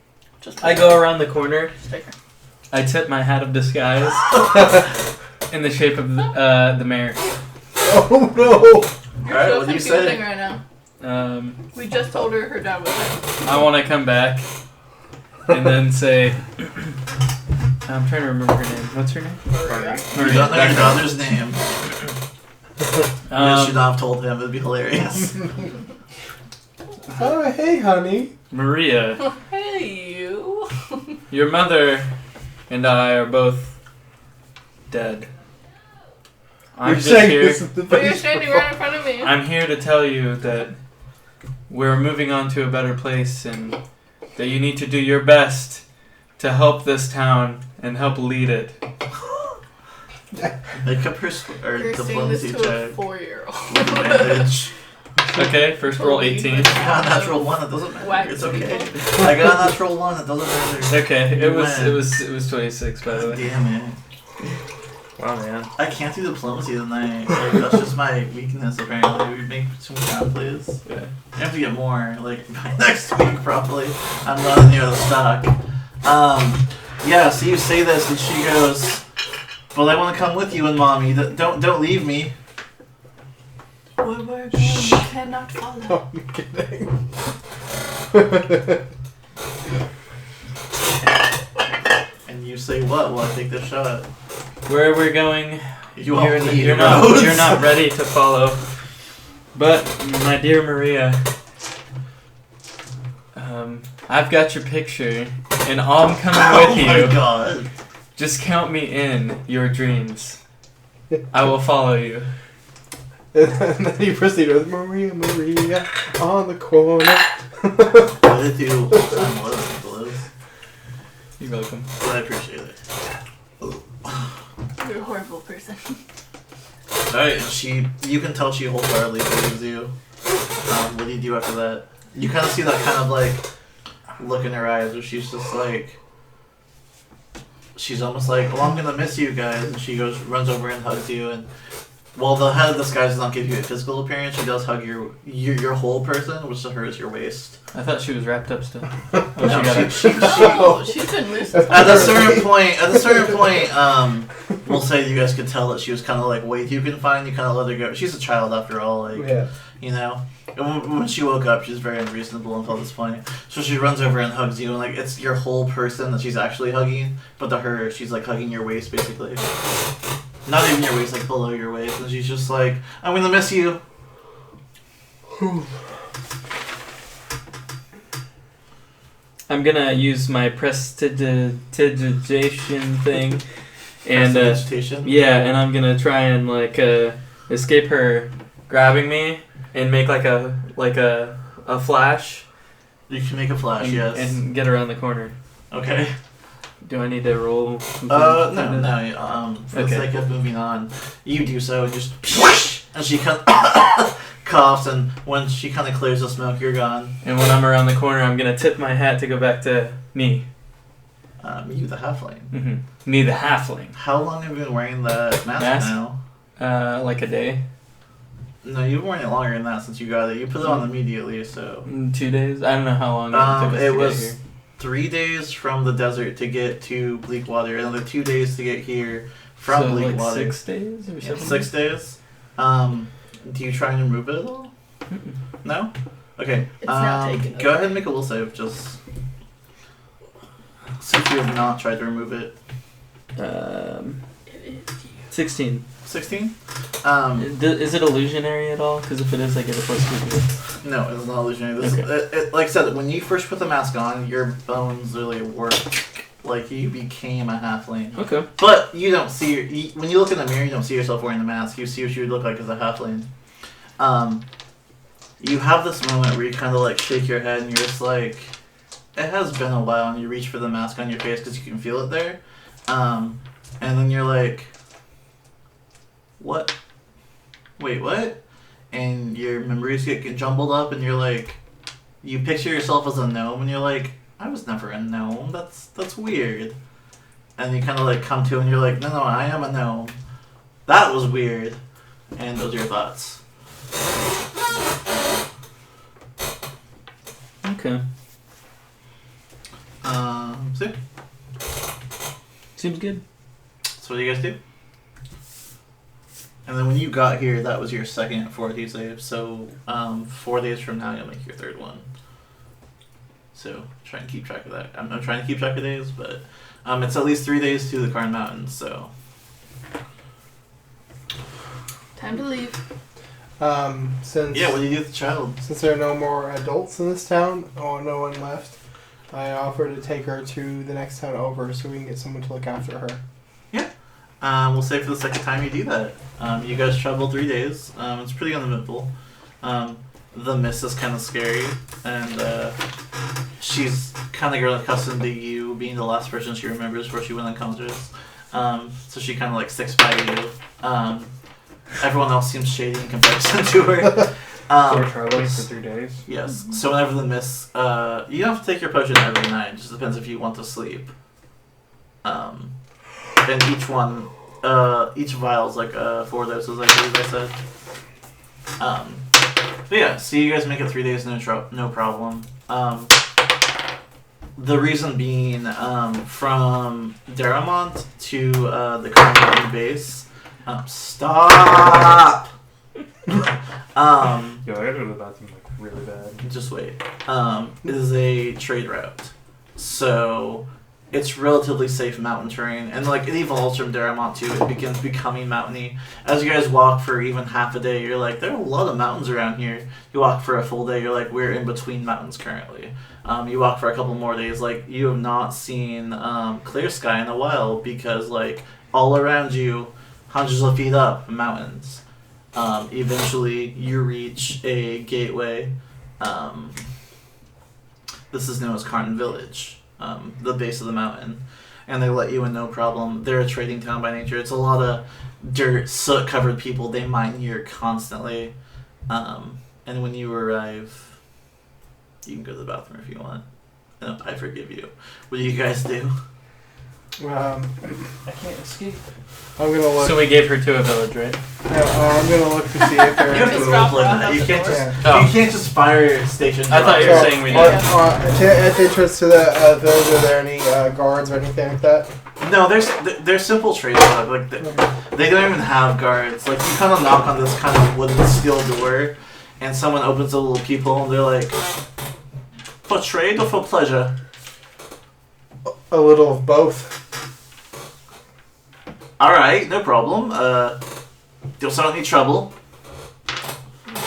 Speaker 4: Just
Speaker 2: I go around the corner.
Speaker 4: Just take her.
Speaker 2: I tip my hat of disguise in the shape of the mayor.
Speaker 3: Oh no!
Speaker 4: You're
Speaker 1: Alright,
Speaker 4: so
Speaker 1: what do you
Speaker 4: confusing
Speaker 1: say?
Speaker 4: right now. We just told her dad was dead.
Speaker 2: I want to come back and then say, I'm trying to remember her name. What's her name?
Speaker 1: You don't know your daughter's name. You should not have told him. It'd be hilarious.
Speaker 3: Oh, hey, honey.
Speaker 2: Maria,
Speaker 4: Hey, you.
Speaker 2: your mother and I are both dead. I'm
Speaker 3: You're
Speaker 2: just
Speaker 3: saying
Speaker 2: here.
Speaker 3: this is the
Speaker 4: But you're
Speaker 3: base
Speaker 4: standing
Speaker 3: for-
Speaker 4: right in front of me.
Speaker 2: I'm here to tell you that we're moving on to a better place and that you need to do your best to help this town and help lead it.
Speaker 1: Make up her
Speaker 4: You're saying
Speaker 1: diplomacy
Speaker 4: this to a
Speaker 1: check.
Speaker 4: 4-year-old.
Speaker 1: Advantage.
Speaker 2: Okay, first roll 18.
Speaker 1: I got a natural 1. It doesn't matter.
Speaker 4: Whack
Speaker 1: It's okay.
Speaker 4: people.
Speaker 1: I got a natural 1. It doesn't matter.
Speaker 2: Okay, it
Speaker 1: You
Speaker 2: was
Speaker 1: win.
Speaker 2: 26 by the way.
Speaker 1: Damn it.
Speaker 5: Wow, man.
Speaker 1: I can't do diplomacy tonight. Like, that's just my weakness, apparently. We make too much out, please.
Speaker 2: Yeah.
Speaker 1: I have to get more, like, by next week, probably. I'm running near the stock. Yeah, so you say this, and she goes, well, I want to come with you and Mommy. Don't leave me.
Speaker 4: Where we're going, you cannot follow.
Speaker 3: I'm kidding.
Speaker 1: And you say what? Well, I take this shot.
Speaker 2: Where we're going,
Speaker 1: You won't
Speaker 2: you're,
Speaker 1: need
Speaker 2: you're not
Speaker 1: roads.
Speaker 2: you're not ready to follow. But my dear Maria, I've got your picture, and I'm coming with
Speaker 1: Oh
Speaker 2: you.
Speaker 1: my god.
Speaker 2: Just count me in your dreams. I will follow you.
Speaker 3: And then you proceed with Maria, Maria, on the corner.
Speaker 1: What did you do? I'm more than blue.
Speaker 2: You're welcome.
Speaker 1: But I appreciate it.
Speaker 4: You're a horrible person.
Speaker 1: Alright, you can tell she wholeheartedly believes you. What do you do after that? You kind of see that kind of like look in her eyes where she's just like, she's almost like, well, I'm gonna miss you guys, and she runs over and hugs you, and well, the head of disguise does not give you a physical appearance. She does hug your whole person, which to her is your waist.
Speaker 2: I thought she was wrapped up still. Oh,
Speaker 1: No,
Speaker 2: she got it.
Speaker 4: Oh, she's been loose.
Speaker 1: At a certain point, we'll say you guys could tell that she was kind of like way too confined. You kind of let her go. She's a child after all, like,
Speaker 3: Yeah.
Speaker 1: you know. And when she woke up, she's very unreasonable until this point. So she runs over and hugs you, and like it's your whole person that she's actually hugging. But to her, she's like hugging your waist, basically. Not even your waist, like below your waist. And she's just like, I'm gonna miss you.
Speaker 2: I'm gonna use my prestidigitation thing, and
Speaker 1: Prestidigitation?
Speaker 2: yeah, and I'm gonna try and like escape her grabbing me and make like a flash.
Speaker 1: You can make a flash,
Speaker 2: and,
Speaker 1: yes.
Speaker 2: and get around the corner.
Speaker 1: Okay.
Speaker 2: Do I need to roll?
Speaker 1: No. For the
Speaker 2: Okay.
Speaker 1: sake of moving on, you do so, and just and she coughs, and when she kind of clears the smoke, you're gone.
Speaker 2: And when I'm around the corner, I'm gonna tip my hat to go back to me.
Speaker 1: You the halfling.
Speaker 2: Mm-hmm. Me, the halfling.
Speaker 1: How long have you been wearing that mask
Speaker 2: Mask?
Speaker 1: now?
Speaker 2: Like a day.
Speaker 1: No, you've been wearing it longer than that since you got it. You put it on immediately, so.
Speaker 2: 2 days? I don't know how long it took us
Speaker 1: It
Speaker 2: to
Speaker 1: was
Speaker 2: get here.
Speaker 1: 3 days from the desert to get to Bleakwater, another 2 days to get here from
Speaker 2: So,
Speaker 1: Bleakwater.
Speaker 2: like 6 days or
Speaker 1: Yeah,
Speaker 2: 7
Speaker 1: 6 days. Do you try and remove it at all? No? Okay.
Speaker 4: It's now taken
Speaker 1: Go
Speaker 4: over.
Speaker 1: ahead and make a will save, just. Since you have not tried to remove it.
Speaker 2: 16.
Speaker 1: 16?
Speaker 2: Is it illusionary at all? Because if it is, I get a plus 2 to it.
Speaker 1: No, it's not illusionary. This,
Speaker 2: Okay.
Speaker 1: like I said, when you first put the mask on, your bones really worked. Like you became a halfling.
Speaker 2: Okay.
Speaker 1: But you don't see when you look in the mirror, you don't see yourself wearing the mask. You see what you would look like as a halfling. You have this moment where you kind of like shake your head and you're just like, it has been a while, and you reach for the mask on your face because you can feel it there. And then you're like, what? Wait, what? And your memories get jumbled up, and you're like, you picture yourself as a gnome, and you're like, I was never a gnome. That's weird. And you kind of like come to, and you're like, no, I am a gnome. That was weird. And those are your thoughts.
Speaker 2: Okay.
Speaker 1: So yeah.
Speaker 2: Seems good.
Speaker 1: So what do you guys do? And then when you got here, that was your second 4D save. So 4 days from now, you'll make your third one. So try and keep track of that. I'm trying to keep track of days, but it's at least 3 days to the Karn Mountains. So
Speaker 4: Time to leave.
Speaker 3: Since
Speaker 1: yeah, what do you do with the child?
Speaker 3: Since there are no more adults in this town, or no one left, I offer to take her to the next town over so we can get someone to look after her.
Speaker 1: We'll say for the second time you do that. You guys travel 3 days. It's pretty uneventful. The mist is kind of scary, and she's kind of grown accustomed to you being the last person she remembers before she went unconscious. So she kind of like sticks by you. Everyone else seems shady in comparison to her.
Speaker 5: So we're traveling for 3 days.
Speaker 1: Yes. So whenever the mist, you don't have to take your potion every night. It just depends if you want to sleep. And each one, each vial's like 4 doses, I believe I said. But yeah, so you guys make it 3 days, no problem. The reason being, from Daramont to the Karn base. Stop.
Speaker 5: Yo, I gotta go to the bathroom like really bad.
Speaker 1: Just wait. Is a trade route, so it's relatively safe mountain terrain, and like it evolves from Daramont too. It begins becoming mountainy. As you guys walk for even half a day, you're like, there are a lot of mountains around here. You walk for a full day, you're like, we're in between mountains currently. You walk for a couple more days, like you have not seen clear sky in a while because like all around you, hundreds of feet up, mountains. Eventually, you reach a gateway. This is known as Karn Village, the base of the mountain, and they let you in no problem. They're a trading town by nature. It's a lot of dirt, soot-covered people. They mine here constantly, and when you arrive, you can go to the bathroom if you want. No, I forgive you. What do you guys do?
Speaker 3: I
Speaker 2: can't escape.
Speaker 3: I'm gonna look.
Speaker 2: So we gave her to a village, right?
Speaker 3: I'm gonna look to see if there
Speaker 1: You have to
Speaker 4: Just drop
Speaker 1: roleplay
Speaker 4: her
Speaker 1: that.
Speaker 4: off
Speaker 1: You
Speaker 4: at
Speaker 1: can't
Speaker 4: the
Speaker 1: just
Speaker 2: door.
Speaker 1: you can't just fire station.
Speaker 2: I thought you were
Speaker 1: drop.
Speaker 2: saying we did.
Speaker 3: At the entrance to the village, are there any guards or anything like that?
Speaker 1: No, there's simple trades. Like they don't even have guards. Like you kind of knock on this kind of wooden steel door, and someone opens a little peephole, and they're like, "For trade or for pleasure?"
Speaker 3: A little of both.
Speaker 1: All right, no problem. You'll start any trouble.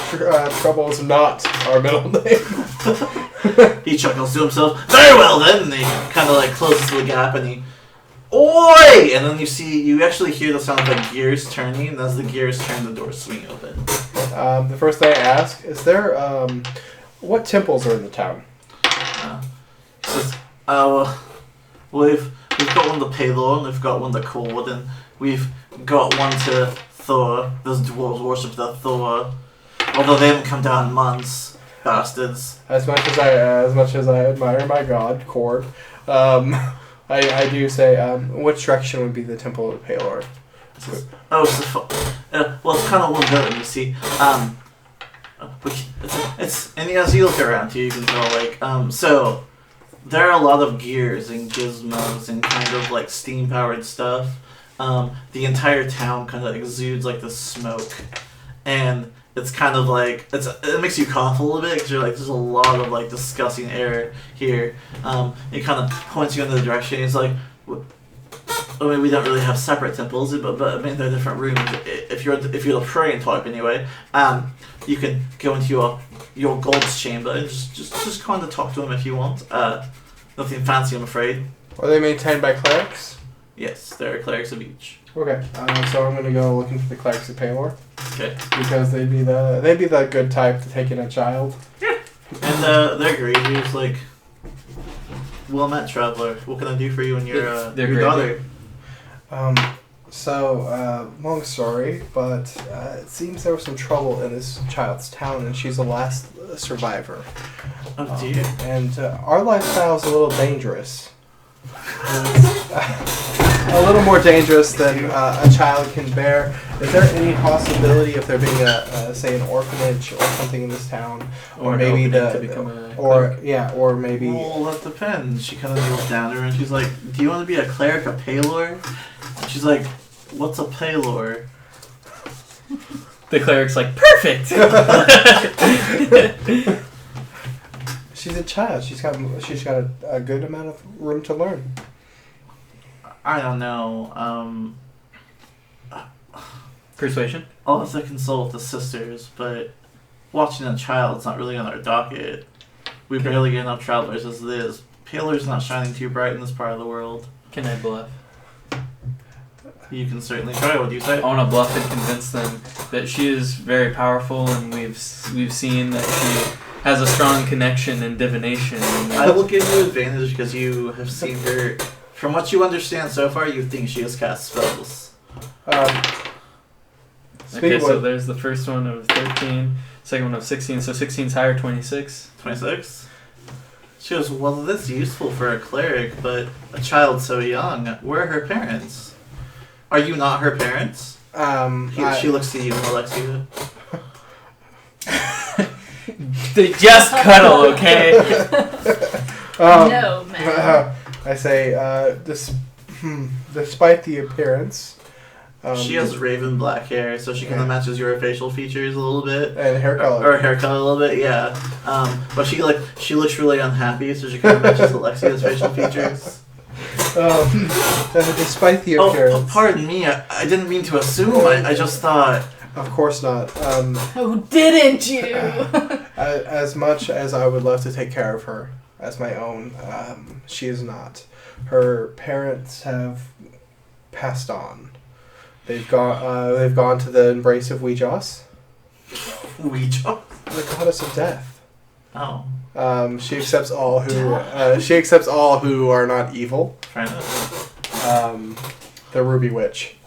Speaker 3: Trouble is not our middle name.
Speaker 1: He chuckles to himself. Very well then. And he kind of like closes the gap, and he, oi! And then you actually hear the sound of like gears turning, and as the gears turn, the doors swing open.
Speaker 3: The first thing I ask is there what temples are in the town?
Speaker 1: Says, we've got one to Palor, and we've got one to Cord, and we've got one to Thor. Those dwarves worship the Thor, although they haven't come down in months, bastards.
Speaker 3: As much as I admire my god, Cord, I do say, which direction would be the temple of Palor?
Speaker 1: Oh, well, it's kind of one villain, you see. And as you look around you can tell, like, so there are a lot of gears and gizmos and kind of like steam-powered stuff. The entire town kind of exudes like the smoke, and it's kind of like it makes you cough a little bit because you're like, there's a lot of like disgusting air here. It kind of points you in the direction. It's like, I mean, we don't really have separate temples, but I mean, they're different rooms. If you're the praying type anyway, you can go into your gold's chamber and just kind of talk to them if you want. Nothing fancy, I'm afraid.
Speaker 3: Are they maintained by clerics?
Speaker 1: Yes, there are clerics of each.
Speaker 3: Okay, so I'm gonna go looking for the clerics of Paylor.
Speaker 1: Okay.
Speaker 3: Because they'd be the good type to take in a child.
Speaker 1: Yeah. And they're great. You're just like, well met, traveler. What can I do for you and your daughter?
Speaker 3: Long story, but it seems there was some trouble in this child's town, and she's the last survivor.
Speaker 1: Oh dear.
Speaker 3: And our lifestyle is a little dangerous. A little more dangerous than a child can bear. Is there any possibility of there being say an orphanage or something in this town, or maybe or maybe?
Speaker 1: Well, that depends. She kind of kneels down to her and she's like, "Do you want to be a cleric of Paylor?" And she's like, "What's a Paylor?"
Speaker 2: The cleric's like, perfect.
Speaker 3: She's a child. She's got a good amount of room to learn.
Speaker 1: I don't know.
Speaker 2: Persuasion?
Speaker 1: I'll have to consult with the sisters, but watching a child's not really on our docket. We barely get enough travelers as it is. Paylor's not shining too bright in this part of the world.
Speaker 2: Can I bluff?
Speaker 1: You can certainly try. What do you say?
Speaker 2: I want to bluff and convince them that she is very powerful, and we've seen that she has a strong connection in divination.
Speaker 1: I will give you advantage because you have seen her. From what you understand so far, you think she has cast spells.
Speaker 2: Okay, so there's the first one of 13, second one of 16, so 16's higher, 26.
Speaker 1: 26? She goes, well, that's useful for a cleric, but a child so young, where are her parents? Are you not her parents? She looks to you, Alexia.
Speaker 2: They just cuddle, okay?
Speaker 4: No, man.
Speaker 3: I say, despite the appearance...
Speaker 1: she has raven black hair, so she kind of matches your facial features a little bit.
Speaker 3: And hair color.
Speaker 1: Or hair color a little bit, yeah. But she looks really unhappy, so she kind of matches Alexia's facial features.
Speaker 3: Despite the appearance...
Speaker 1: Oh, pardon me, I didn't mean to assume, I just thought...
Speaker 3: Of course not.
Speaker 4: Oh, didn't you?
Speaker 3: As much as I would love to take care of her as my own, she is not. Her parents have passed on. They've gone to the embrace of Weejoss.
Speaker 1: Weejoss?
Speaker 3: The goddess of death.
Speaker 1: Oh.
Speaker 3: She accepts all who are not evil.
Speaker 1: Fair enough.
Speaker 3: The Ruby Witch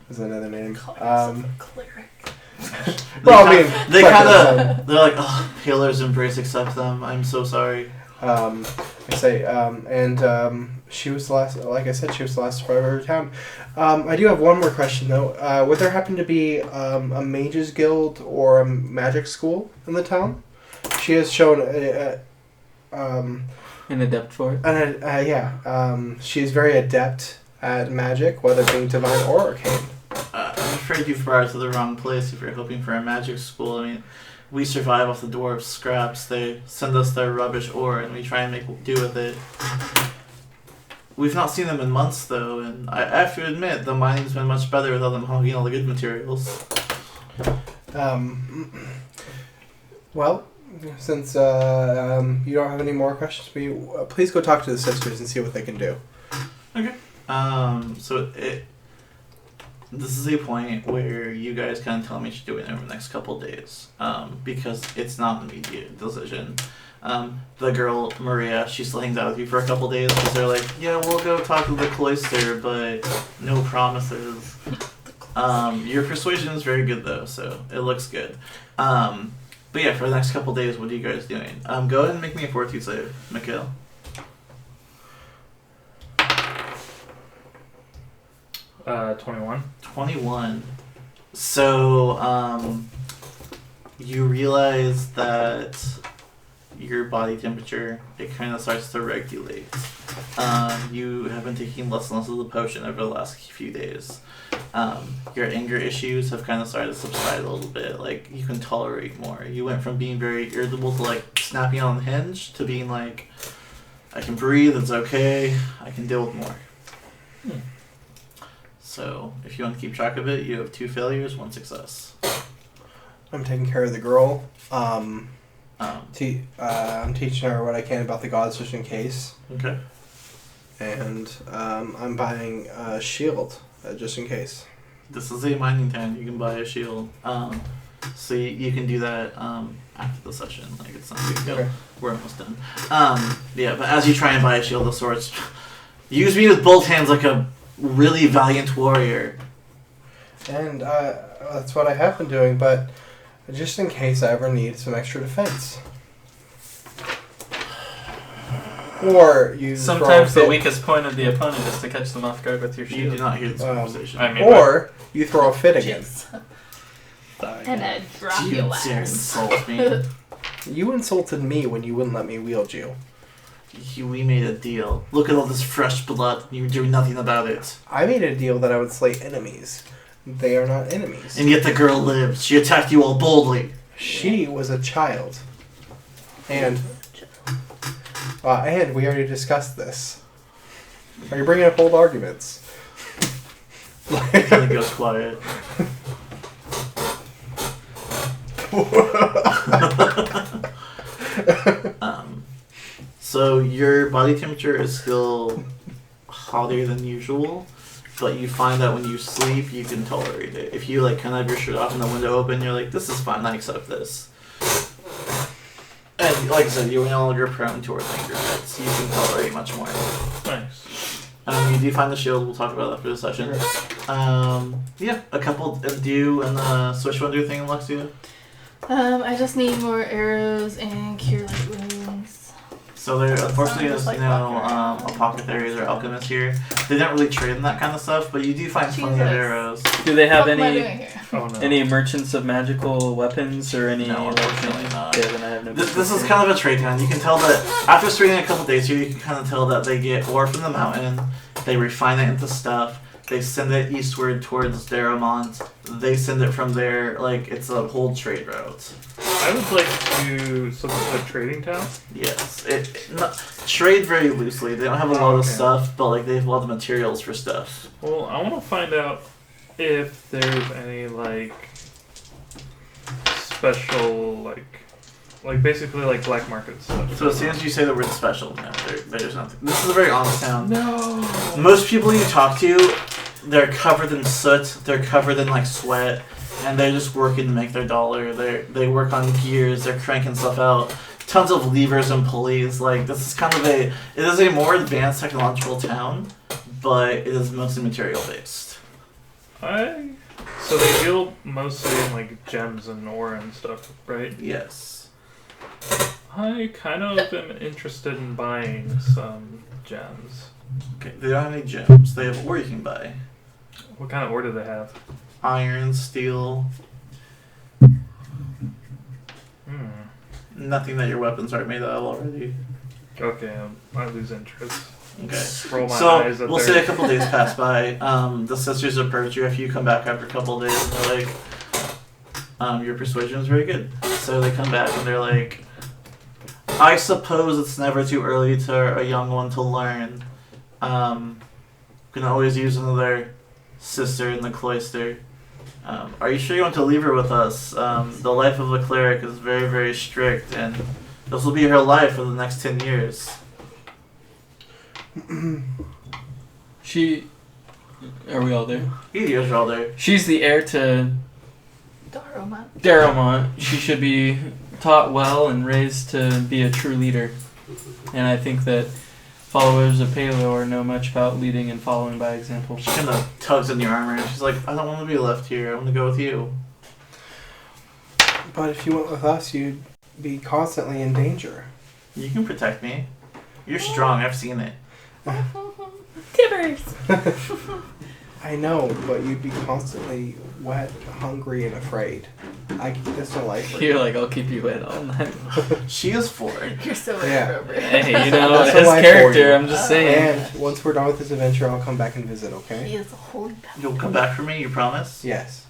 Speaker 3: is another name.
Speaker 1: They're like, oh, Paylor's embrace, accept them. I'm so sorry. She was the last, like I said, she was the last survivor of her town. I do have one more question though. Would there happen to be a mages guild or a magic school in the town? She has shown
Speaker 2: an adept for it.
Speaker 3: She is very adept at magic, whether it being divine or arcane.
Speaker 1: I'm afraid you've brought her to the wrong place if you're hoping for a magic school. I mean, we survive off the dwarves' scraps. They send us their rubbish ore, and we try and make do with it. We've not seen them in months, though, and I have to admit, the mining's been much better without them hogging all the good materials.
Speaker 3: Well, since you don't have any more questions for me, please go talk to the sisters and see what they can do.
Speaker 1: Okay. This is a point where you guys kind of tell me what you're doing over the next couple of days, because it's not an immediate decision. The girl, Maria, she still hangs out with you for a couple of days because they're like, yeah, we'll go talk to the cloister, but no promises. Your persuasion is very good, though, so it looks good. But yeah, for the next couple of days, what are you guys doing? Go ahead and make me a fortitude save, Mikhail.
Speaker 5: 21.
Speaker 1: 21. So, you realize that your body temperature, it kind of starts to regulate. You have been taking less and less of the potion over the last few days. Your anger issues have kind of started to subside a little bit. Like, you can tolerate more. You went from being very irritable to, like, snapping on the hinge to being like, I can breathe, it's okay, I can deal with more. So, if you want to keep track of it, you have 2 failures, 1 success.
Speaker 3: I'm taking care of the girl. I'm teaching her what I can about the gods just in case.
Speaker 1: Okay.
Speaker 3: And I'm buying a shield just in case.
Speaker 1: This is a mining town. You can buy a shield. So you can do that after the session. Like, it's not a big deal.
Speaker 3: Okay.
Speaker 1: We're almost done. Yeah, but as you try and buy a shield of sorts, use me with both hands like a really valiant warrior.
Speaker 3: And that's what I have been doing, but just in case I ever need some extra defense. Or you
Speaker 2: Sometimes the weakest point of the opponent is to catch them off guard with your
Speaker 1: You
Speaker 2: shield.
Speaker 1: do not hear this conversation.
Speaker 5: I mean,
Speaker 3: Or you throw a fit again.
Speaker 4: Jeez. And I drop
Speaker 1: You
Speaker 4: your
Speaker 1: dare
Speaker 4: ass.
Speaker 1: insult me.
Speaker 3: You insulted me when you wouldn't let me wield you.
Speaker 1: We made a deal. Look at all this fresh blood. You do nothing about it.
Speaker 3: I made a deal that I would slay enemies. They are not enemies.
Speaker 1: And yet the girl lives. She attacked you all boldly.
Speaker 3: She was a child. And we already discussed this. Are you bringing up old arguments?
Speaker 1: It kind of goes quiet. So your body temperature is still hotter than usual, but you find that when you sleep, you can tolerate it. If you like kind of have your shirt off and the window open, you're like, this is fine, I accept this. And like I said, you're no longer prone towards anger fits. You can tolerate much more.
Speaker 5: Nice.
Speaker 1: You do find the shield. We'll talk about that after the session. Yeah, a couple do you and the Switch one do a thing in Luxia.
Speaker 4: I just need more arrows and cure light wounds.
Speaker 1: So there unfortunately
Speaker 4: Sounds
Speaker 1: is
Speaker 4: like
Speaker 1: apothecaries or alchemists here. They don't really trade in that kind of stuff, but you do find plenty of
Speaker 4: Jesus.
Speaker 1: arrows.
Speaker 2: Do they have
Speaker 4: What am I doing
Speaker 2: any
Speaker 4: here?
Speaker 5: Oh no.
Speaker 2: any merchants of magical weapons or any?
Speaker 1: No, unfortunately not.
Speaker 2: Yeah, then I have no.
Speaker 1: This is kind of a trade town. You can tell that after spending a couple days here, you can kind of tell that they get ore from the mountain, they refine it into stuff, they send it eastward towards Daromont, they send it from there, like, it's a whole trade route.
Speaker 5: I would like to. So this is a trading town?
Speaker 1: Yes. Trade very loosely. They don't have a lot of
Speaker 5: Okay.
Speaker 1: stuff, but, like, they have a lot of materials for stuff.
Speaker 5: Well, I want to find out if there's any, like, special, like basically, like, black market stuff.
Speaker 1: So as soon as you say the word special, no, there's nothing. This is a very honest town.
Speaker 5: No!
Speaker 1: Most people you talk to, they're covered in soot, they're covered in, like, sweat, and they're just working to make their dollar. They work on gears, they're cranking stuff out. Tons of levers and pulleys. Like, this is kind of it is a more advanced technological town, but it is mostly material based.
Speaker 5: So they deal mostly in, like, gems and ore and stuff, right?
Speaker 1: Yes.
Speaker 5: I kind of am interested in buying some gems.
Speaker 1: Okay, they don't have any gems. They have ore you can buy.
Speaker 5: What kind of ore do they have?
Speaker 1: Iron, steel, nothing that your weapons aren't made of already.
Speaker 5: Okay, I lose interest.
Speaker 1: Okay.
Speaker 5: Roll my
Speaker 1: So,
Speaker 5: eyes at
Speaker 1: we'll
Speaker 5: their-
Speaker 1: say a couple days pass by. The Sisters approach you after you come back after a couple days, and they're like, your persuasion is very good. So they come back and they're like, I suppose it's never too early to a young one to learn. Can always use another sister in the cloister. Are you sure you want to leave her with us? The life of a cleric is very, very strict, and this will be her life for the next 10 years.
Speaker 2: Are we all there?
Speaker 1: You guys are all there.
Speaker 2: She's the heir to
Speaker 4: Daromont.
Speaker 2: Daromont. She should be taught well and raised to be a true leader. And I think that followers of Palor know much about leading and following by example.
Speaker 1: She kind of tugs on your armor, and she's like, I don't want to be left here. I want to go with you.
Speaker 3: But if you went with us, you'd be constantly in danger.
Speaker 1: You can protect me. You're strong. I've seen it.
Speaker 4: Tibbers.
Speaker 3: I know, but you'd be constantly wet, hungry, and afraid. That's no life for
Speaker 2: You're
Speaker 3: you.
Speaker 2: like, I'll keep you wet all night.
Speaker 1: She is 4.
Speaker 4: You're so
Speaker 3: Yeah.
Speaker 4: inappropriate.
Speaker 2: Hey, you know,
Speaker 3: That's a
Speaker 2: his
Speaker 3: life for
Speaker 2: character,
Speaker 3: you.
Speaker 2: I'm just saying.
Speaker 3: And once we're done with this adventure, I'll come back and visit, okay?
Speaker 4: He is a holy power.
Speaker 1: You'll come back for me, you promise?
Speaker 3: Yes.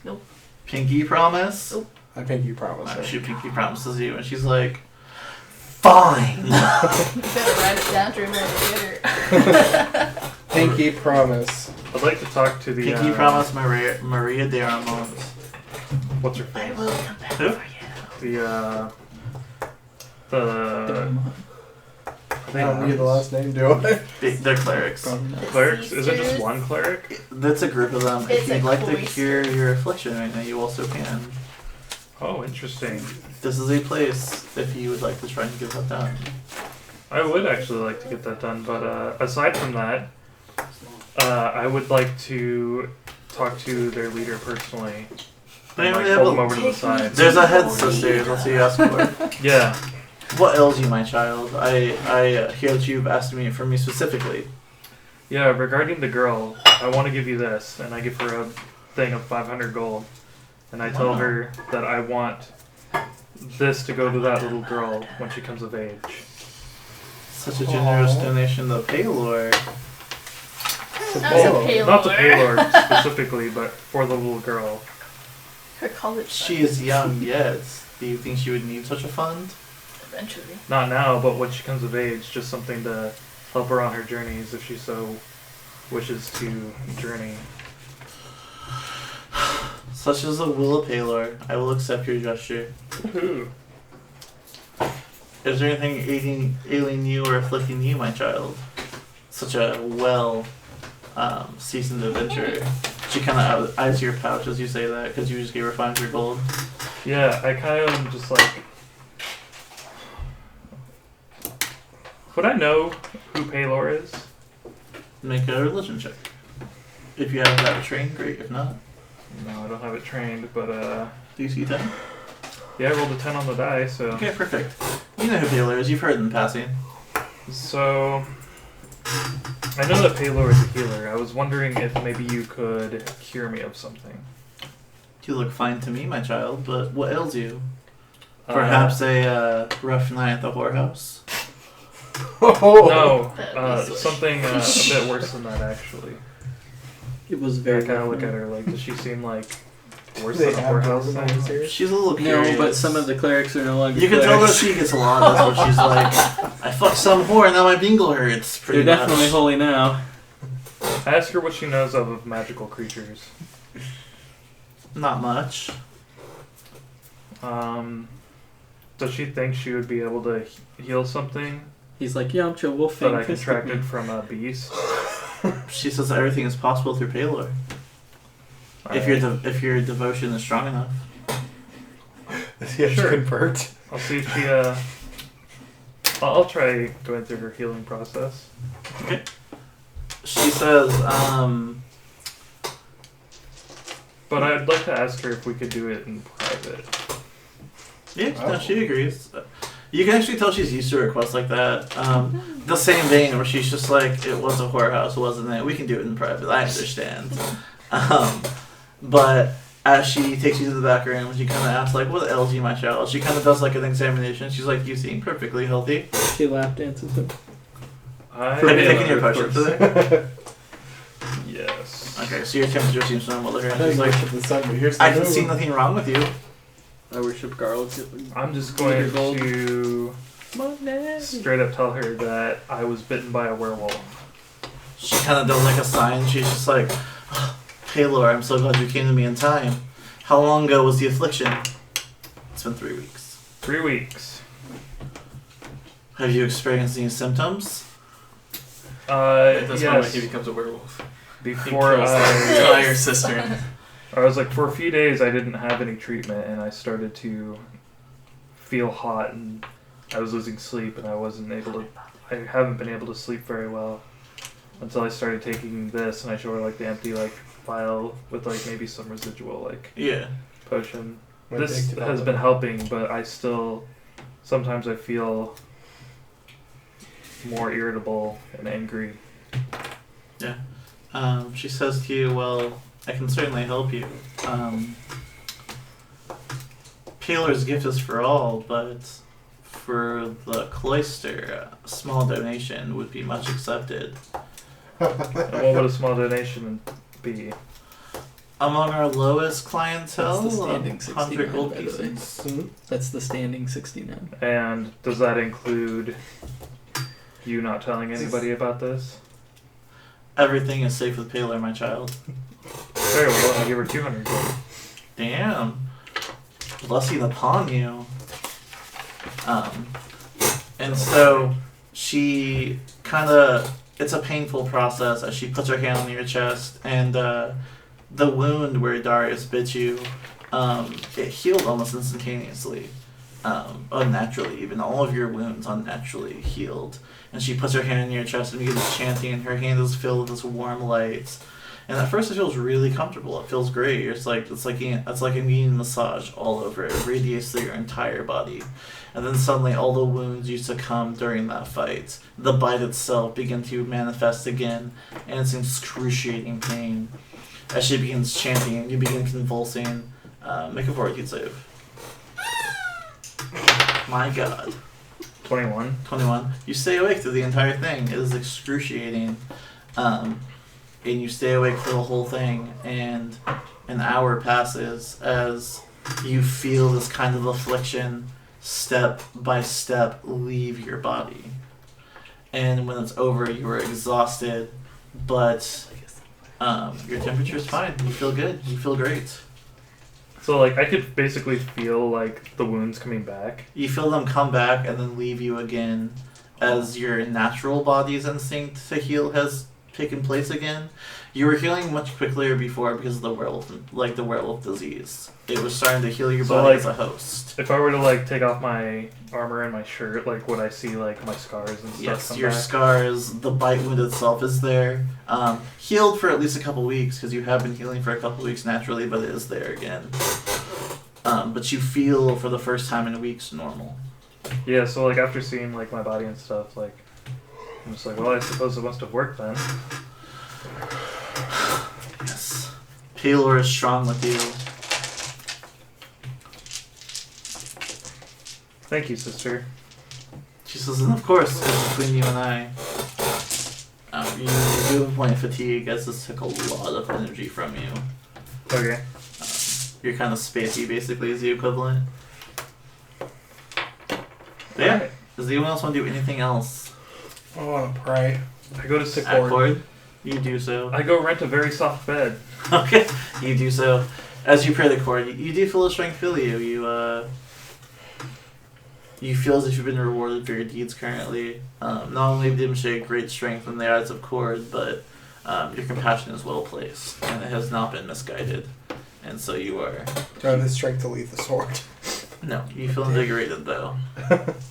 Speaker 1: Pinky promise?
Speaker 4: Nope.
Speaker 3: I think you promise.
Speaker 1: Oh, she Pinky promises you, and she's like, fine.
Speaker 4: You better write it down to remember to get her.
Speaker 3: Pinky promise.
Speaker 5: I'd like to talk to the.
Speaker 1: Pinky promise Maria de Ramon.
Speaker 5: What's her
Speaker 4: I
Speaker 5: face?
Speaker 4: will come back
Speaker 1: Who?
Speaker 4: for you.
Speaker 5: The.
Speaker 3: I don't need the last name, do I?
Speaker 1: They're clerics.
Speaker 2: Probably not.
Speaker 5: Clerics? Is it just
Speaker 4: Sisters.
Speaker 5: one cleric?
Speaker 1: That's a group of them. If
Speaker 4: It's
Speaker 1: you'd
Speaker 4: a
Speaker 1: like to
Speaker 4: cloister.
Speaker 1: cure your affliction right now, you also can.
Speaker 5: Oh, interesting.
Speaker 1: This is a place if you would like to try and get that done.
Speaker 5: I would actually like to get that done, but aside from that, I would like to talk to their leader personally.
Speaker 1: They
Speaker 5: And, like,
Speaker 1: only have
Speaker 5: pull
Speaker 1: a-
Speaker 5: them over to the side.
Speaker 1: There's a head sister. That's what you asked for.
Speaker 5: Yeah.
Speaker 1: What ails you, my child? I hear that you've asked me for me specifically.
Speaker 5: Yeah, regarding the girl, I want to give you this, and I give her a thing of 500 gold. And I tell
Speaker 1: Wow.
Speaker 5: her that I want this to go to that little girl when she comes of age.
Speaker 1: Such a generous
Speaker 3: Aw.
Speaker 1: donation to Paylor.
Speaker 3: To
Speaker 4: That was a
Speaker 3: Bolo.
Speaker 4: pale
Speaker 5: Not the
Speaker 4: lord.
Speaker 5: Paylord specifically, but for the little girl.
Speaker 4: Her college
Speaker 1: She is young yet. Do you think she would need such a fund?
Speaker 4: eventually.
Speaker 5: Not now, but when she comes of age, just something to help her on her journeys if she so wishes to journey.
Speaker 1: Such is the will of Paylor. I will accept your gesture.
Speaker 5: Woohoo.
Speaker 1: Is there anything ailing you or afflicting you, my child? Such a seasoned adventurer. She kind of eyes your pouch as you say that because you just gave her 500 gold.
Speaker 5: Yeah, I kind of am just like. Would I know who Paylor is?
Speaker 1: Make a religion check. If you have that trained, great. If not,
Speaker 5: No, I don't have it trained, but
Speaker 1: DC 10.
Speaker 5: yeah, I rolled a 10 on the die, so.
Speaker 1: Okay, perfect. You know who Paylor is. You've heard them passing.
Speaker 5: So, I know that Paylor is a healer. I was wondering if maybe you could cure me of something.
Speaker 1: You look fine to me, my child, but what ails you? Perhaps a rough night at the whorehouse?
Speaker 3: Oh.
Speaker 5: No,
Speaker 4: That'd be sweet.
Speaker 5: something a bit worse than that, actually.
Speaker 2: It was
Speaker 5: I
Speaker 2: very
Speaker 5: kind of look at her like, does she seem like worse
Speaker 3: They
Speaker 5: than a
Speaker 3: have
Speaker 5: whorehouse
Speaker 3: Doberman
Speaker 5: thing?
Speaker 3: here.
Speaker 1: She's a little curious.
Speaker 2: No, but some of the clerics are no longer
Speaker 1: You can tell that
Speaker 2: clerics.
Speaker 1: she gets a lot. That's what she's like. I fucked some whore, now my bingle hurts. Pretty
Speaker 2: They're definitely
Speaker 1: much.
Speaker 2: holy now.
Speaker 5: I ask her what she knows of magical creatures.
Speaker 1: Not much.
Speaker 5: Does she think she would be able to heal something
Speaker 2: He's like, yeah, I'm chill. We'll
Speaker 5: that I
Speaker 2: fake
Speaker 5: contracted from a beast?
Speaker 1: She says everything is possible through Paylor. If your devotion is strong enough.
Speaker 3: Yeah,
Speaker 5: Sure.
Speaker 3: convert.
Speaker 5: I'll see if she, I'll try going through her healing process.
Speaker 1: She says,
Speaker 5: But I'd like to ask her if we could do it in private.
Speaker 1: yeah, no,
Speaker 3: Oh.
Speaker 1: she agrees. You can actually tell she's used to requests like that. The same vein where she's just like, it was a whorehouse, wasn't it? We can do it in private. I understand. But as she takes you to the back room, she kind of asks, like, what ails you, my child? She kind of does, like, an examination. She's like, you seem perfectly healthy.
Speaker 2: She lap dances him.
Speaker 5: I
Speaker 1: Have you taken your
Speaker 5: of
Speaker 1: potion
Speaker 5: course.
Speaker 1: today?
Speaker 5: Yes.
Speaker 1: Okay, so your temperature seems normal to her.
Speaker 3: I
Speaker 1: And
Speaker 3: know
Speaker 1: she's
Speaker 3: you
Speaker 1: like,
Speaker 3: worship the sun, but here's the
Speaker 1: I can
Speaker 3: moon.
Speaker 1: see nothing wrong with you.
Speaker 2: I worship garlic.
Speaker 5: I'm just going
Speaker 2: Meter gold.
Speaker 5: to straight up tell her that I was bitten by a werewolf.
Speaker 1: She kind of does, like, a sign. She's just like, Paylor, I'm so glad you came to me in time. How long ago was the affliction? It's been 3 weeks.
Speaker 5: 3 weeks.
Speaker 1: Have you experienced any symptoms?
Speaker 2: That's
Speaker 5: yes.
Speaker 2: when he becomes a werewolf.
Speaker 5: Before
Speaker 2: He kills the entire cistern.
Speaker 5: I was like, for a few days I didn't have any treatment and I started to feel hot and I was losing sleep and I haven't been able to sleep very well until I started taking this and I showed her like the empty like vial with like maybe some residual like
Speaker 1: Yeah.
Speaker 5: potion.
Speaker 3: Went
Speaker 5: This
Speaker 3: big to
Speaker 5: has
Speaker 3: develop.
Speaker 5: been helping, but I still sometimes I feel more irritable and angry.
Speaker 1: She says to you, well, I can certainly help you. Paler's gift is for all, but for the cloister, a small donation would be much accepted.
Speaker 5: And what would a small donation be?
Speaker 1: Among our lowest clientele,
Speaker 2: That's the standing
Speaker 1: 100 gold
Speaker 2: 69, by the way.
Speaker 1: pieces.
Speaker 2: That's the standing 69.
Speaker 5: And does that include you not telling anybody about this?
Speaker 1: Everything is safe with Paler, my child.
Speaker 5: Very well, I give her 200 gold.
Speaker 1: Damn. Blessing upon you. And so she kind of, it's a painful process as she puts her hand on your chest, and the wound where Darius bit you, it healed almost instantaneously. Unnaturally, even all of your wounds unnaturally healed. And she puts her hand on your chest and begins chanting, and her hand is filled with this warm light. And at first, it feels really comfortable. It feels great. It's like a knee massage all over. It radiates through your entire body. And then suddenly, all the wounds you succumb during that fight, the bite itself, begin to manifest again, and it's excruciating pain. As she begins chanting, you begin convulsing. Make a fortitude save. My God.
Speaker 5: 21.
Speaker 1: 21. You stay awake through the entire thing. It is excruciating. And you stay awake for the whole thing, and an hour passes as you feel this kind of affliction step by step leave your body. And when it's over, you are exhausted, but your temperature is fine. You feel good. You feel great.
Speaker 5: So, like, I could basically feel, like, the wounds coming back.
Speaker 1: You feel them come back and then leave you again as your natural body's instinct to heal has taken place again. You were healing much quicker before because of the werewolf disease. It was starting to heal your body as a host.
Speaker 5: If I were to, like, take off my armor and my shirt, like, would I see, like, my scars and stuff
Speaker 1: Yes,
Speaker 5: come
Speaker 1: your
Speaker 5: back?
Speaker 1: scars, the bite wound itself is there. Healed for at least a couple weeks, because you have been healing for a couple weeks naturally, but it is there again. But you feel, for the first time in weeks, normal.
Speaker 5: Yeah, so, like, after seeing, like, my body and stuff, like, I'm just like, well, I suppose it must have worked then.
Speaker 1: Yes. Paler is strong with you.
Speaker 5: Thank you, sister.
Speaker 1: She says, and of course, it's between you and I. You do have a point of fatigue, as this took a lot of energy from you.
Speaker 5: Okay.
Speaker 1: You're kind of spacey, basically, is the equivalent. But yeah.
Speaker 5: Alright.
Speaker 1: Does anyone else want to do anything else?
Speaker 3: I want to pray.
Speaker 5: I go to sick
Speaker 1: At
Speaker 5: ward.
Speaker 1: Cord? You do so.
Speaker 5: I go rent a very soft bed.
Speaker 1: Okay, you do so. As you pray the chord, you do feel a strength fill you. You feel as if you've been rewarded for your deeds currently. Not only have you demonstrated great strength in the eyes of Cord, but your compassion is well placed, and it has not been misguided. And so you are...
Speaker 3: Do I have the strength to leave the sword?
Speaker 1: No, you feel invigorated though.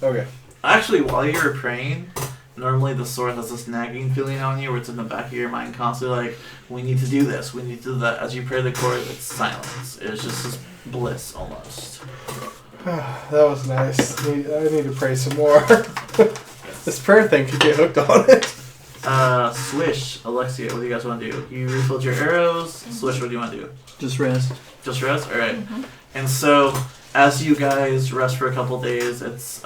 Speaker 3: Okay.
Speaker 1: Actually, while you were praying, normally the sword has this nagging feeling on you where it's in the back of your mind constantly like, we need to do this, we need to do that. As you pray the chord, it's silence. It's just this bliss almost.
Speaker 3: That was nice. I need to pray some more. This prayer thing could get hooked on it.
Speaker 1: Swish, Alexia, what do you guys want to do? You refilled your arrows. Swish, what do you want to do?
Speaker 2: Just rest.
Speaker 1: Just rest? Alright. And so, as you guys rest for a couple days, it's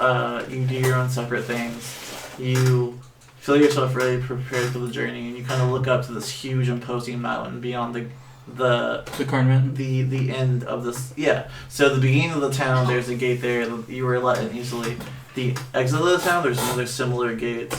Speaker 1: you do your own separate things. You feel yourself ready, prepared for the journey, and you kind of look up to this huge, imposing mountain beyond the
Speaker 2: Carn Mountain?
Speaker 1: the end of this. Yeah. So at the beginning of the town, there's a gate there. You were let in easily. The exit of the town, there's another similar gate,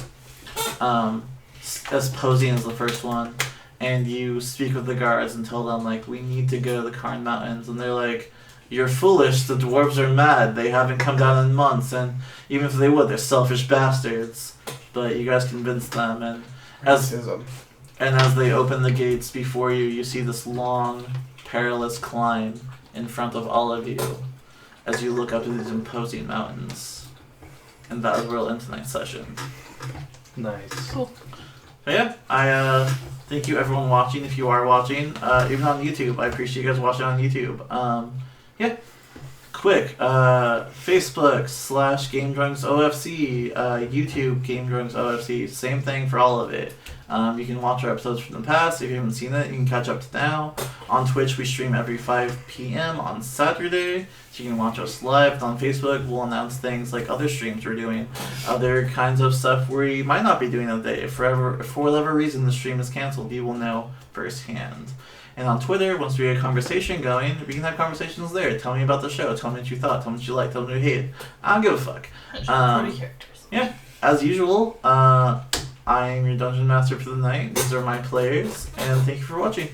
Speaker 1: as posing as the first one. And you speak with the guards and tell them, like, we need to go to the Carn Mountains. And they're like, you're foolish. The dwarves are mad. They haven't come down in months. And even if they would, they're selfish bastards. But you guys convinced them. And
Speaker 3: Racism.
Speaker 1: as they open the gates before you, you see this long, perilous climb in front of all of you as you look up to these imposing mountains. And that is where we'll end tonight's session.
Speaker 5: Nice.
Speaker 4: Cool.
Speaker 1: But yeah, I thank you everyone watching, if you are watching, even on YouTube. I appreciate you guys watching on YouTube. Yeah. Quick, Facebook /GameDrunksOFC, YouTube GameDrunksOFC, same thing for all of it. You can watch our episodes from the past. If you haven't seen it, you can catch up to now. On Twitch, we stream every 5 p.m. on Saturday, so you can watch us live. On Facebook, we'll announce things like other streams we're doing, other kinds of stuff we might not be doing that day. If for whatever reason the stream is canceled, you will know firsthand. And on Twitter, once we get a conversation going, we can have conversations there. Tell me about the show. Tell me what you thought. Tell me what you liked. Tell me what you hated. I don't give a fuck.
Speaker 4: 140 characters.
Speaker 1: Yeah. As usual, I'm your Dungeon Master for the night. These are my players, and thank you for watching.